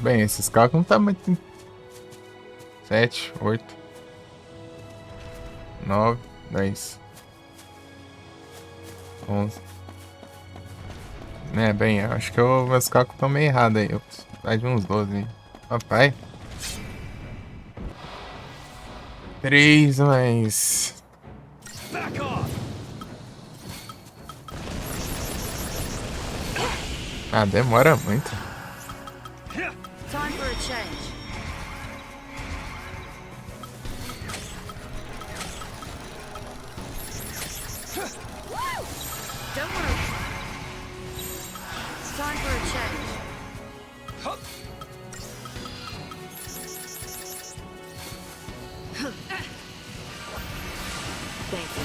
Bem, esses cálculos não tá muito. 7, 8, 9, 10, 11. Bem, eu acho que meus cálculos estão meio errados aí. Eu preciso de uns 12 aí. Papai. 3 mais. Back off! Ah, demora muito. Time for a change. Don't worry. Time for a change. Thank you.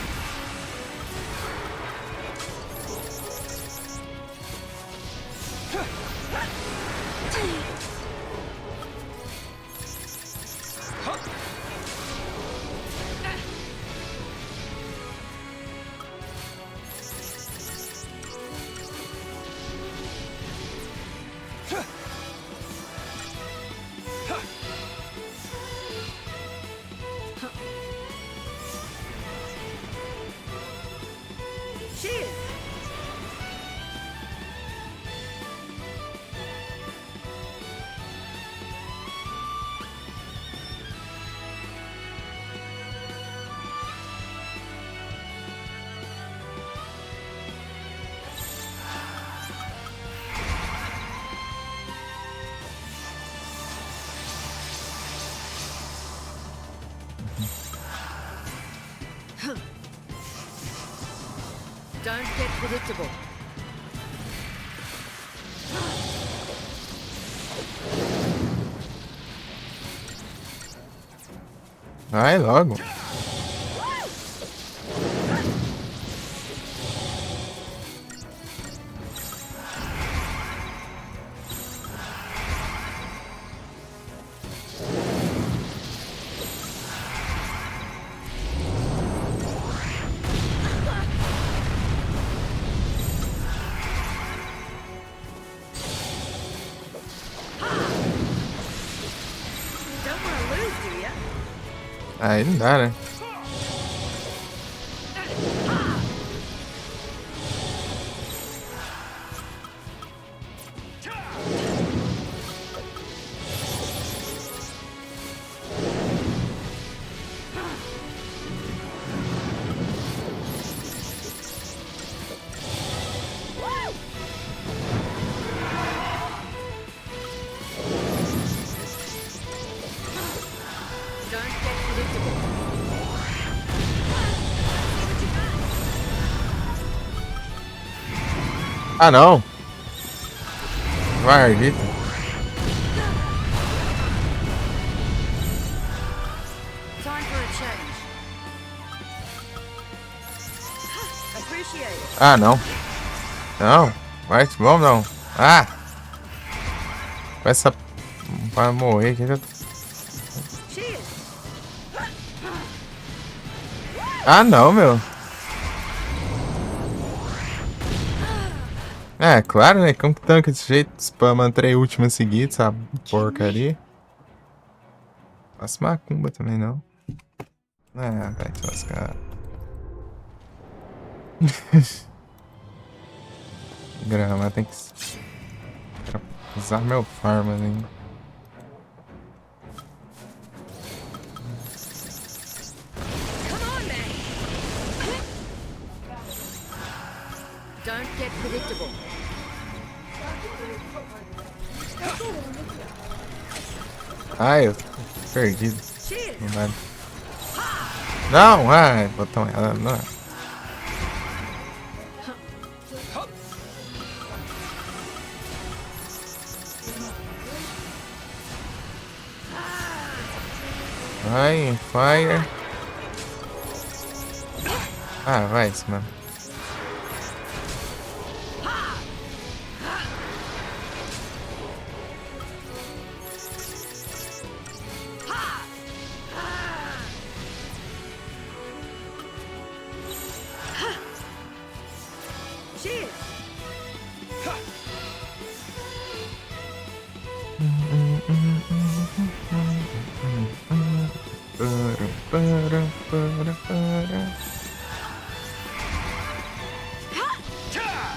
Don't get predictable. Vai logo. Don't want to lose, do ya? Aí não dá, né? Don't get predictable. Ah, não. Vai, Ardita. Time for a change. Appreciate it. Ah, não. Não. Vai, vamos não. Ah! Com essa... Vai morrer aqui. Cheers. Ah, não, meu. É, claro, né? Como que tanca desse jeito? Spama 3 últimas seguidas, essa porcaria. Faço macumba também, não. Ah, vai te lascar. Grama, tem que... Quero usar meu farm ali. Come on, man. Don't get predictable. Ai, eu tô perdido. Cheers. Não dá. Não, ai, botão errado. Não. Vai, fire. Ah, vai, esse mano. Cheers.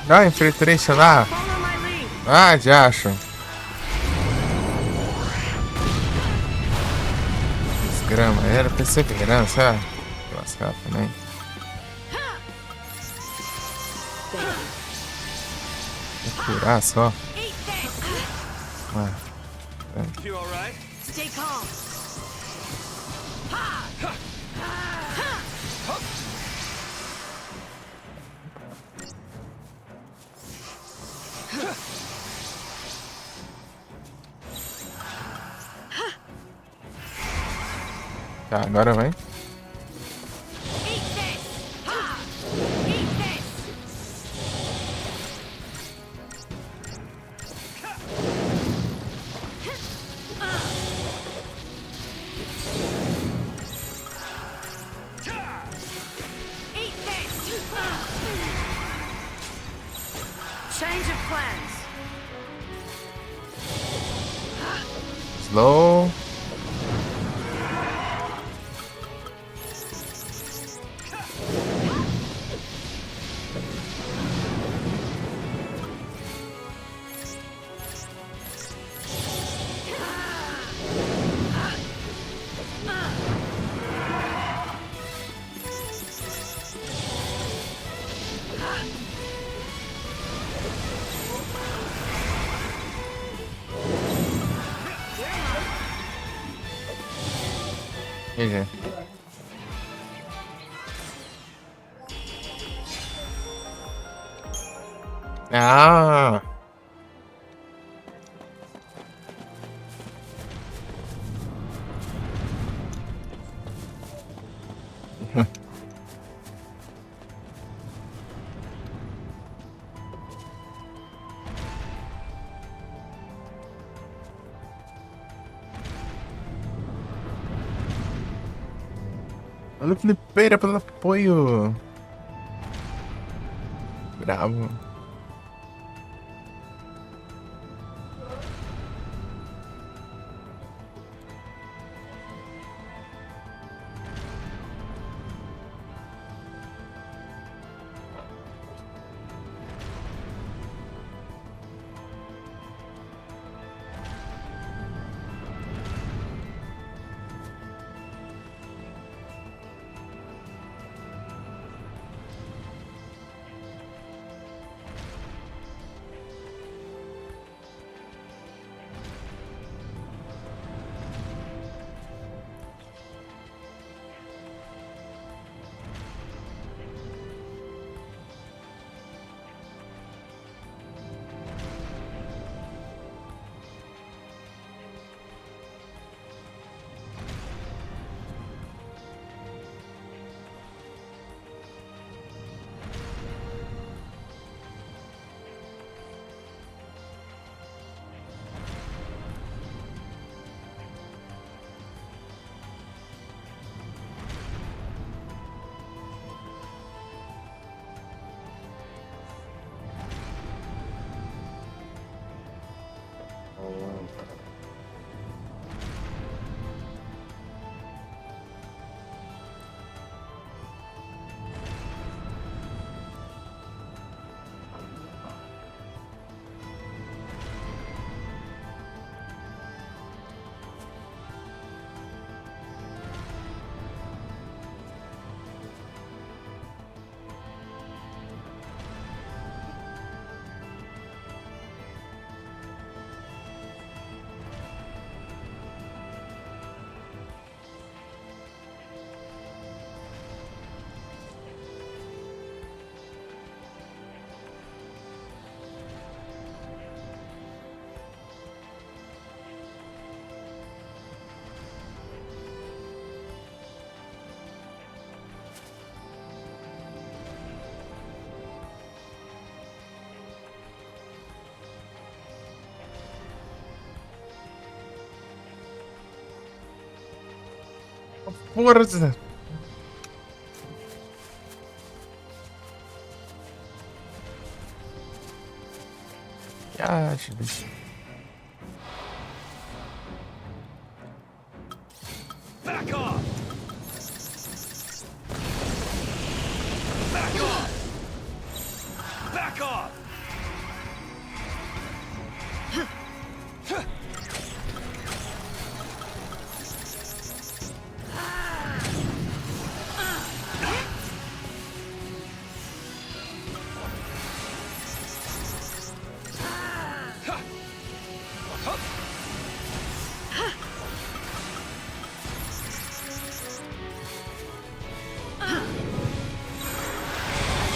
Dá infiltration lá. Follow my lead. Ah, já acho. Desgrama, era perseverança. Lascar também. Vou curar só. Eat this. Ah, You all right? Stay calm. tá, agora vai. Eat this. Eat this. Eat this. Change of plans. Slow. GG. Ah! Olha o Flipeira pelo apoio. Bravo. Força! Ah, bicho. Back off! Back off! Back off!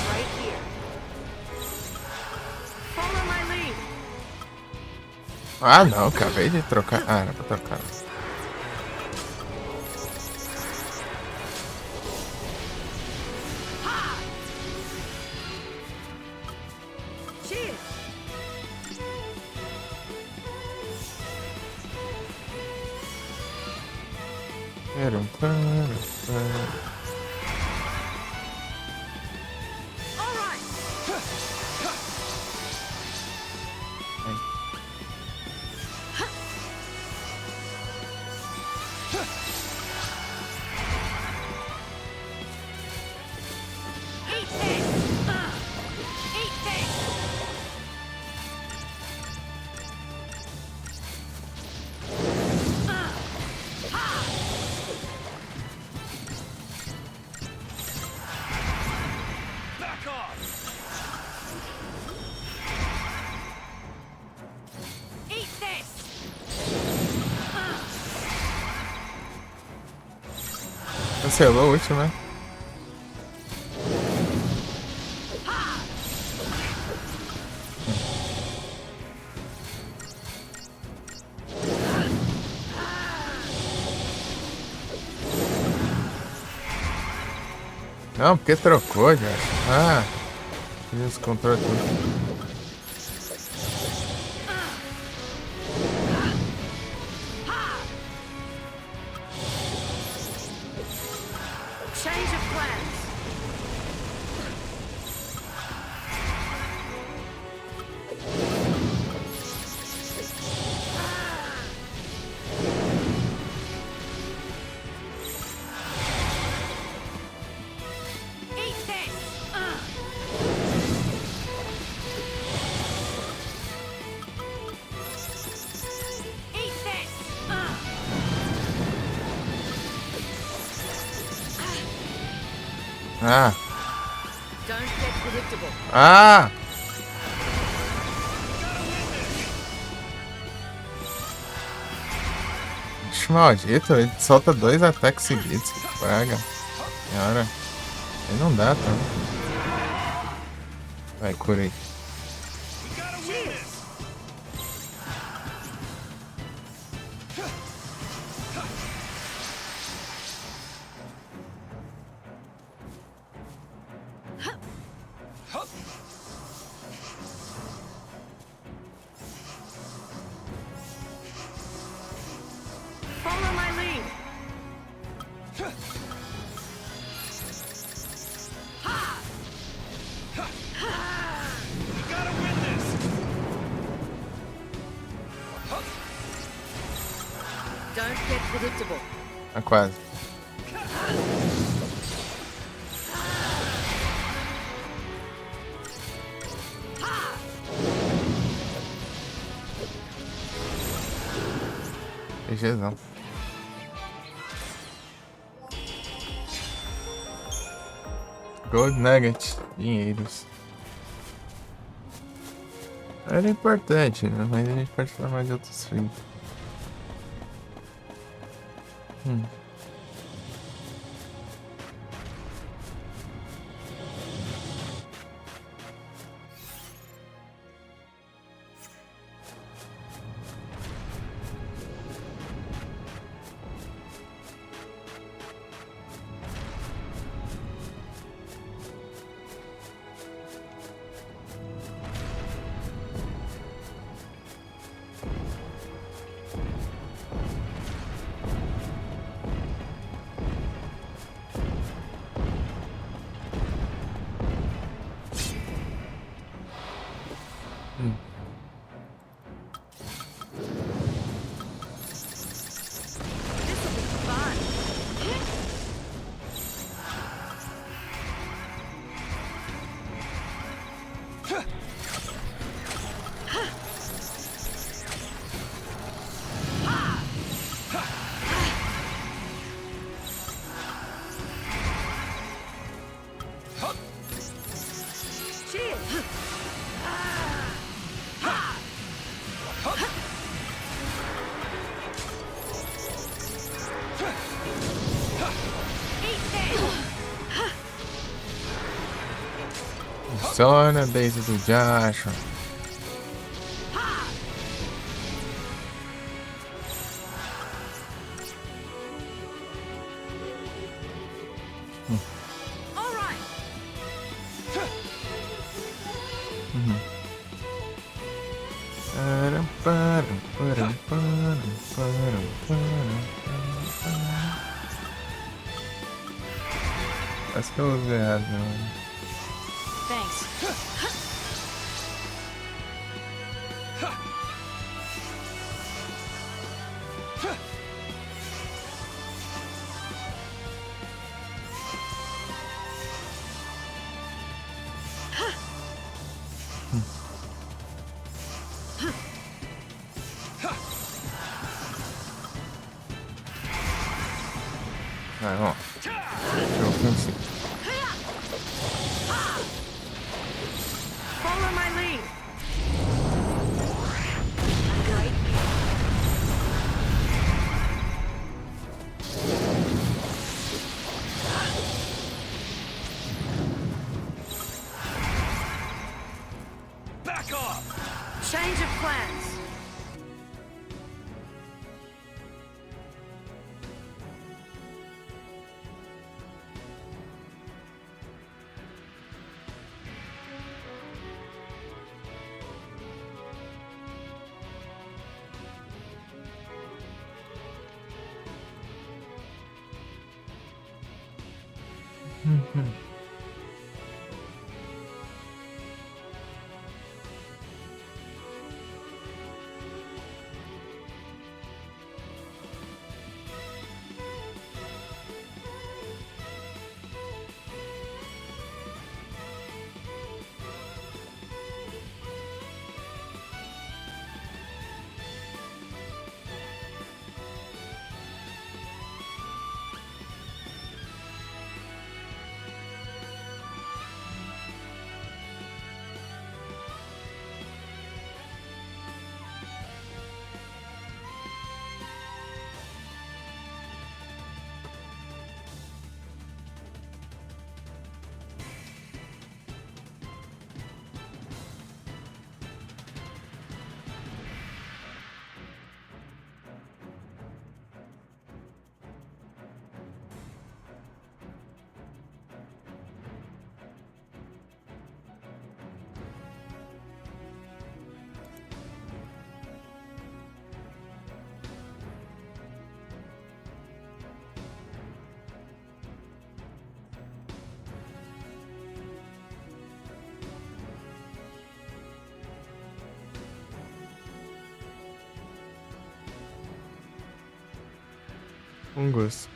Right here. Follow my lead. Ah, não, acabei de trocar. Ah, era pra trocar. Cheers. Era um plano. All right. Eat this. Eat this. Back off! Eat this. Cancelou o último, né? Não, porque trocou já. Ah, fiz controle tudo. Change of plans. Eat this. Eat this. Ah, Don't get predictable. ah! Bicho maldito, ele solta 2 ataques seguidos. Que praga. Senhora. Aí não dá, tá? Vai, curei. We gotta win this. Follow my lead. We gotta win this. Don't get predictable. Tá quase. GGzão. Gold Nugget, dinheiros. Era importante, né? Mas a gente pode falar mais de outros filmes. This'll be fun. Cheers. Eat this. Só na base do Joshua. All right. Param, param, param, param, param, param, param. Acho que eu usei errado, né? Thanks. Vai, ó. Deixa eu conseguir. Follow my lead. Back off. Change of plans. Uhum. Um gosto.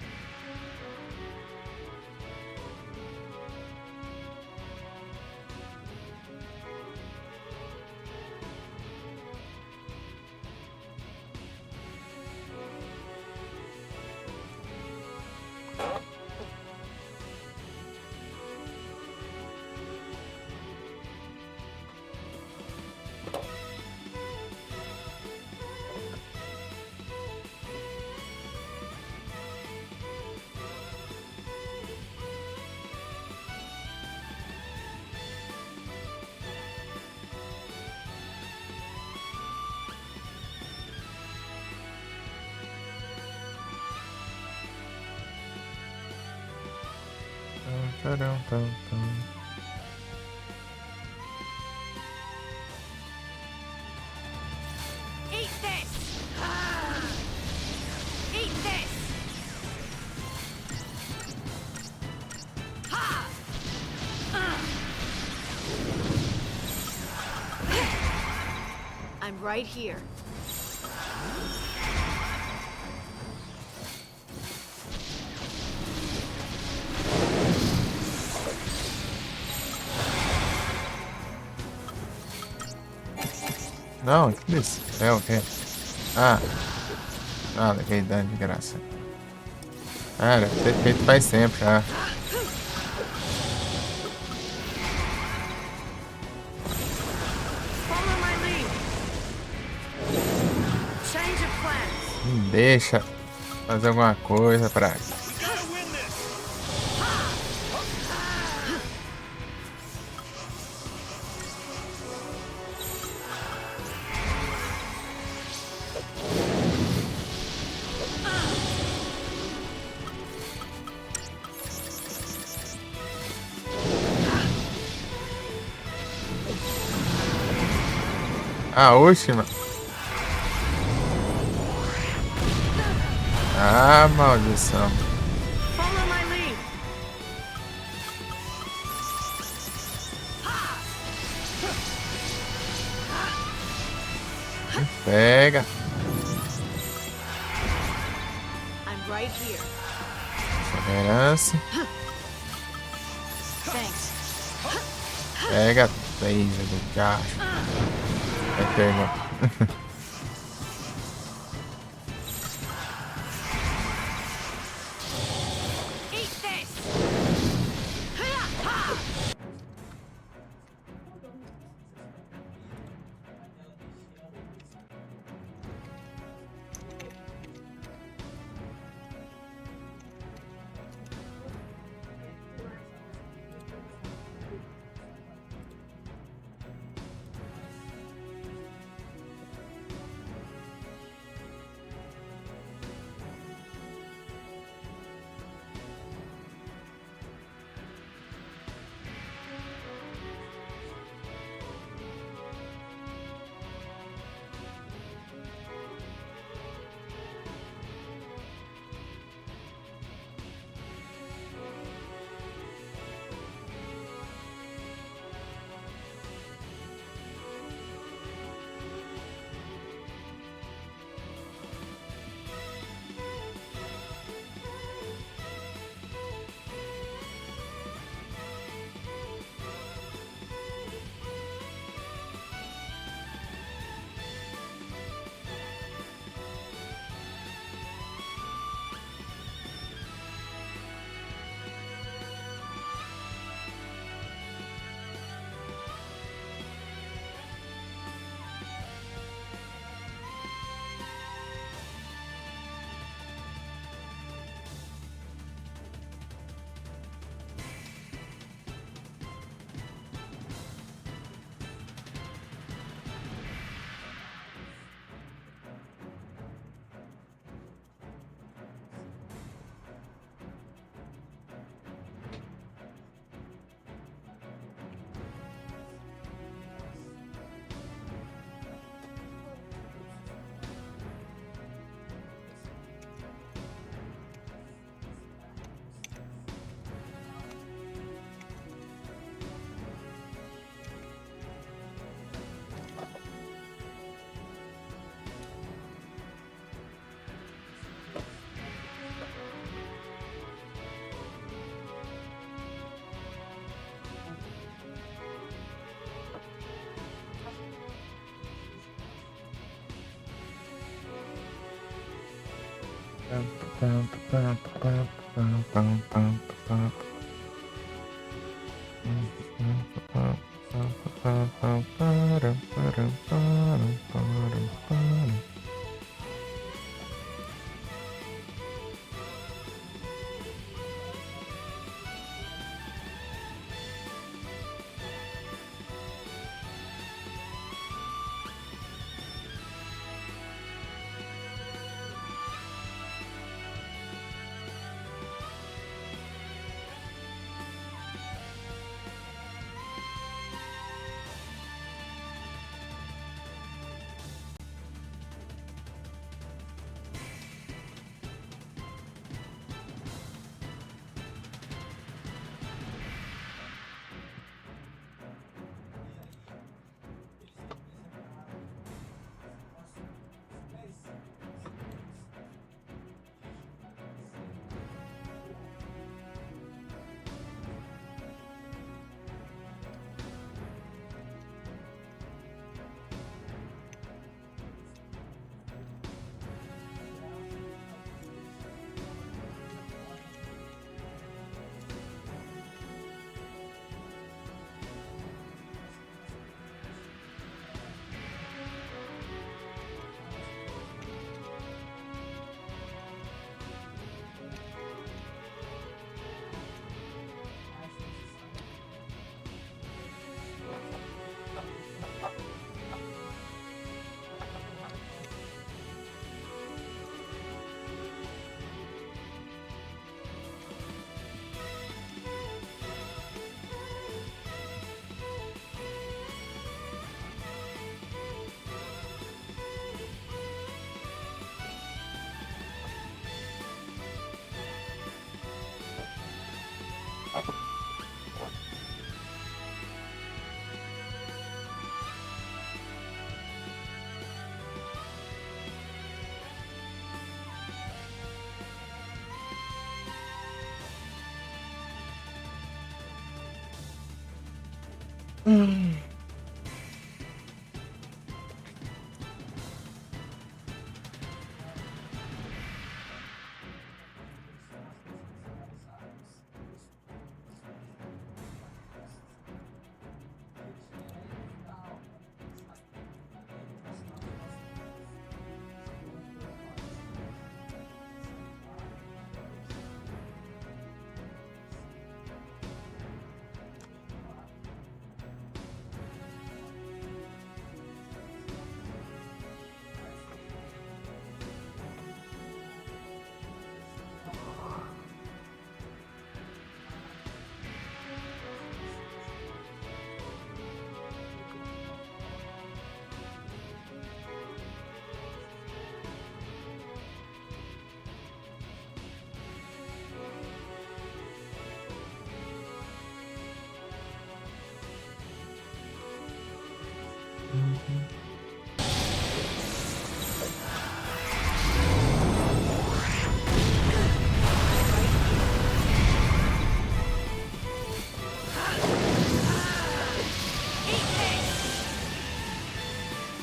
Tum, tarum, tum, tum. Eat this! Eat this! I'm right here. Não, que isso? É o quê? Ah, levei dano de graça. Cara, ter feito faz tempo já. Follow my lead. Change of plans. Me deixa fazer alguma coisa pra. We gotta win this. Ah, última. Ah, maldição. Follow my lead. Pega. I'm right here. Perseverança. Thanks. Pega. Laser do gacho. Vai pegar. Eat this!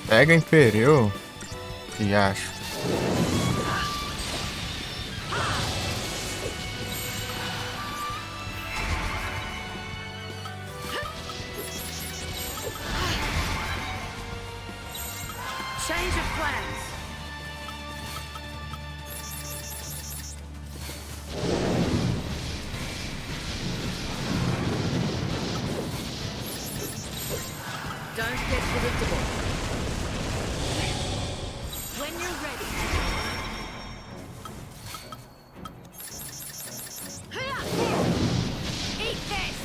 Pega Imperial. E acho. Change of plans. Don't get predictable. When you're ready. Eat this!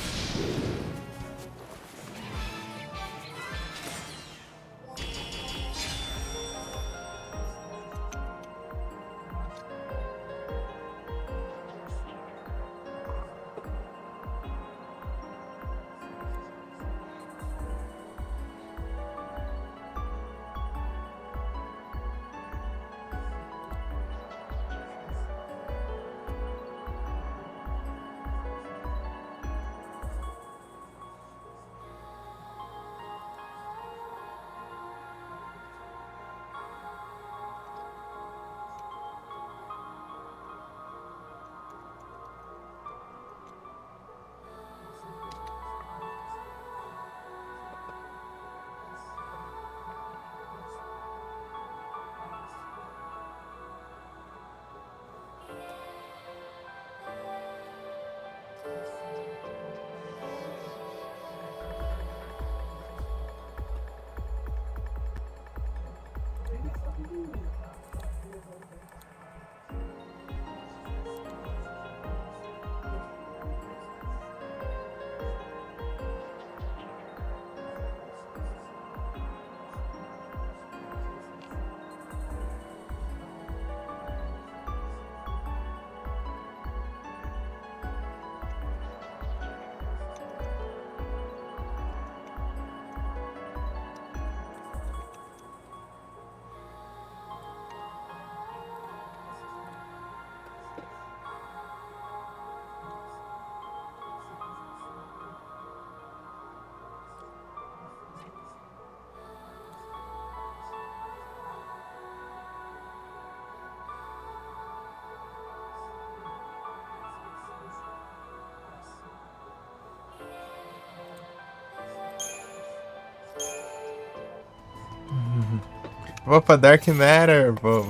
Vou pra Dark Matter. Vou.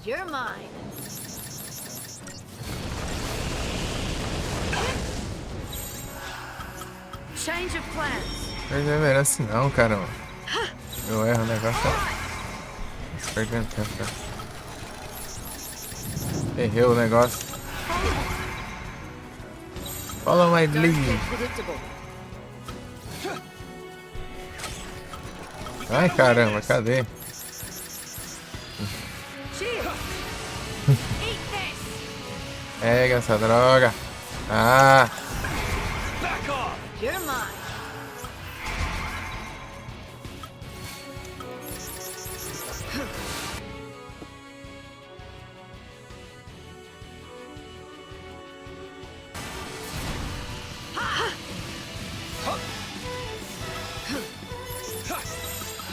You're mine. Change of plans. Mas não merece não, caramba. Eu erro o negócio. Tô perdendo tempo, cara. Errei o negócio. Follow my Don't lead. get predictable. Ai, caramba, cadê? Cheers. Eat this. Pega essa droga. Ah, Back off! You're mine.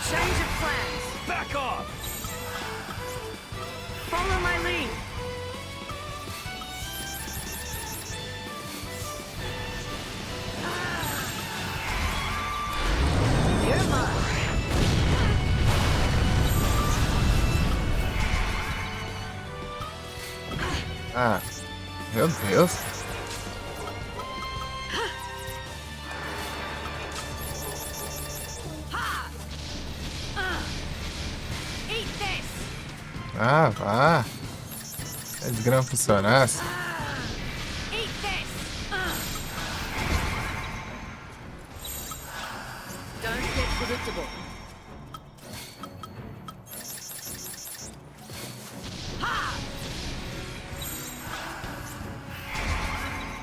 Change of plans. Back off! Follow my lead. You're mine. ah. Meu Deus. Eat this. Ah, vá. Se a desgrama funcionasse. Eat this. Don't get predictable.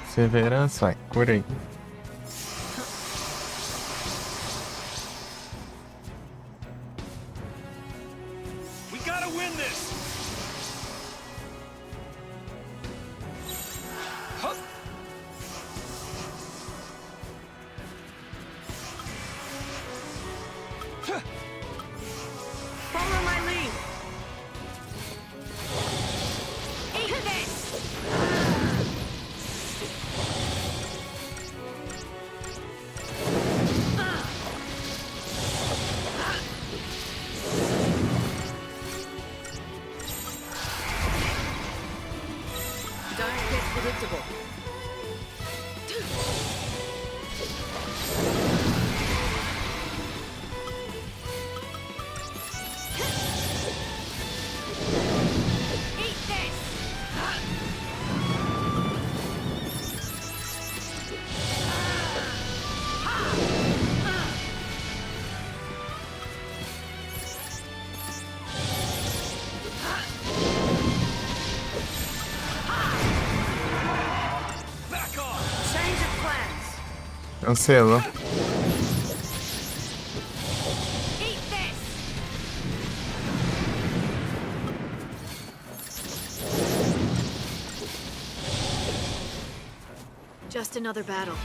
Perseverança, vai, cura aí. We gotta win this! Huh. Huh. Follow my lead. Eat this. plans. Cancelou. Eat this. Just another battle.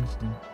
Sim.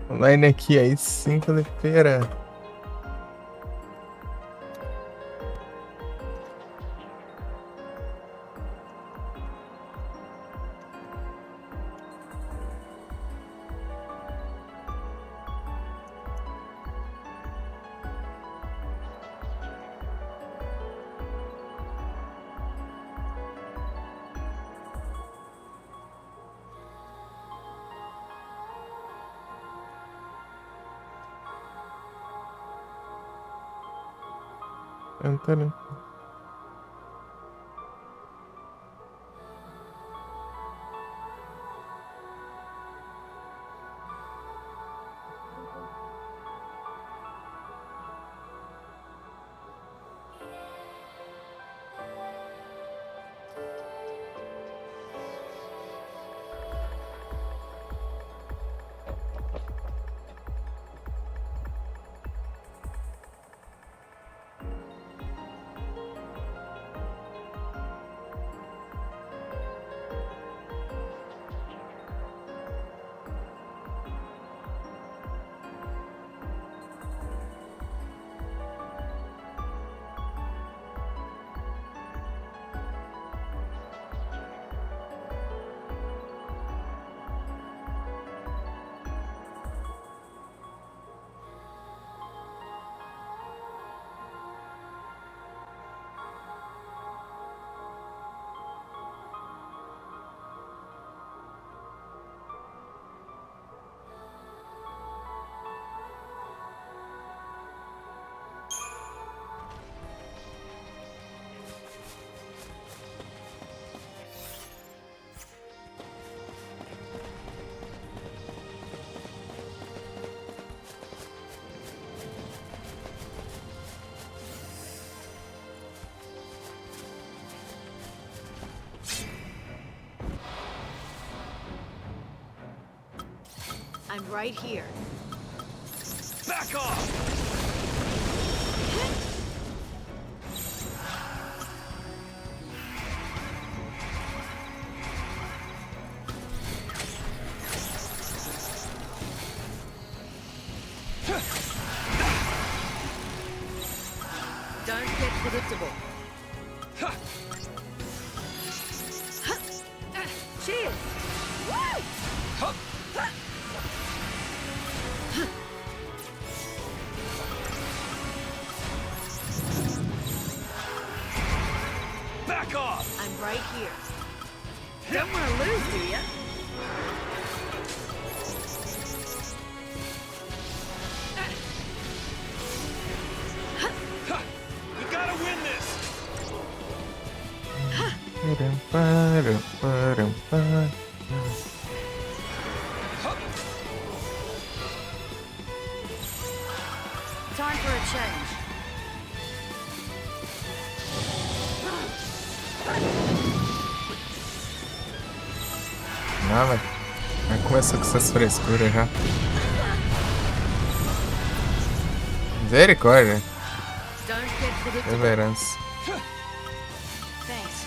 Online aqui aí sim, feira. Entra. I'm right here. Back off! Don't get predictable. Cheers! Woo! Back off! I'm right here. Don't want to lose, do ya? We gotta win this! Time for a change. Ah, vai começar com essas frescuras já. Misericórdia. Don't get predictable. Reverência. Thanks.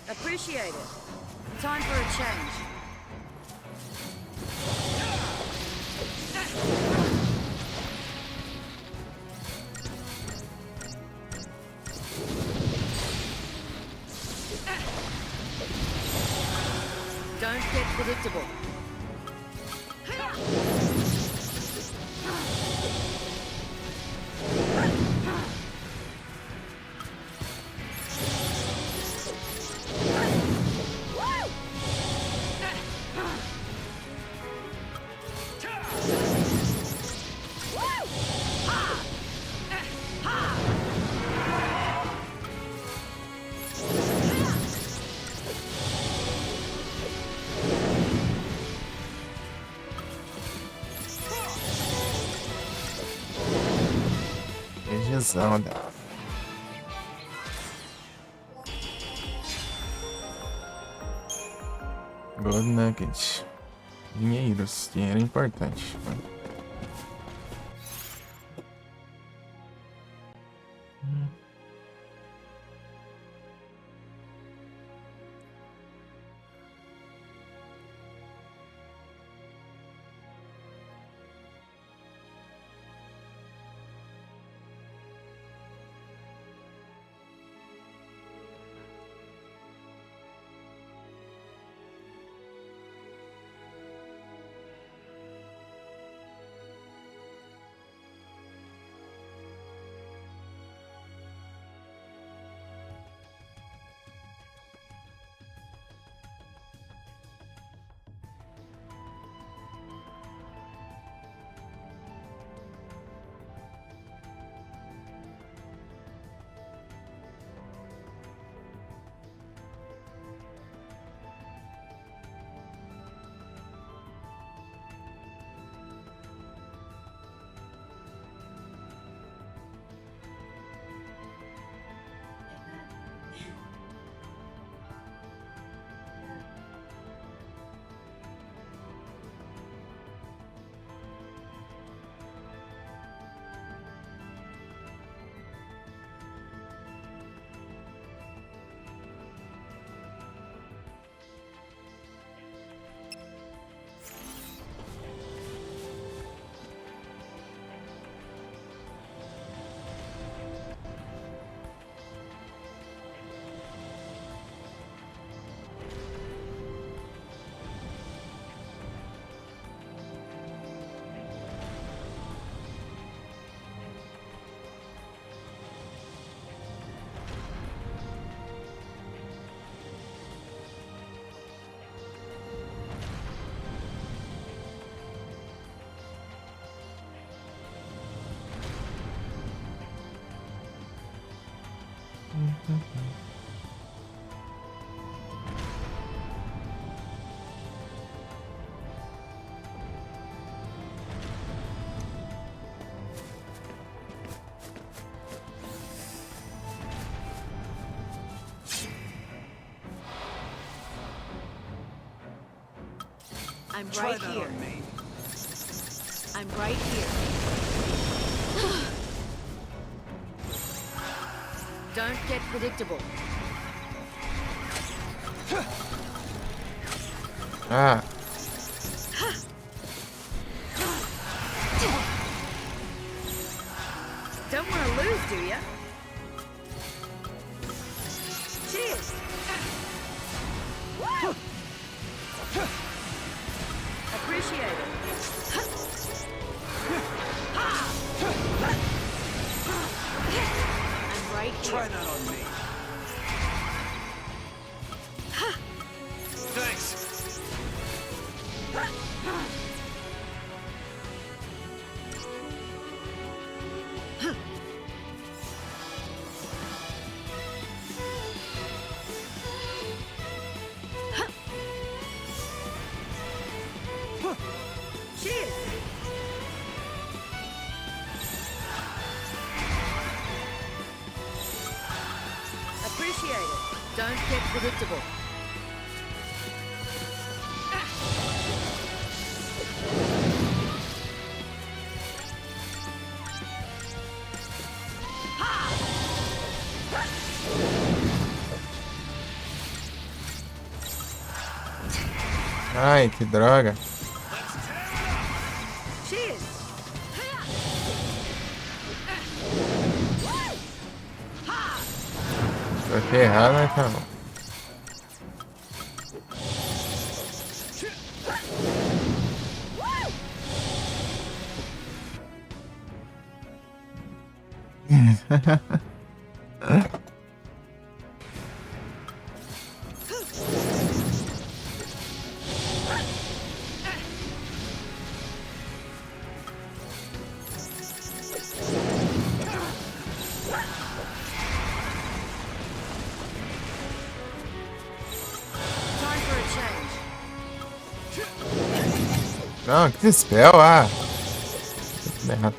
Appreciate it. Time for a change. Don't get predictable. Beijão dela. Gold Nugget. Dinheiros. Dinheiro é importante. I'm Try right that here. on me. I'm right here. Don't get predictable. Ah, Don't want to lose, do ya? Cheers. Woo! Appreciate it. I'm right Try here. that on me. Thanks. Cheers. Appreciate it. Don't get predictable. ai, que droga. Cheers. Tô aqui errado, né, cara? Time for a change. Não, que spell, ah. Tudo errado.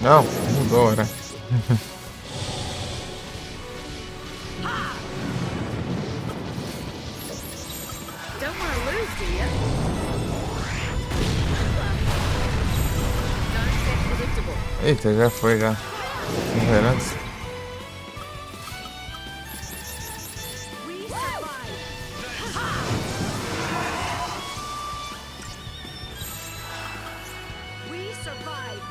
Não, mudou agora. Don't want to lose, do ya? Don't get predictable. Eita, já foi, já. Esperança. We survive. We survive.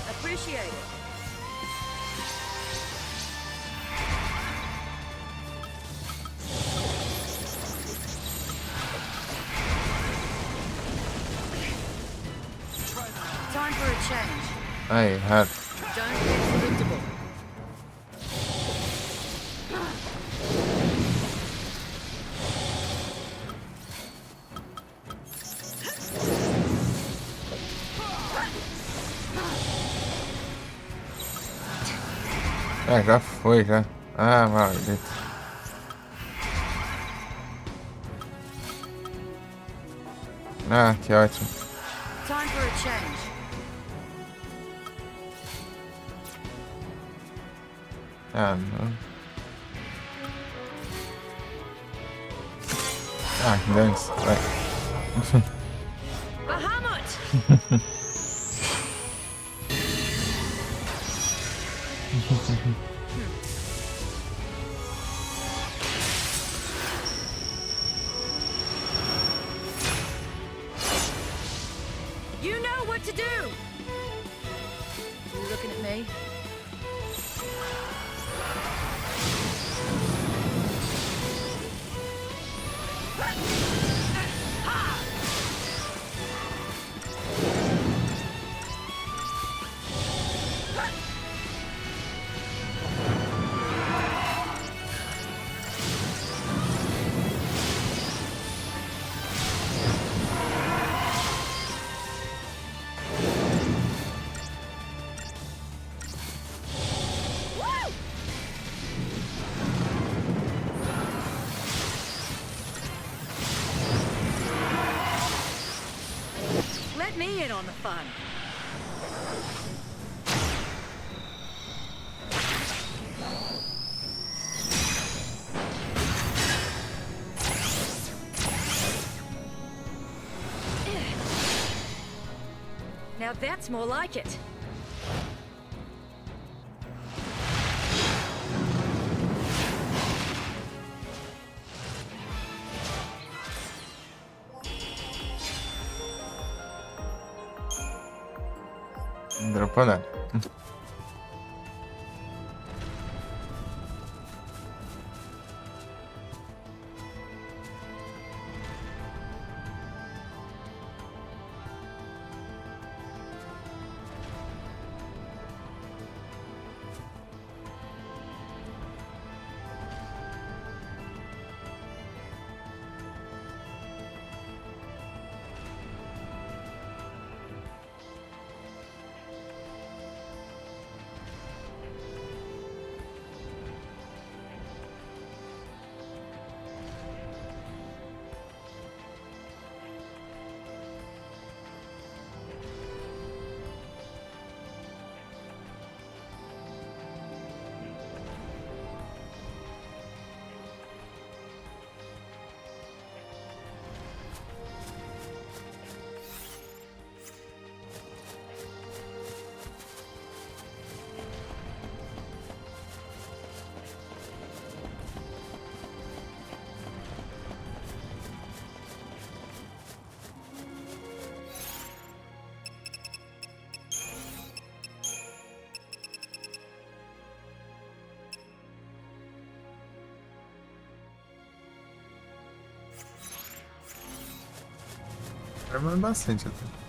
Appreciate it. Time for a change. Ai, errado. Don't get predictable. Ah, já foi, já. Ah, maldito. Ah, que ótimo. Time for a change. Ah, não. Ah, que dane-se. Vai. Bahamut! You know what to do! You looking at me? Woo! Let me in on the fun. Now that's more like it. Não dropou nada. Trabalhando bastante até.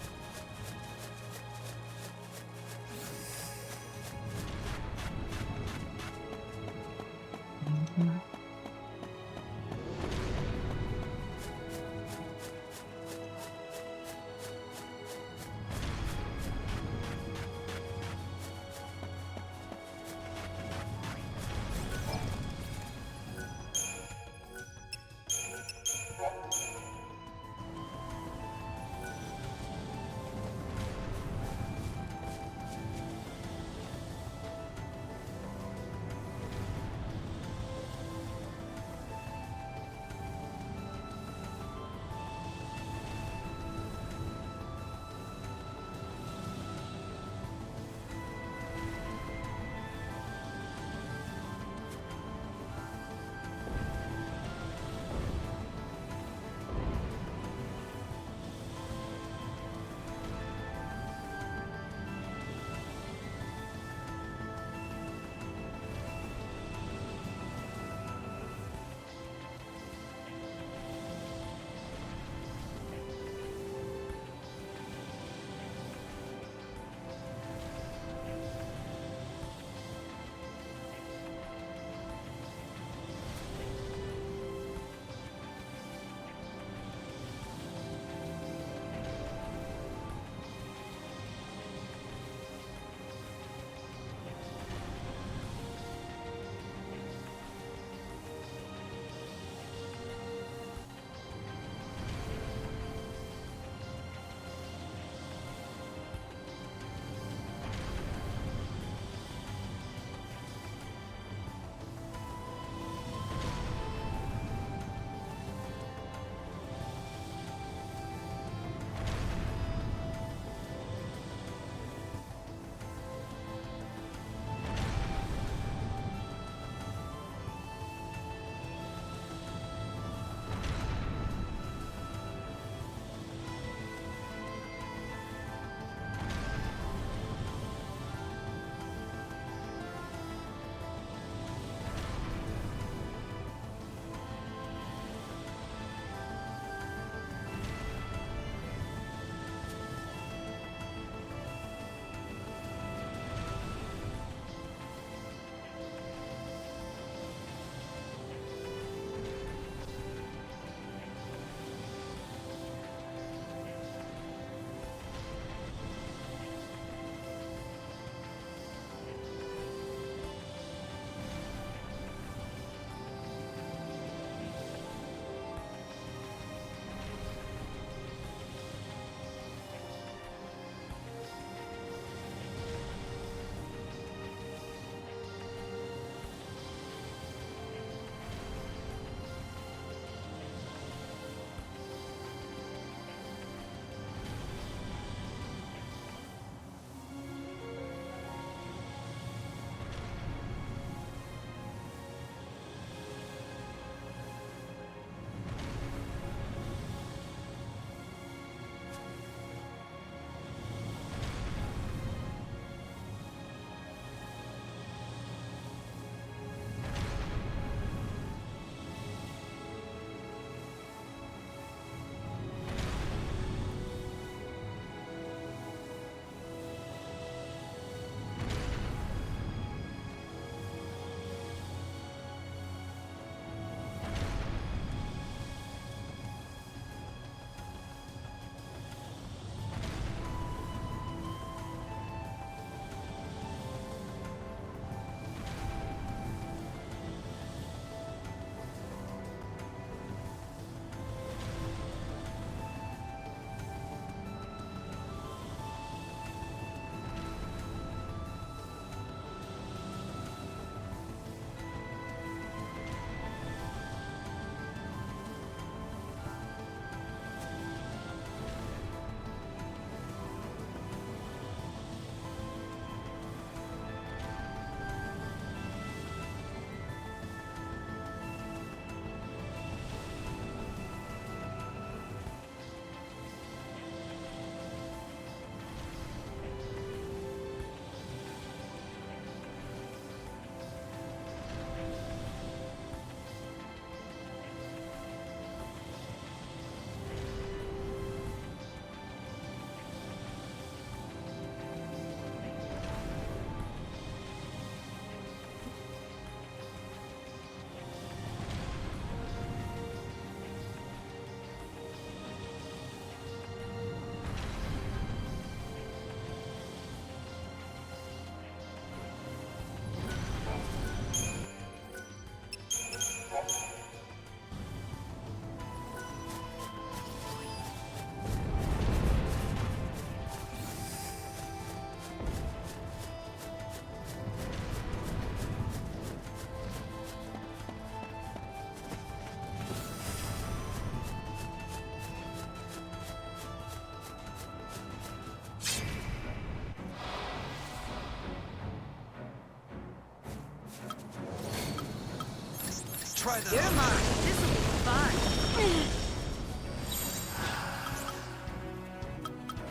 Try that. You're mine. This'll be fun.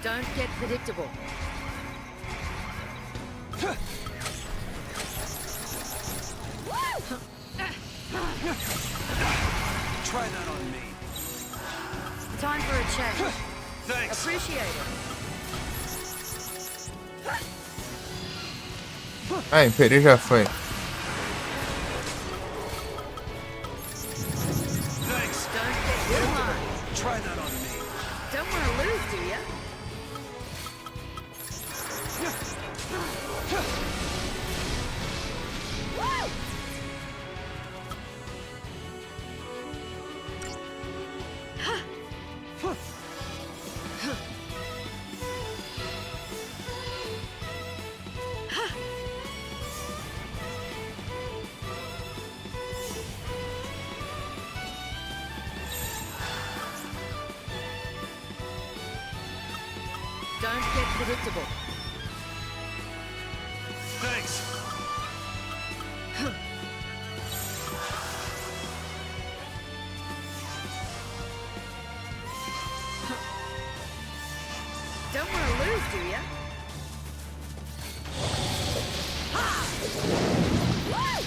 Don't get predictable. Try that on me. Time for a change. Thanks. Appreciate it. Ah, Imperi já foi. Thanks. Don't get your line. Try that on me. Don't want to lose, do ya? Woo! Don't get predictable. Thanks. Don't want to lose, do ya? Woo!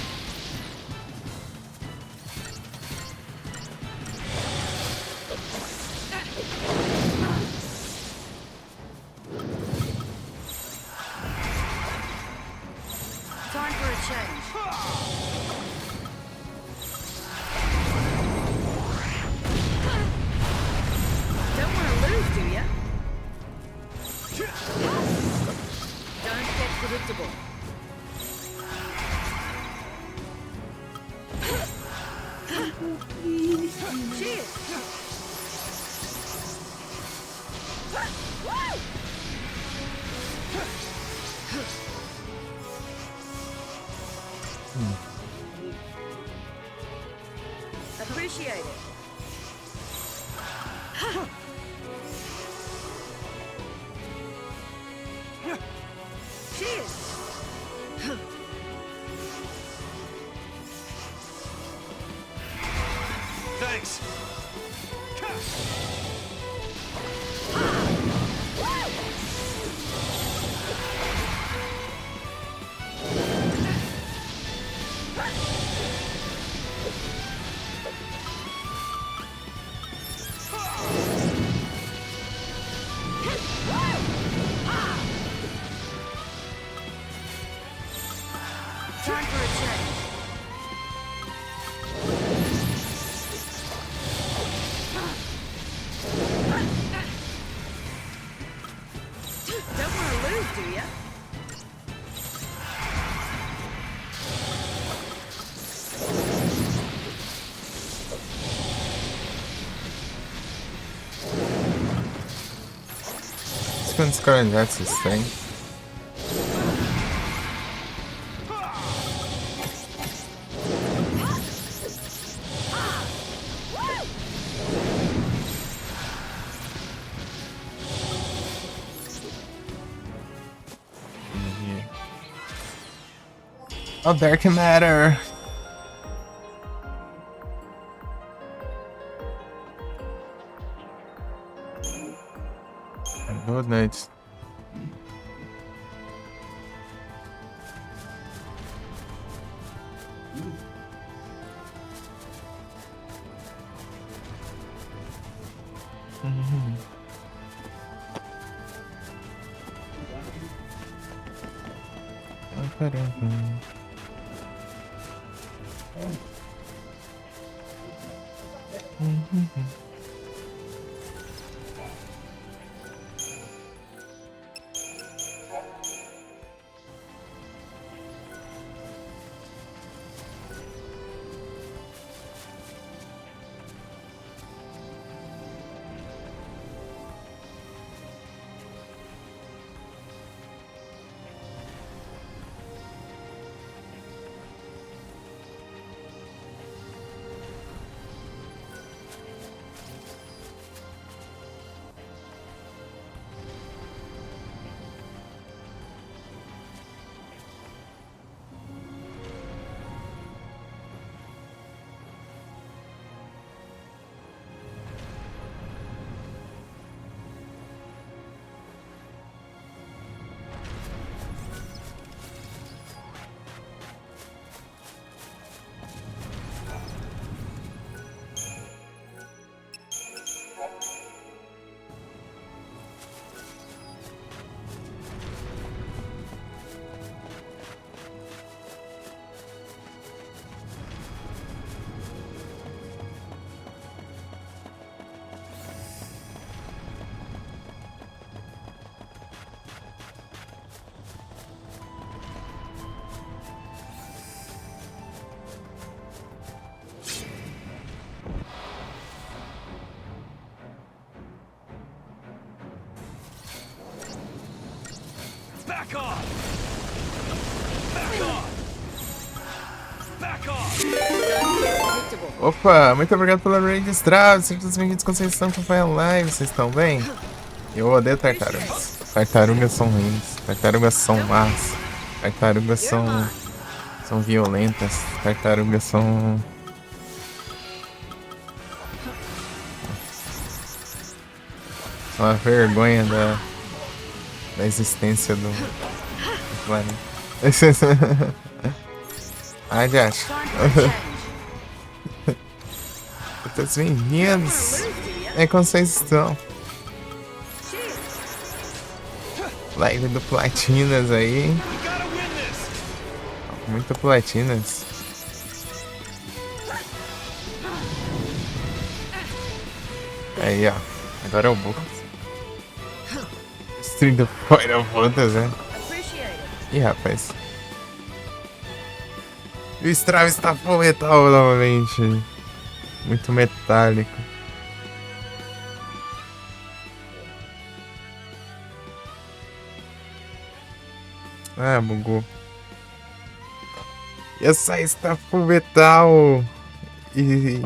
Time for a change. Don't want to lose, do ya? Don't get predictable. Cheers! Woo! Appreciate it. Cheers! Thanks. Time for a change. Don't want to lose, do ya? Let's go and score and that's his thing. Oh, Dark Matter! Good night. Back off! Back off! Back off! Predictable. Opa, muito obrigado pela raid Strava. Sejam todos bem-vindos com vocês estão acompanhando a live. Vocês estão bem? Eu odeio tartarugas. Tartarugas são ruins. Tartarugas são más. Tartarugas são violentas. Tartarugas são a vergonha da existência do planeta. Ai, Josh. Todos bem-vindos. É como vocês estão? Live do Platinas aí. We gotta win this! Muito Platinas. Aí, ó. Agora é o Book. Stream do Final Fantasy, né? Appreciate it. Ih, rapaz. E o Strava está full metal novamente. Muito metálico. Ah, bugou. E essa está full metal. E...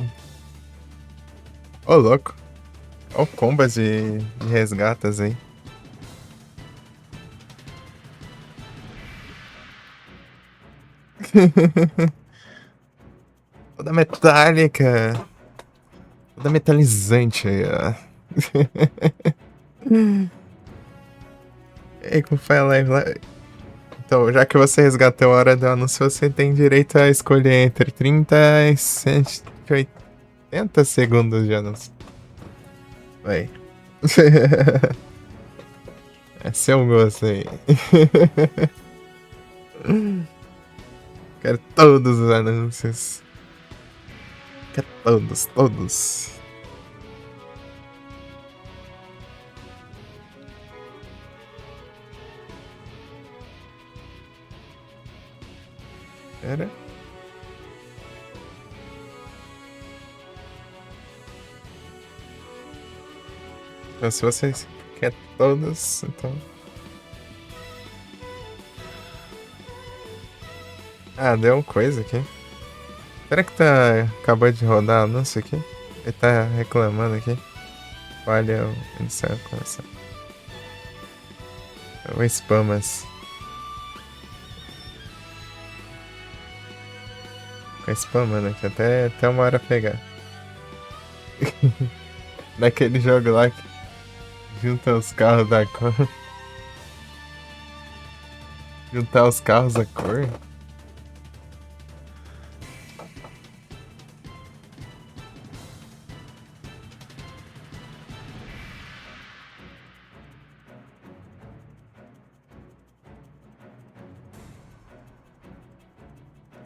Ô, louco. Ó o combas de resgatas aí. Toda metálica. Toda metalizante aí, ó. E aí, como foi a live lá? Então, já que você resgatou a hora do anúncio, você tem direito a escolher entre 30 e 180 segundos de anúncio. Vai. É seu gosto aí. Quero todos os anúncios. Quero todos. Pera. Então, se vocês querem todos, então... Ah, deu coisa aqui. Será que acabou de rodar anúncio aqui? Ele tá reclamando aqui. Olha, iniciar a conversa. O spamas. Fica spamando aqui até uma hora pegar. Daquele jogo lá que junta os carros da cor. Juntar os carros da cor.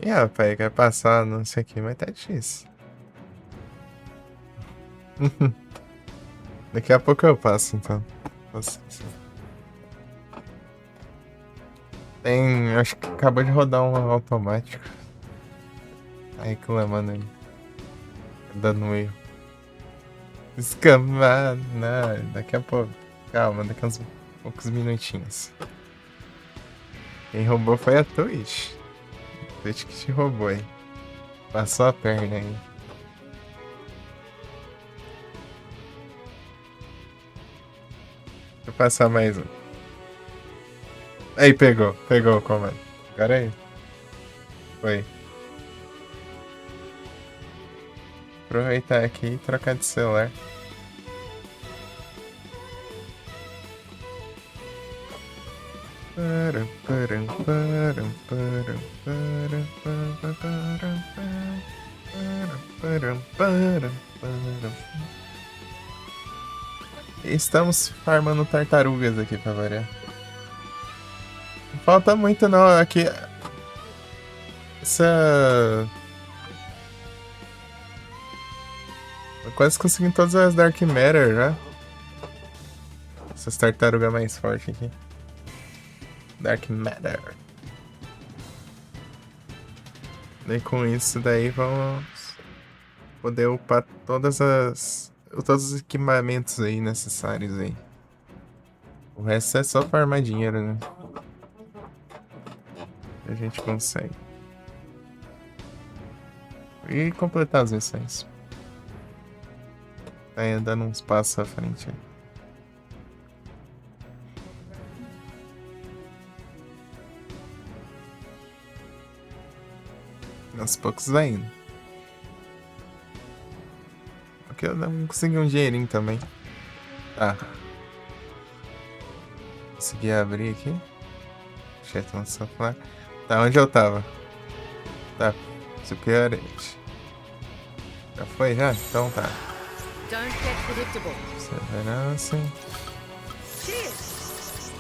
E rapaz, quer passar não sei o que, mas tá difícil. Daqui a pouco eu passo, então. Nossa. Tem. Acho que acabou de rodar um automático. Tá reclamando aí. Dando erro. Escamado. Não, daqui a pouco. Calma, daqui a uns poucos minutinhos. Quem roubou foi a Twitch. Twitch que te roubou aí. Passou a perna aí. Deixa eu passar mais um. Aí, pegou o comando. Agora aí. Foi. Aproveitar aqui e trocar de celular. Estamos farmando tartarugas aqui pra variar. Não falta muito não, aqui... Tô quase conseguindo todas as Dark Matter já. Essas tartarugas mais fortes aqui. Dark Matter. E com isso daí vamos poder upar todos os equipamentos aí necessários aí. O resto é só farmar dinheiro, né? A gente consegue. E completar as missões. Tá aí dando uns passos à frente. Aos poucos vai indo. Aqui eu não consegui um dinheirinho também. Tá. Consegui abrir aqui. Chat no sofá. Tá, onde eu tava? Tá. Superiority. Já foi já? Então tá. Don't get predictable. Severança. Cheers!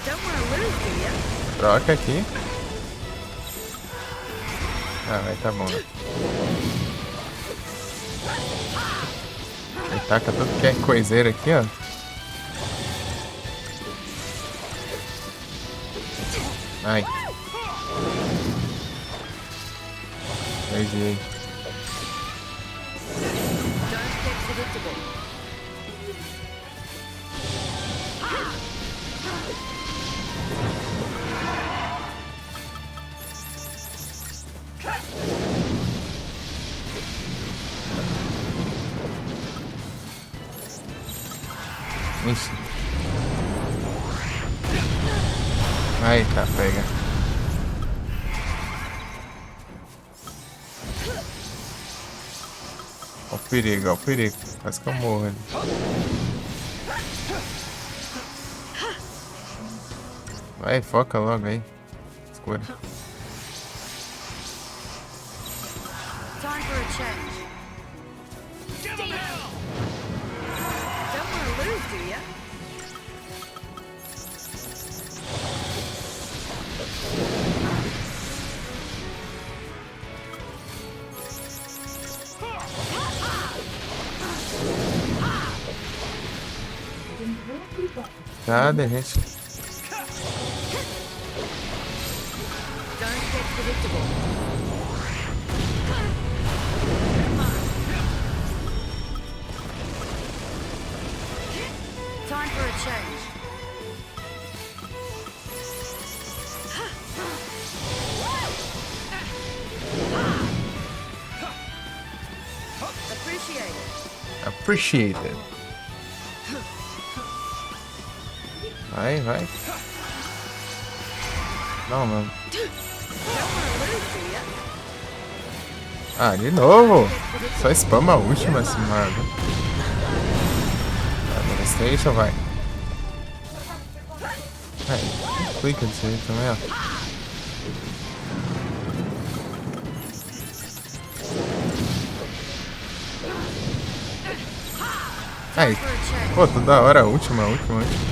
Don't want to lose, do you? Troca aqui. Ah, vai, tá bom. Ele taca tudo que é coiseiro aqui, ó. Ai. Perdi. Don't get predictable. Ixi. Aí, tá, pega. Ó o perigo, ó o perigo. Quase que eu morro ali. Vai, foca logo aí. Escura. Time for a change. Give him hell! Don't want to lose, do you? Cadê, gente? Don't get predictable. Time for a change. Appreciate it. Appreciate it. Vai, vai. Não, não. Don't want to lose, do you? Ah, de novo. Só spama a última, esse mago. Devastation, vai. Ai, clica disso aí também, ó. Aí, For a change. pô, toda hora a última, a última, a última.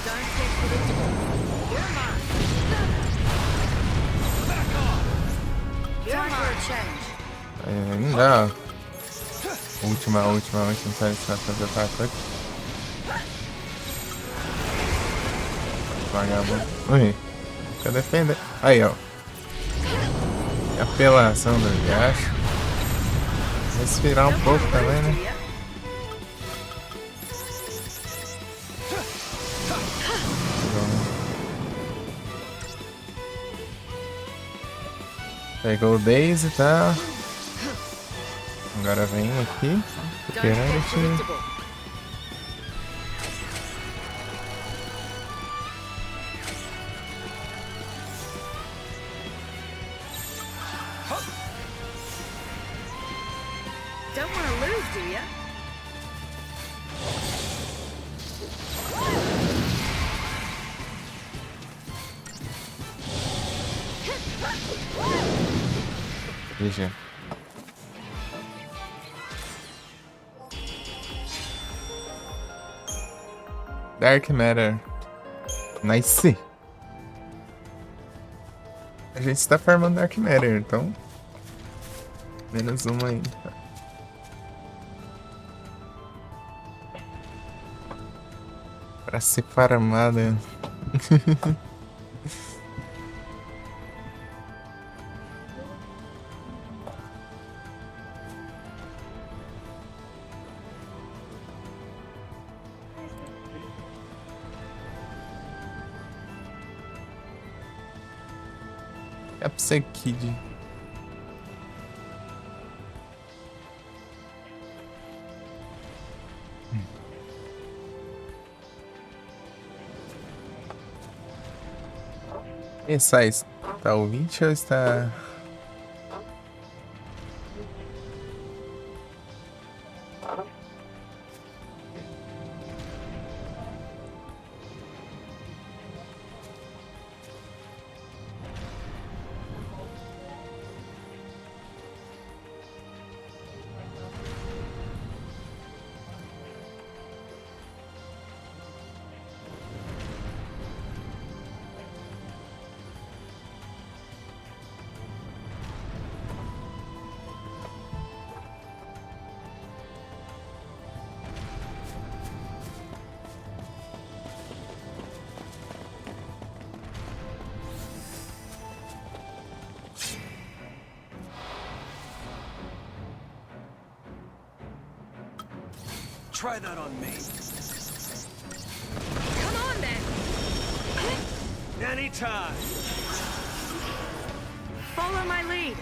Don't get predictable. You're mine. Back off! Time for a change. É, não dá. Última, última, última. Sabe se vai fazer ataque. Vagabundo. Ui. Fica defendendo. Aí, ó. E apelação do gacho. Respirar um pouco também, né? Pegou o Daisy, tá? Agora vem aqui. Don't get Superiority. predictable. Don't want to lose, do you? GG. Dark Matter. Nice. A gente está farmando Dark Matter, então. Menos uma aí. Pra ser farmada. Capsec Kid. E Sais, tá ouvinte ou está... Try that on me. Come on then. Anytime. Follow my lead.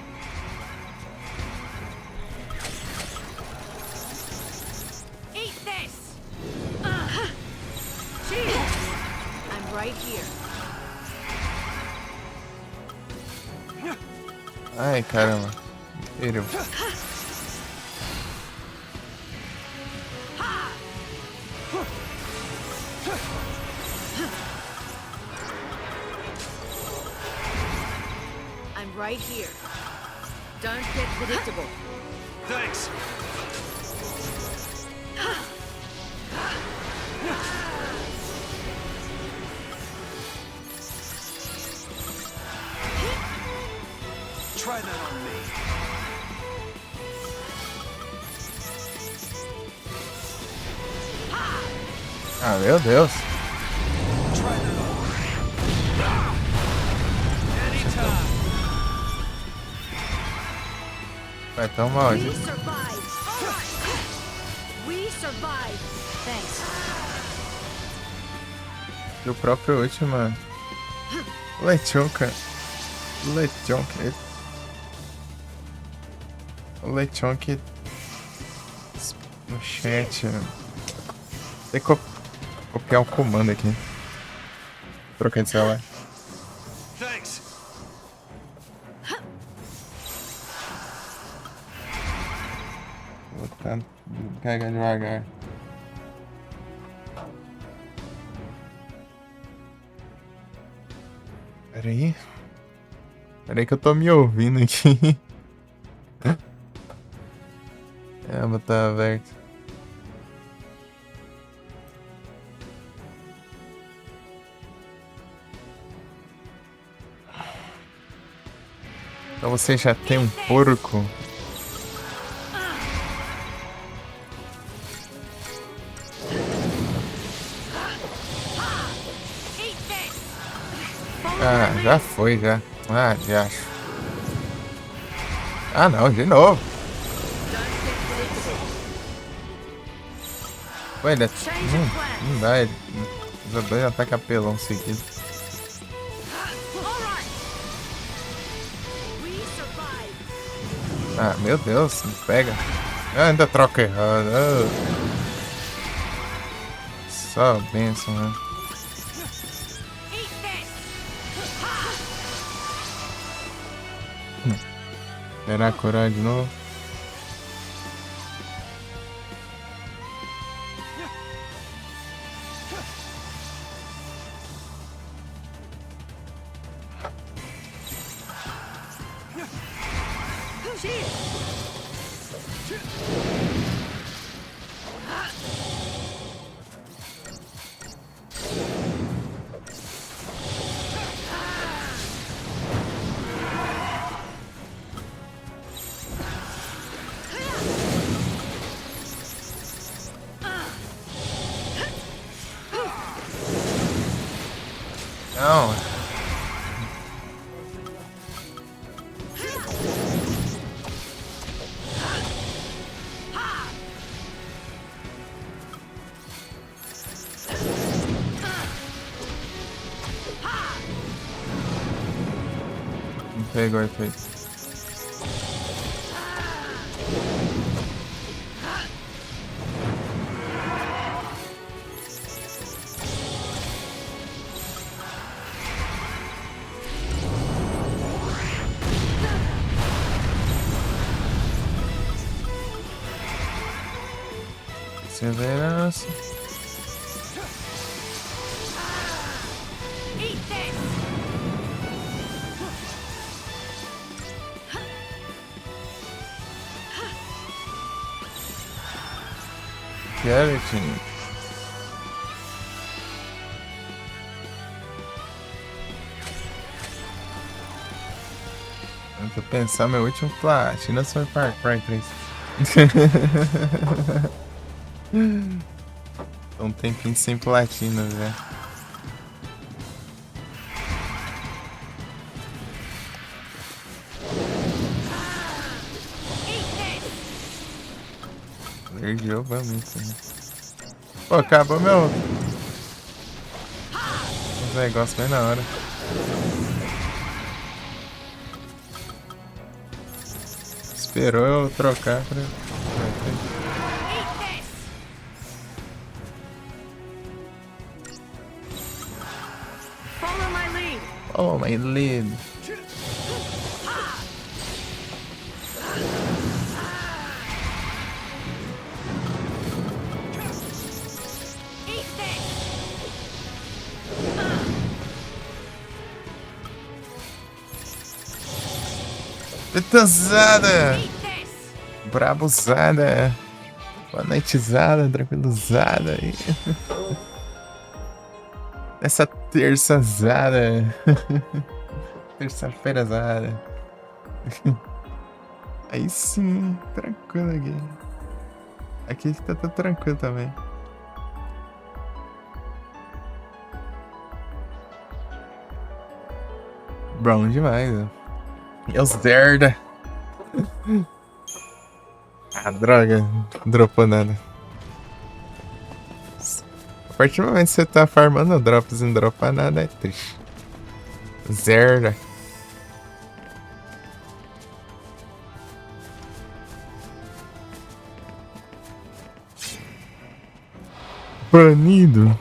Eat this. Cheers. I'm right here. Ai, caramba. Perdeu. I'm right here. Don't get predictable. Thanks. Try that on me. Ah, meu Deus. Try that on me. Anytime. Vai tão mal, We gente. survive. All right. We survive. Thanks. E o próprio último. Lechonka. Lechonka. O Lechonk no chat. Tem que copiar um comando aqui. Trocar de celular. Thanks. Vou carregar devagar. Peraí. Peraí que eu tô me ouvindo aqui. É, mas tá aberto. Então você já tem um porco? Eat this. Ah, já foi, já. Ah, já acho. Ah, não, de novo. Ué, ele não dá, ele usa 2 ataques apelão seguidos. All right. We survive. Ah, meu Deus, me pega. Ah, ainda troca errado. Ah. Só benção, né? Eat this. Esperar curar de novo. Pegou o efeito. Perseverança. Eat this! Skeleton. Eu tô pensando, meu último platina foi Far Cry 3. Tô um tempinho sem platina, velho. Perdi o vamos, né? Pô, acabou meu negócio bem na hora. Esperou eu trocar pra... Follow my lead! Oh, my lead. Eat this! Petazada! Eat this! Brabuzada! Boa noitezada, tranquilizada aí. Essa terçazada. Terça-feira-zada. Aí sim, tranquilo aqui. Aqui tá tudo tranquilo também. Bom demais, ó. E os derda. Ah, droga. Não dropou nada. A partir do momento que você tá farmando drops e não dropar nada, é triste. Zerda. Banido.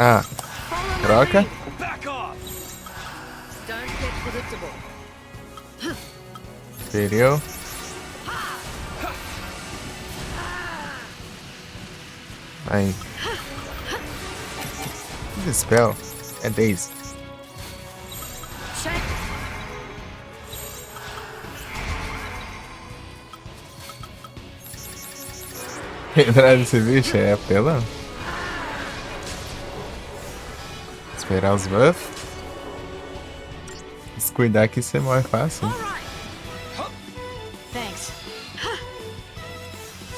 Ah, troca. Back off! Don't get predictable. Perdeu. Aí. Que spell? É 10. Check. Lembrar desse bicho é apelão. Esperar os buffs. Descuidar que você morre fácil. All right. Thanks.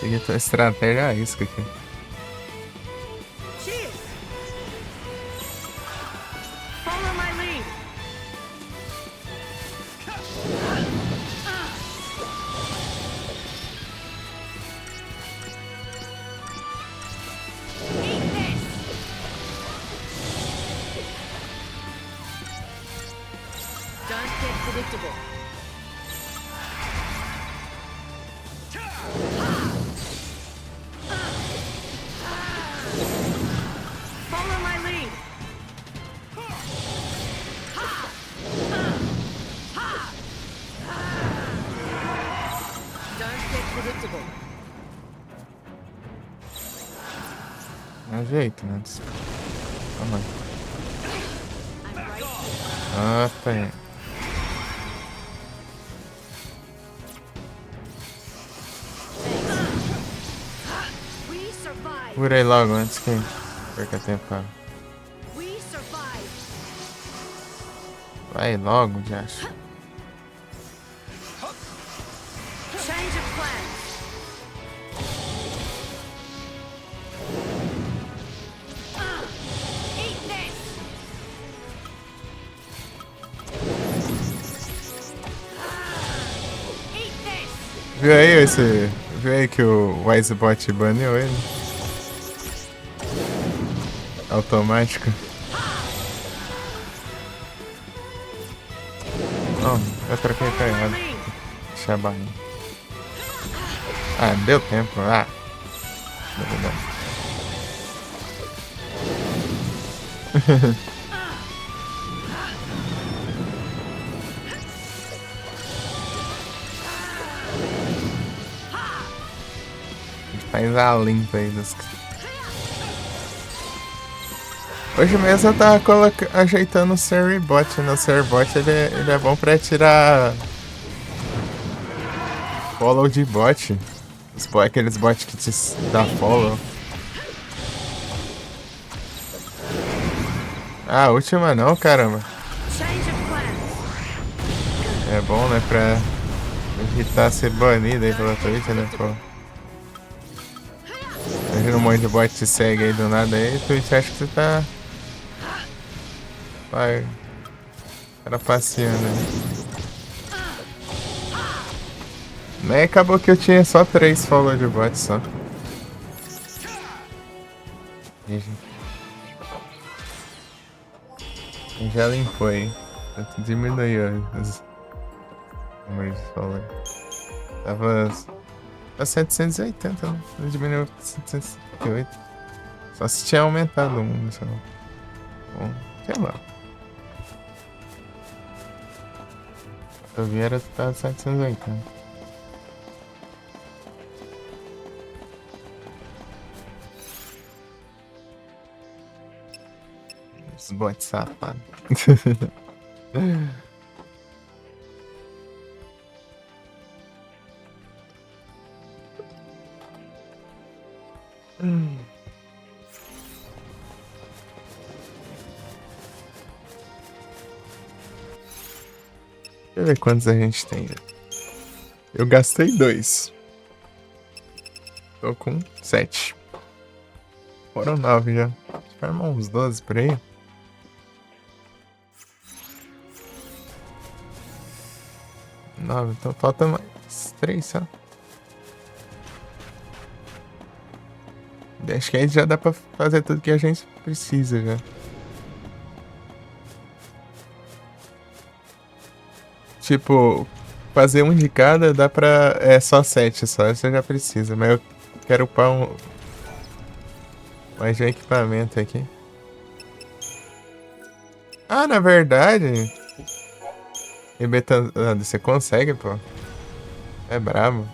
Seguir tua estratégia a isca aqui. Cheers. Follow my lead. Eat this. Don't get predictable. Follow my lead. Don't get predictable. Ajeita antes. Calma aí. I'm right. Ah, tá aí. We survive. Curei logo antes que perca tempo. Cara. We survive. Vai logo, já acho. Change of plans. Eat this. Viu aí esse. Viu aí que o Wisebot baniu ele? Automático. Não, eu troquei pra errado. Deixa a barra. Ah, deu tempo. Ah. Faz a limpa aí dos. Hoje mesmo eu tava ajeitando o Seribot, né? O Seribot ele é bom pra tirar follow de bot. Aqueles bots que te dá follow. Ah, a última não, caramba. Change of plans. É bom, né? Pra evitar ser banido aí pela Twitch, né? Pô. Imagina um monte de bot te segue aí do nada aí, Twitch acha que você tá. Vai. Cara passeando aí. Nem acabou que eu tinha só 3 follow de bot só. Já limpou aí. Diminuiu os números de follow. Tava 780, né? Diminuiu pra 768. Só se tinha aumentado um, sei lá. Bom, sei lá. Eu vi era 780. Os bots safados. Deixa eu ver quantos a gente tem. Eu gastei 2. Tô com 7. Foram 9 já. Formar uns 12 por aí. Nove, então falta mais 3 só. Acho que aí já dá pra fazer tudo que a gente precisa já. Tipo, fazer um de cada dá pra. É só 7 só, você já precisa. Mas eu quero upar mais de equipamento aqui. Ah, na verdade. Você consegue, pô. É brabo.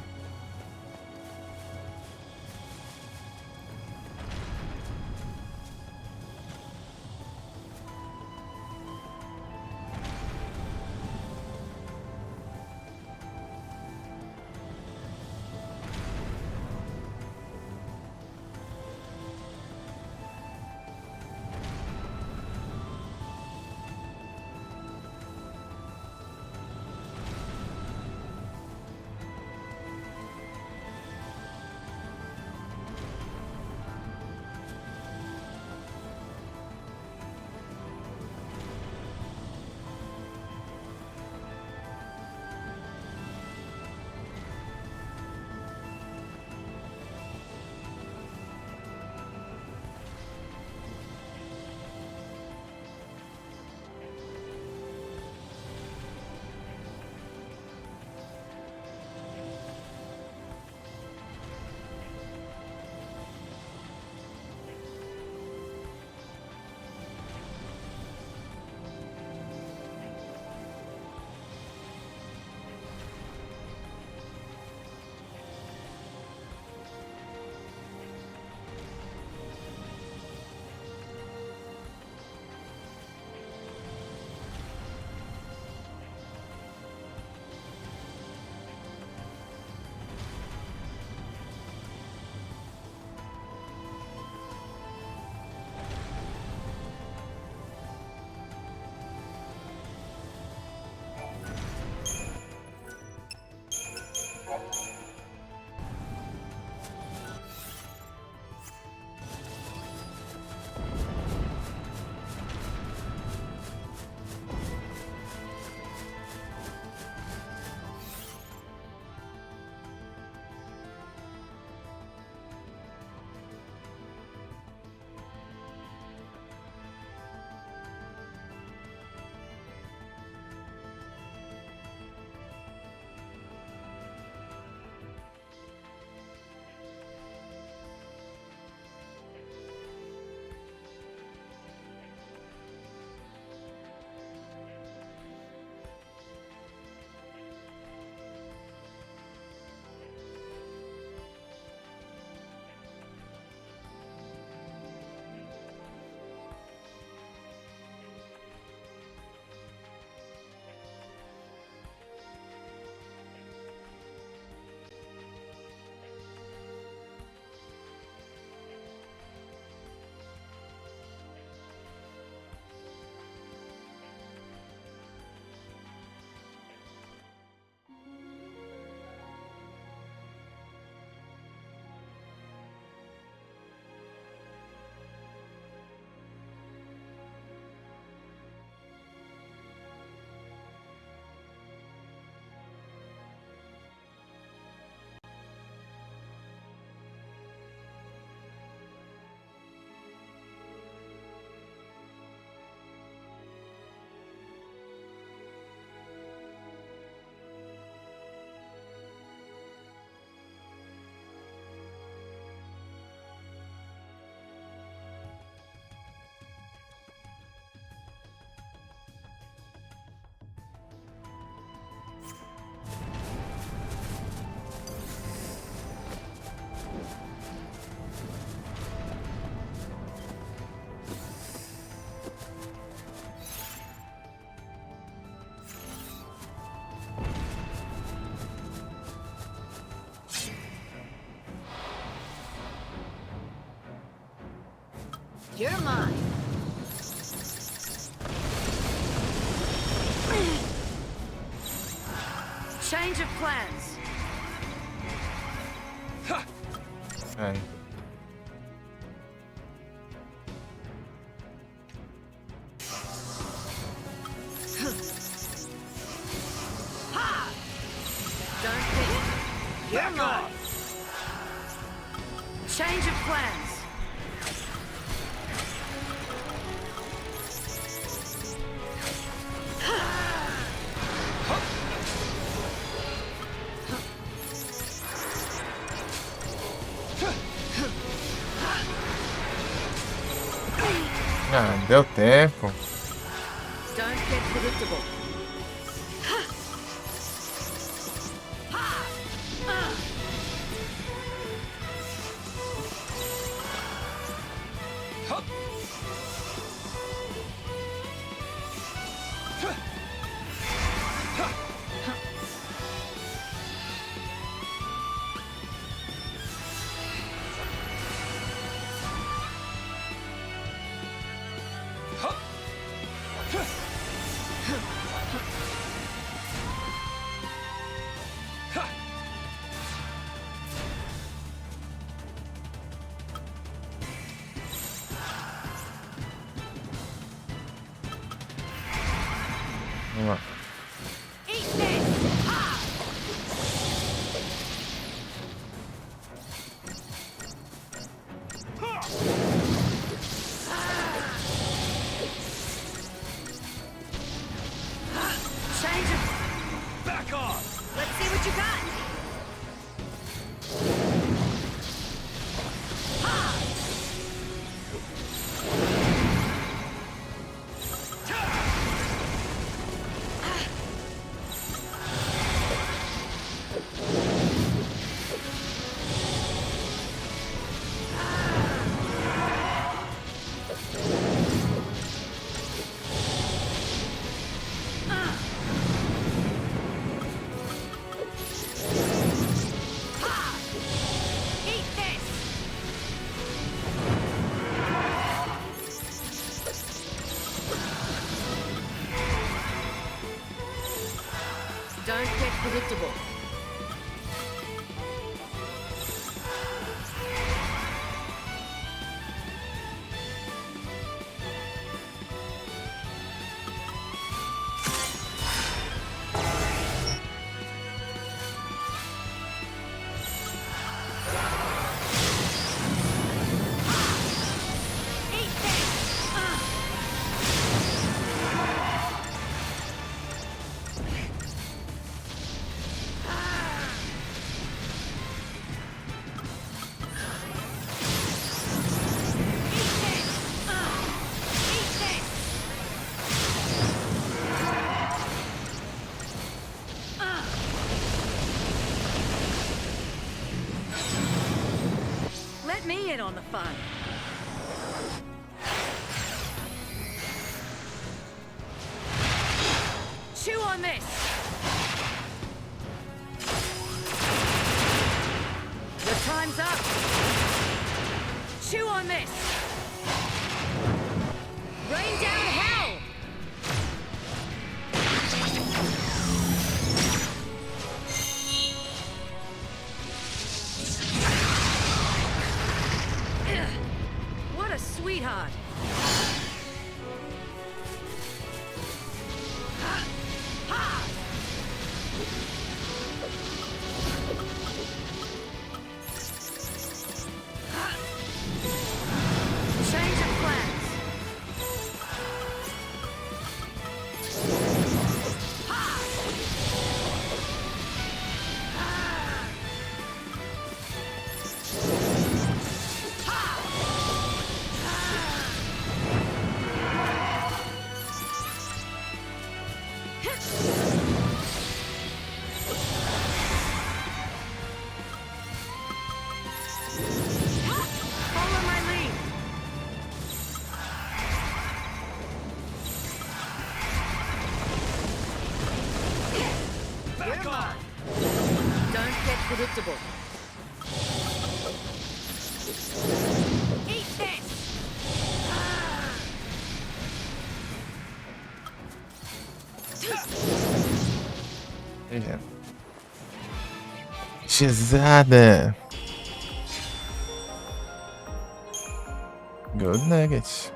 You're mine. Change of plans. Ai. Don't think. You're Back mine. off! Change of plans. Ah, deu tempo. Don't get predictable. Vamos lá. Eat this. Change of. Back off! Let's see what you got. Eat this. Don't get predictable. Eat this. Eat this. Let me in on the fun. Chew on this. Your time's up. Chew on this. Rain down hell. Ugh. What a sweetheart. Change of plans. Follow my lead. Back You're off! mine. Don't get predictable. Eat this. Yeah. Shazada. Gold nuggets.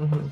Mhm.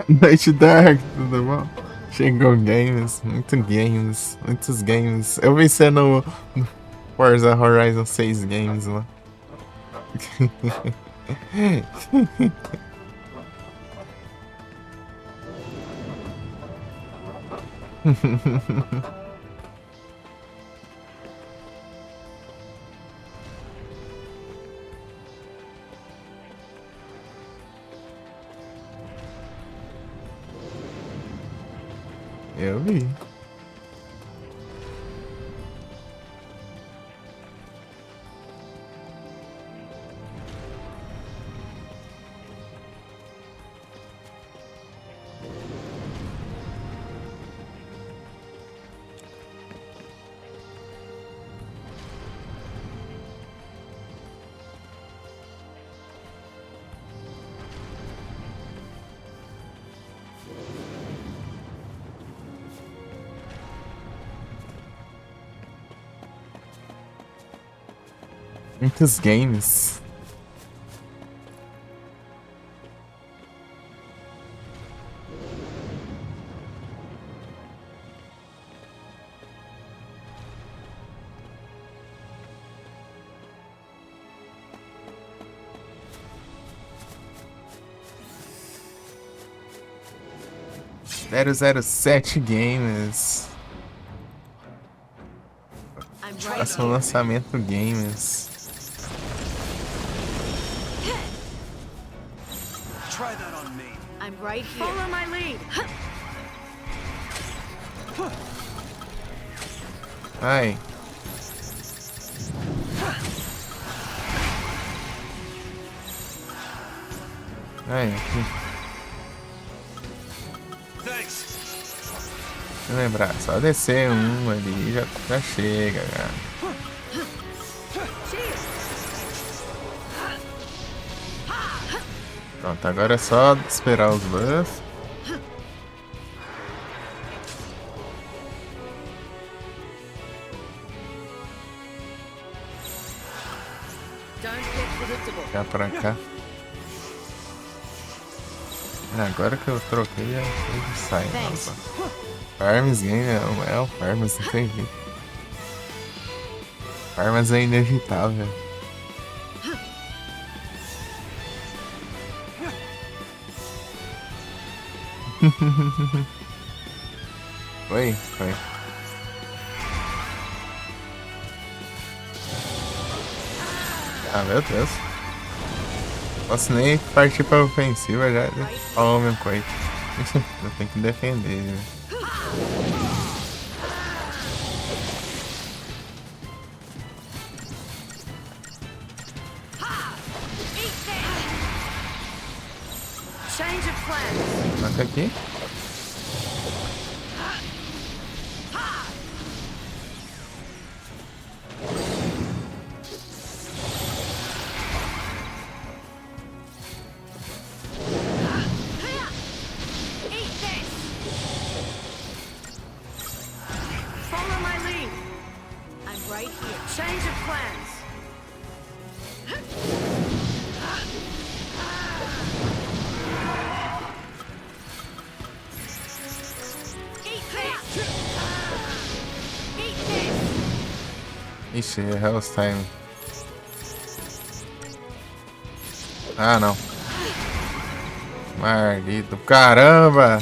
Night Dark, tudo bom? Chegou games, muitos games. Eu venci no Forza Horizon 6 games lá. Eu vi. Muitos games. Zero sete games. I'm right Próximo here. lançamento games. Try that on me. I'm right here. Follow my lead. Ai. Ai, aqui. Thanks. Deixa eu lembrar, só descer um ali já chega, cara. Pronto, agora é só esperar os buffs. Don't get predictable. Já pra cá. Agora que eu troquei, já ele sai. Thanks. Nossa. Farms game é o Farms, não tem jeito. Farms é inevitável. Foi. Ah, meu Deus. Posso nem partir pra ofensiva já. Ó, meu coito. Eu tenho que defender. Né? Change of plans. Mata aqui. Eat this. Follow my lead. I'm right here. Change of plans. Eat this. Eat this. Ixi, Hell's Time. Ah, não. Maldito. Caramba!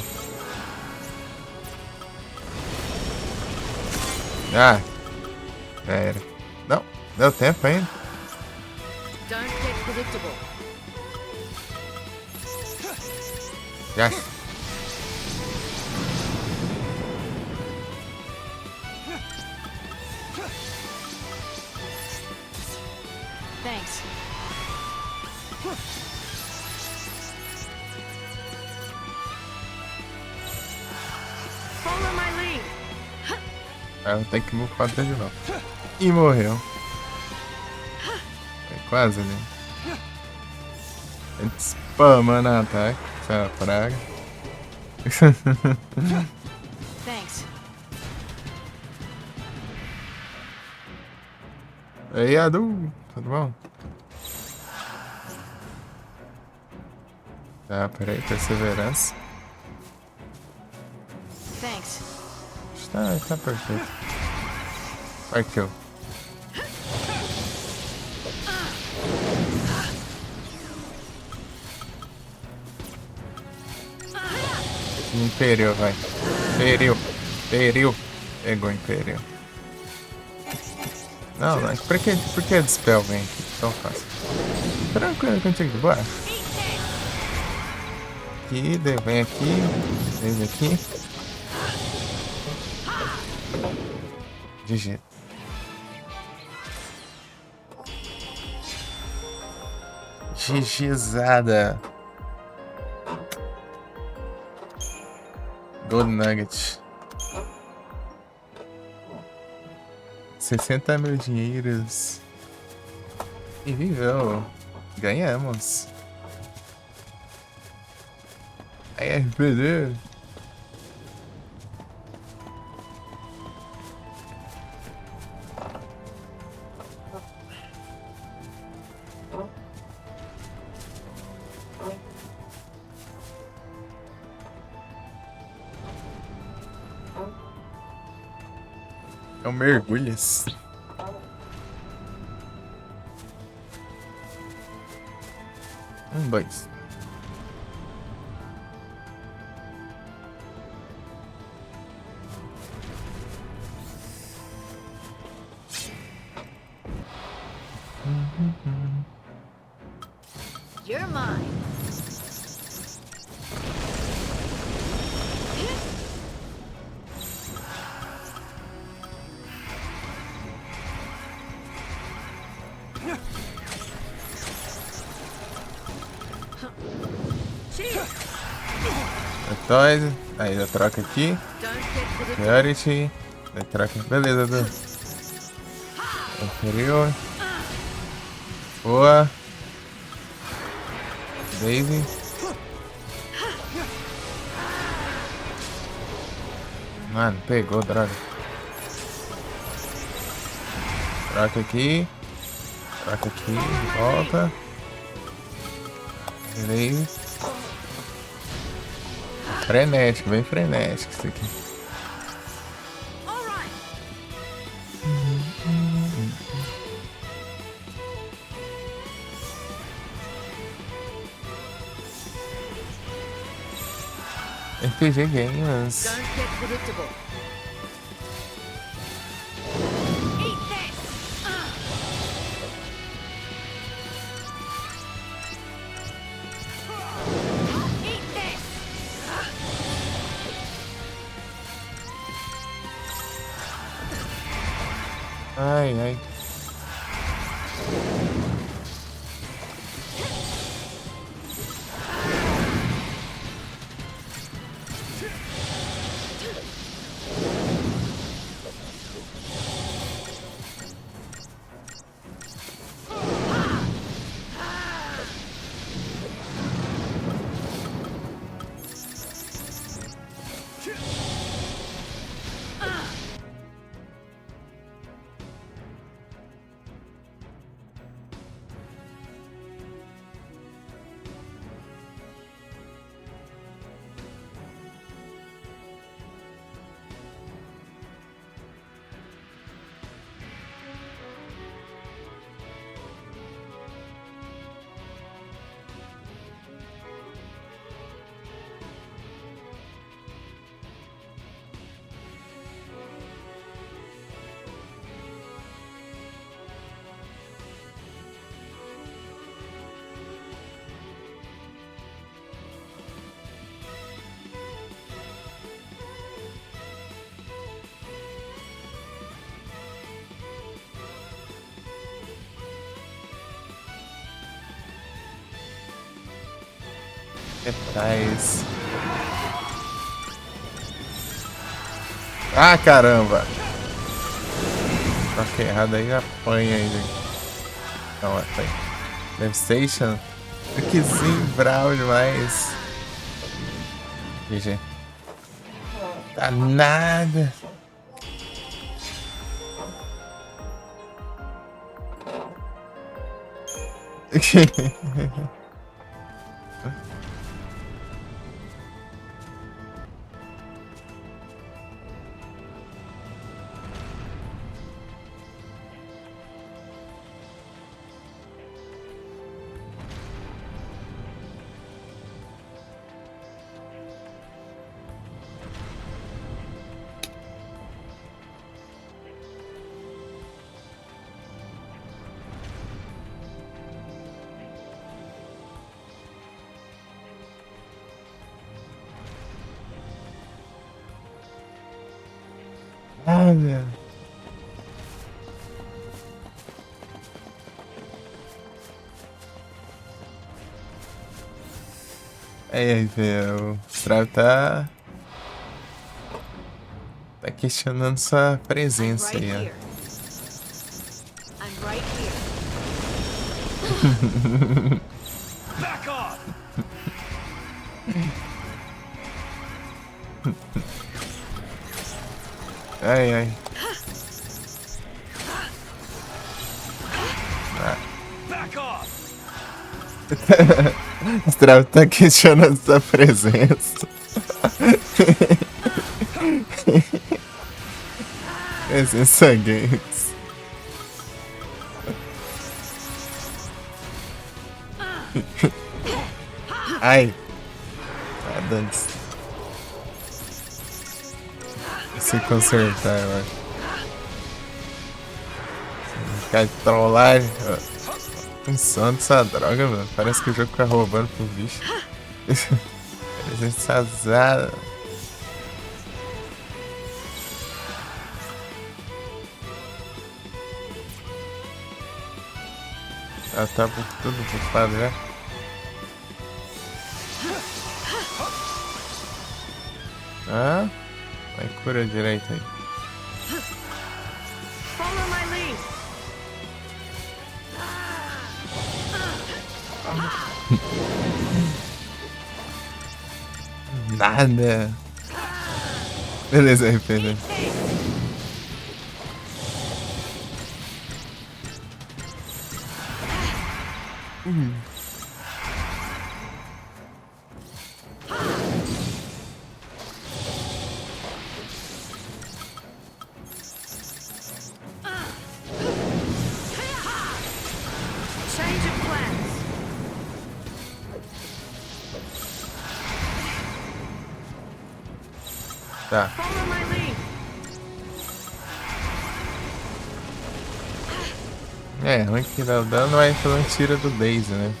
Ah. Já era. Não, deu tempo ainda. Don't get predictable. Já. Thanks. Follow my lead. Eu tenho que bufar de novo. E morreu. Foi quase ali. A gente spamando ataque. Essa praga. Thanks. Ei, Adu. Tudo bom? Tá, peraí. Perseverança. Thanks. Tá perfeito. Partiu. Imperial, vai. Imperial. Pegou Imperial. Não, não. Por que Dispel vem aqui? Tão fácil. Tranquilo contigo, bora. Aqui, vem aqui. Vem aqui. GG. GGzada. Gold Nugget. 60 mil dinheiros. E viveu. Ganhamos. Aí, RPD. É um mergulhas. Dois. You're mine. Toys. Aí já troca aqui. Don't get good at Priority. Aí troca. Beleza, do. Inferior. Boa. Daisy. Mano, pegou, droga. Troca aqui. Troca aqui. Volta. Beleza. Frenético, bem frenético isso aqui. all right. RPG Games. Don't get predictable. Eat this. Eat this. Ai, ai. Metais. Ah, caramba! Toque errado aí, apanha ainda. Não, tá aí. Devastation. Que sim, bravo demais. GG. Tá nada. Ah, velho. Aí, velho. O Strav tá questionando sua I'm presença right aí, ó. here. I'm right here. Back off! Ai, ai. Back off! O Strav tá questionando sua presença. Presença games. Ai. Tá dando. Se consertar, eu acho. Ficar de trollagem. Insano essa droga, mano. Parece que o jogo fica roubando pro bicho. Presença azar. Ela tá por tudo bufado já. Ah, vai cura direito aí. Follow my lead. Nada. Beleza, RPG. Change of plans. Tá. Follow my lead. É, ruim que dá o dano é pelo tira do Daisy, né?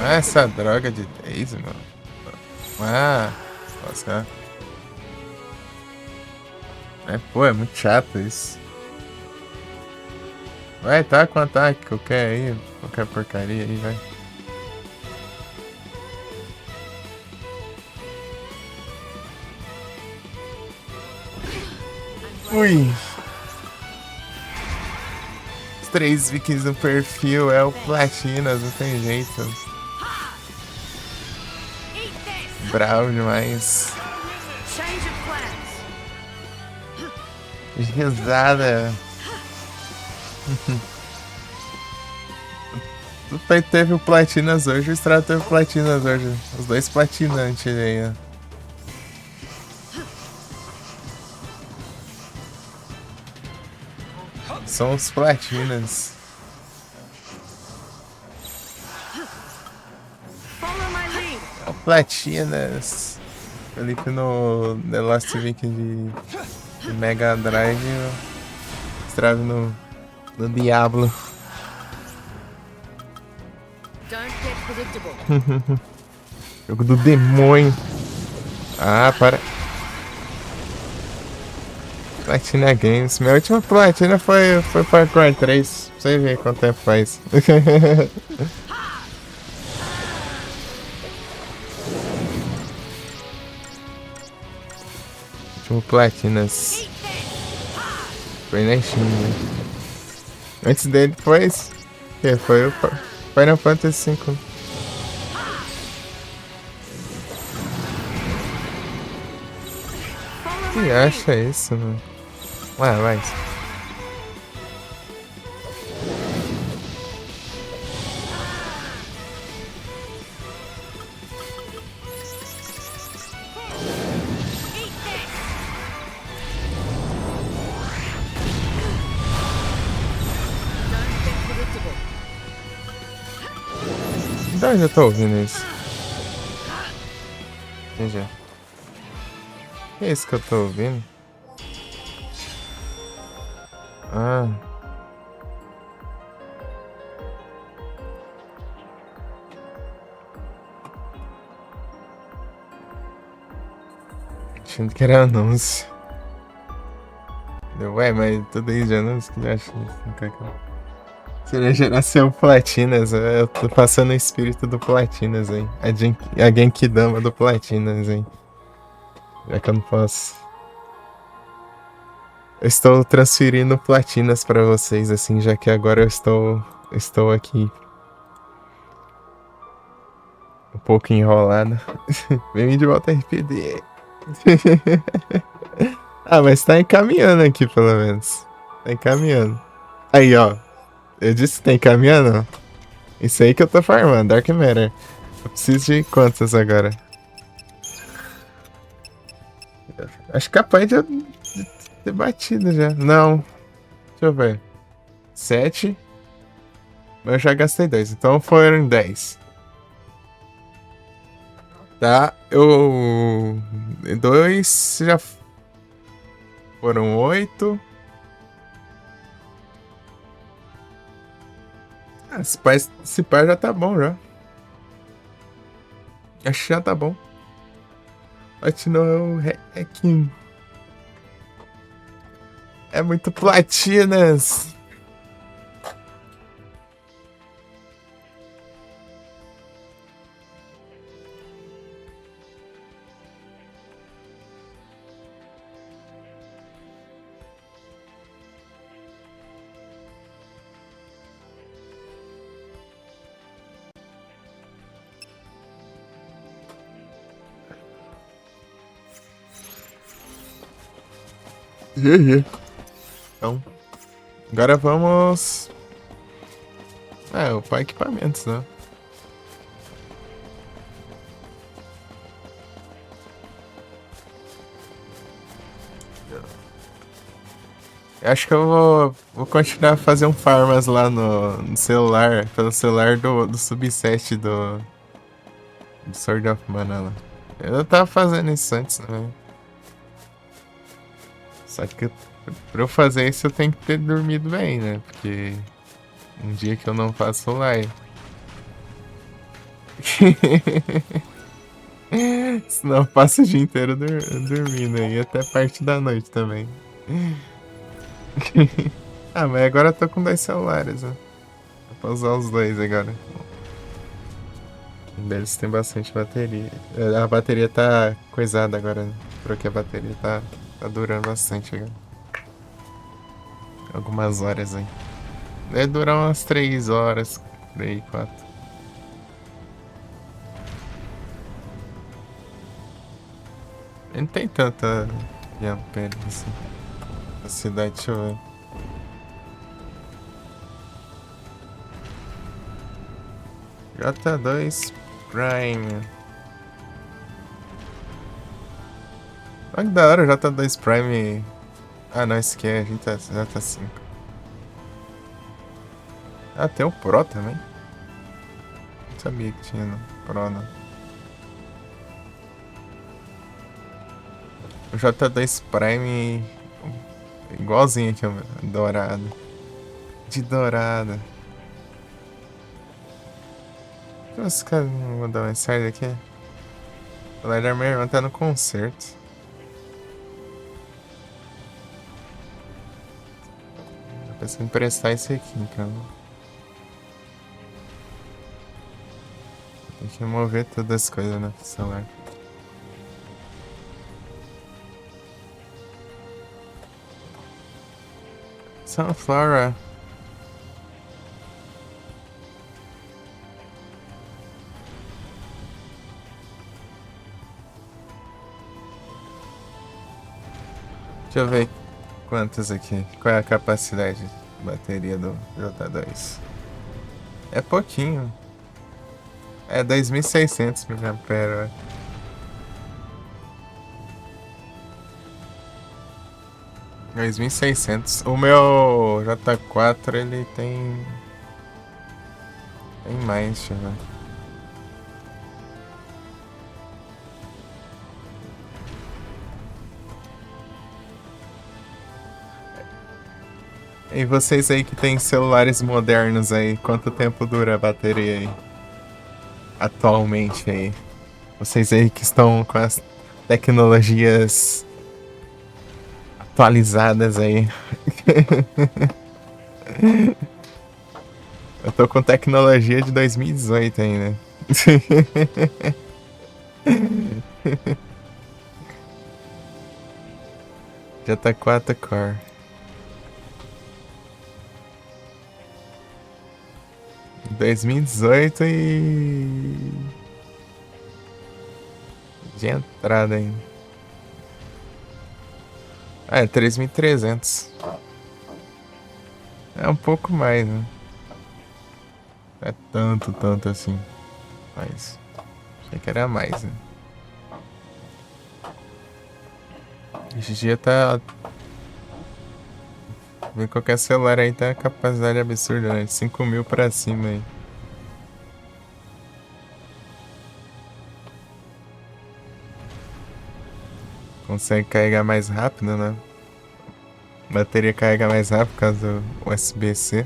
Ah, essa droga de Daisy, mano. Ah, nossa. Pô, é muito chato isso. Vai, tá com ataque, qualquer aí, qualquer porcaria aí, vai. Ui! Os 3 vikings no perfil é o Platinas, não tem jeito. Eat this. Bravo demais. Change of plans. Risada. O Pai teve o Platinas hoje, o Strato teve o Platinas hoje. Os dois platinantes aí, ó. São os platinas. Follow my lead. Platinas. Felipe no The Lost Viking de Mega Drive. Strave no Diablo. Don't get predictable. Jogo do demônio. Ah, para. Platina Games. Minha última platina foi Far Cry 3. Pra você ver quanto tempo faz. Último Platinas. Eat this. Foi na Steam, né? Antes dele foi esse. Que foi o Final Fantasy V. Follow Que my lead. acha isso, mano? Vai. Eat this. Don't get predictable. De onde eu tô ouvindo isso? Veja. Que é isso que eu tô ouvindo? Ah. achando que era anúncio. Ué, mas tudo isso de anúncio que eu acho. Seria geração Platinas. Eu tô passando o espírito do Platinas, hein? A Genkidama do Platinas, hein? Já que eu não posso. Eu estou transferindo platinas pra vocês, assim, já que agora eu estou aqui. Um pouco enrolado. Vem de volta RPD. Ah, mas tá encaminhando aqui, pelo menos. Tá encaminhando. Aí, ó. Eu disse que tá encaminhando. Isso aí que eu tô farmando, Dark Matter. Eu preciso de quantas agora? Acho capaz de eu ter batido já. Não. Deixa eu ver. 7. Mas eu já gastei 2. Então foram 10. Tá, eu. 2 já foram 8. Ah, esse par já tá bom já. Acho que já tá bom. Platinum Hacking. É muito platinas. Então, agora vamos. Upar equipamentos, né? Eu acho que eu vou continuar a fazer um farmas lá no celular, pelo celular do subset do Sword of Mana lá. Eu tava fazendo isso antes, né? Só que pra eu fazer isso eu tenho que ter dormido bem, né? Porque um dia que eu não faço live. Senão eu passo o dia inteiro dormindo aí, até parte da noite também. Ah, mas agora eu tô com 2 celulares, né? Dá pra usar os 2 agora. Um deles tem bastante bateria. A bateria tá coisada agora, né? Porque a bateria tá durando bastante agora. Algumas horas aí. Deve durar umas 3 horas, por aí, 4. Não tem tanta ampere assim. A cidade, deixa eu ver. J2 Prime. Olha que da hora, o J2 Prime. Ah, não, esse aqui é J5. Ah, tem o Pro também. Não sabia que tinha no Pro, não. O J2 Prime. Igualzinho aqui, dourado. De dourada. Os caras não vão dar uma saída aqui? O Lidar meu irmão tá no concerto. Eu preciso emprestar esse aqui, então. Tem que mover todas as coisas no celular. Sunflower. Deixa eu ver quantos aqui. Qual é a capacidade de bateria do J2? É pouquinho. É 2600 mAh. $2.600. O meu J4 ele tem mais, deixa eu ver. E vocês aí que tem celulares modernos aí, quanto tempo dura a bateria aí? Atualmente aí. Vocês aí que estão com tecnologias atualizadas aí. Eu tô com tecnologia de 2018 ainda. Já tá 4 core. Dois mil e 2018 e... de entrada ainda. Ah, é 3.300. É um pouco mais, né? Não é tanto assim. Mas... achei que era mais, né? Hoje em dia tá... ver qualquer celular aí tem uma capacidade absurda, né? 5.000 pra cima aí. Consegue carregar mais rápido, né? A bateria carrega mais rápido por causa do USB-C.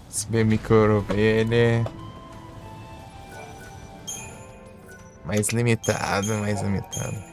USB micro ele é mais limitado, mais limitado.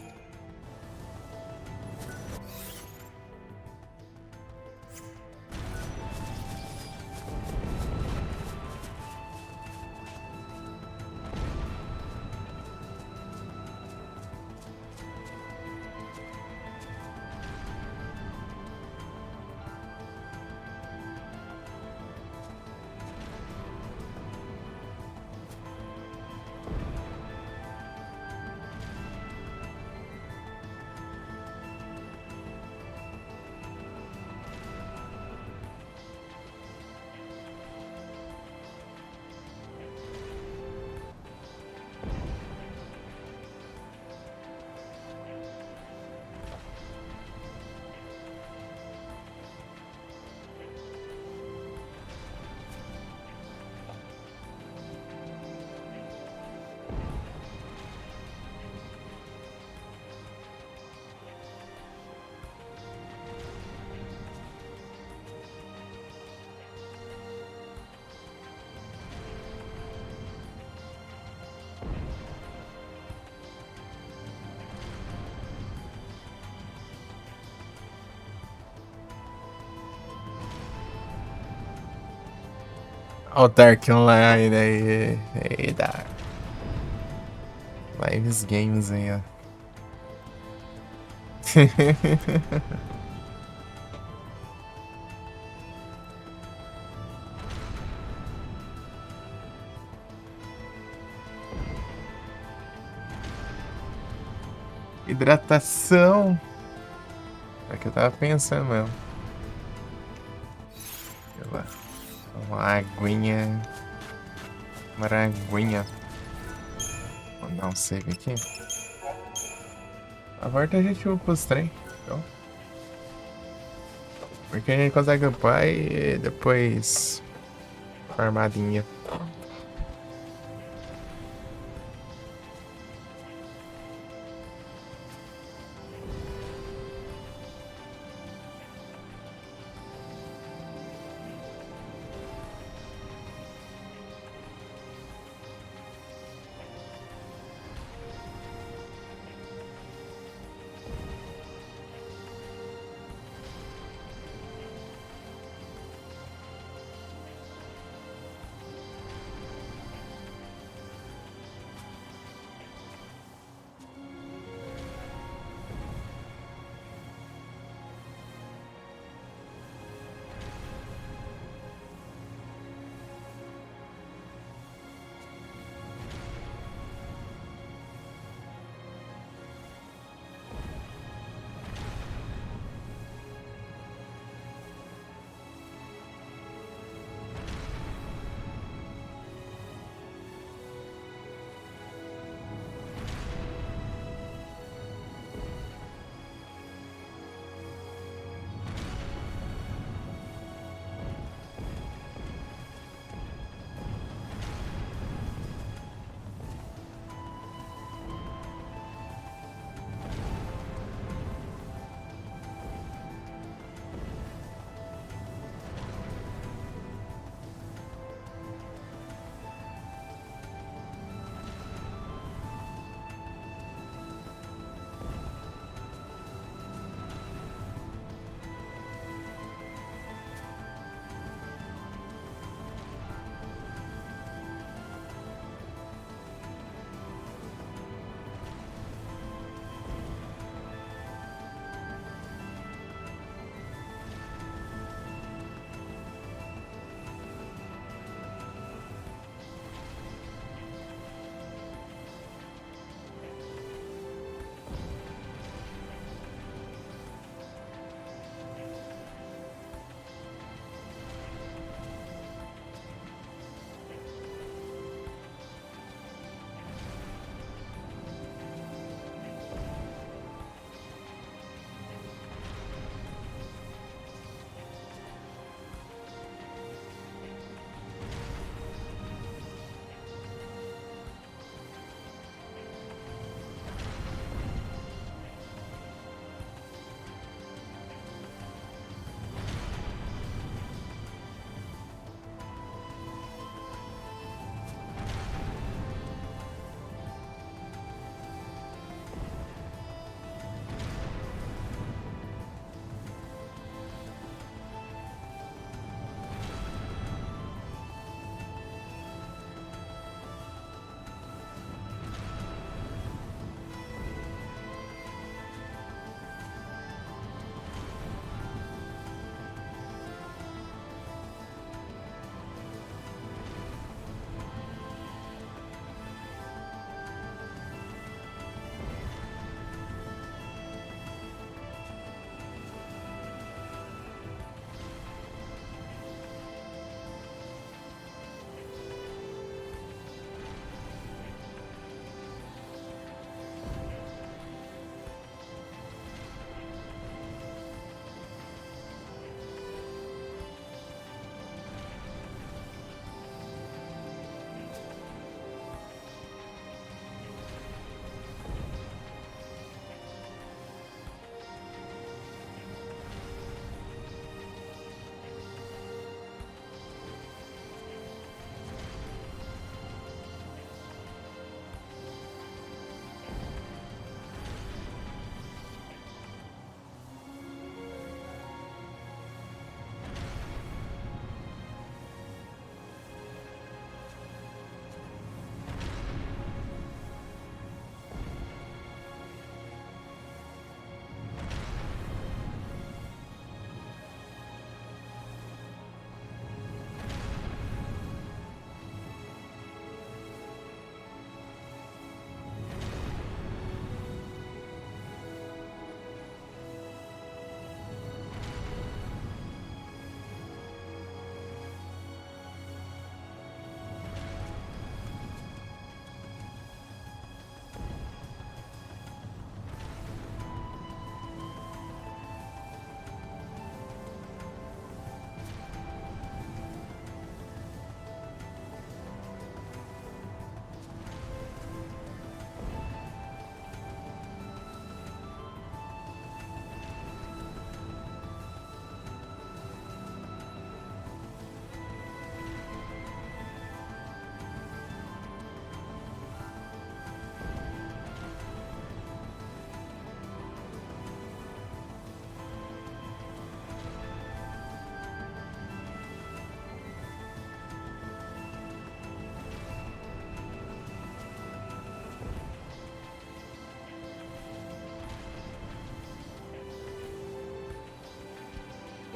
Ó o Dark Online aí. Eita. Lives Games aí, ó. Hidratação. É que eu tava pensando mesmo. Sei lá. Uma aguinha. Uma aguinha. Vou dar um save aqui. A volta a gente upa os trem. Então. Porque a gente consegue upar e depois. Armadinha.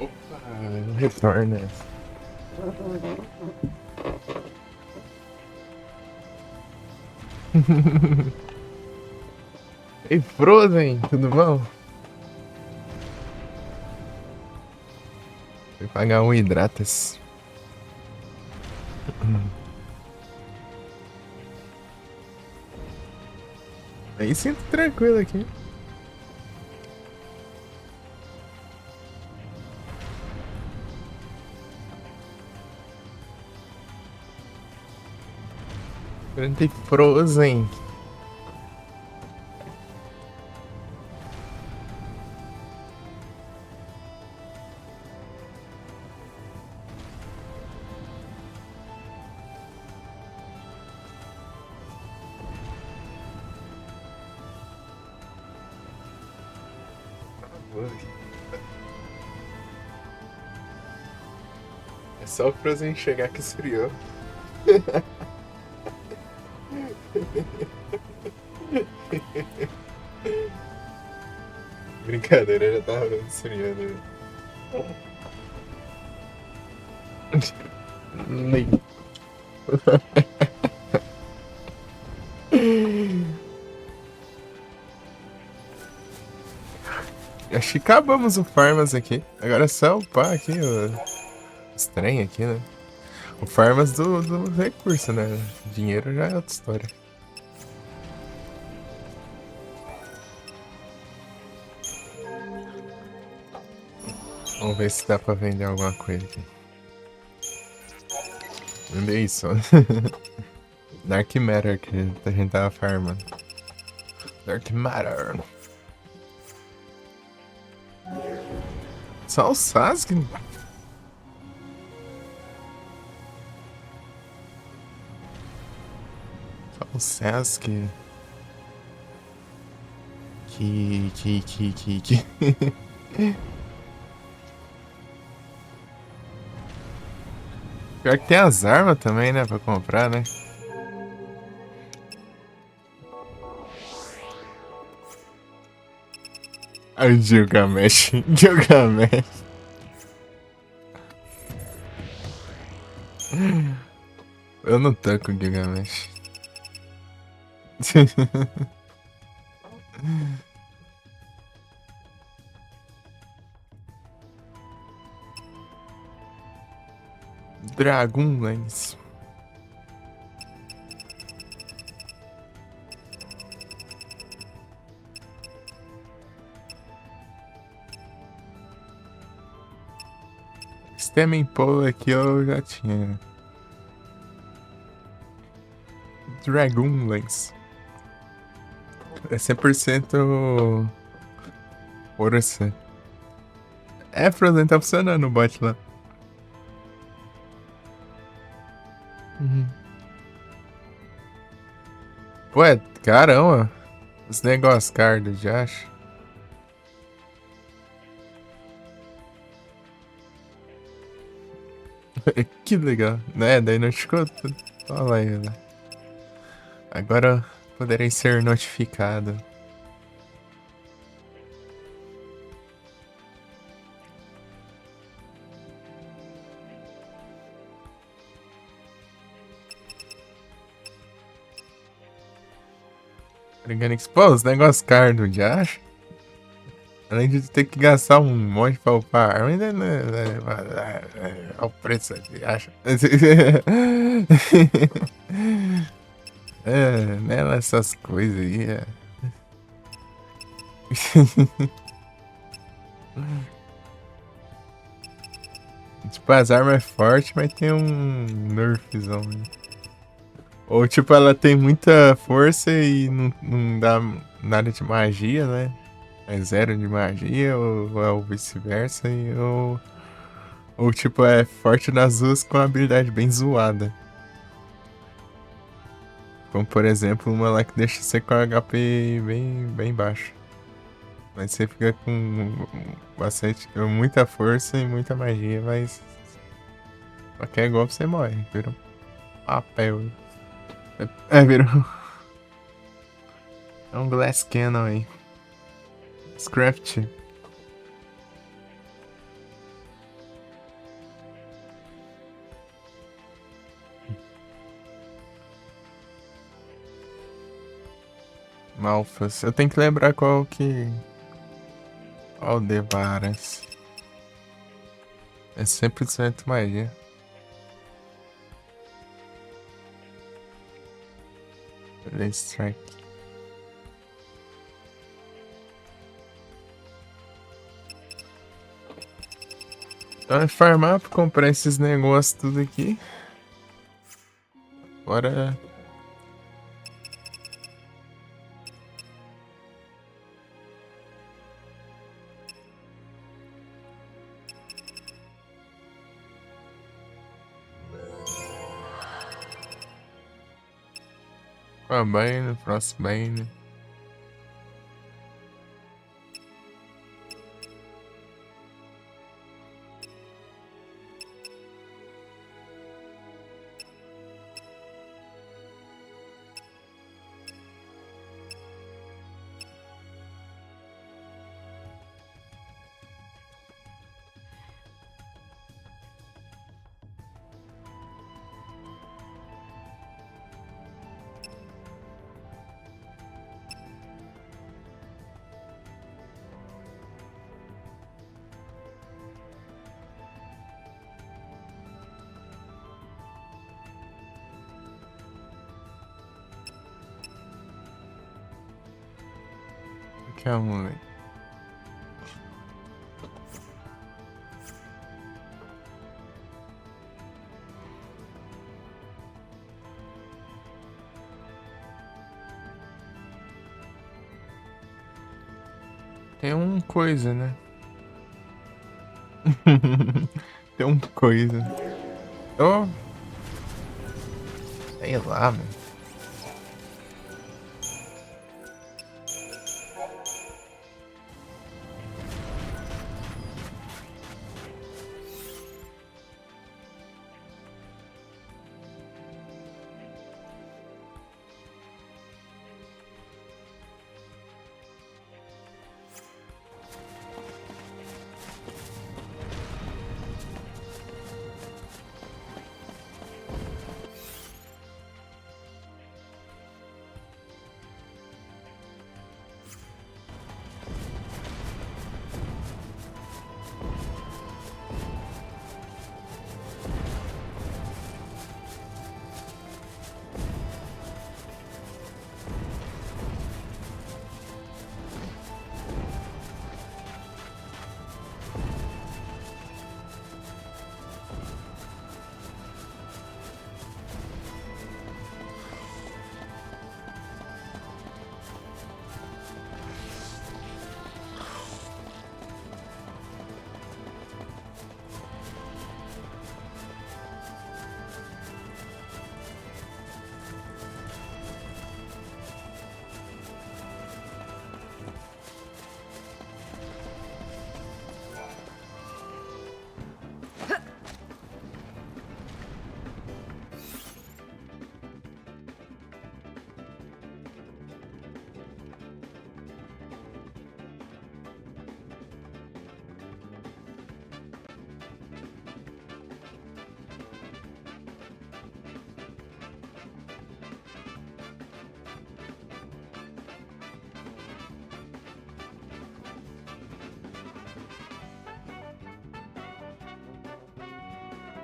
Opa, retorna. Ei, Frozen, tudo bom? Fui pagar um hidratas. Aí sinto tranquilo aqui. Grande Frozen. É só o Frozen chegar que esfriou. Brincadeira, já tava esfriando. Nem. Acho que acabamos o Farmas aqui. Agora é só upar aqui os trem aqui, né? O Farmas do recurso, né? Dinheiro já é outra história. Vamos ver se dá pra vender alguma coisa aqui. Vender isso. Dark Matter que a gente tava farmando. Dark Matter. Só o Sasuke? Só o Sasuke. Que. Pior que tem as armas também, né? Pra comprar, né? Ai, Gilgamesh. Gilgamesh. Eu não tanco o Gilgamesh. Dragon Lance. Stemmen Pole aqui eu já tinha. Dragon Lance. É 100% força. É, Frozen, tá funcionando o bot lá. Ué, caramba. Os negócios cardos já acho. Que legal. Né? Daí notificou tudo. Olha aí, né? Agora poderei ser notificado. Organic. Pô, os negócios cardos já acho. Além de ter que gastar um monte pra upar arma, ainda não é o preço aqui, acha? É, né, essas coisas aí, é. Tipo, as armas é forte, mas tem um nerfzão, né? Ou tipo, ela tem muita força e não dá nada de magia, né? É zero de magia, ou é o vice-versa, ou tipo, é forte nas duas com uma habilidade bem zoada. Como por exemplo, uma lá que deixa você com HP bem baixo. Mas você fica com bastante, muita força e muita magia, mas qualquer golpe você morre, virou papel. Virou. É um Glass Cannon aí. Scraft. Malphas. Eu tenho que lembrar qual que... Aldebaras. É 100% magia. Blaze Strike. Então é farmar pra comprar esses negócios tudo aqui. Bora. Com a Bane, Frostbane. Que é um moleque. Tem um coisa, né? Tem um coisa. Oh. Sei lá, mano.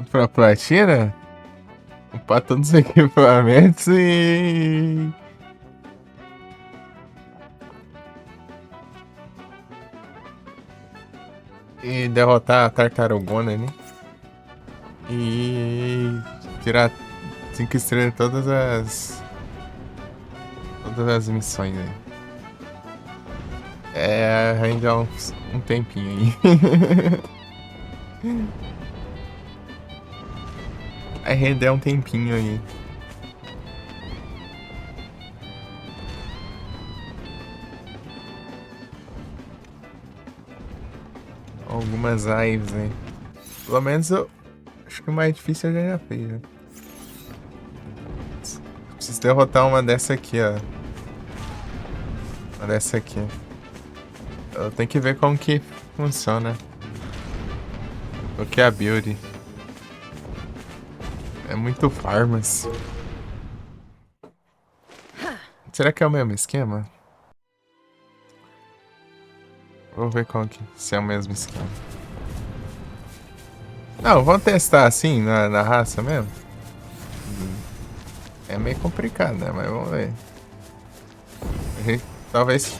Pra platina? Upar todos os equipamentos e... E derrotar a Tartarugona, né? E... Tirar 5 estrelas em todas as... Todas as missões aí. É, rende um tempinho aí. Vai render um tempinho aí. Algumas lives aí. Pelo menos eu acho que o mais difícil eu já fiz, né? Preciso derrotar uma dessa aqui, ó. Uma dessa aqui. Eu tenho que ver como que funciona. O que é a build. É muito farmas. Será que é o mesmo esquema? Vou ver qual que se é o mesmo esquema. Não, vamos testar assim na raça mesmo. É meio complicado, né? Mas vamos ver. Talvez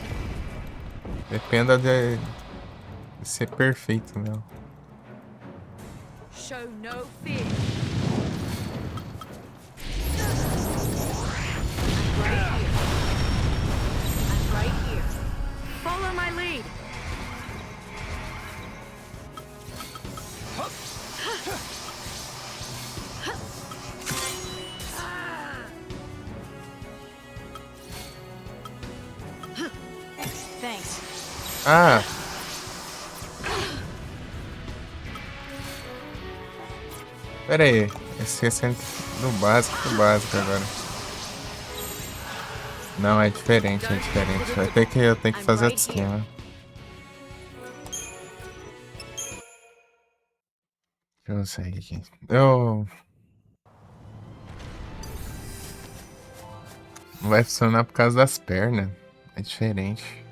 dependa de ser perfeito mesmo. Show no fear. I'm right here. Follow my lead. Thanks. Ah! Pera aí. Esquecendo do básico agora. Não, é diferente. Eu tenho que fazer outro esquema. Deixa eu sair aqui. Não vai funcionar por causa das pernas. É diferente.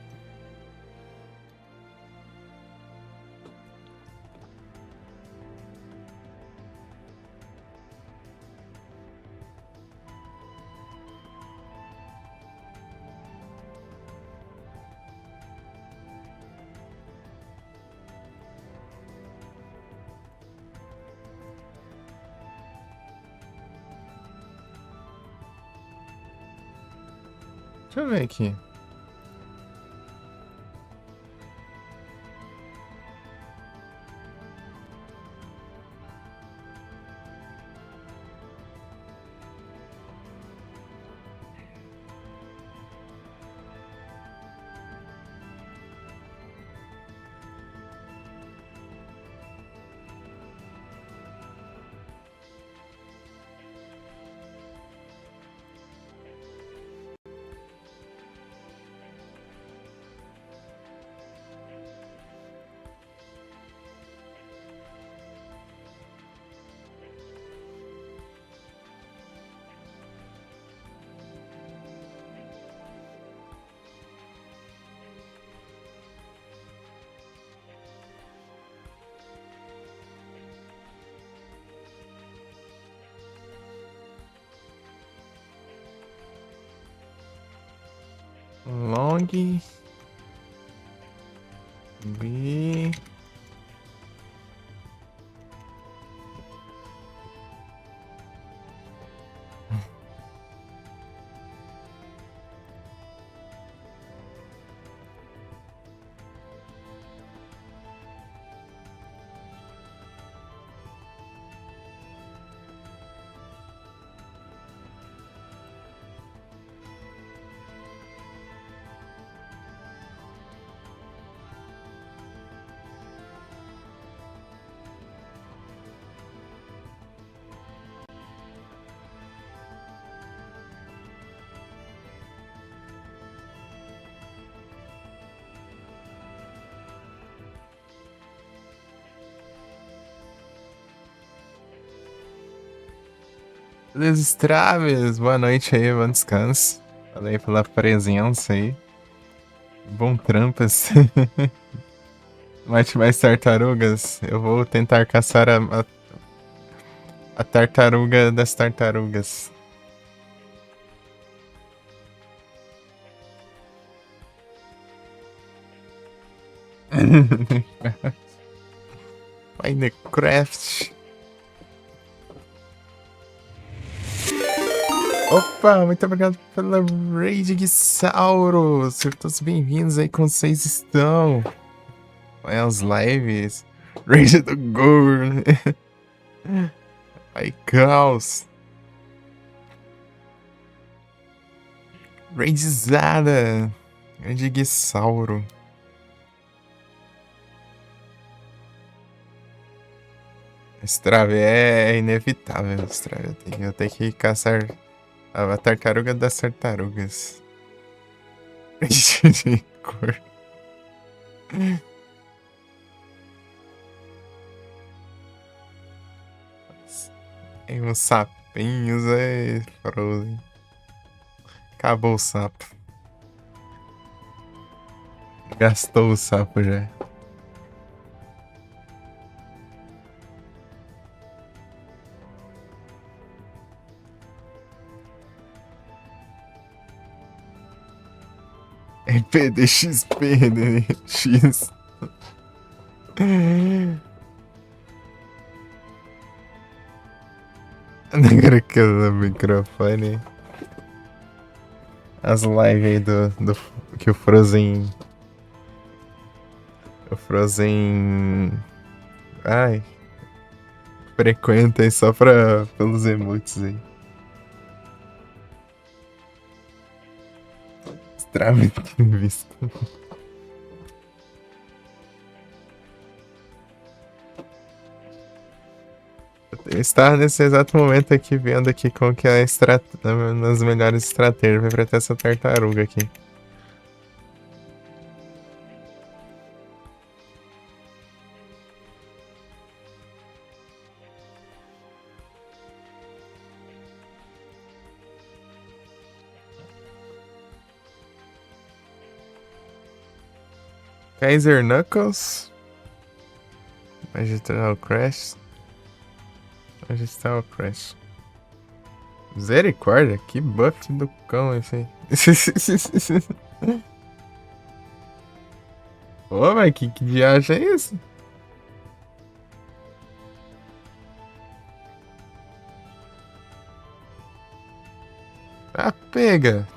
Deixa eu ver aqui. Long B. Destraves, boa noite aí, bom descanso. Valeu pela presença aí. Bom trampas. Mate mais tartarugas. Eu vou tentar caçar a tartaruga das tartarugas. Minecraft. Opa, muito obrigado pela raid de Sauro. Sejam todos bem-vindos aí, como vocês estão? Olha as lives. Raid do Gol. Ai, caos. Raidzada. Raid de Sauro. Strave é inevitável, Strave. Eu tenho que caçar a tartaruga das tartarugas. De cor. Tem uns sapinhos aí, Frozen. Acabou o sapo. Gastou o sapo já. PDXP, né? X. Agora que eu no microfone. As lives aí do que o Frozen. O Frozen. Ai. Frequenta aí só pelos emotes aí. Extremamente visto. Eu estava nesse exato momento aqui vendo aqui como que é nas melhores estratégias pra enfrentar essa tartaruga aqui. Kaiser Knuckles. Magistral Crash. Magistral Crash. Misericórdia, que buff do cão esse aí. Ô, mas que viagem é isso? Ah, pega.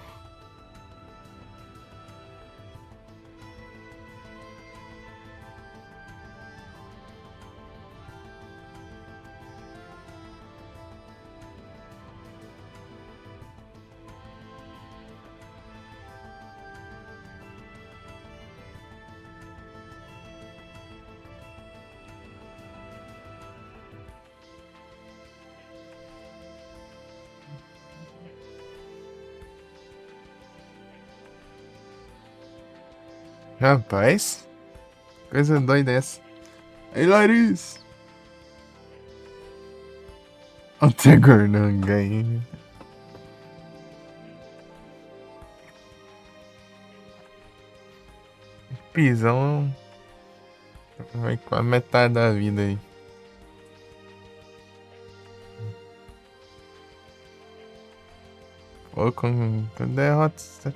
Rapaz, coisa doida essa. Ei, Larissa! Até Gornanga aí. Pisão vai com a metade da vida aí. Pô, com derrota.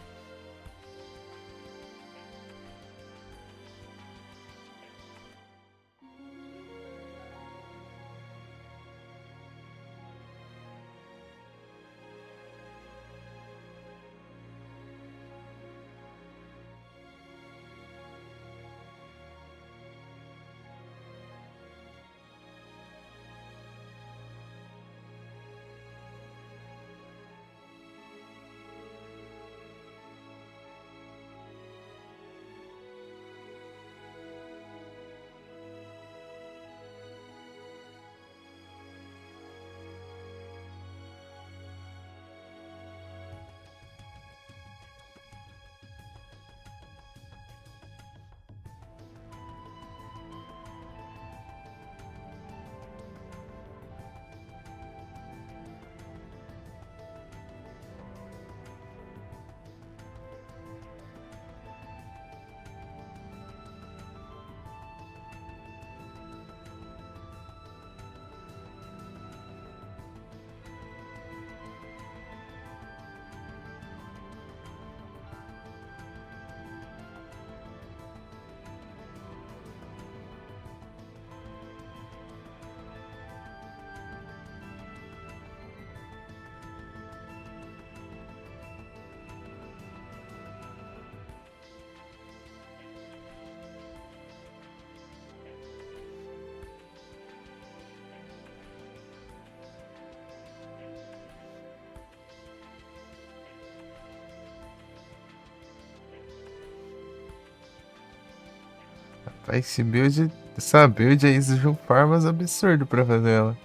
Essa build aí exige um farmas absurdo pra fazer ela.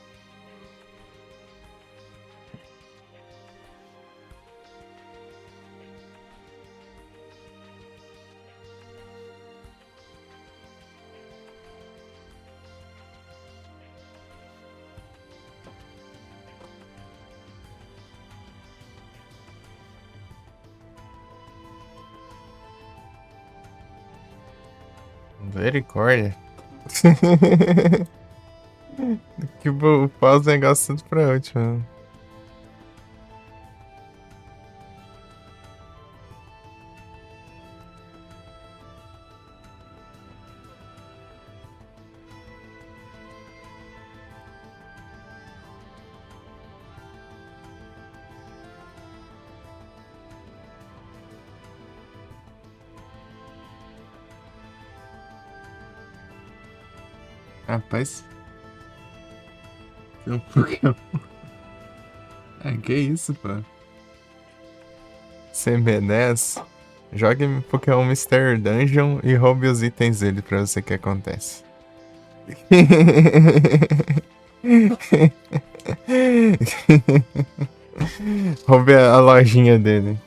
Misericórdia. Que upar os negócios tudo pra último. Rapaz. Tem um Pokémon. Ah, que isso, pô? Você merece. Jogue Pokémon Mr. Dungeon e roube os itens dele pra ver o que acontece. Roube a lojinha dele.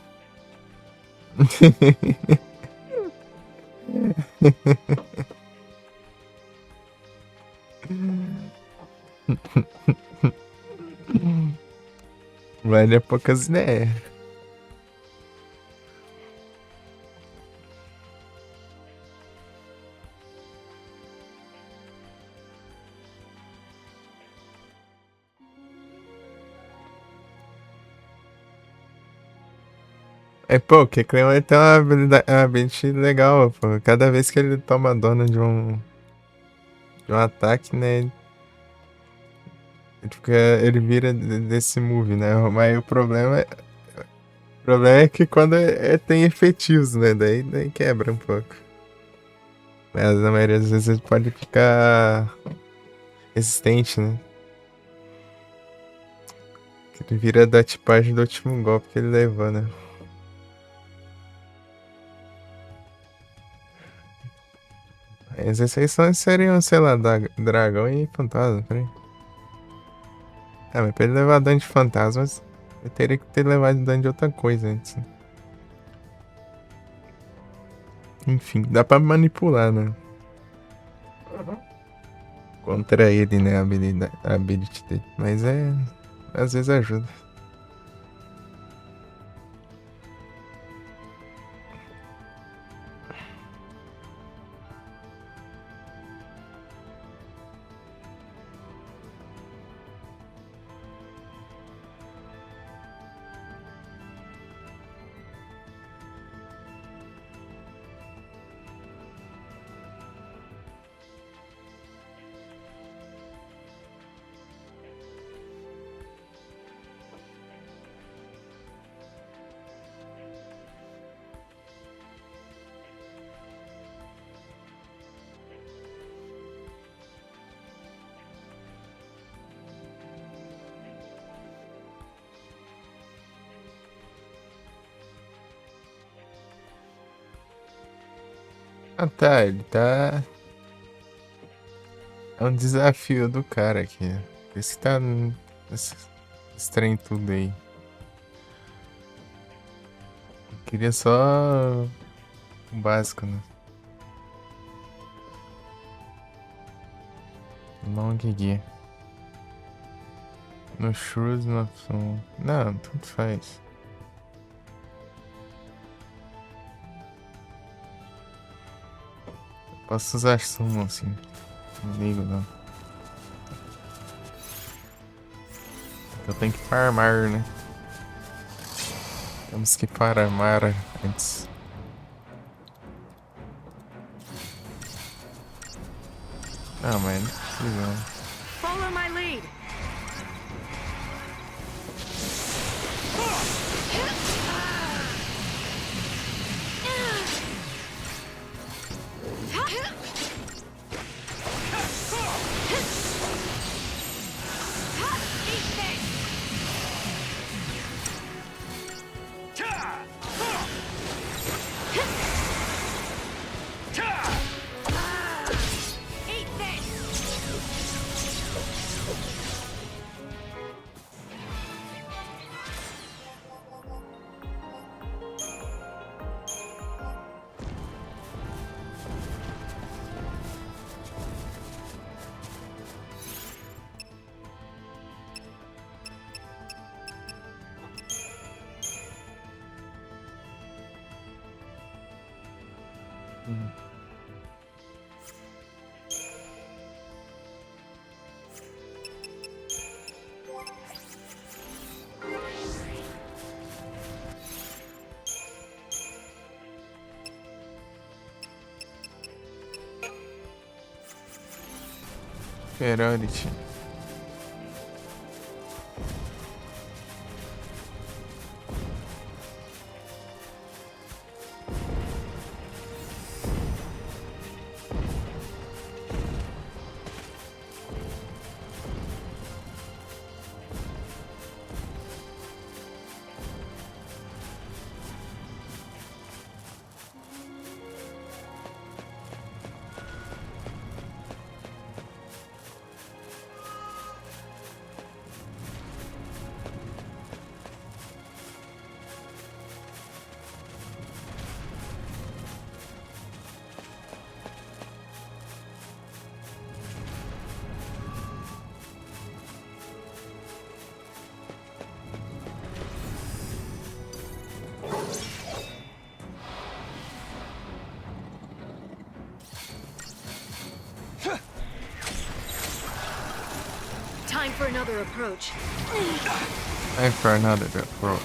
Velho, é poucas ideias. É, pô, o Kecleon ele tem uma habilidade legal, pô. Cada vez que ele toma dano de um ataque, né? Ele vira desse move, né? Mas o problema é que quando tem efetivos, né? Daí quebra um pouco. Mas na maioria das vezes ele pode ficar resistente, né? Ele vira da tipagem do último golpe que ele levou, né? Mas esses seriam, sei lá, dragão e fantasma, peraí. Ah, mas pra ele levar dano de fantasmas, eu teria que ter levado dano de outra coisa antes. Né? Enfim, dá pra manipular, né? Contra ele, né, a ability dele. Mas às vezes ajuda. Ah tá, ele tá. É um desafio do cara aqui. Por isso que tá esse trem tudo aí. Eu queria só o básico, né? Long gear. No Shrews, no opção. Não, tanto faz. Posso usar sumo assim. Não ligo não. Eu tenho que farmar, né? Temos que farmar antes. Ah, mas não precisa não. Follow my lead. Inferiority. Time for another approach. Time for another approach.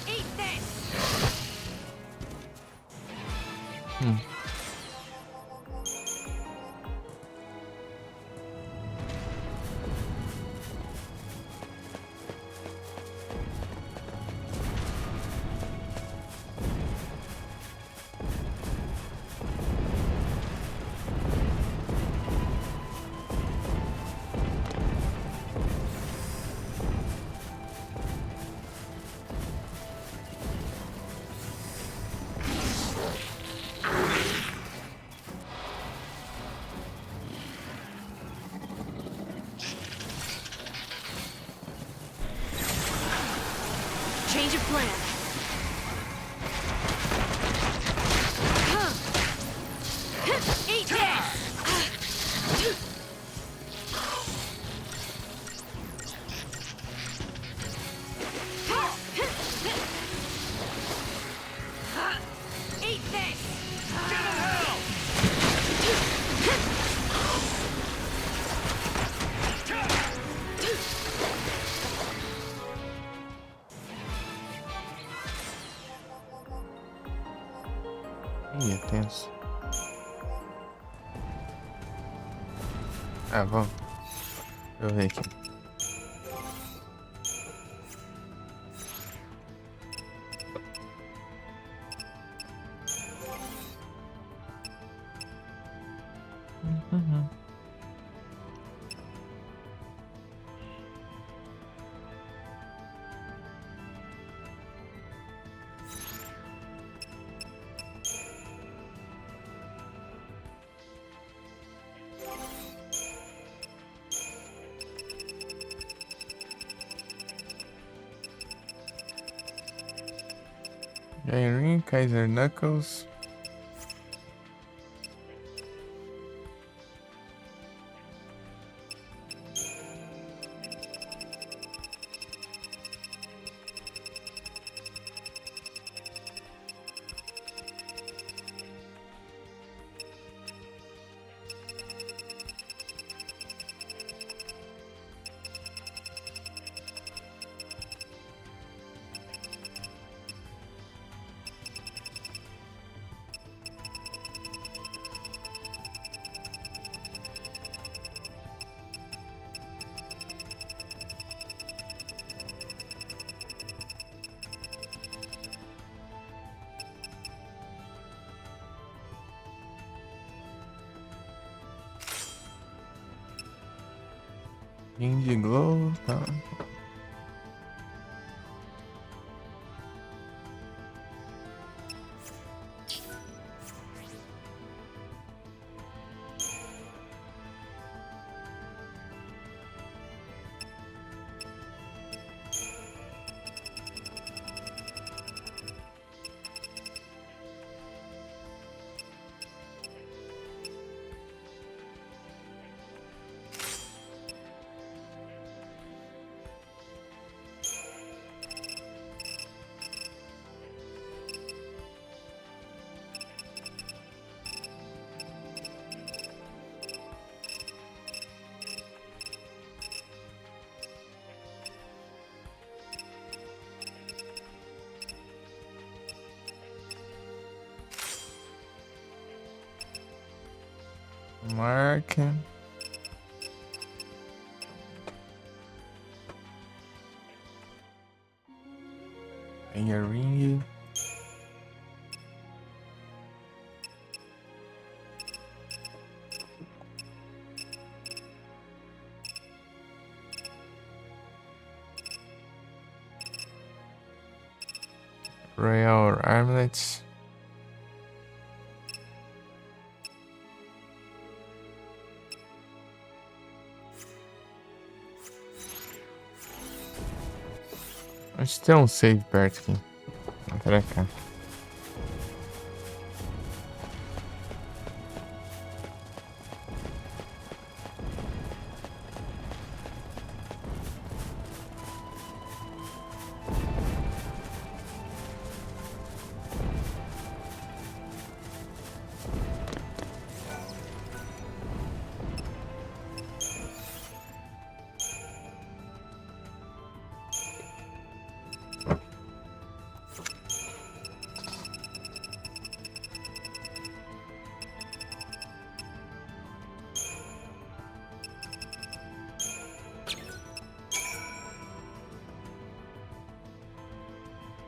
Eat this! Change of plan. Eat this! Eat this! Give him hell! Ih, é tenso. Ah, vamos. Deixa eu ver aqui. Ring, Kaiser Knuckles. Indiglow, tá. Marca. Aí a ring. Royal Armlet. Acho que tem um save perto aqui. Vamos pra cá.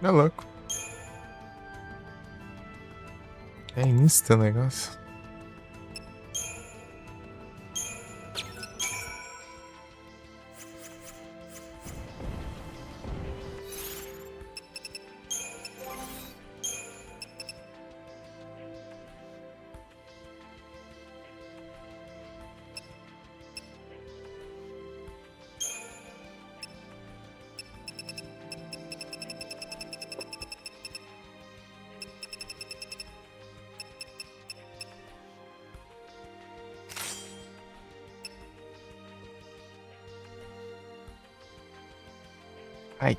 É louco. É insta o negócio. Ai.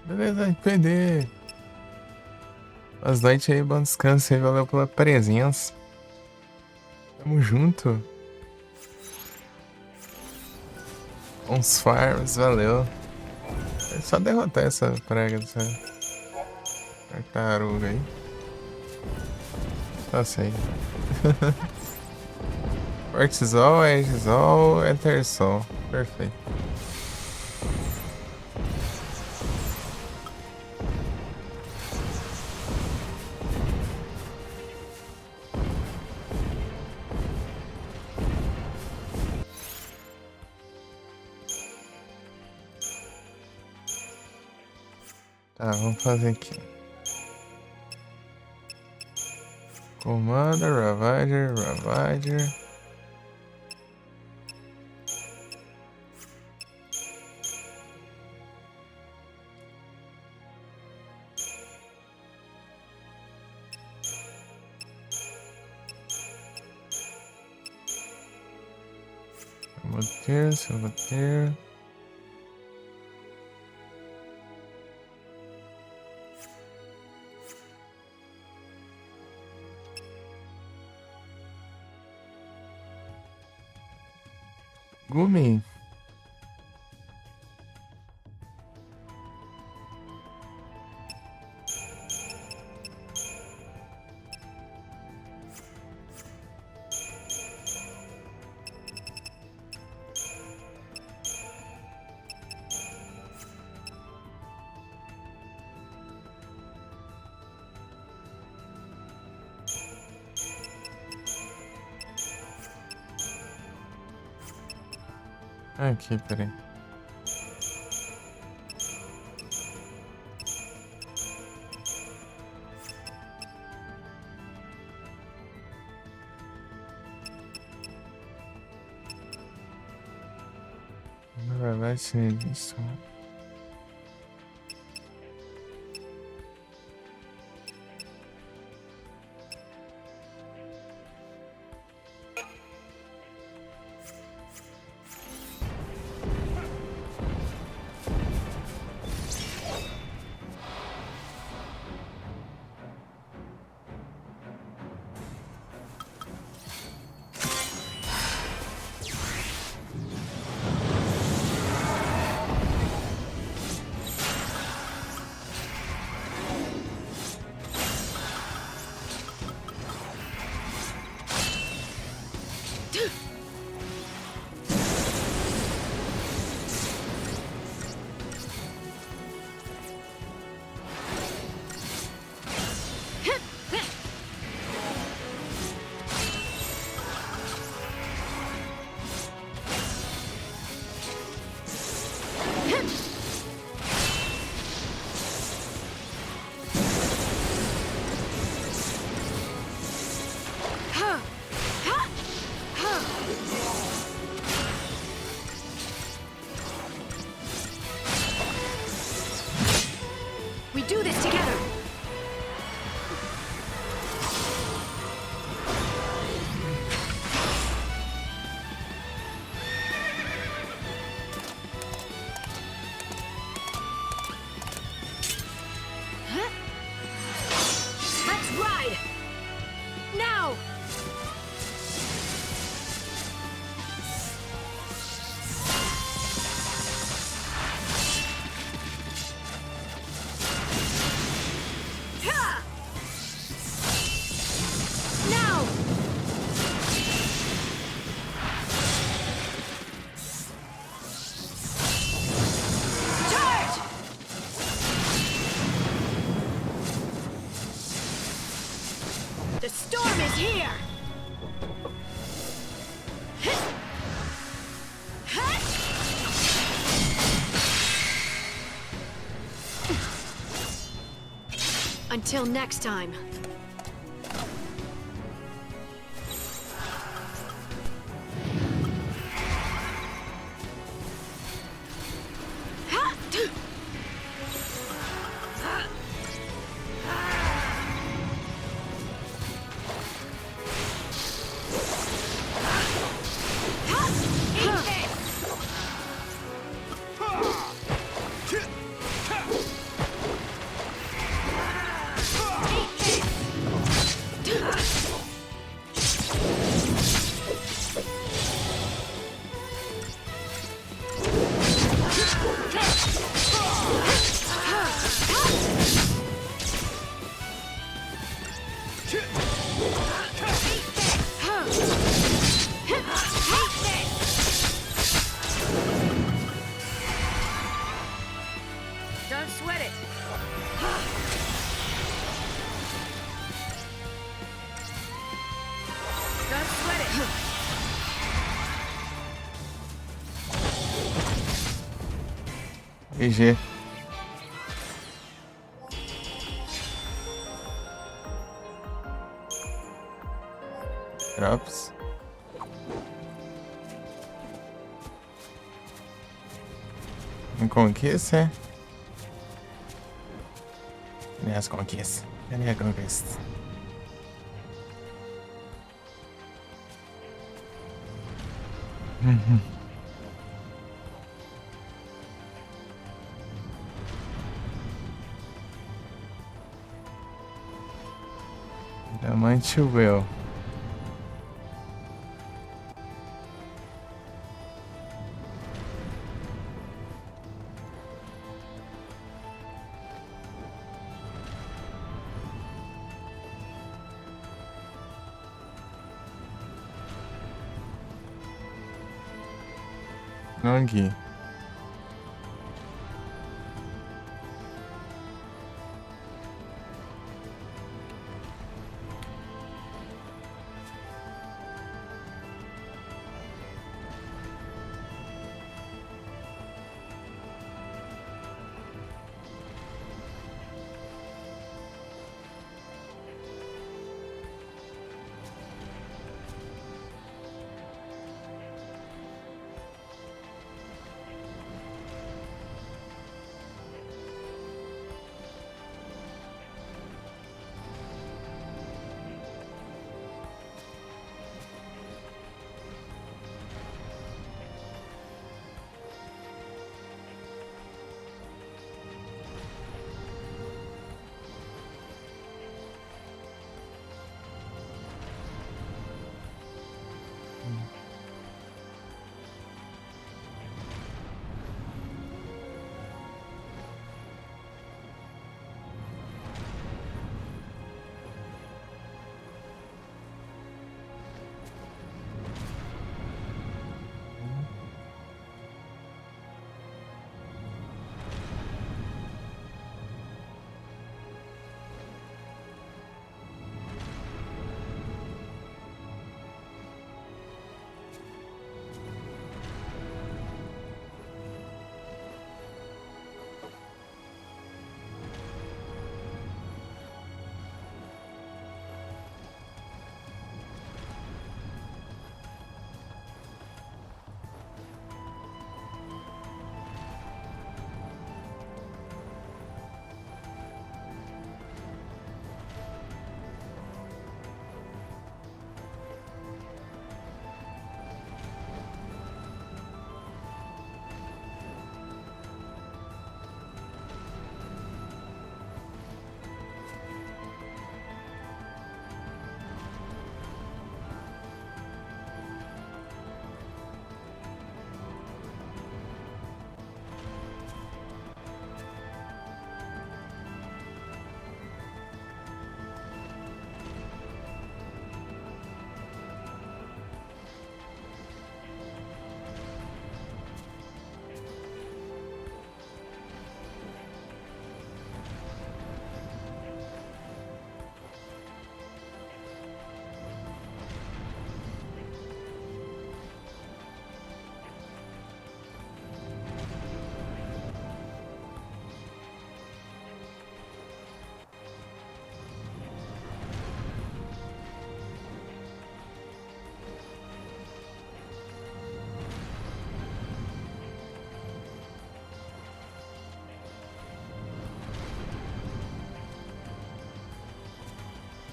Beleza, RPD. As noites aí, bom descanso aí, valeu pela presença. Tamo junto. Uns farms, valeu. É só derrotar essa praga dessa tartaruga aí. Tá sei. Cortisol, Edgesol, Etersol. Perfeito. Tá, vamos fazer aqui. Commander, Ravager, Ravager. Saboteur. Gumi. Aqui, peraí. let's see this one. We do this together! Let's ride! Now! Ha! Now! Charge! The storm is here! Until next time. Don't sweat it. Don't sweat it. GG. Drops. Conquista. As conquistas. Cadê a conquista? Diamante Will. Aqui.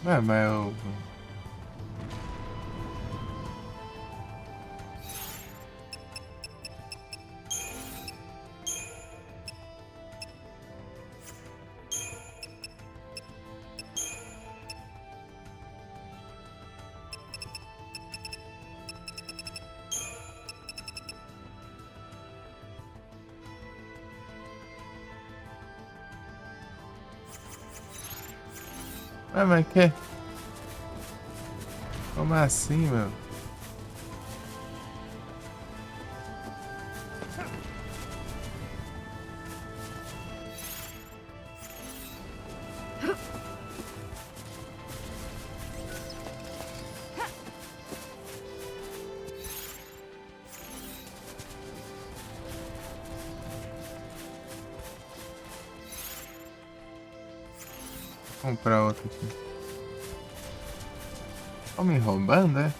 Mas eu. Mas que? Como assim, meu? Vou comprar outro aqui. Estão me roubando, é?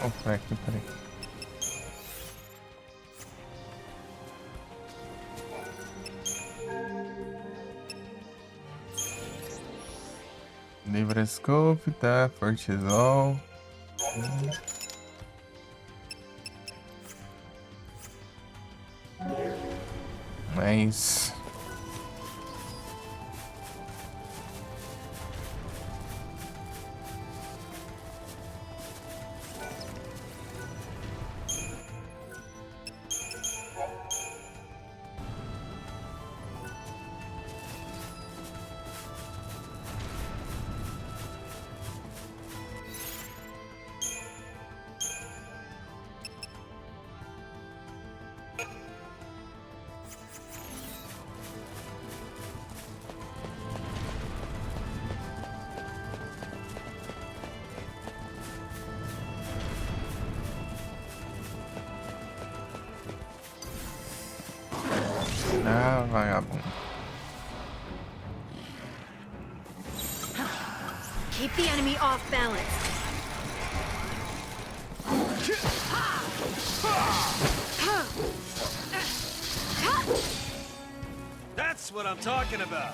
Vou comprar aqui, peraí. Libroscope, tá? Fortizol. Mas. Ah, vagabundo. Keep the enemy off balance. That's what I'm talking about.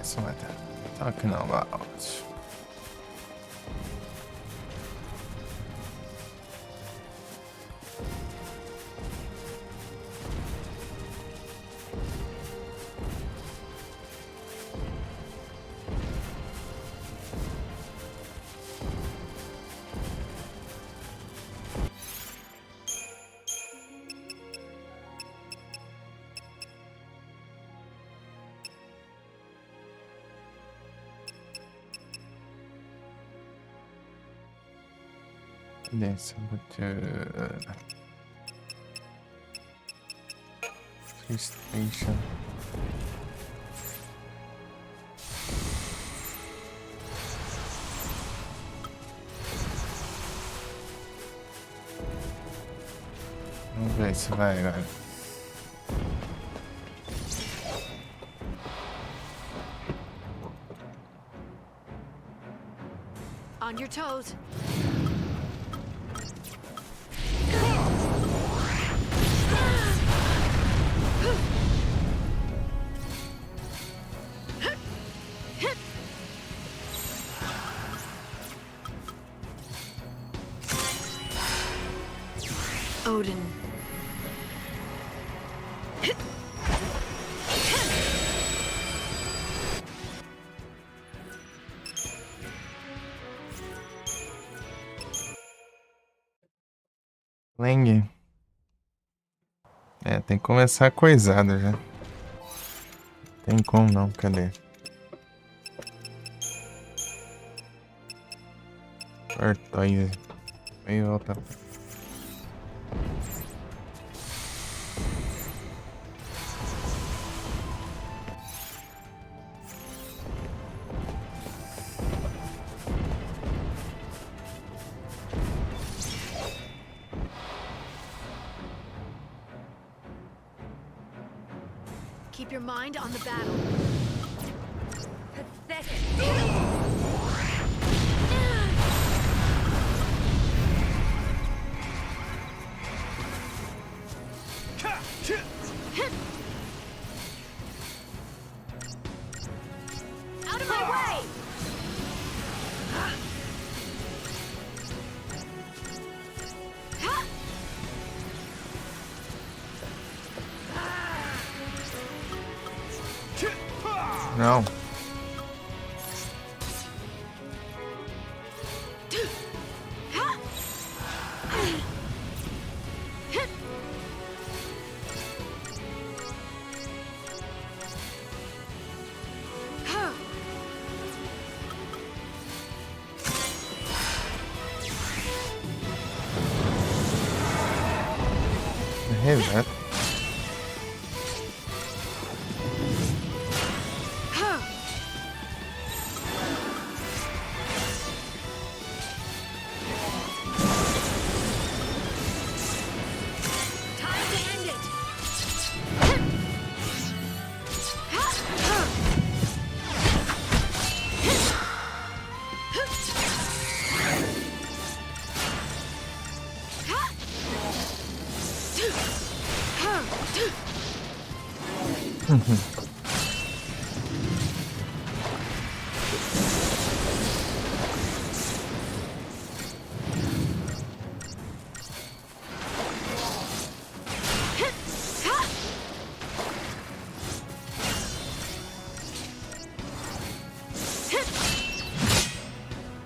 Só matar. Talking about. Neyse bütün PlayStation. Vamos ver se vai agora. On your toes. Odin. Lang. É, tem que começar coisado já. Tem como não, cadê? Tortoise. Meio volta. Keep your mind on the battle. Pathetic. Out of my way! Não. Reset.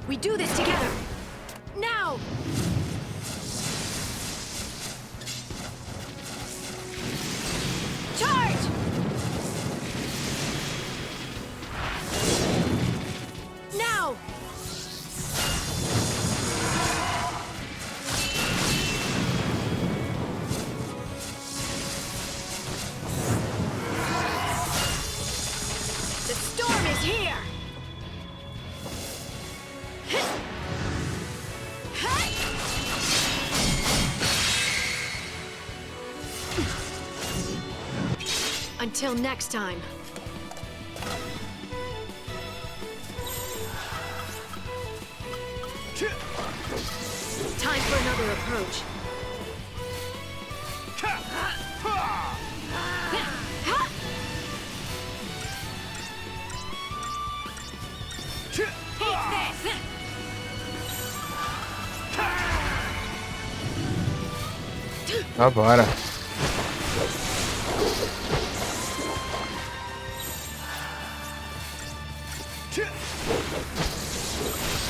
We do this together. Now! Charge! Now! The storm is here! Until next time. Time for another approach. Ah, bora.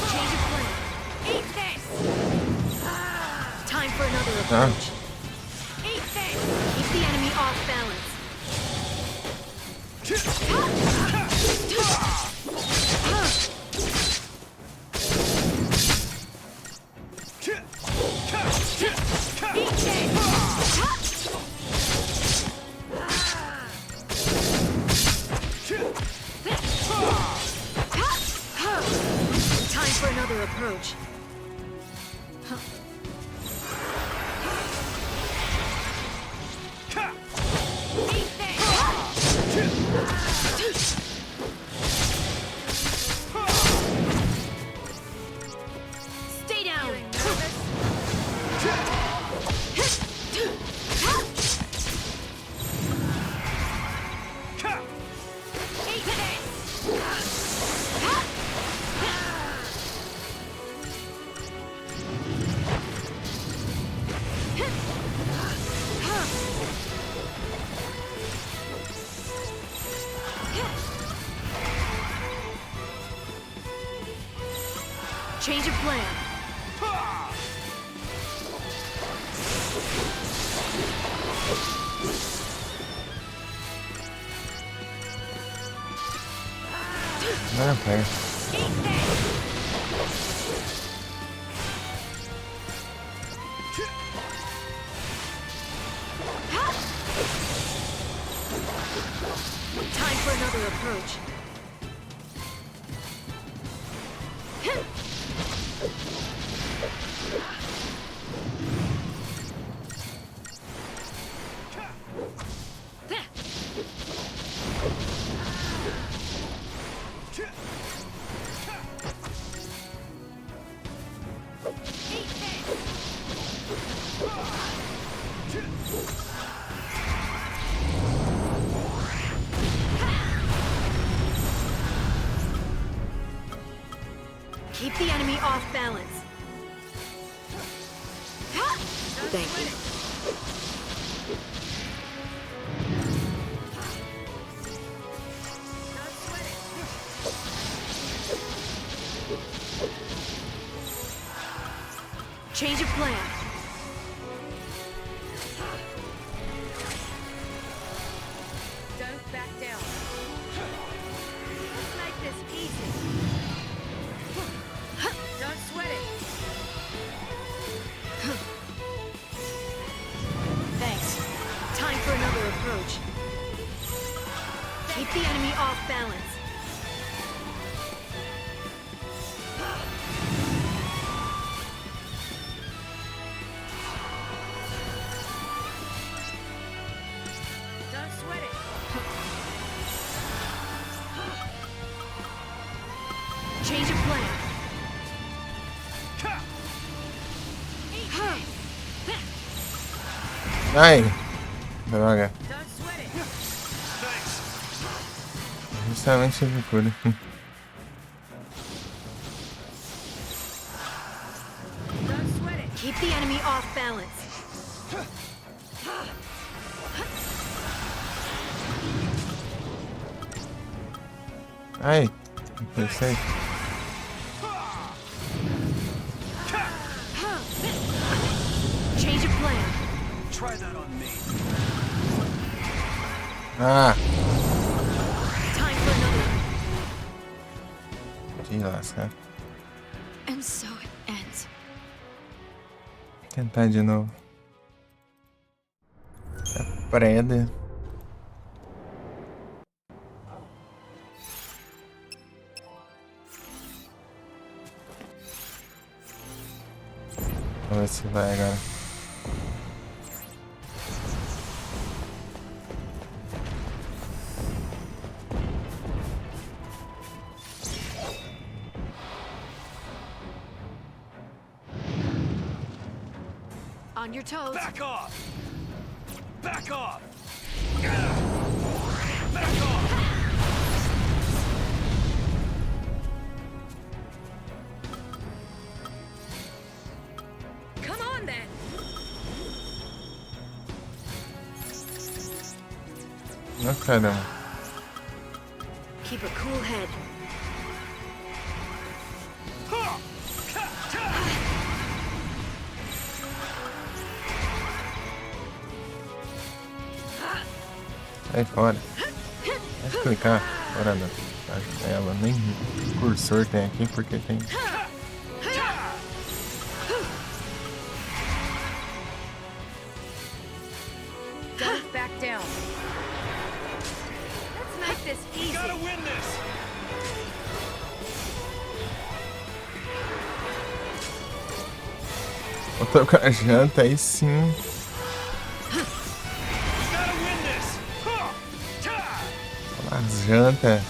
Change of plan. Eat this! Time for another Ah, approach. Eat this! Keep the enemy off balance. Eat this! Time for another approach. Eat this! Stay down! Eat this! Change of plan. não pega. Eat this! Time for another approach. Keep the enemy off balance. Thank you. Change of plan. Don't back down. Let's make this easy. Don't sweat it. Thanks. Time for another approach. Keep the enemy off balance. Don't sweat it. Change of plan. Ai! Droga. Don't sweat it. Thanks. Justamente tive cura. Don't sweat it. Keep the enemy off balance. Ai! Pensei. Change of plan. Try that on me. Ah! Time for another. De lascar. And so it ends. Tentar de novo. Tá preda. Vamos ver se vai agora. On your toes. Back off! Back off! Back off! Come on then. Ah, caramba. Keep a cool head. Sai fora. Vai clicar fora da ela. Nem cursor tem aqui porque tem. Don't back down. Let's make this easy. Gotta win this. Vou trocar a janta aí sim. Gotta win this. A janta.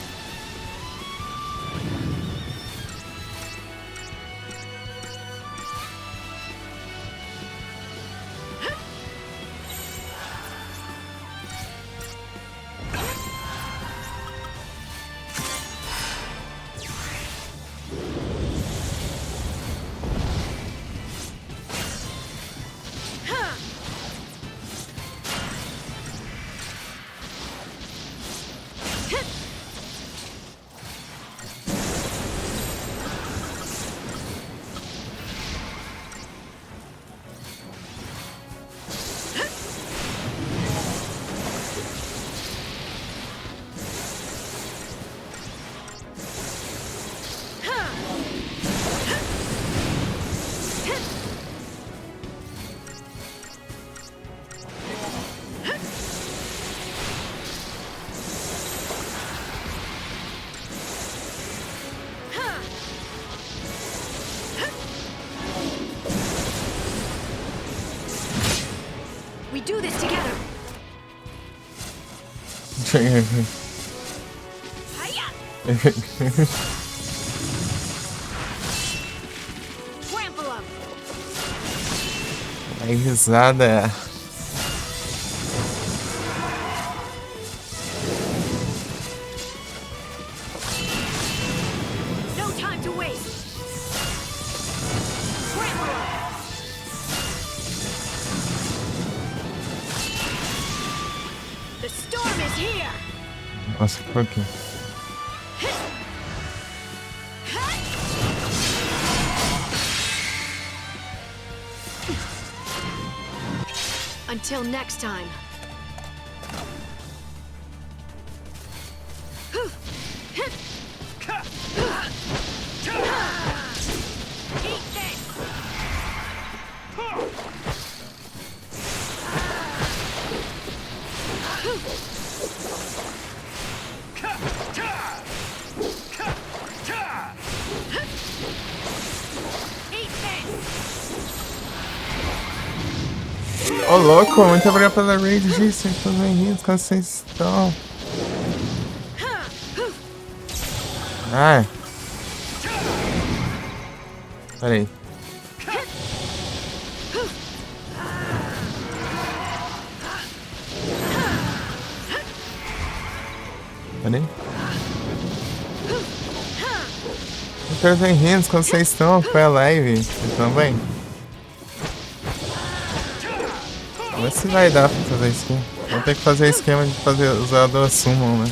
We do this together. Hiya! Trample 'em. Aí risada. No time to waste. Trample 'em. The storm is here. Nossa, que pouquinho. Until next time. Eat this. Eat this. Ô louco, muito obrigado pela raid, gente. Sejam todos bem-vindos, como vocês estão? Ai. Pera aí. Pera aí. Muito bem-vindos, como vocês estão? Foi a live, vocês estão bem? Vamos ver se vai dar pra fazer isso aqui. Vou ter que fazer esquema de fazer usar duas summon, né?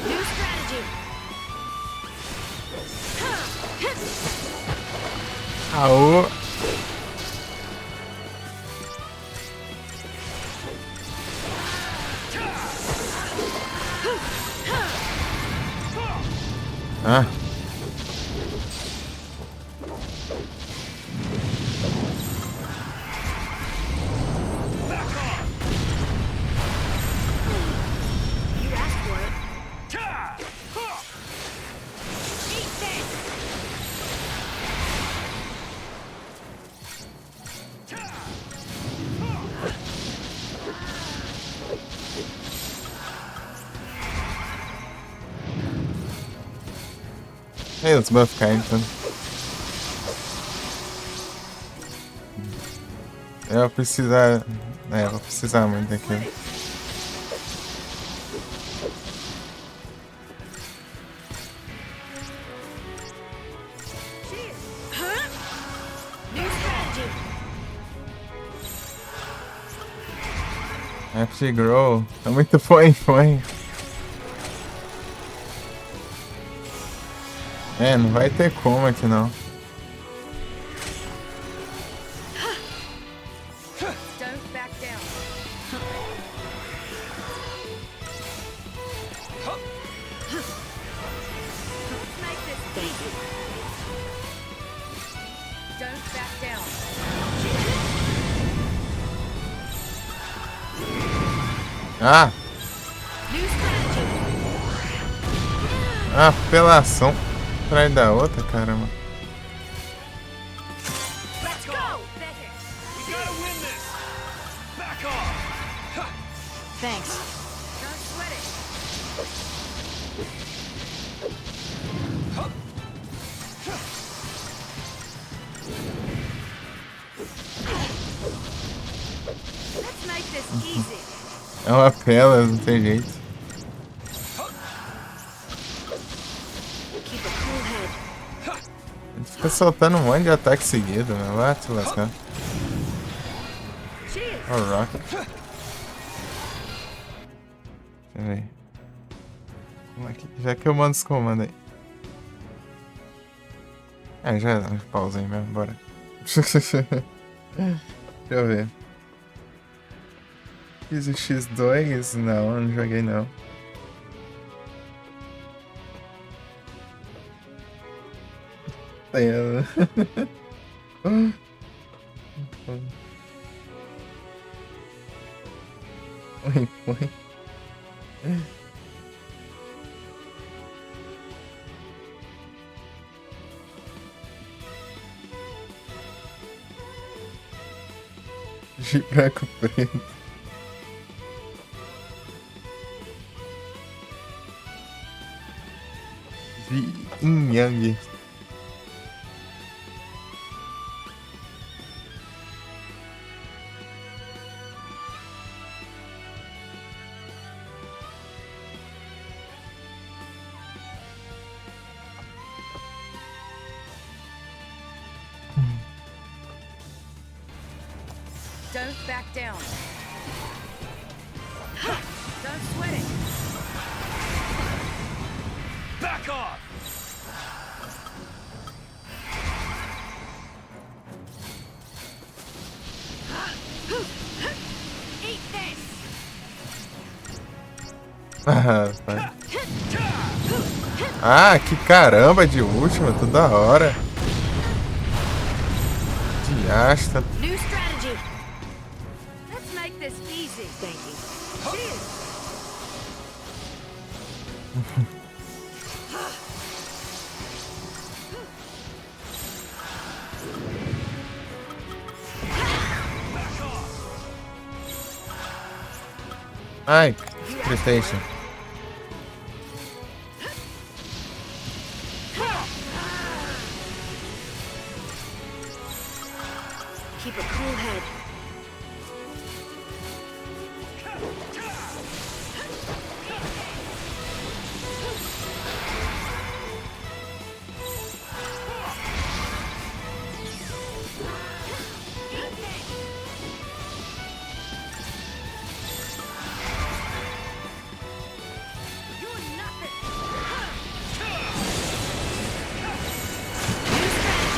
New strategy. Aô! Ah. You asked for it. Eat this. Aí os buffs caem, então. Eu vou precisar. É, vou precisar muito daquilo. Huh? New strategy. FG Grow. É muito põe. É, não vai ter como aqui não. Don't back down. Let's make this easy. Don't back down. Ah! New strategy. Apelação atrás da outra, caramba. Let's go. Better. We gotta win this! Back off! Thanks. Don't sweat it. Let's make this easy. É uma apela, não tem jeito. Keep a cool head. Ele fica soltando um monte de ataque seguido, meu. Vai te lascar. Cheers. Ó o Rocket. Deixa eu ver. Como é que... Já que eu mando os comandos aí. Já pausei mesmo, bora. Deixa eu ver. Fiz o X2? Não, não joguei não. Tem. Põe. Gibraco preto. Yin Yang. Don't back down. Don't sweat it. Back off! Eat this. Vai. Que caramba de última, tudo da hora. De asta. New strategy. Let's make this easy. Thank you. Cheers. Ai, PlayStation. Keep a cool head. You're nothing. New strategy.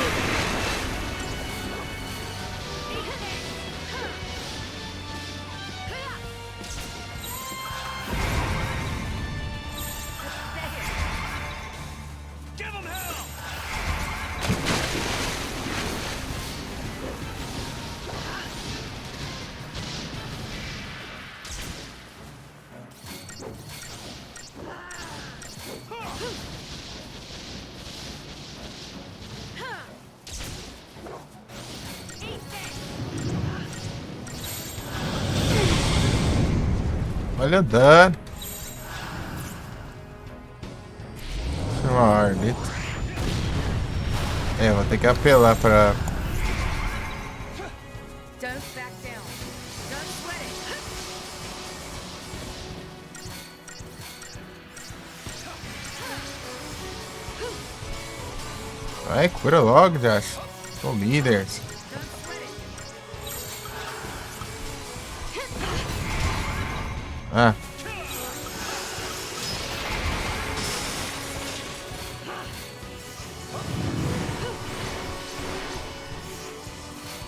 Give him hell! Olha o dano. Uma Ardit. Vou ter que apelar pra. Don't back Vai, cura logo, Josh. Sou líder. Ah.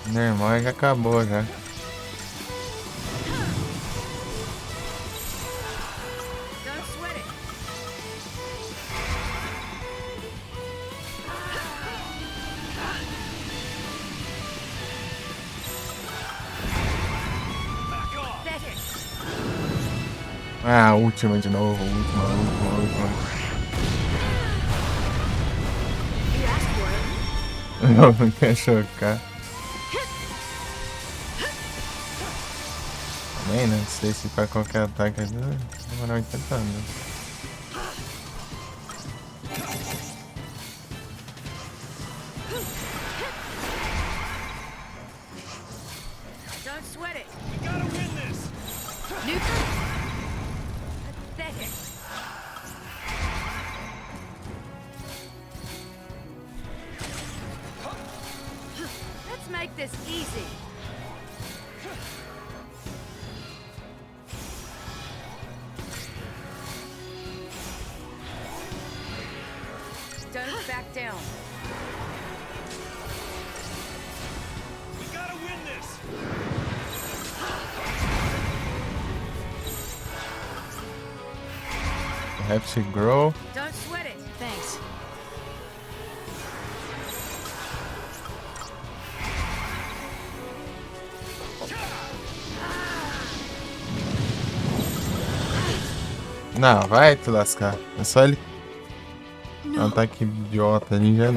Meu irmão já acabou já. Don't sweat it. Back off. Better. Ah, última de novo. Última. You asked for it. Não quer chocar. Também, né? Não sei se pra qualquer ataque ali, demorar 80 anos. Don't sweat it. We gotta win this. New. Pathetic. Let's make this easy. Don't back down. We gotta win this. Have to grow. Don't sweat it. Thanks. Não, vai te lascar. É só ele. É um ataque idiota ali já.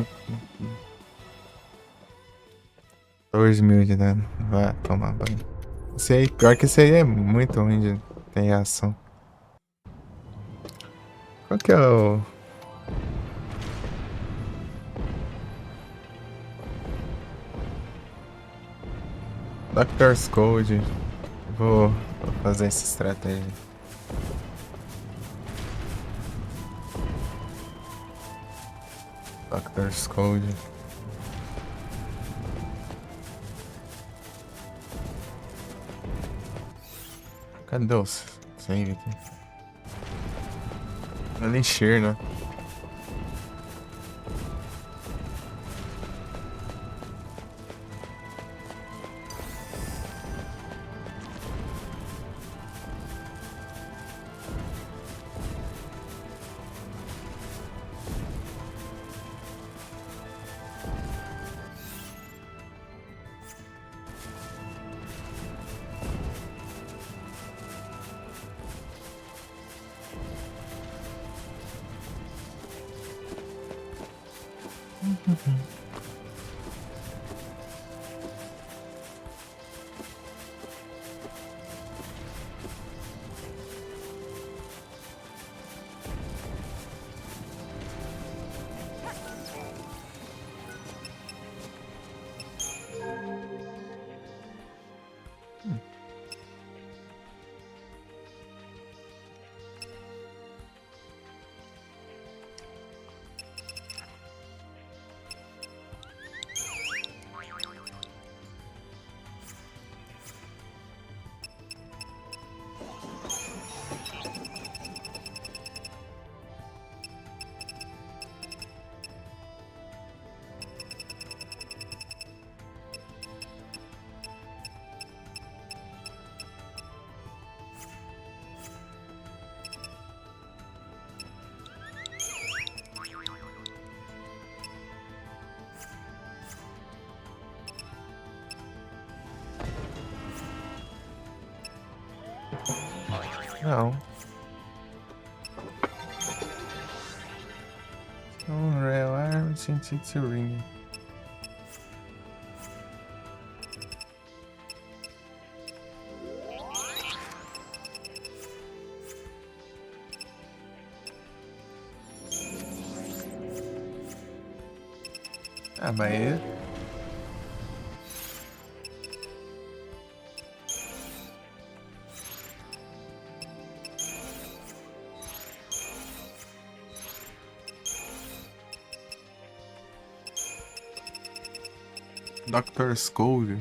14.000 de dano. Vai tomar banho. Esse aí, pior que esse aí é muito ruim de ter reação. Qual que é o. Doctor's Code. Vou fazer essa estratégia. Doctor's Code. Cadê os save aqui? Elixir, né? Não. Real Arm to ring. Ah, mas Dr. Skull.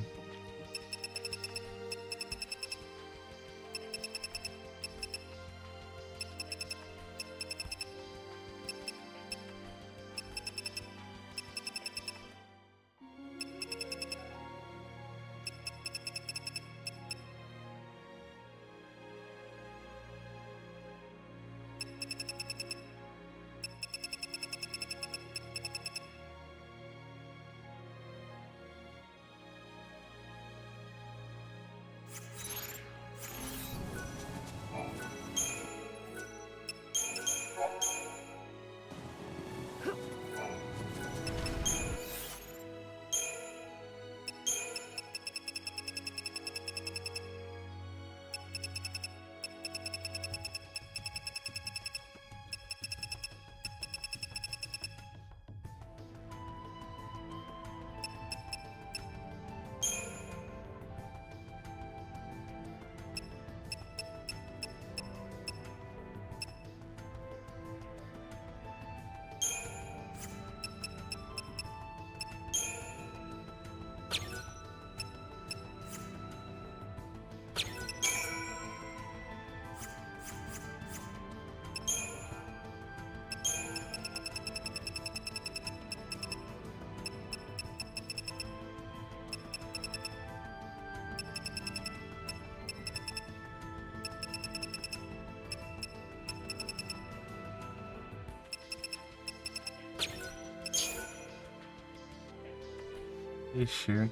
Ixi.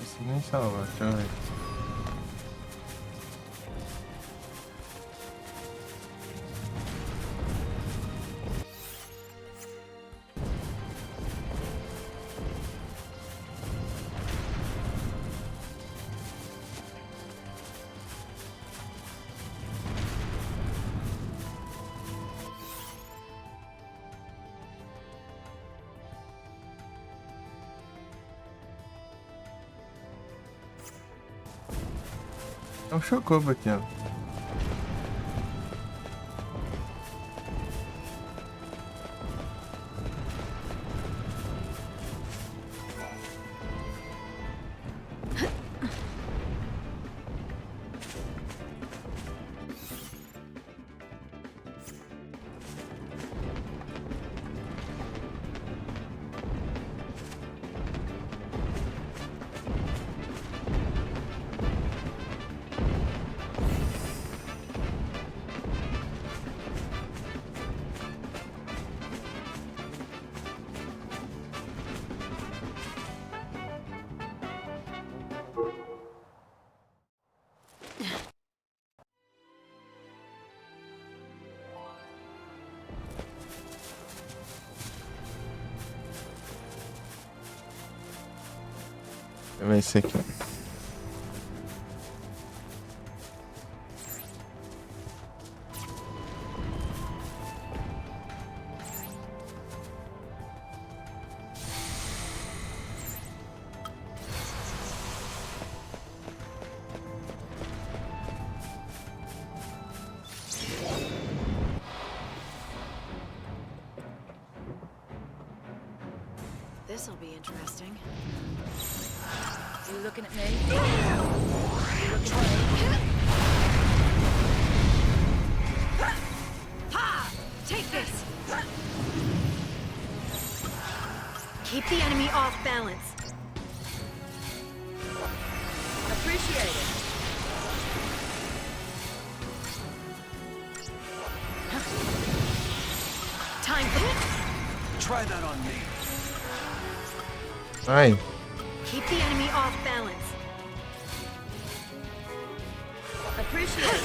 Isso nem salva, deixa eu ver. É um Chocobo aqui, ó. Deixa eu ver esse aqui. This'll be interesting. You looking at me? You looking at me? Ha! Take this! Keep the enemy off balance. Appreciate it. Time for... Try that on me. Ai, Keep the enemy off balance. Appreciate it.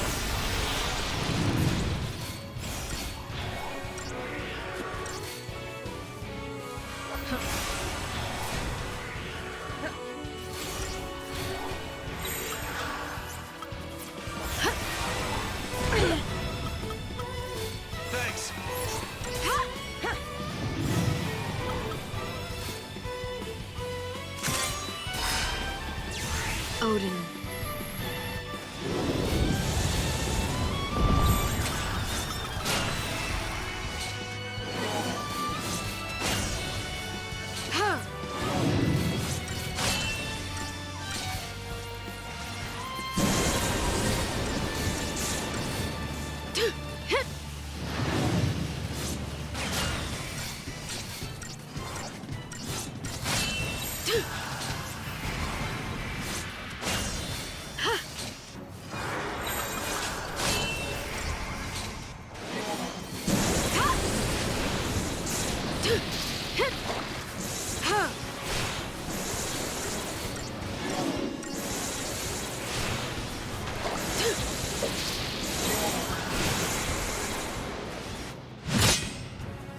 Thanks.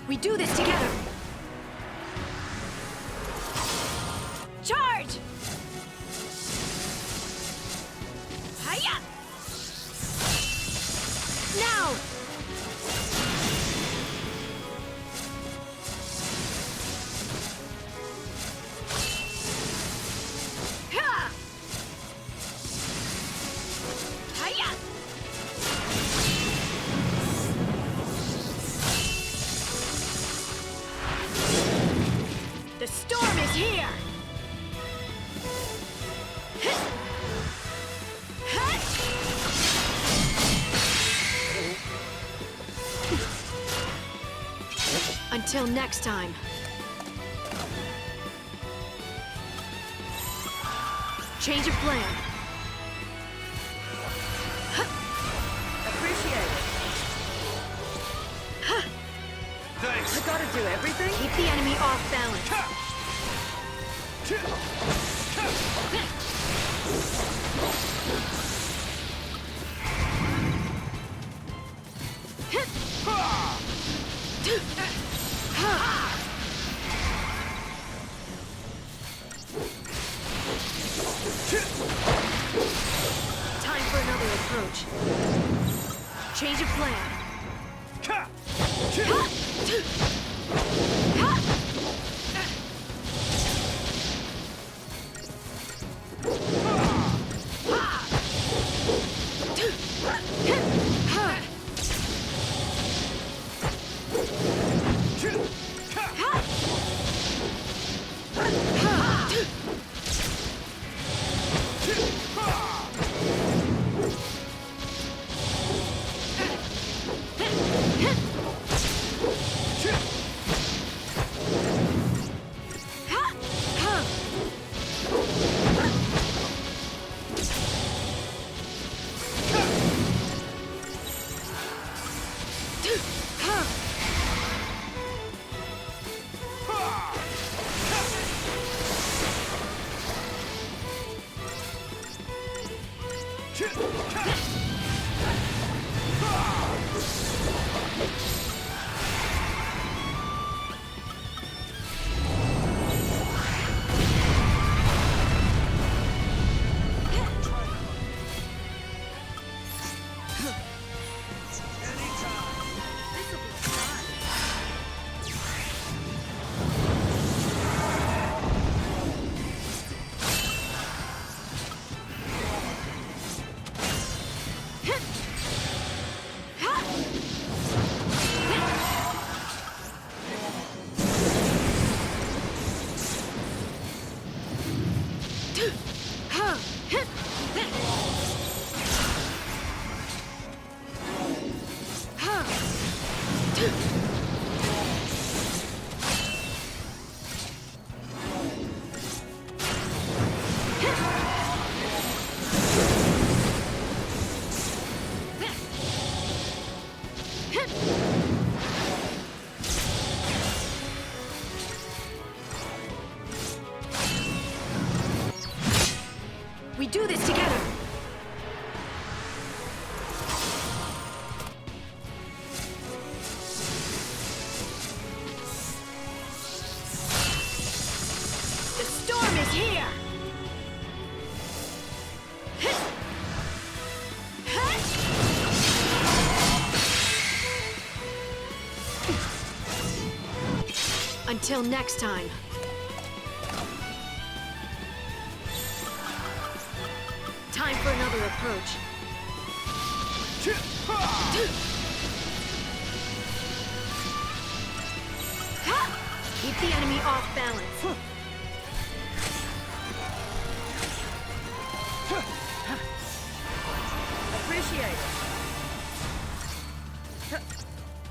We do this together. Charge! Hiya! Now! Ha! Hiya! The storm is here! Until next time. Change of plan. Appreciate it. Thanks. I gotta do everything? Keep the enemy off balance. Time for another approach. Change of plan. We do this together! The storm is here! Until next time. Time for another approach. Keep the enemy off balance. Appreciate it.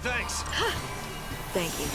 Thanks. Thank you.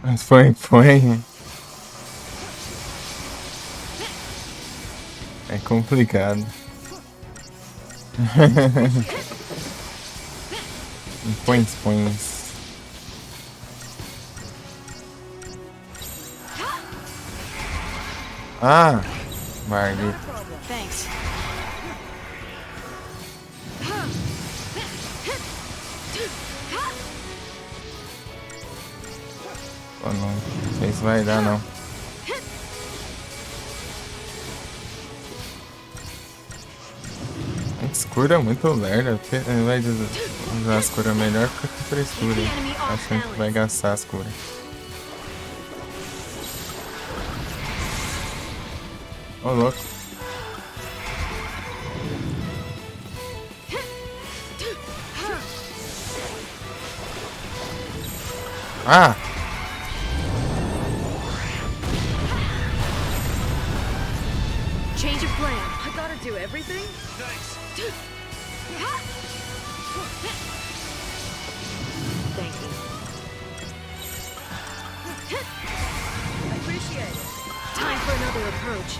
Mas foi. É complicado. Pões. Ah, Margit. Thanks. Pô, não sei se vai dar, não. Essa cura é muito lerda. Ao invés de usar as curas melhor, fica com frescura. Achando que vai gastar as curas. Ô, louco. Ah! Change of plan. I gotta do everything? Thanks. Thank you. Appreciate it. Time for another approach.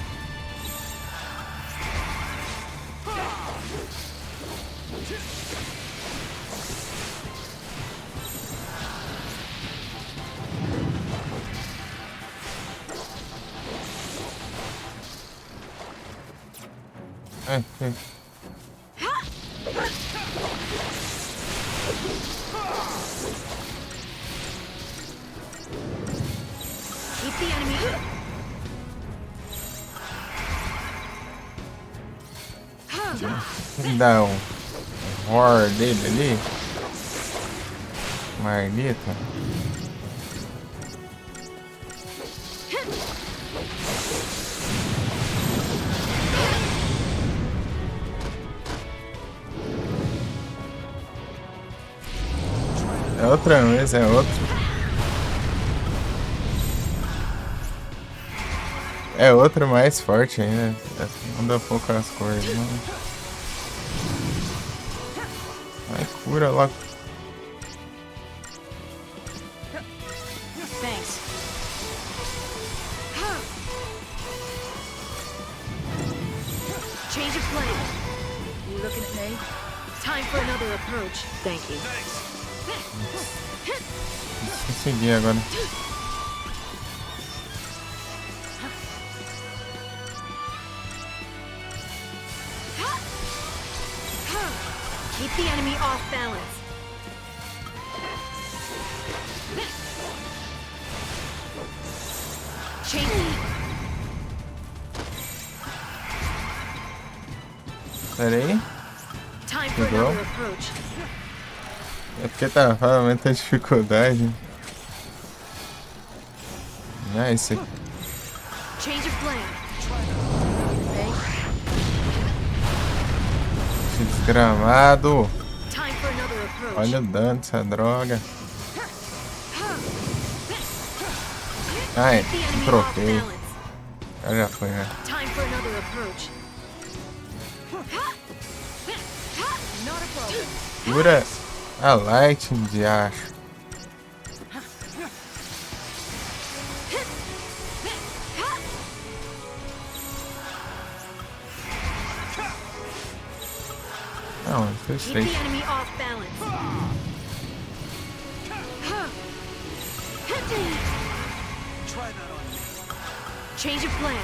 É. Keep the enemy. Dá um horror dele ali. Marmita. É outra vez, é outro. É outro mais forte ainda. Anda pouco as cores. Vai, cura logo. Thanks. Change of plan. You looking at me? Time for another approach. Thank you. Consegui agora. Keep the enemy off balance. Change. Pera aí. Time for Legal. another approach. É porque tá muita dificuldade. Nice. Change of plan. Esse desgramado. Time for another approach. Olha o dano dessa droga. Ai, Keep the enemy off troquei. balance. Já foi, né? Time for another approach. Not a problem. Cura a Lightning de acho. Não, ele fez Keep 3. the enemy off balance. Try that on me. Change of plan.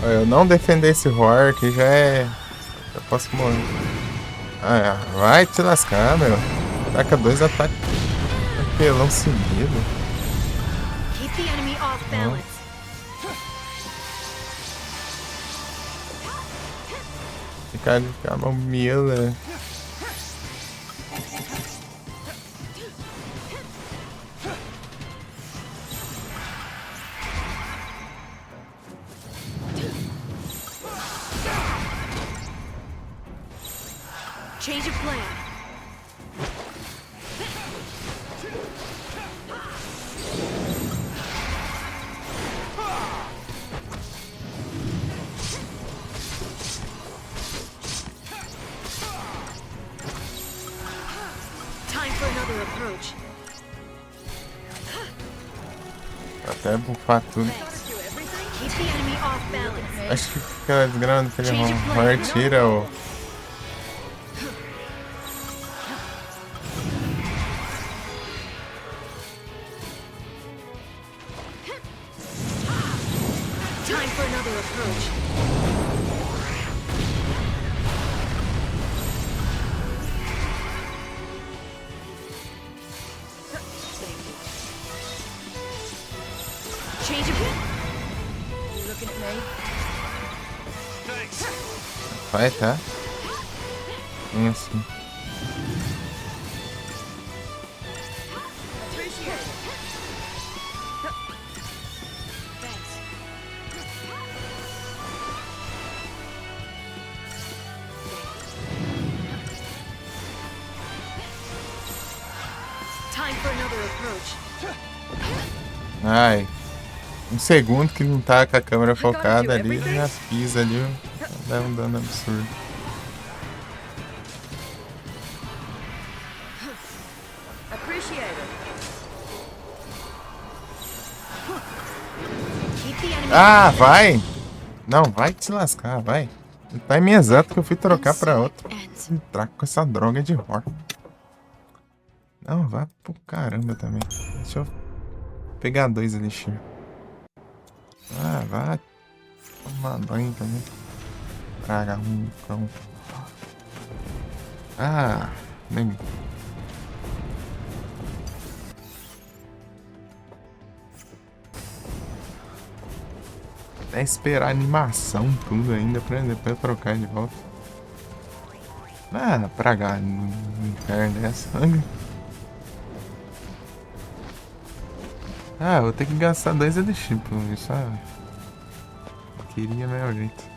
Eu não defender esse horror aqui já é. Eu posso morrer. Ah, vai te lascar, meu. Taca 2 ataques. Apelão seguido. Keep the enemy off balance. Ficar de camomila. Change of plan. Time for another approach. Até bufar tudo. Keep the enemy off balance. Acho que fica desgrama daquele horror tira o. Time for another approach. Change of plan. You looking at me? Thanks. Vai, tá? Isso. Appreciate it. Thanks. Time for another approach. Ai. Um segundo que não tá com a câmera focada ali, já pisa ali, dá um dano absurdo. Appreciate it. Keep the enemy Ah, vai! Não, vai te lascar, vai. No time exato que eu fui trocar pra outro. ends. Entrar com essa droga de horror. Não, vá pro caramba também. Deixa eu pegar 2 elixir. Ah, vai tomar banho também. Praga ruim, cão. Ah, nem. Até esperar a animação, tudo ainda, pra depois trocar de volta. Ah, praga no inferno dessa. Ah, vou ter que gastar 2 elixir por isso. Ah, queria melhor jeito.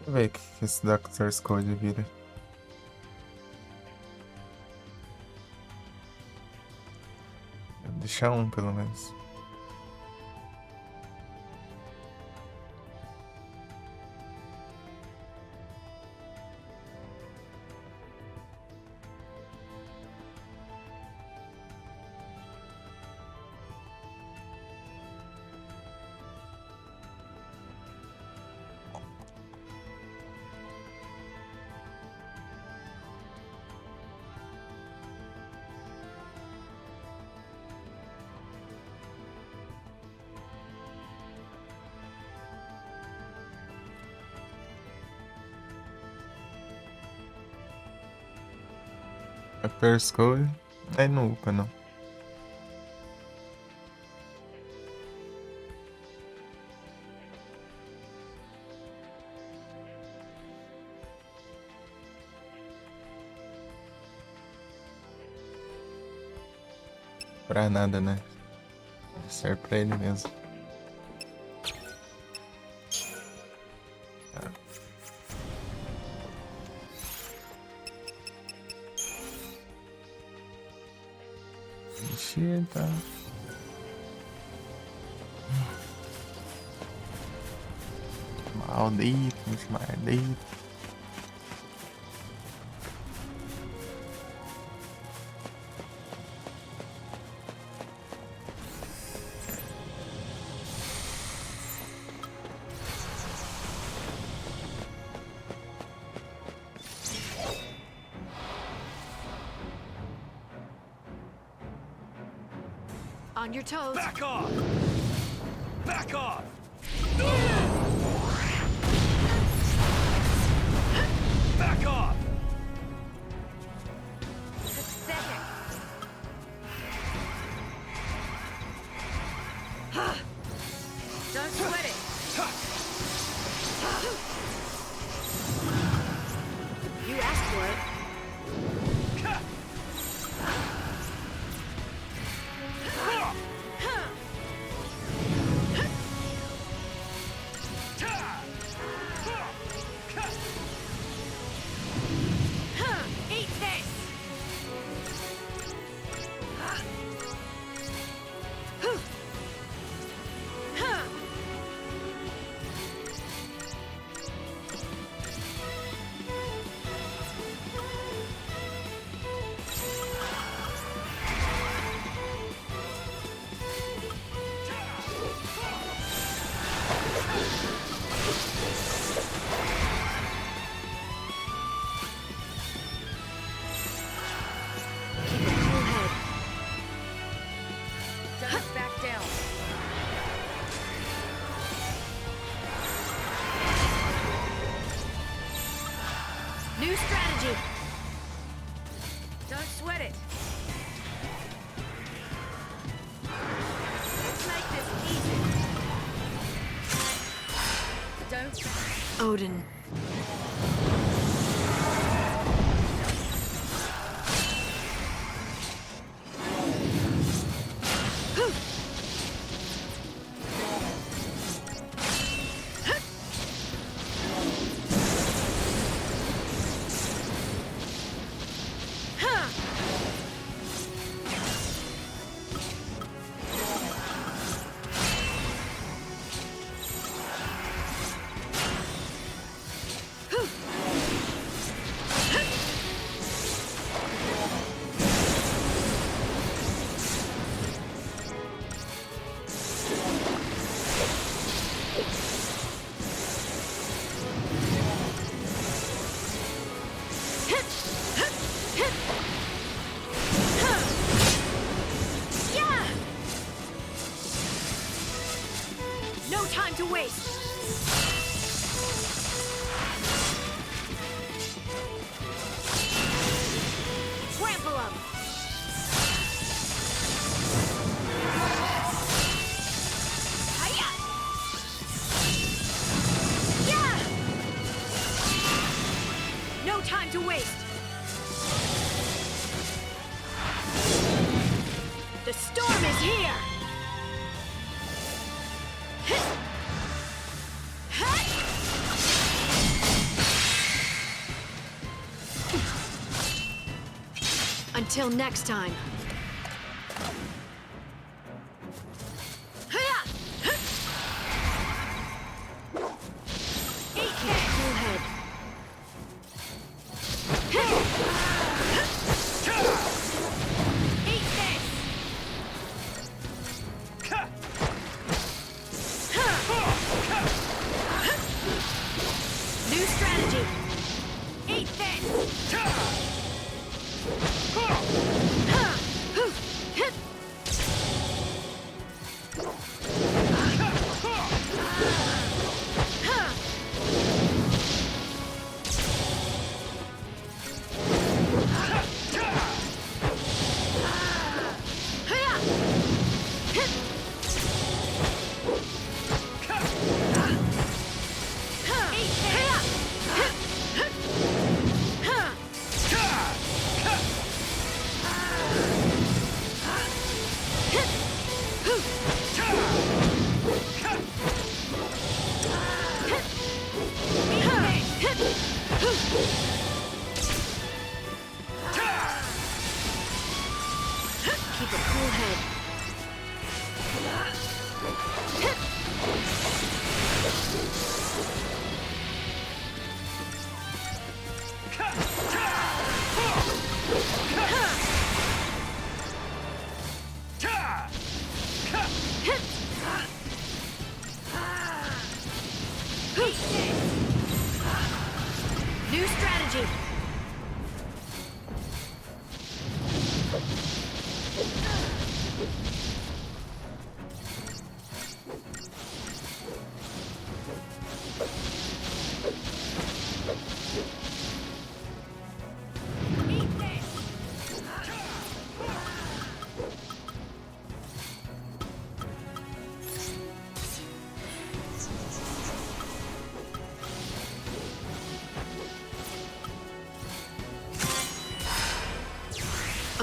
Deixa eu ver o que esse Doctor's Code vira. Deixa um pelo menos. Doctor's Code. Aí não upa não. Pra nada, né? Serve pra ele mesmo. Tá. Ixi, tá. Maldito, maldito. On your toes. Back off! Back off! Back off! Pathetic. Don't sweat it. You asked for it. Eat this. Cool head. Don't back down. New strategy. Don't sweat it. Let's make this easy. Don't. Odin. No time to waste. Trample 'em. Hiya! Yeah! No time to waste. The storm is here. Until next time. Eat that cool head. Eat this. New strategy. Eat this. Huh.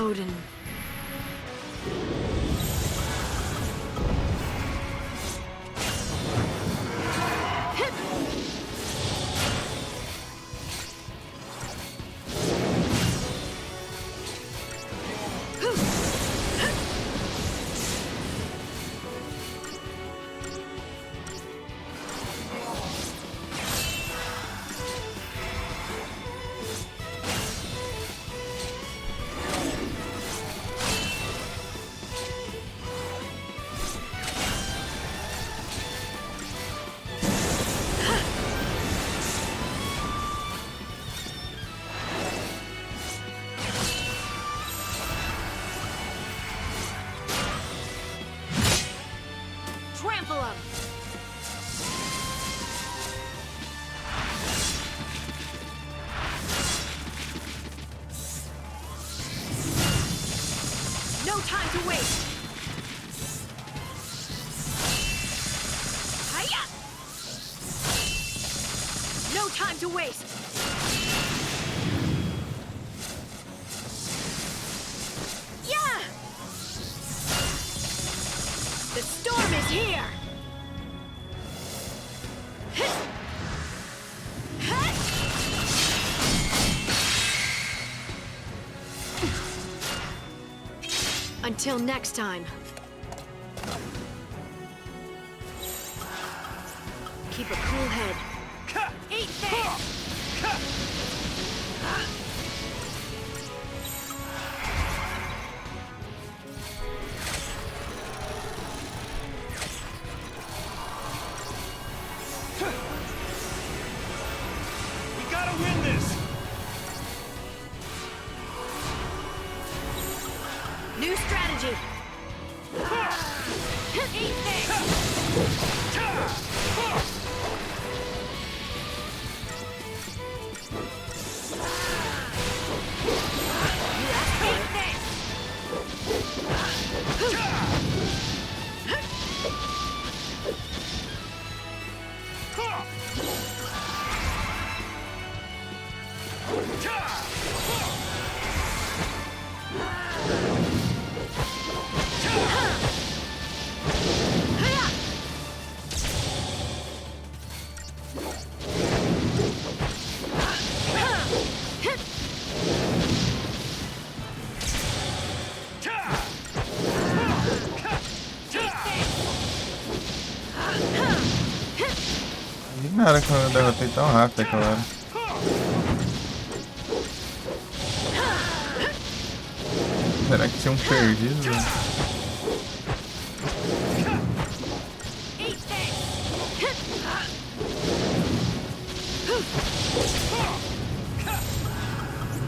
Odin. Trample him! No time to waste! Hiya! No time to waste! Yeah! The storm is here! Until next time. Keep a cool head. Eat this! We gotta win this! New strategy! Eat this! Eat this! Não era que eu derrotei tão rápido aquela hora. Será que tinham perdido?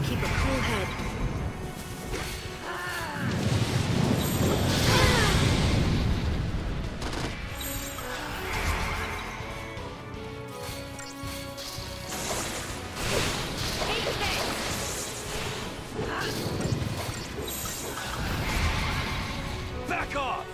Keep a cool head. Back off!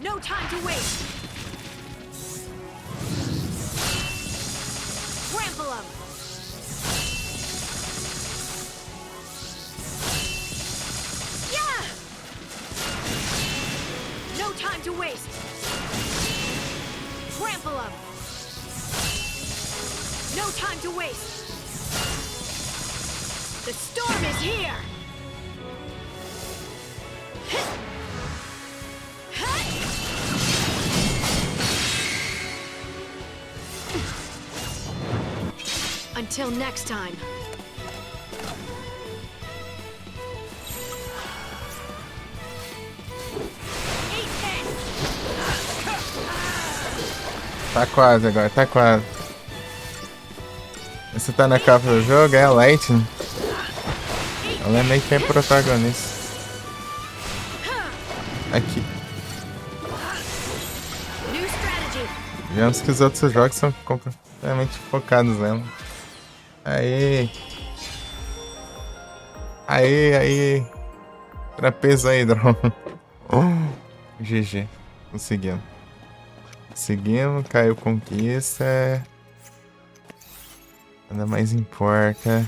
No time to waste! Trample him! Yeah! No time to waste. The storm is here. Until next time. Tá quase agora, tá quase. Você tá na capa do jogo, é a Lightning. Ela é meio que a protagonista. Aqui. New strategy. Vemos que os outros jogos são completamente focados nela. Aê! Aê, aê! Trapezo aí, drone. GG. Conseguimos. Conseguimos, caiu conquista. Nada mais importa.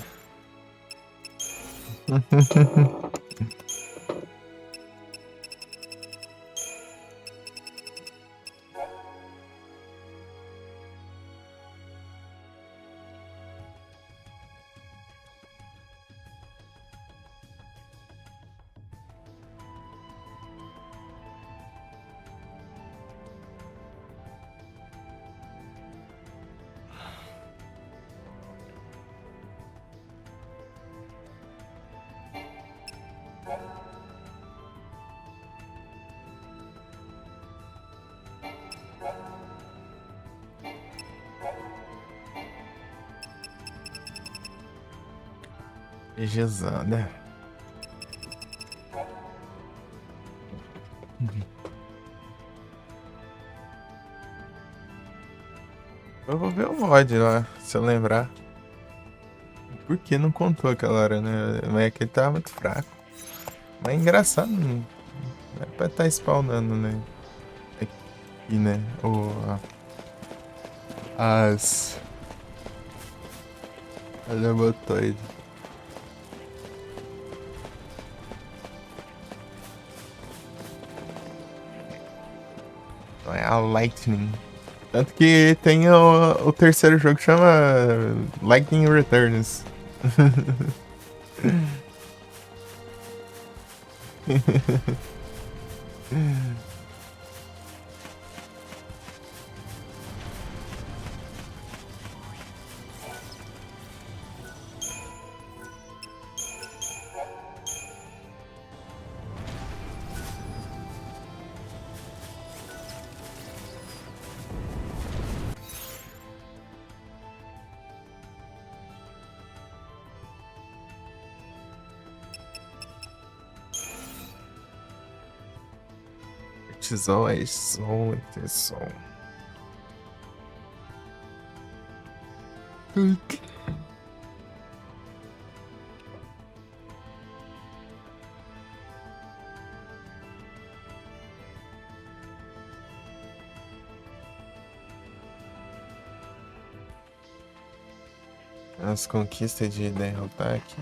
GGzada. Eu vou ver o VOD lá, se eu lembrar. Por que não contou aquela hora, né? Mas é que ele tava muito fraco. Mas é engraçado, não é pra estar spawnando, né? Aqui, né? As lobotoides. Então é a Lightning. Tanto que tem o terceiro jogo que chama Lightning Returns. Tesouro é som, som. As conquistas de derrotar aqui.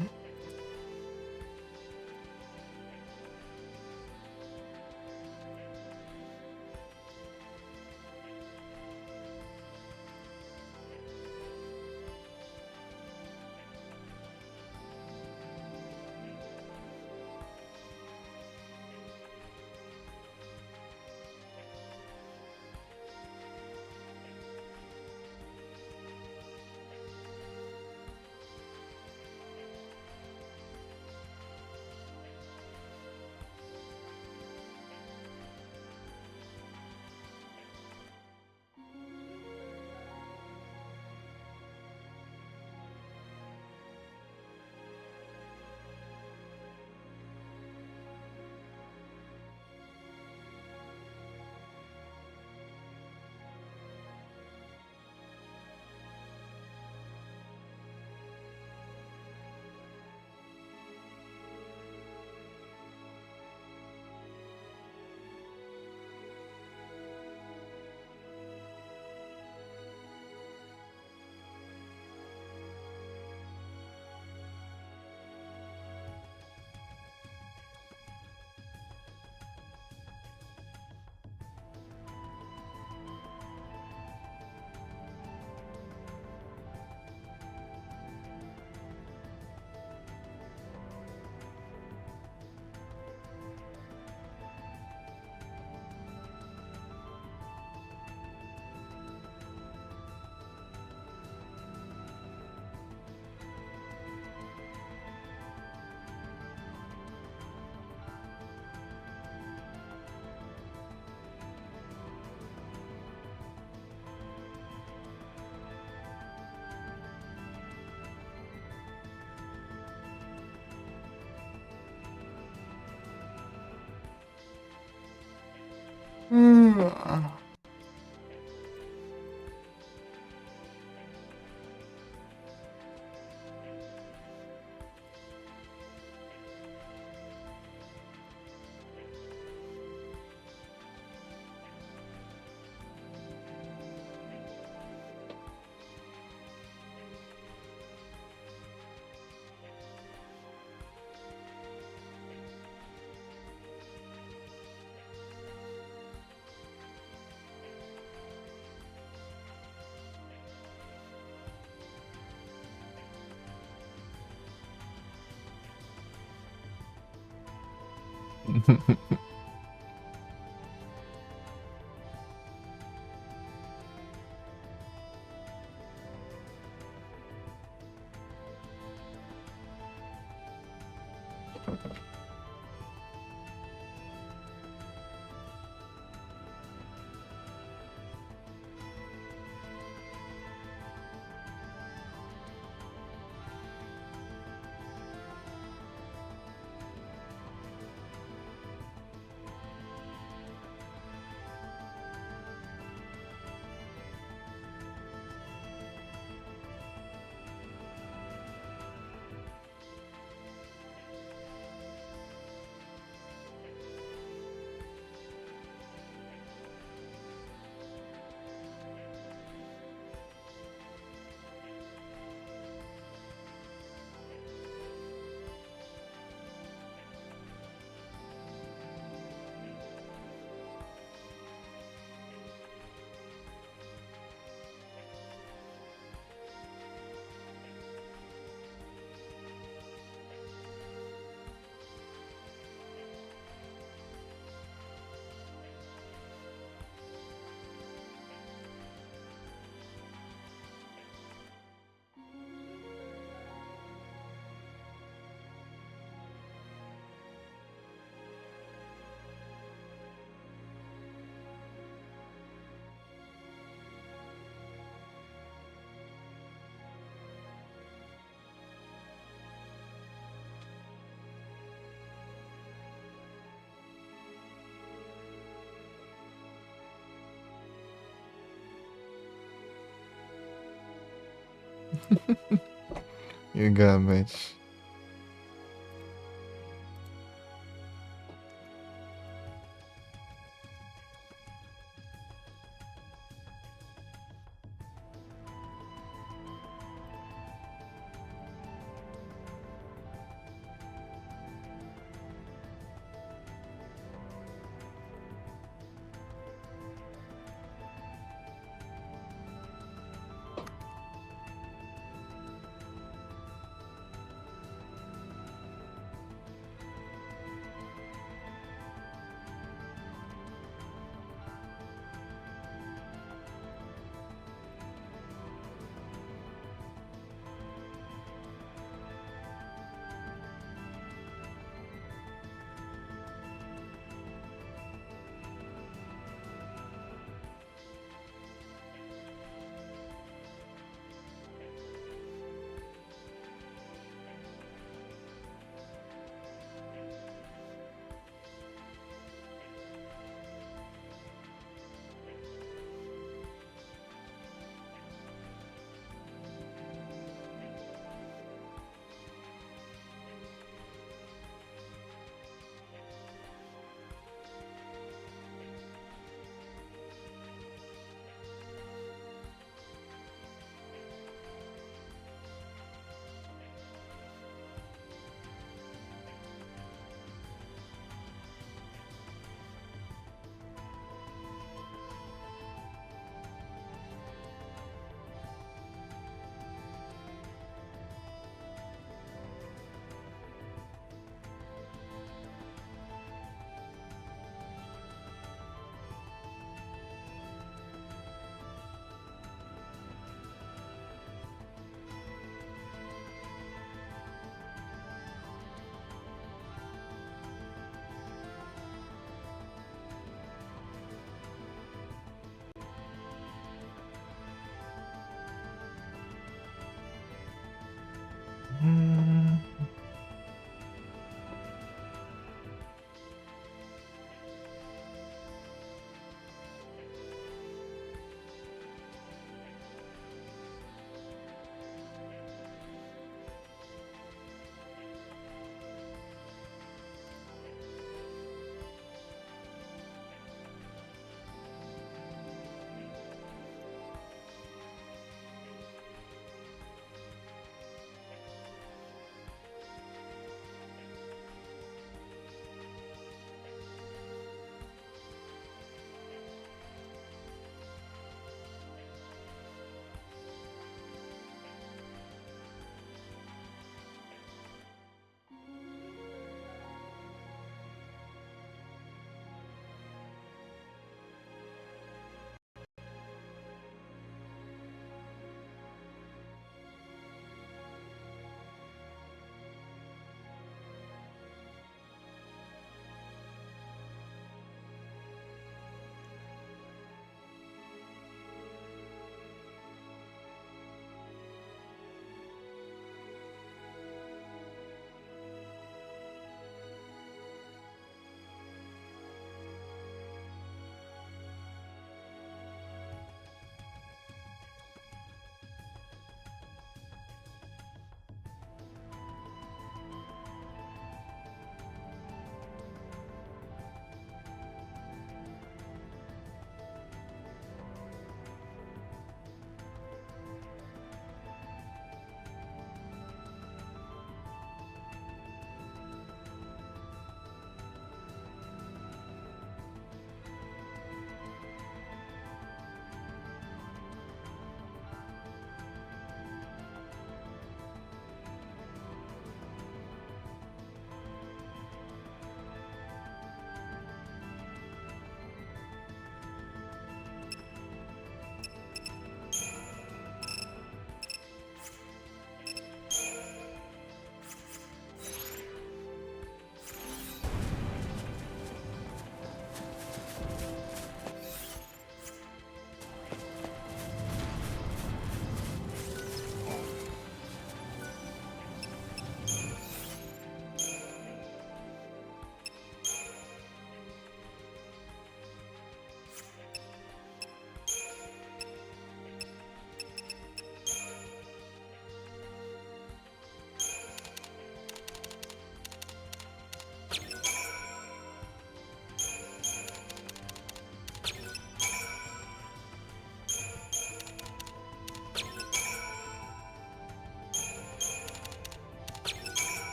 You garbage.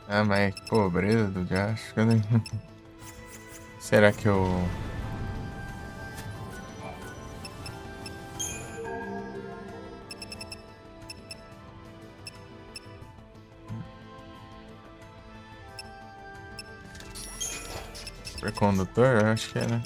Ah, mas que pobreza do Josh. Eu nem- Será que eu. Supercondutor? Eu acho que é, né?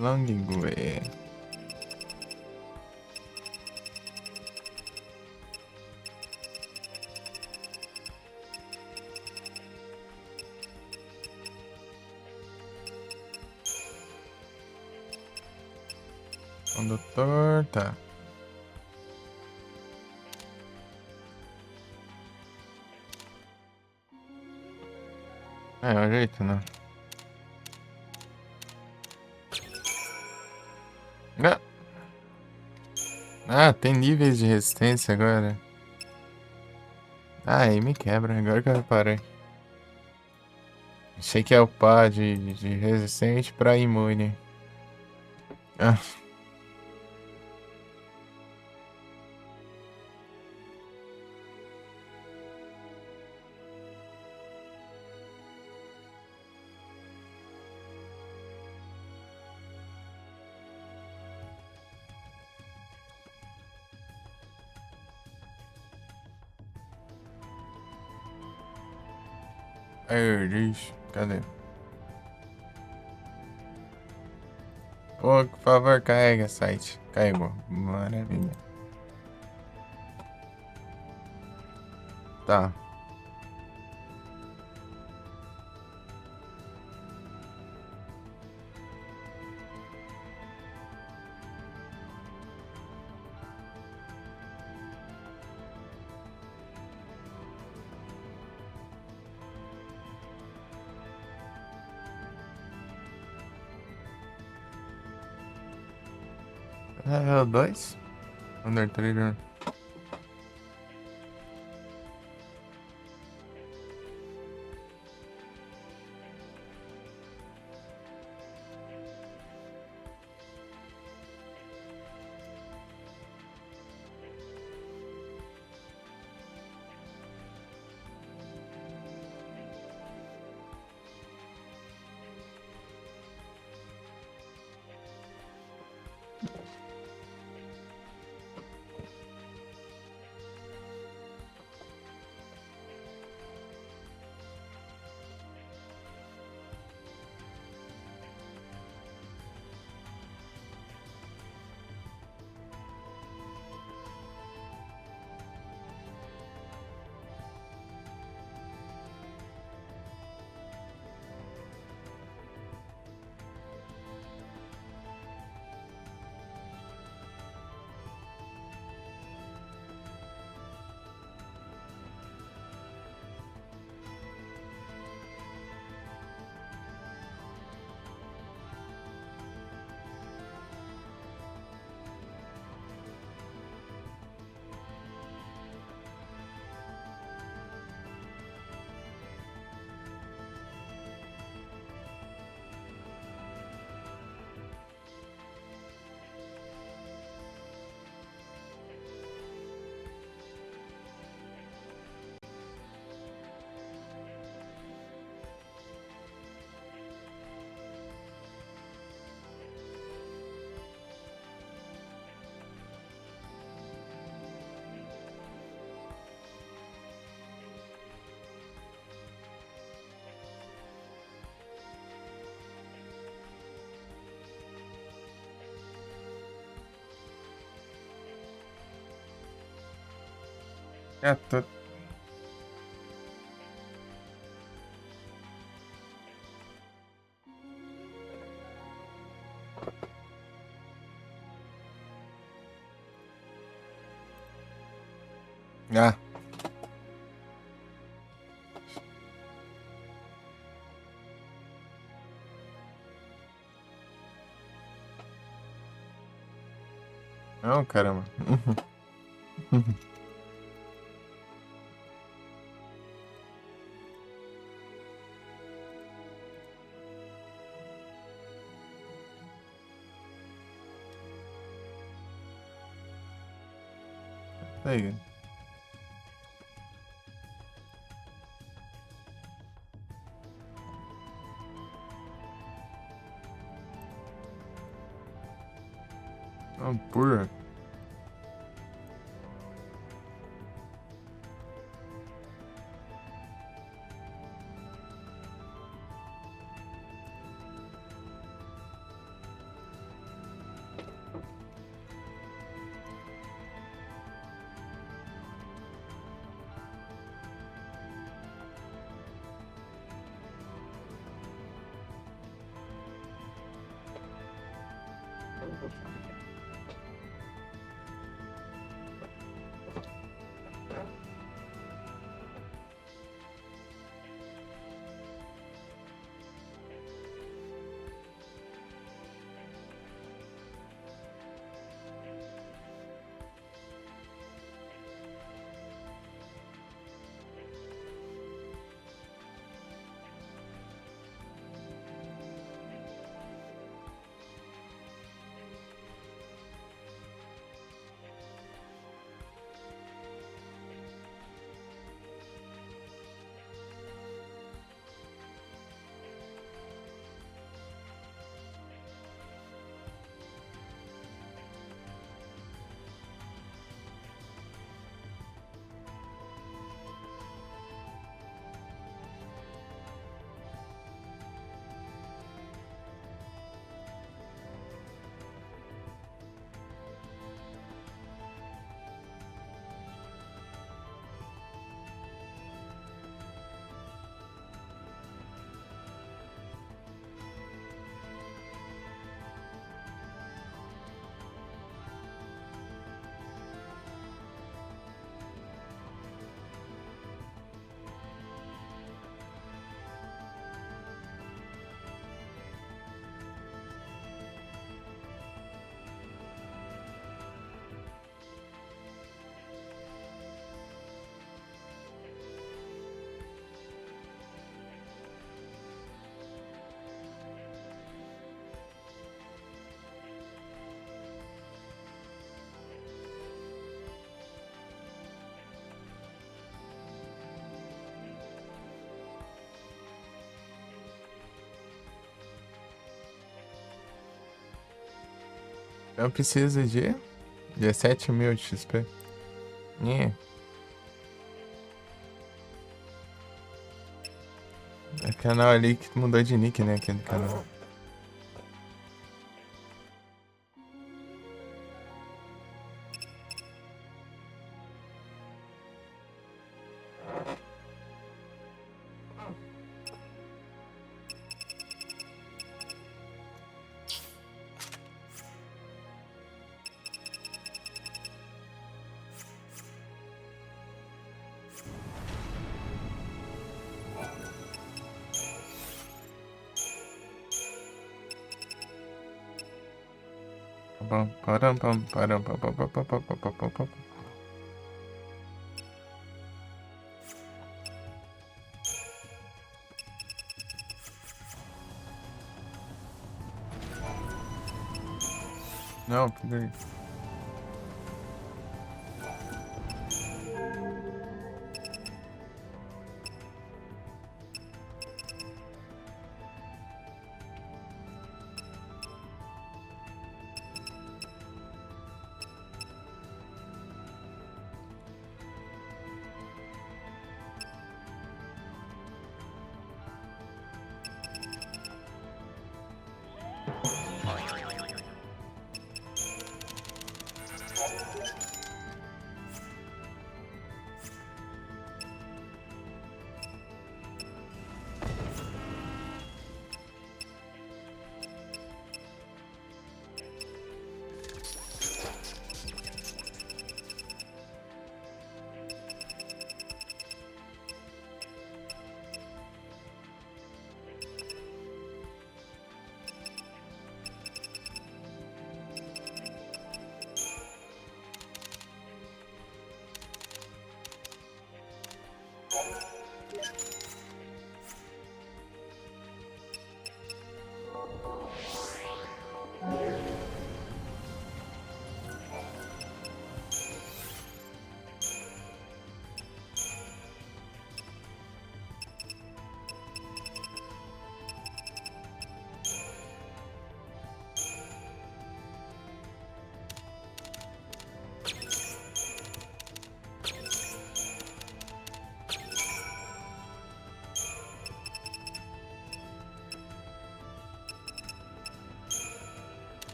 Longway. Condutor, tá. É o jeito, né? Ah, tem níveis de resistência agora. Ah, aí me quebra, agora que eu reparei. Achei que é upar de resistente pra imune. Ah, Irish. Cadê? Ô, por favor, carrega site. Carregou. Maravilha. Tá. Level 2? Undertrader. É, tô... Ah, Não, caramba. Aí. Oh, burra. Eu preciso de 17.000 de XP. É. É canal ali que mudou de nick, né? Aquele canal. Pam, param, pam, param, pam, pam, pam, pam, pam, pam, pam, pam, pam. Não, peraí.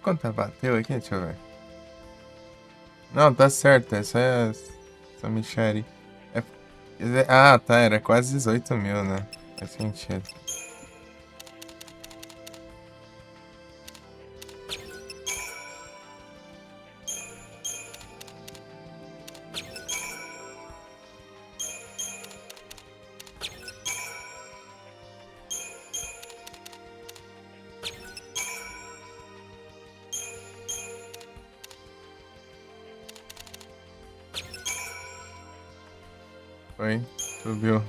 Quanto bateu aqui? Deixa eu ver. Não, tá certo. Essa Michelle. Ah, tá. Era quase 18 mil, né? Faz sentido. Foi. Subiu.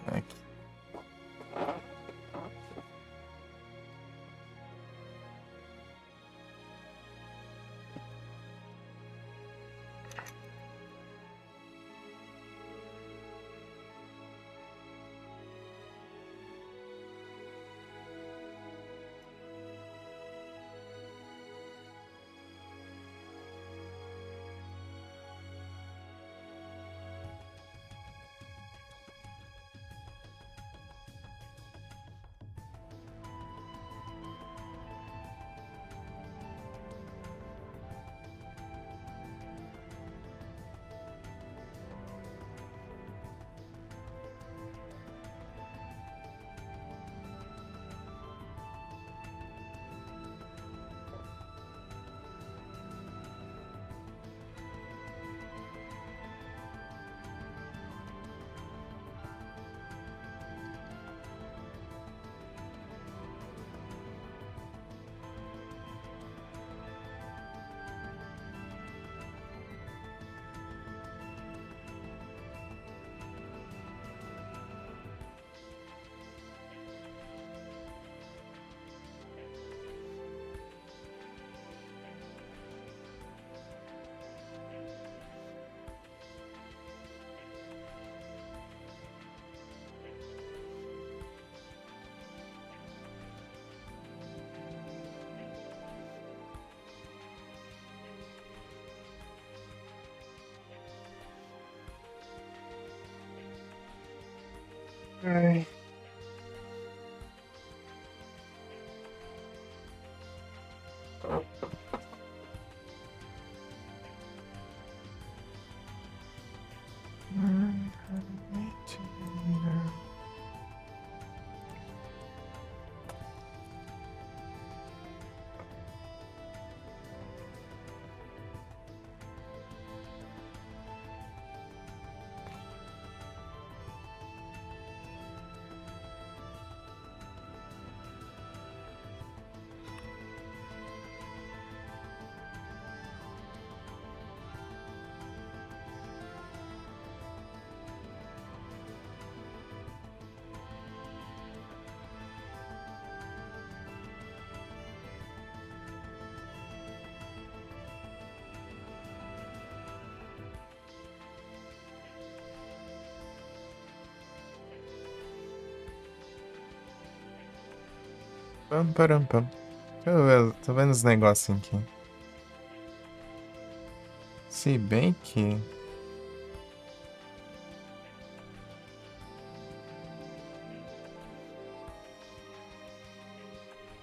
Aqui. Ai. Pam, param, pam. Deixa eu ver, tô vendo os negocinhos aqui. Se bem que.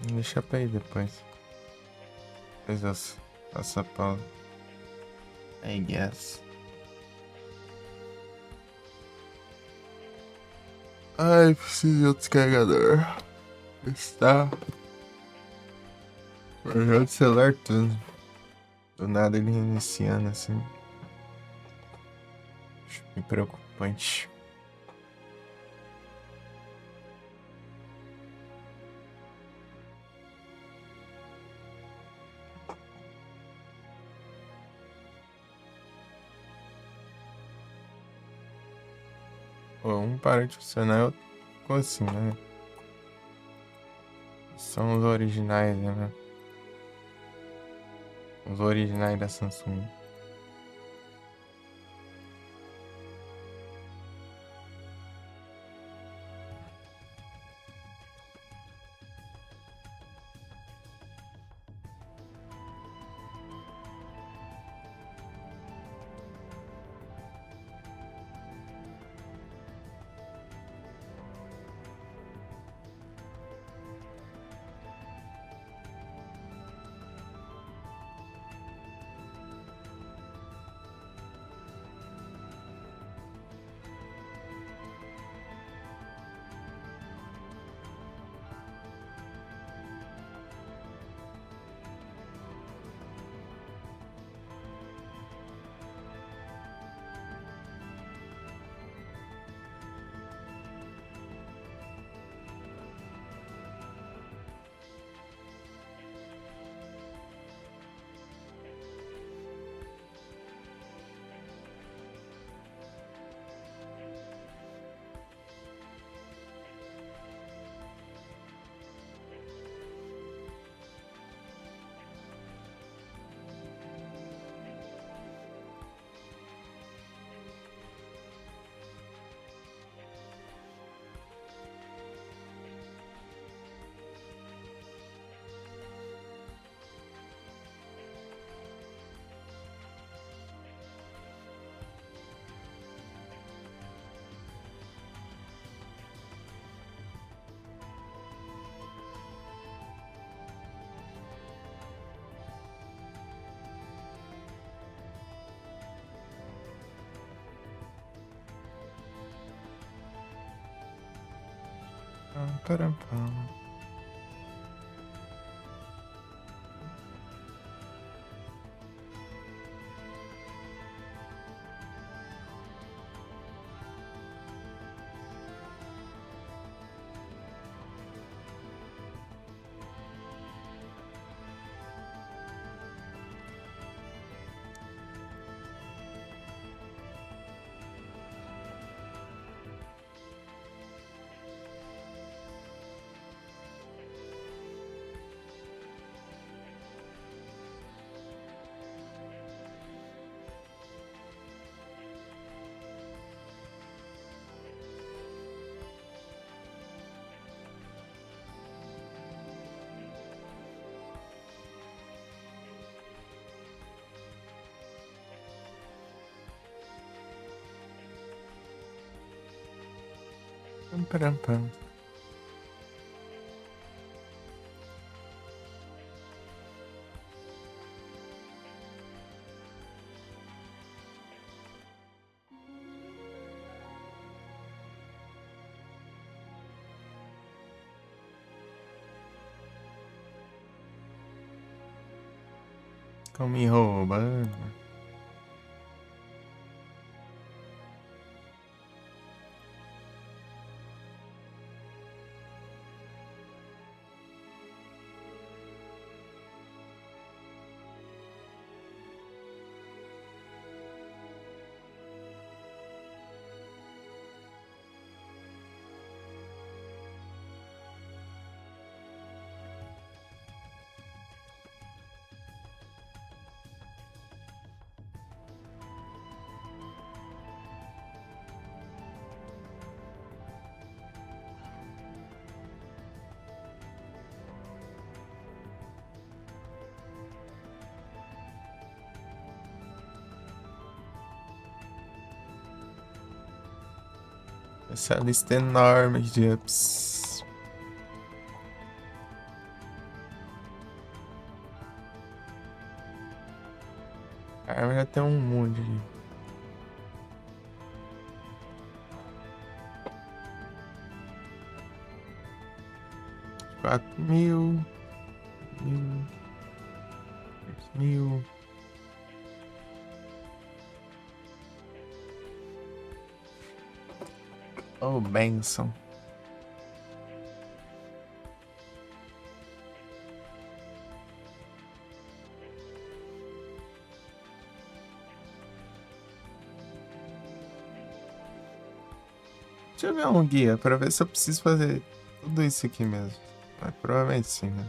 Deixa pra ir depois. Depois eu faço a pausa. I guess. Ai, preciso de outro carregador. Está. Projeto celular tudo. Do nada ele reiniciando assim. Acho me preocupante. Pô, um para de funcionar, outro ficou assim, né? São os originais, né? Os originais da Samsung. Param, pam. Param, pam. Ficam me roubando. Essa lista enorme de ups. A arma já tem um monte de. 4.000. 3.000. Oh, benção. Deixa eu ver um guia pra ver se eu preciso fazer tudo isso aqui mesmo. Mas provavelmente sim, né?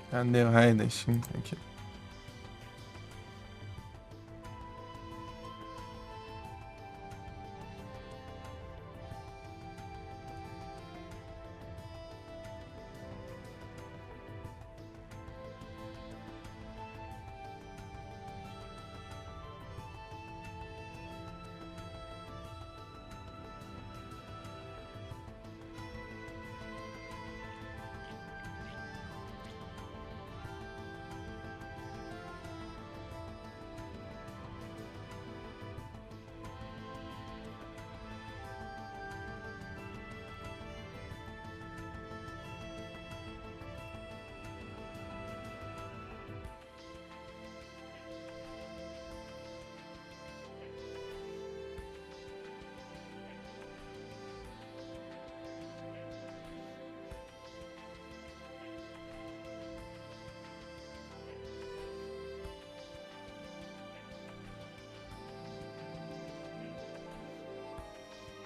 Cadê o raio da Steam? Aqui.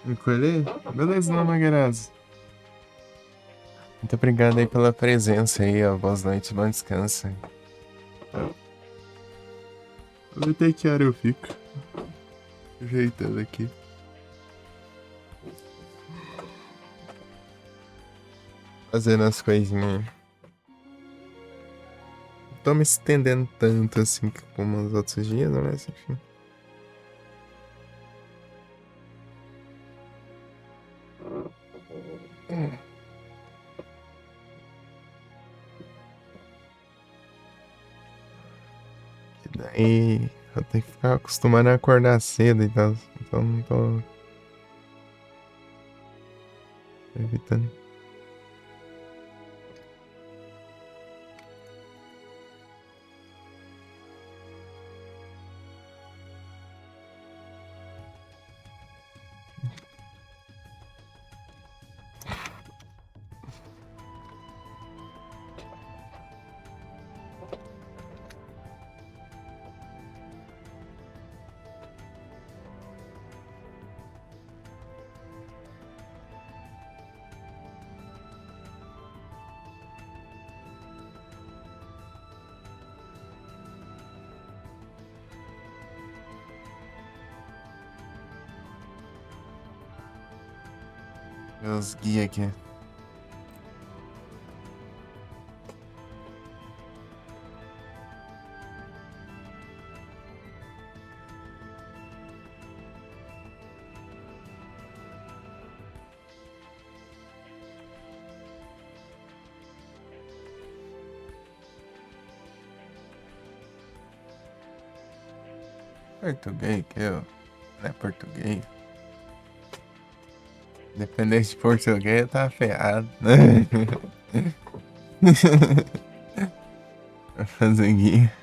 Encolher? Beleza, não, Magueiras. Muito obrigado aí pela presença aí, ó. Boas noites, bom descanso. Vou ver até que hora eu fico. Ajeitando aqui. Fazendo as coisinhas. Não tô me estendendo tanto assim como os outros dias, mas enfim. Aí eu tenho que ficar acostumando a acordar cedo e tal. Então não tô evitando. Meus guias aqui. Português, que eu. Não é português. Dependente de português, tá ferrado. Vai fazer guia.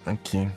Aqui.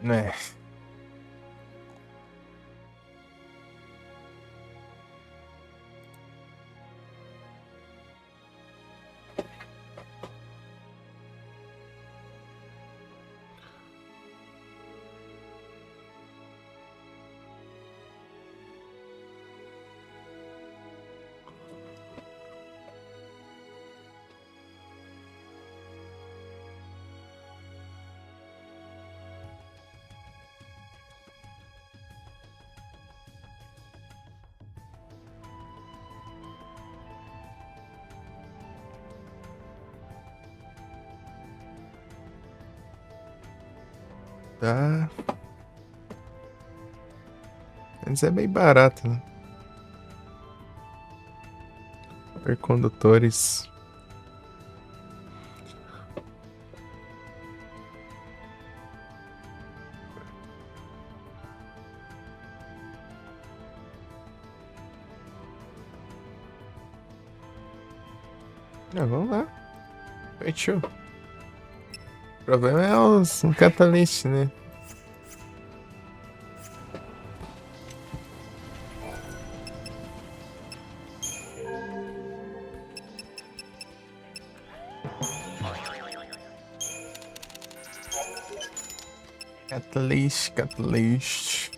Né? Tá. Mas é bem barato, né? Supercondutores. Vamos lá. Fechou. O problema é o catalyst, né? Catalyst.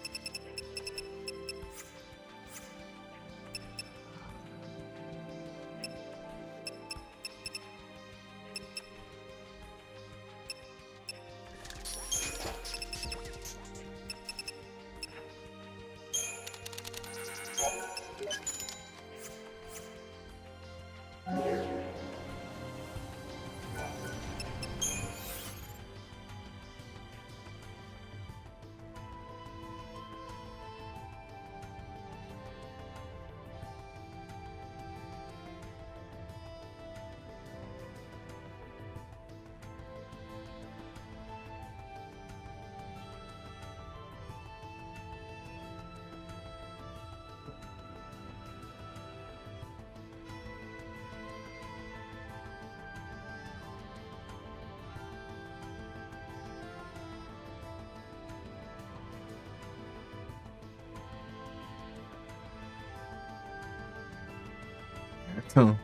Então,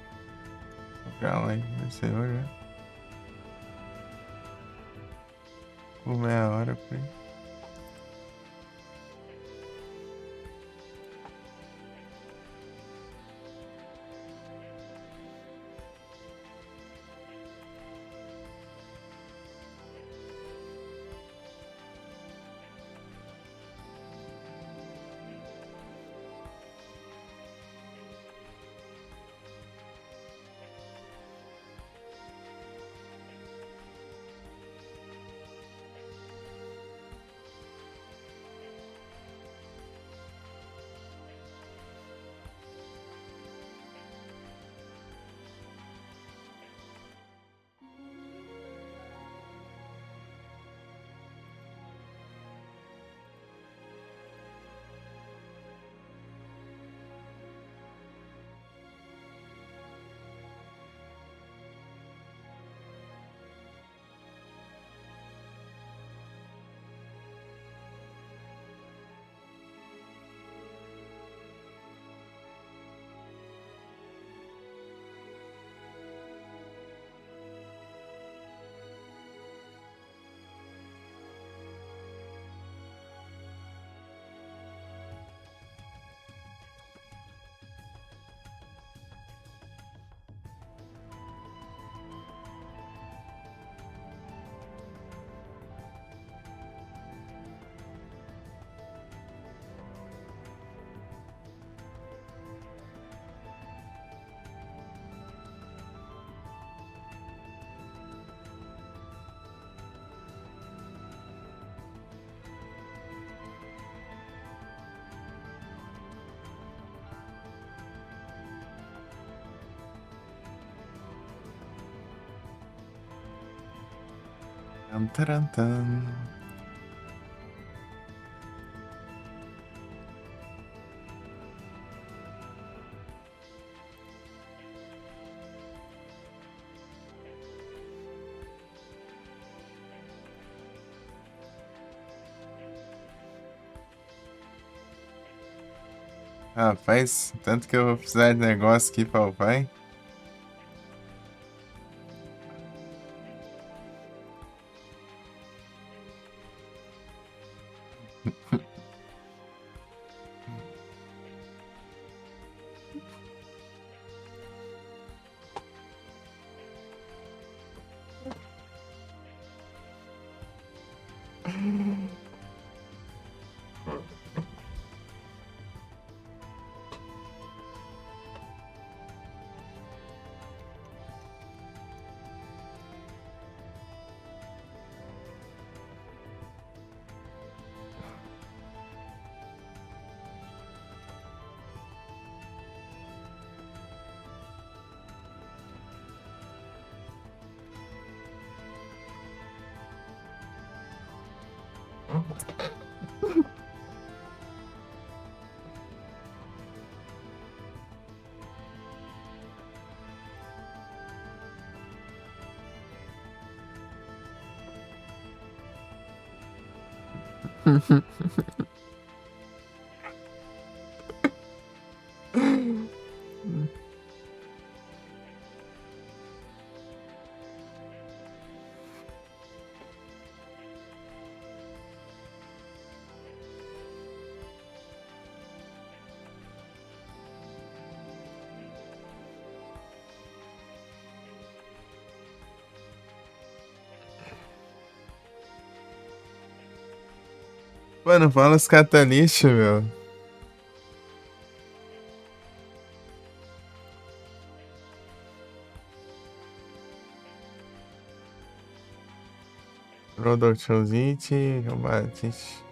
vou pra lá, vai ser hoje. Por meia hora por aí. Tan, taran, tan. Rapaz, tanto que eu vou precisar de negócio aqui pra o pai. Mano, fala os catalixos, meu. Rodolfozite, Robatis.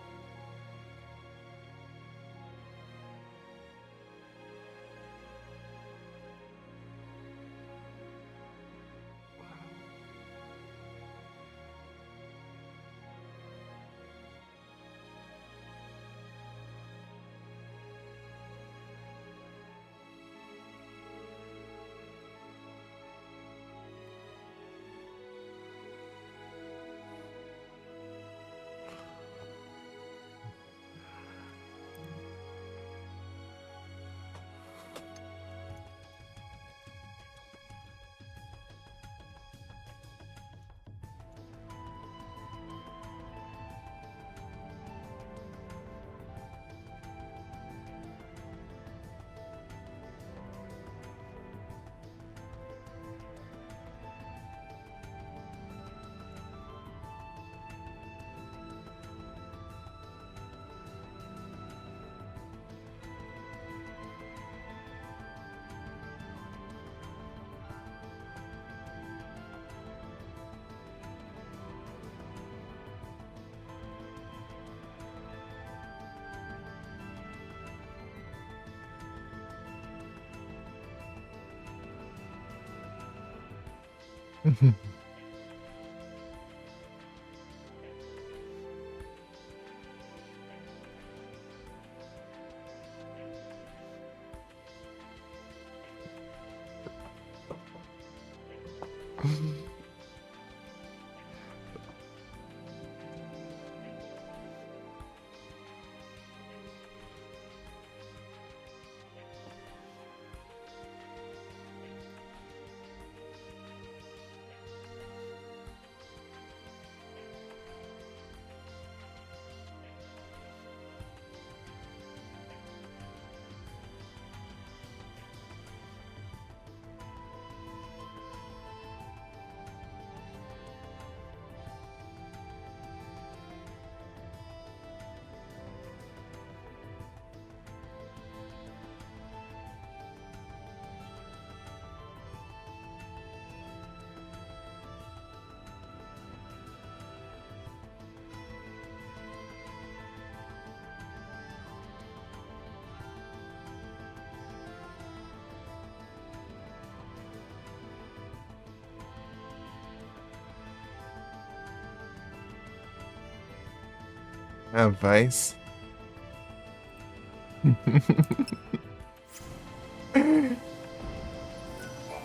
Rapaz.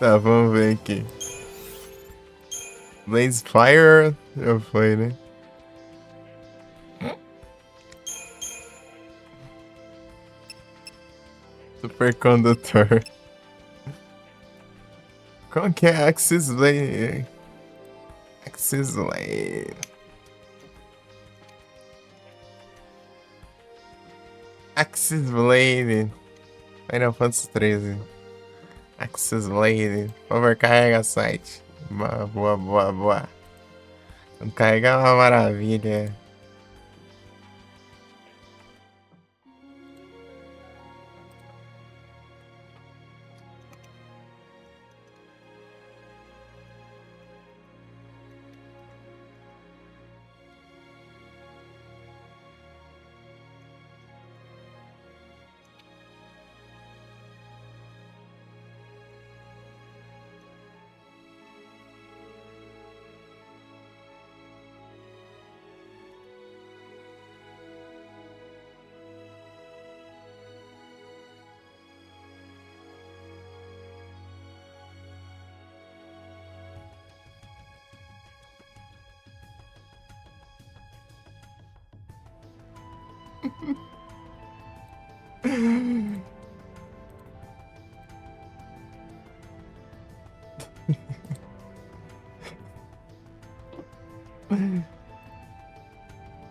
Tá, vamos ver aqui. Blaze Fire já foi, né? Supercondutor. Qual que é Axis Blade? Axis Blade. Axis Blade. Final Fantasy 13. Axis Blade. Por favor, carrega site. Boa, boa, boa, boa. Quando carregar é uma maravilha.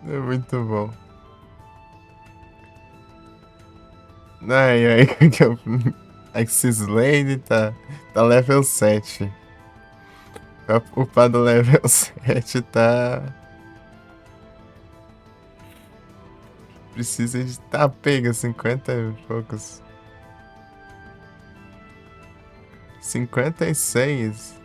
É muito bom. Ai, ai, que eu... Axis Lane tá level 7. Pra upar do level 7 tá... Precisa de... Tá pega, 50 e poucos. 56.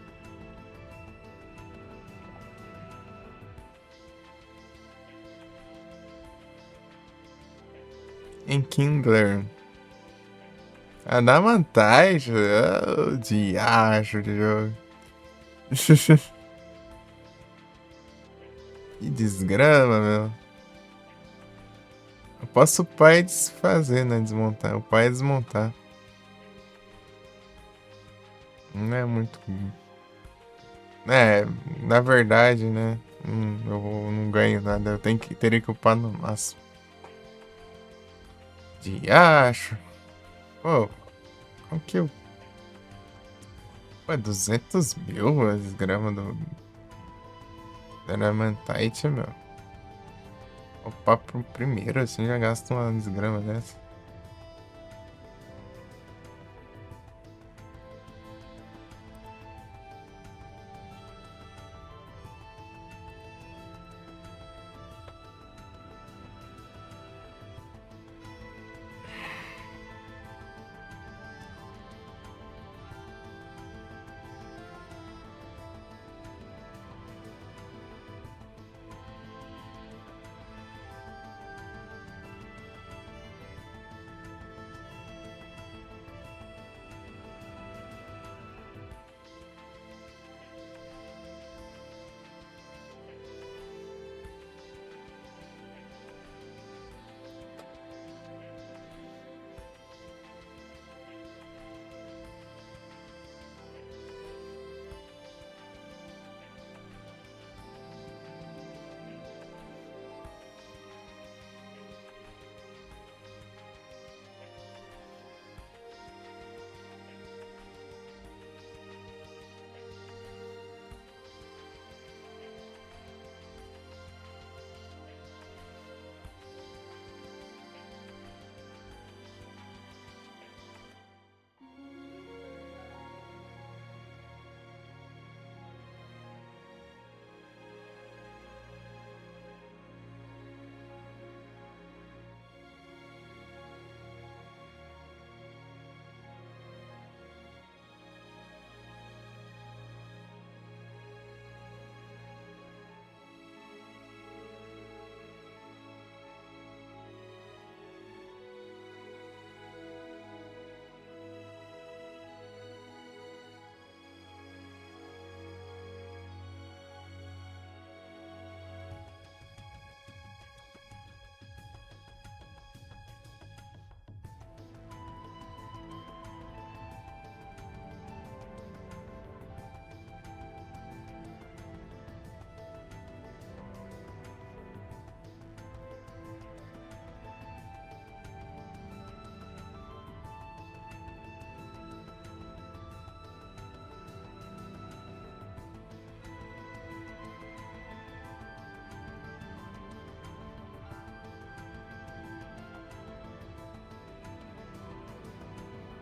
Em Kindler. Ah, dá vantagem. Oh, diacho de jogo. Que desgrama, meu. Eu posso upar e desfazer, né? Desmontar. Upar e desmontar. Não é muito. É, na verdade, né? Eu não ganho nada. Teria que upar no máximo. Diacho. Pô, qual que eu. Pô, 200 mil as gramas do. Adamantite, meu. Upar pro primeiro, assim já gasta uma desgrama dessa.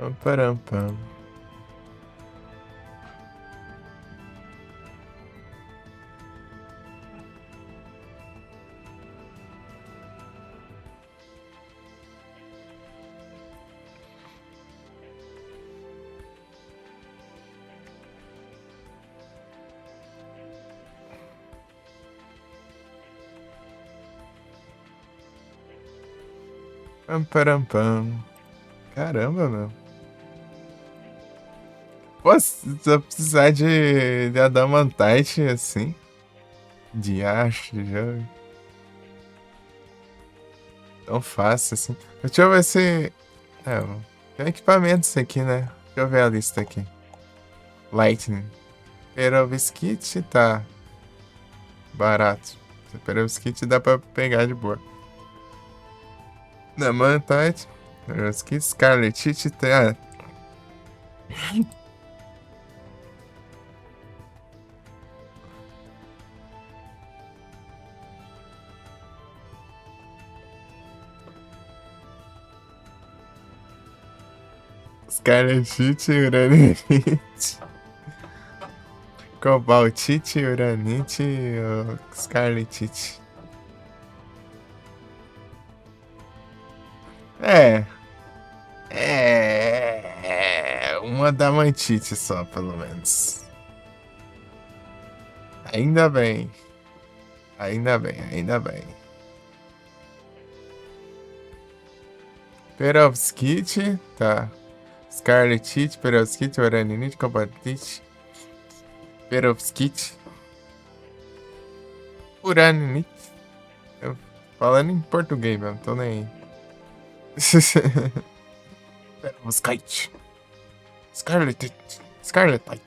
Pam, param, pam. Pam, param, pam. Caramba, meu. Pô, se eu precisar de adamantite, assim, de aço, de jogo. Tão fácil, assim. Deixa eu ver se... É, tem equipamentos aqui, né? Deixa eu ver a lista aqui. Lightning. Perovskite tá barato. Perovskite dá pra pegar de boa. Damantite. Perovskite, Scarletite tá... Scarletite, Uranite. Cobaltite, Uranite, Scarletite. É. Uma damantite só, pelo menos. Ainda bem. Ainda bem, ainda bem. Perovskite, tá. Scarletite, Perovskite, Uraninite, Cobaltite. Perovskite. Uraninite. Eu falando em português mesmo, tô nem aí. Perovskite. Scarletite. Scarletite.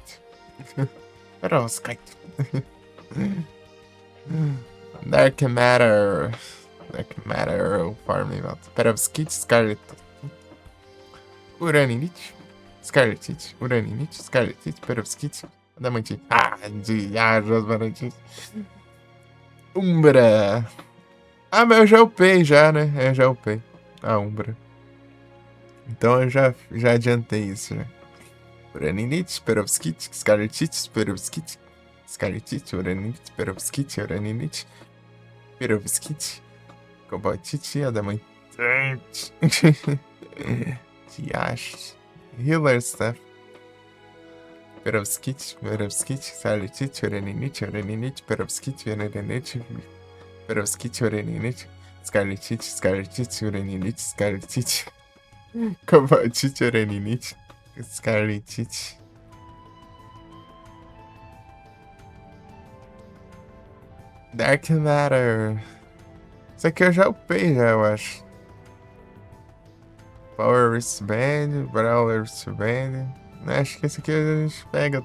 Perovskite. Dark Matter. Dark Matter, farming volta. Perovskite, Scarletite. Uraninite. Scarletite. Uraninite. Scarletite. Perovskite. Adamantite. Ah, diabos, Adamantite. Umbra. Ah, mas eu já upei já, né? Eu já upei a Umbra. Então eu já adiantei isso, né? Uraninite, Perovskite, Scarletite, Perovskite, Scarletite, Uraninite, Perovskite, Uraninite, Perovskite, Cobaltite, Adamantite. Diache. Healer Staff. Perovskite, Perovskite, Scarletite, Uraninite, Uraninite, Perovskite, Uraninite, Perovskite, Uraninite, Scarletite, Scarletite, Uraninite, Scarletite, Cobaltite, Uraninite, Scarletite. Dark Matter. Isso aqui eu já upei já, eu acho. Power Wristband, Brawler Wristband. Acho que esse aqui a gente pega